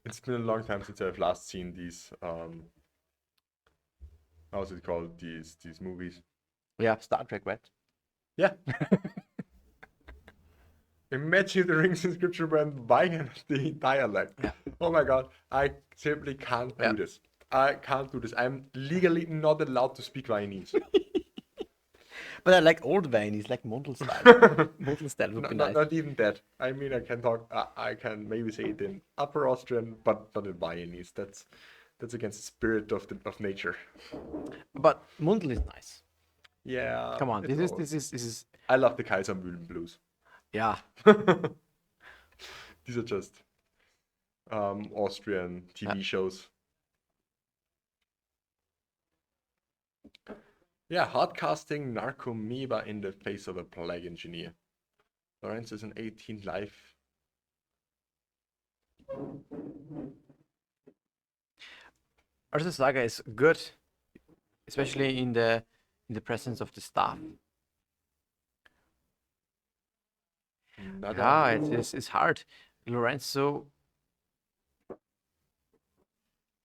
It's been a long time since I've last seen these, how's it called? These movies. Yeah, Star Trek, right? Yeah. Imagine the Rings inscription when buying the dialect. Yeah. Oh my god, I simply can't Yeah. do this. I can't do this. I'm legally not allowed to speak Viennese. But I like old Viennese, like Mondel style. Mondel style would be nice. Not even that. I mean, I can talk. I can maybe say it in Upper Austrian, but not in Viennese. That's against the spirit of nature. But Mundel is nice. Yeah. Come on, it's all- this is I love the Kaisermühlen blues. yeah. These are just Austrian TV shows. Yeah, hardcasting Narcomoeba in the face of a plague engineer. Lawrence is an 18 life. Ursa Saga is good, especially in the presence of the staff. Yeah, it's hard. Lorenzo,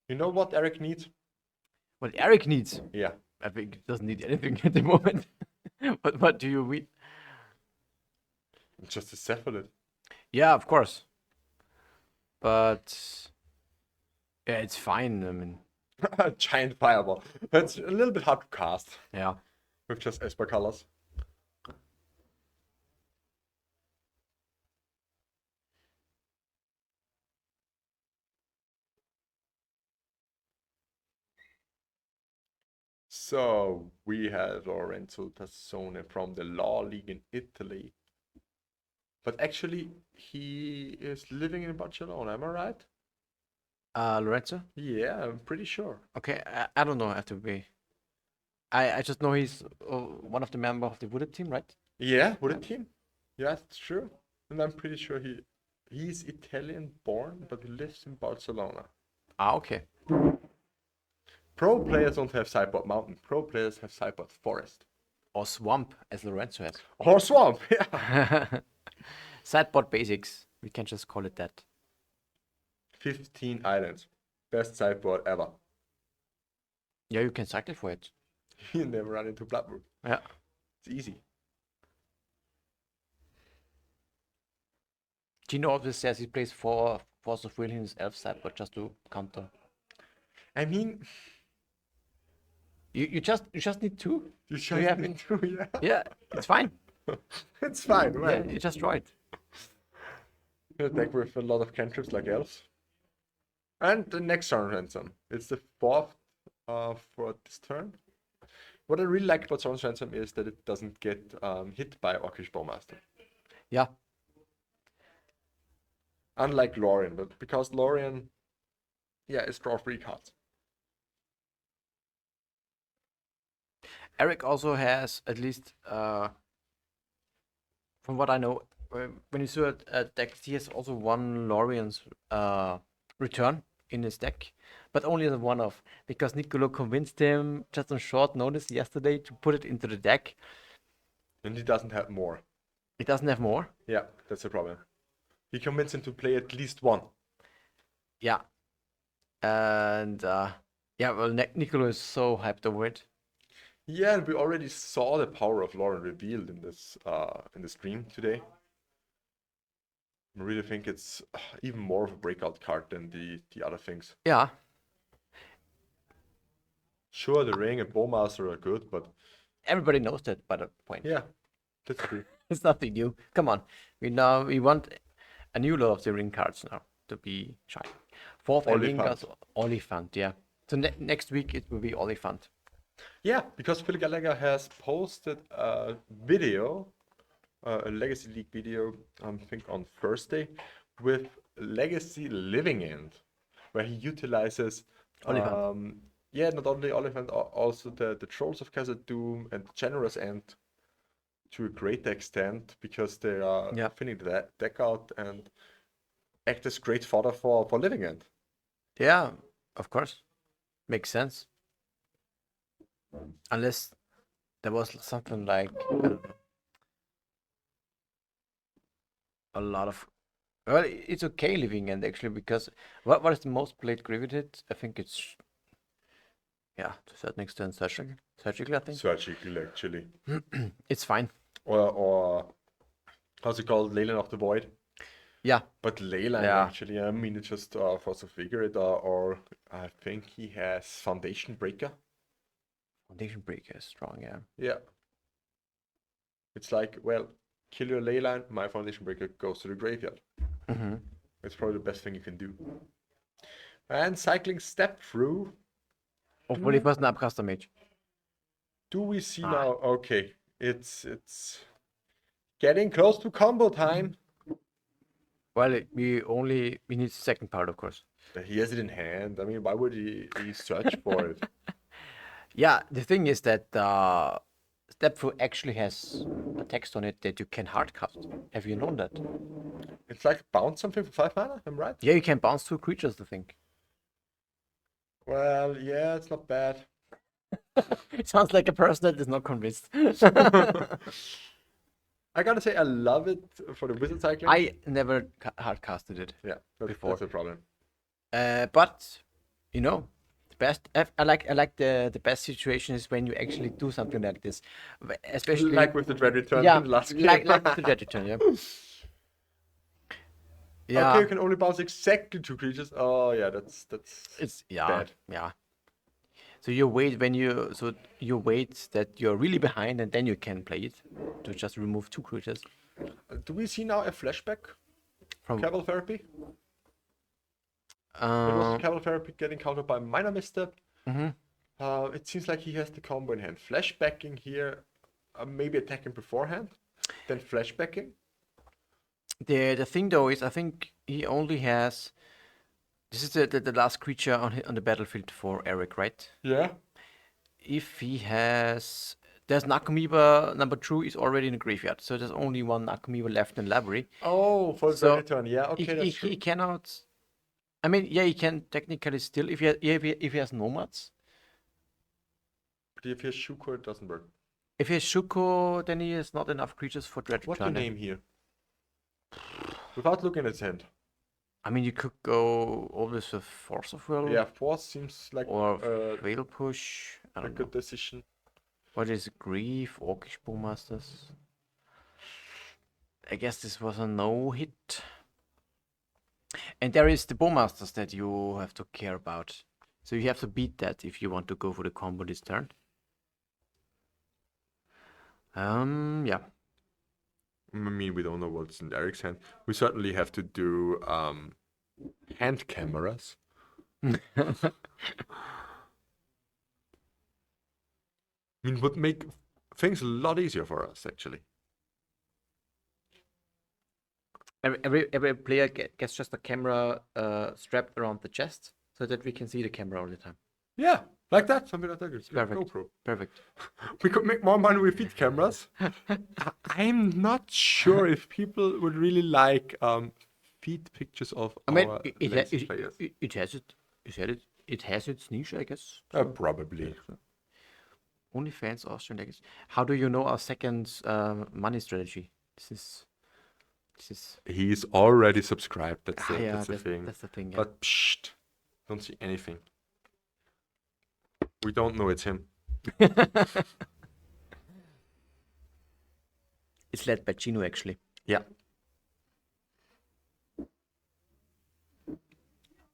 You know what Eric needs? what Eric needs. Yeah. I think he doesn't need anything at the moment. But what do you mean? Just a cephalid. Yeah, of course. But yeah, it's fine. I mean, A giant fireball. That's a little bit hard to cast yeah. with just Esper colors. So we have Lorenzo Tassone from the Law League in Italy. But actually, he is living in Barcelona, am I right? Lorenzo? Yeah, I'm pretty sure. Okay, I don't know. I have to be. I just know he's one of the members of the Buddha team, right? Yeah, with a team. Yeah, that's true. And I'm pretty sure he's Italian born, but he lives in Barcelona. Ah, okay. Pro players don't have Sideboard Mountain. Pro players have Sideboard Forest. Or Swamp, as Lorenzo has. Or Swamp, yeah. Sideboard basics. We can just call it that. 15 islands. Best sideboard ever. Yeah, you can cycle for it. You never run into Bloodroot. Yeah. It's easy. Gino obviously says he plays for Force of Will in his elf sideboard just to counter. I mean, You just need two. you Do you have need to, yeah. Yeah, it's fine. It's fine, Yeah, right? you just draw it. A deck with a lot of cantrips like elves. And the next turn ransom. It's the fourth for this turn. What I really like about Soren's Ransom is that it doesn't get hit by Orcish Bowmaster. Yeah. Unlike Lorien, but because Lorien, yeah, is draw 3 cards. Eric also has, at least from what I know, when you saw a deck, he has also one Lorien's return in his deck, but only as a one-off, because Nicolo convinced him just on short notice yesterday to put it into the deck. And he doesn't have more. It doesn't have more. Yeah, that's the problem. He convinced him to play at least one. Yeah. And yeah, well, Nicolo is so hyped over it. Yeah, and we already saw the power of Lorien revealed in the stream today. I really think it's even more of a breakout card than the other things. Yeah. Sure, the Ring and Bowmaster are good, but Everybody knows that by that point. yeah, that's true. It's nothing new. Come on. We want a new Lord of the Ring cards now to be shiny. Fourth Oliphant. Oliphant, yeah. So next week it will be Oliphant. Yeah, because Phil Gallagher has posted a video, a Legacy League video, I think on Thursday, with Legacy Living End, where he utilizes Oliphant. yeah, not only Oliphant, also the Trolls of Khazad-dûm and Generous End to a great extent, because they are Yeah. thinning the deck out and act as great fodder for Living End. Yeah, of course. Makes sense. Unless there was something like I don't know, a lot of. Well, it's okay living end actually because what is the most played Griveted? I think it's to a certain extent surgical I think. Surgical, actually. It's fine. Or how's it called? Leyland of the Void. Yeah. But Leyland, Yeah. actually, I mean, it's just Force of Vigor, or I think he has Foundation Breaker. Foundation Breaker is strong, yeah. Yeah. It's like, well, kill your Leyland, my Foundation Breaker goes to the graveyard. Mm-hmm. It's probably the best thing you can do. And cycling Step Through. Hopefully it was an upcaster mage. Do we see now? Okay, it's getting close to combo time. Well, we need the second part, of course. He has it in hand. I mean, why would he search for it? Yeah, the thing is that Step Through actually has a text on it that you can hardcast. Have you known that? It's like bounce something for 5 mana, I'm right? Yeah, you can bounce 2 creatures, I think. Well, yeah, it's not bad. It sounds like a person that is not convinced. I gotta say, I love it for the wizard cycling. I never hardcasted it. Yeah, before. that's a problem. But you know, the best I like the best situation is when you actually do something like this, especially Like with the Dread Return yeah, in the last game. like with the Dread Return, yeah. Yeah, Okay, you can only bounce exactly 2 creatures. Oh yeah, that's it's bad. yeah. So you wait that you're really behind, and then you can play it to just remove 2 creatures Do we see now a flashback from. Cabal Therapy? It was Um, Cabal Therapy getting countered by Minor Misstep. mhm. It seems like he has the combo in hand. Flashbacking here, maybe attacking beforehand, then flashbacking. The thing though is, I think he only has. This is the last creature on the battlefield for Eric, right? Yeah. If he has, there's Nakameba number 2 is already in the graveyard, so there's only one Nakameba left in library. Oh, for the So, return. Yeah, okay, that's true. He cannot. I mean, yeah, he can technically still if he has nomads. But if he has Shuko, it doesn't work. If he has Shuko, then he has not enough creatures for Dread What's the Return. name here? Without looking at his hand. I mean, you could go always with Force of Will. Yeah, Force seems like Or Veil Push. I a don't know. good decision. What is Grief? Orcish Bowmasters? I guess this was a no-hit. And there is the Bowmasters that you have to care about. So you have to beat that if you want to go for the combo this turn. Yeah. I mean, we don't know what's in Eric's hand. We certainly have to do hand cameras. I mean, would make things a lot easier for us, actually. Every player gets just a camera strapped around the chest so that we can see the camera all the time. Yeah, like that, something like that. It's like Perfect. GoPro. Perfect. We could make more money with feed cameras. I'm not sure if people would really like feed pictures of I mean, our it Legacy players. has it. You said it. It has its niche, I guess. Probably. OnlyFans Austrian Legacy. How do you know our second money strategy? This is. He's already subscribed. That's the, Yeah, that's the thing. That's the thing. Yeah. But psst, don't see anything. We don't know it's him. It's led by Chino actually. Yeah.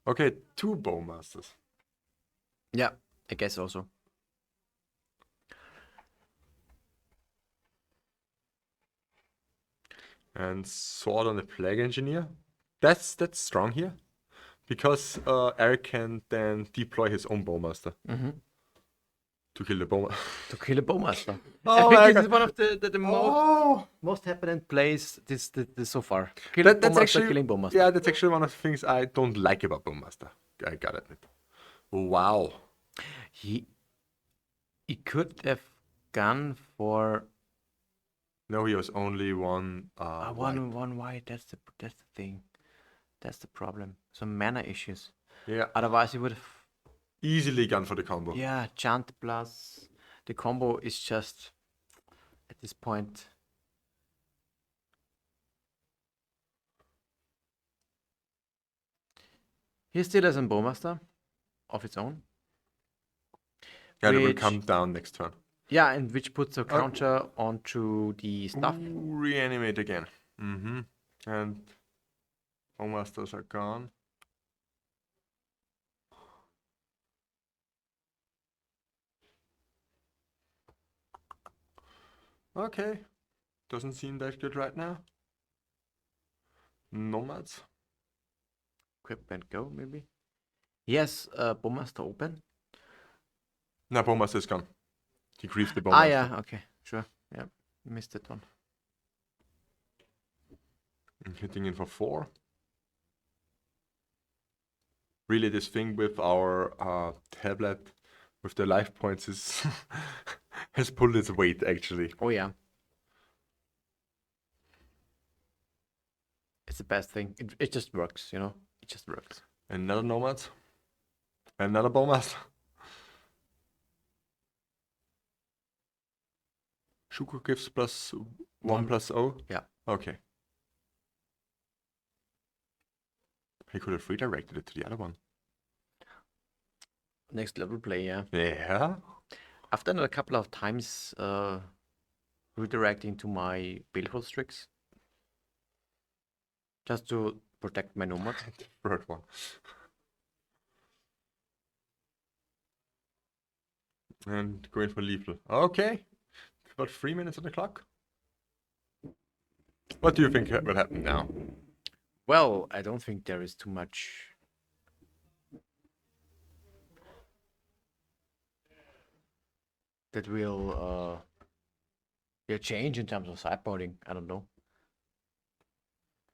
Okay, 2 Bowmasters. Yeah, I guess also. And Sword on the Plague Engineer. That's strong here. Because Eric can then deploy his own Bowmaster. To kill the Bowmaster. To kill a Bowmaster. Oh, I my think this God. is one of the most happening plays this so far. Killing That's Bowmaster, actually killing Bowmaster. Yeah, that's actually one of the things I don't like about Bowmaster. I gotta admit. Wow. He could have gone for No, he was only one. one white. That's the thing. That's the problem. Some mana issues. Yeah, Otherwise, he would have. easily gone for the combo. Yeah, Chant plus the combo is just at this point. He still has a Bowmaster of its own. Yeah, it will Which- come down next turn. Yeah, and which puts a counter onto the stuff. Ooh, reanimate again. Mm-hmm. And Bowmasters are gone. Okay. Doesn't seem that good right now. Nomads. Equip and go, maybe. Yes, Bowmaster open. No, Bowmaster is gone. He griefed the Bowmaster. Yeah, okay, sure. Yeah, missed that one. Hitting in for 4. Really, this thing with our tablet with the life points is has pulled its weight actually. Oh yeah. It's the best thing. It just works, you know. It just works. Another nomad. Another Bowmaster. Shuko gives plus 1 plus 0. Yeah. Okay. He could have redirected it to the other one. Next level play, yeah. Yeah. I've done it a couple of times, redirecting to my Baleful tricks. Just to protect my nomad. The third one. And going for lethal. Okay. About 3 minutes on the clock. What do you think will happen now? Well, I don't think there is too much. That will change in terms of sideboarding. I don't know.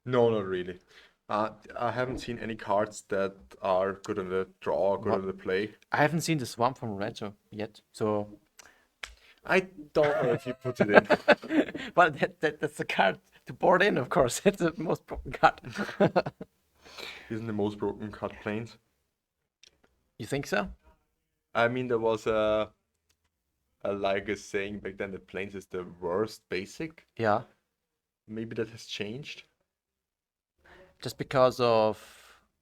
No, not really. I haven't seen any cards that are good on the draw, good on the play. I haven't seen the Swamp from Lorenzo yet, so. I don't know if you put it in. But that's the card to board in, of course. It's the most broken card. Isn't the most broken card planes? You think so? I mean, there was a saying back then that planes is the worst basic. Yeah. Maybe that has changed. Just because of.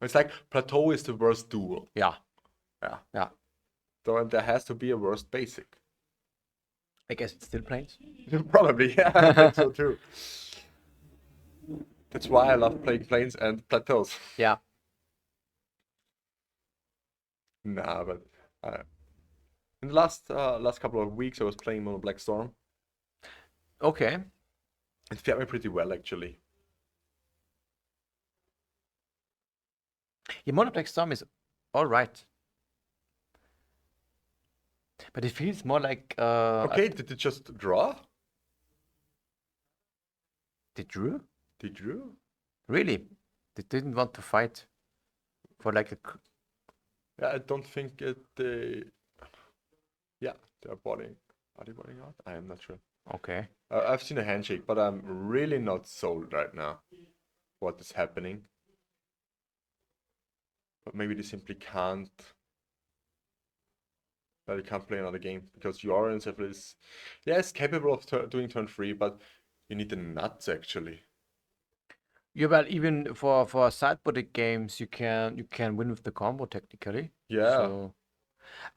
It's like plateau is the worst duel. Yeah. Yeah. Yeah. So there has to be a worst basic. I guess it's still planes. Probably, yeah, I think so too. That's why I love playing planes and plateaus. Yeah. Nah, but in the last couple of weeks I was playing Mono Black Storm. Okay. It fared me pretty well actually. Yeah, Mono Black Storm is alright. But it feels more like Okay, did it just draw? they drew? They drew? Really? They didn't want to fight for like a. Yeah, I don't think it. Yeah, they're boarding. Are they boarding out? I am not sure. Okay. I've seen a handshake, but I'm really not sold right now. What is happening? But maybe they simply can't. They can't play another game because Yorion is, yes, capable of doing turn 3, but you need the nuts actually. Yeah, but even for sideboarded games, you can win with the combo technically. Yeah. So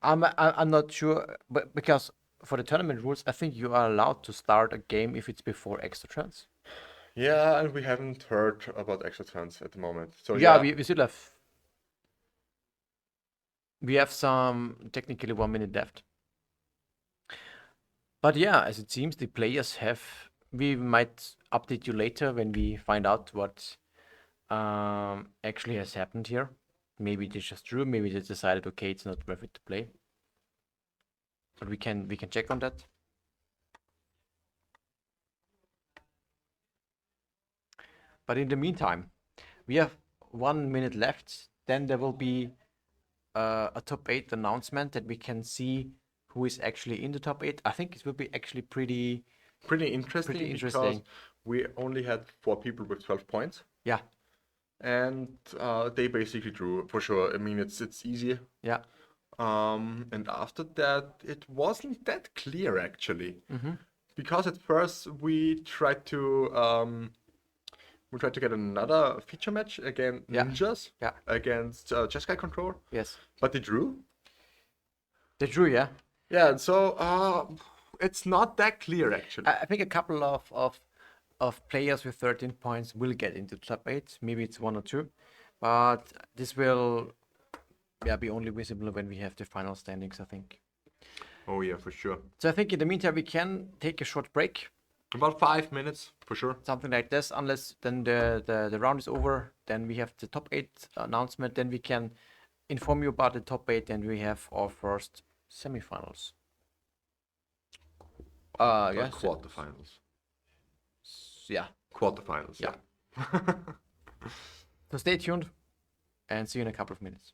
I'm not sure, but because for the tournament rules, I think you are allowed to start a game if it's before extra turns. Yeah, and we haven't heard about extra turns at the moment. So Yeah, yeah, we still have. We have some technically 1 minute left. But yeah, as it seems, the players have. We might update you later when we find out what actually has happened here. Maybe they just drew. Maybe they decided, okay, it's not worth it to play. But we can check on that. But in the meantime, we have 1 minute left. Then there will be a top 8 announcement that we can see who is actually in the top 8. I think it will be actually pretty interesting because interesting. we only had 4 people with 12 points. Yeah. And they basically drew for sure. I mean, it's easy. Yeah. And after that, it wasn't that clear actually, because at first we tried to get another feature match again, Yeah. Ninjas, Yeah. against Jeskai control, Yes. but they drew. They drew, yeah. Yeah, and so it's not that clear actually. I think a couple of players with 13 points will get into top 8. Maybe it's 1 or 2. But this will be only visible when we have the final standings, I think. Oh yeah, for sure. So I think in the meantime we can take a short break, About 5 minutes for sure. something like this, unless then the round is over, then we have the top 8 announcement, then we can inform you about the top 8 and we have our first semifinals. Yes. Quarterfinals. Yeah. Quarterfinals. Yeah. So stay tuned and see you in a couple of minutes.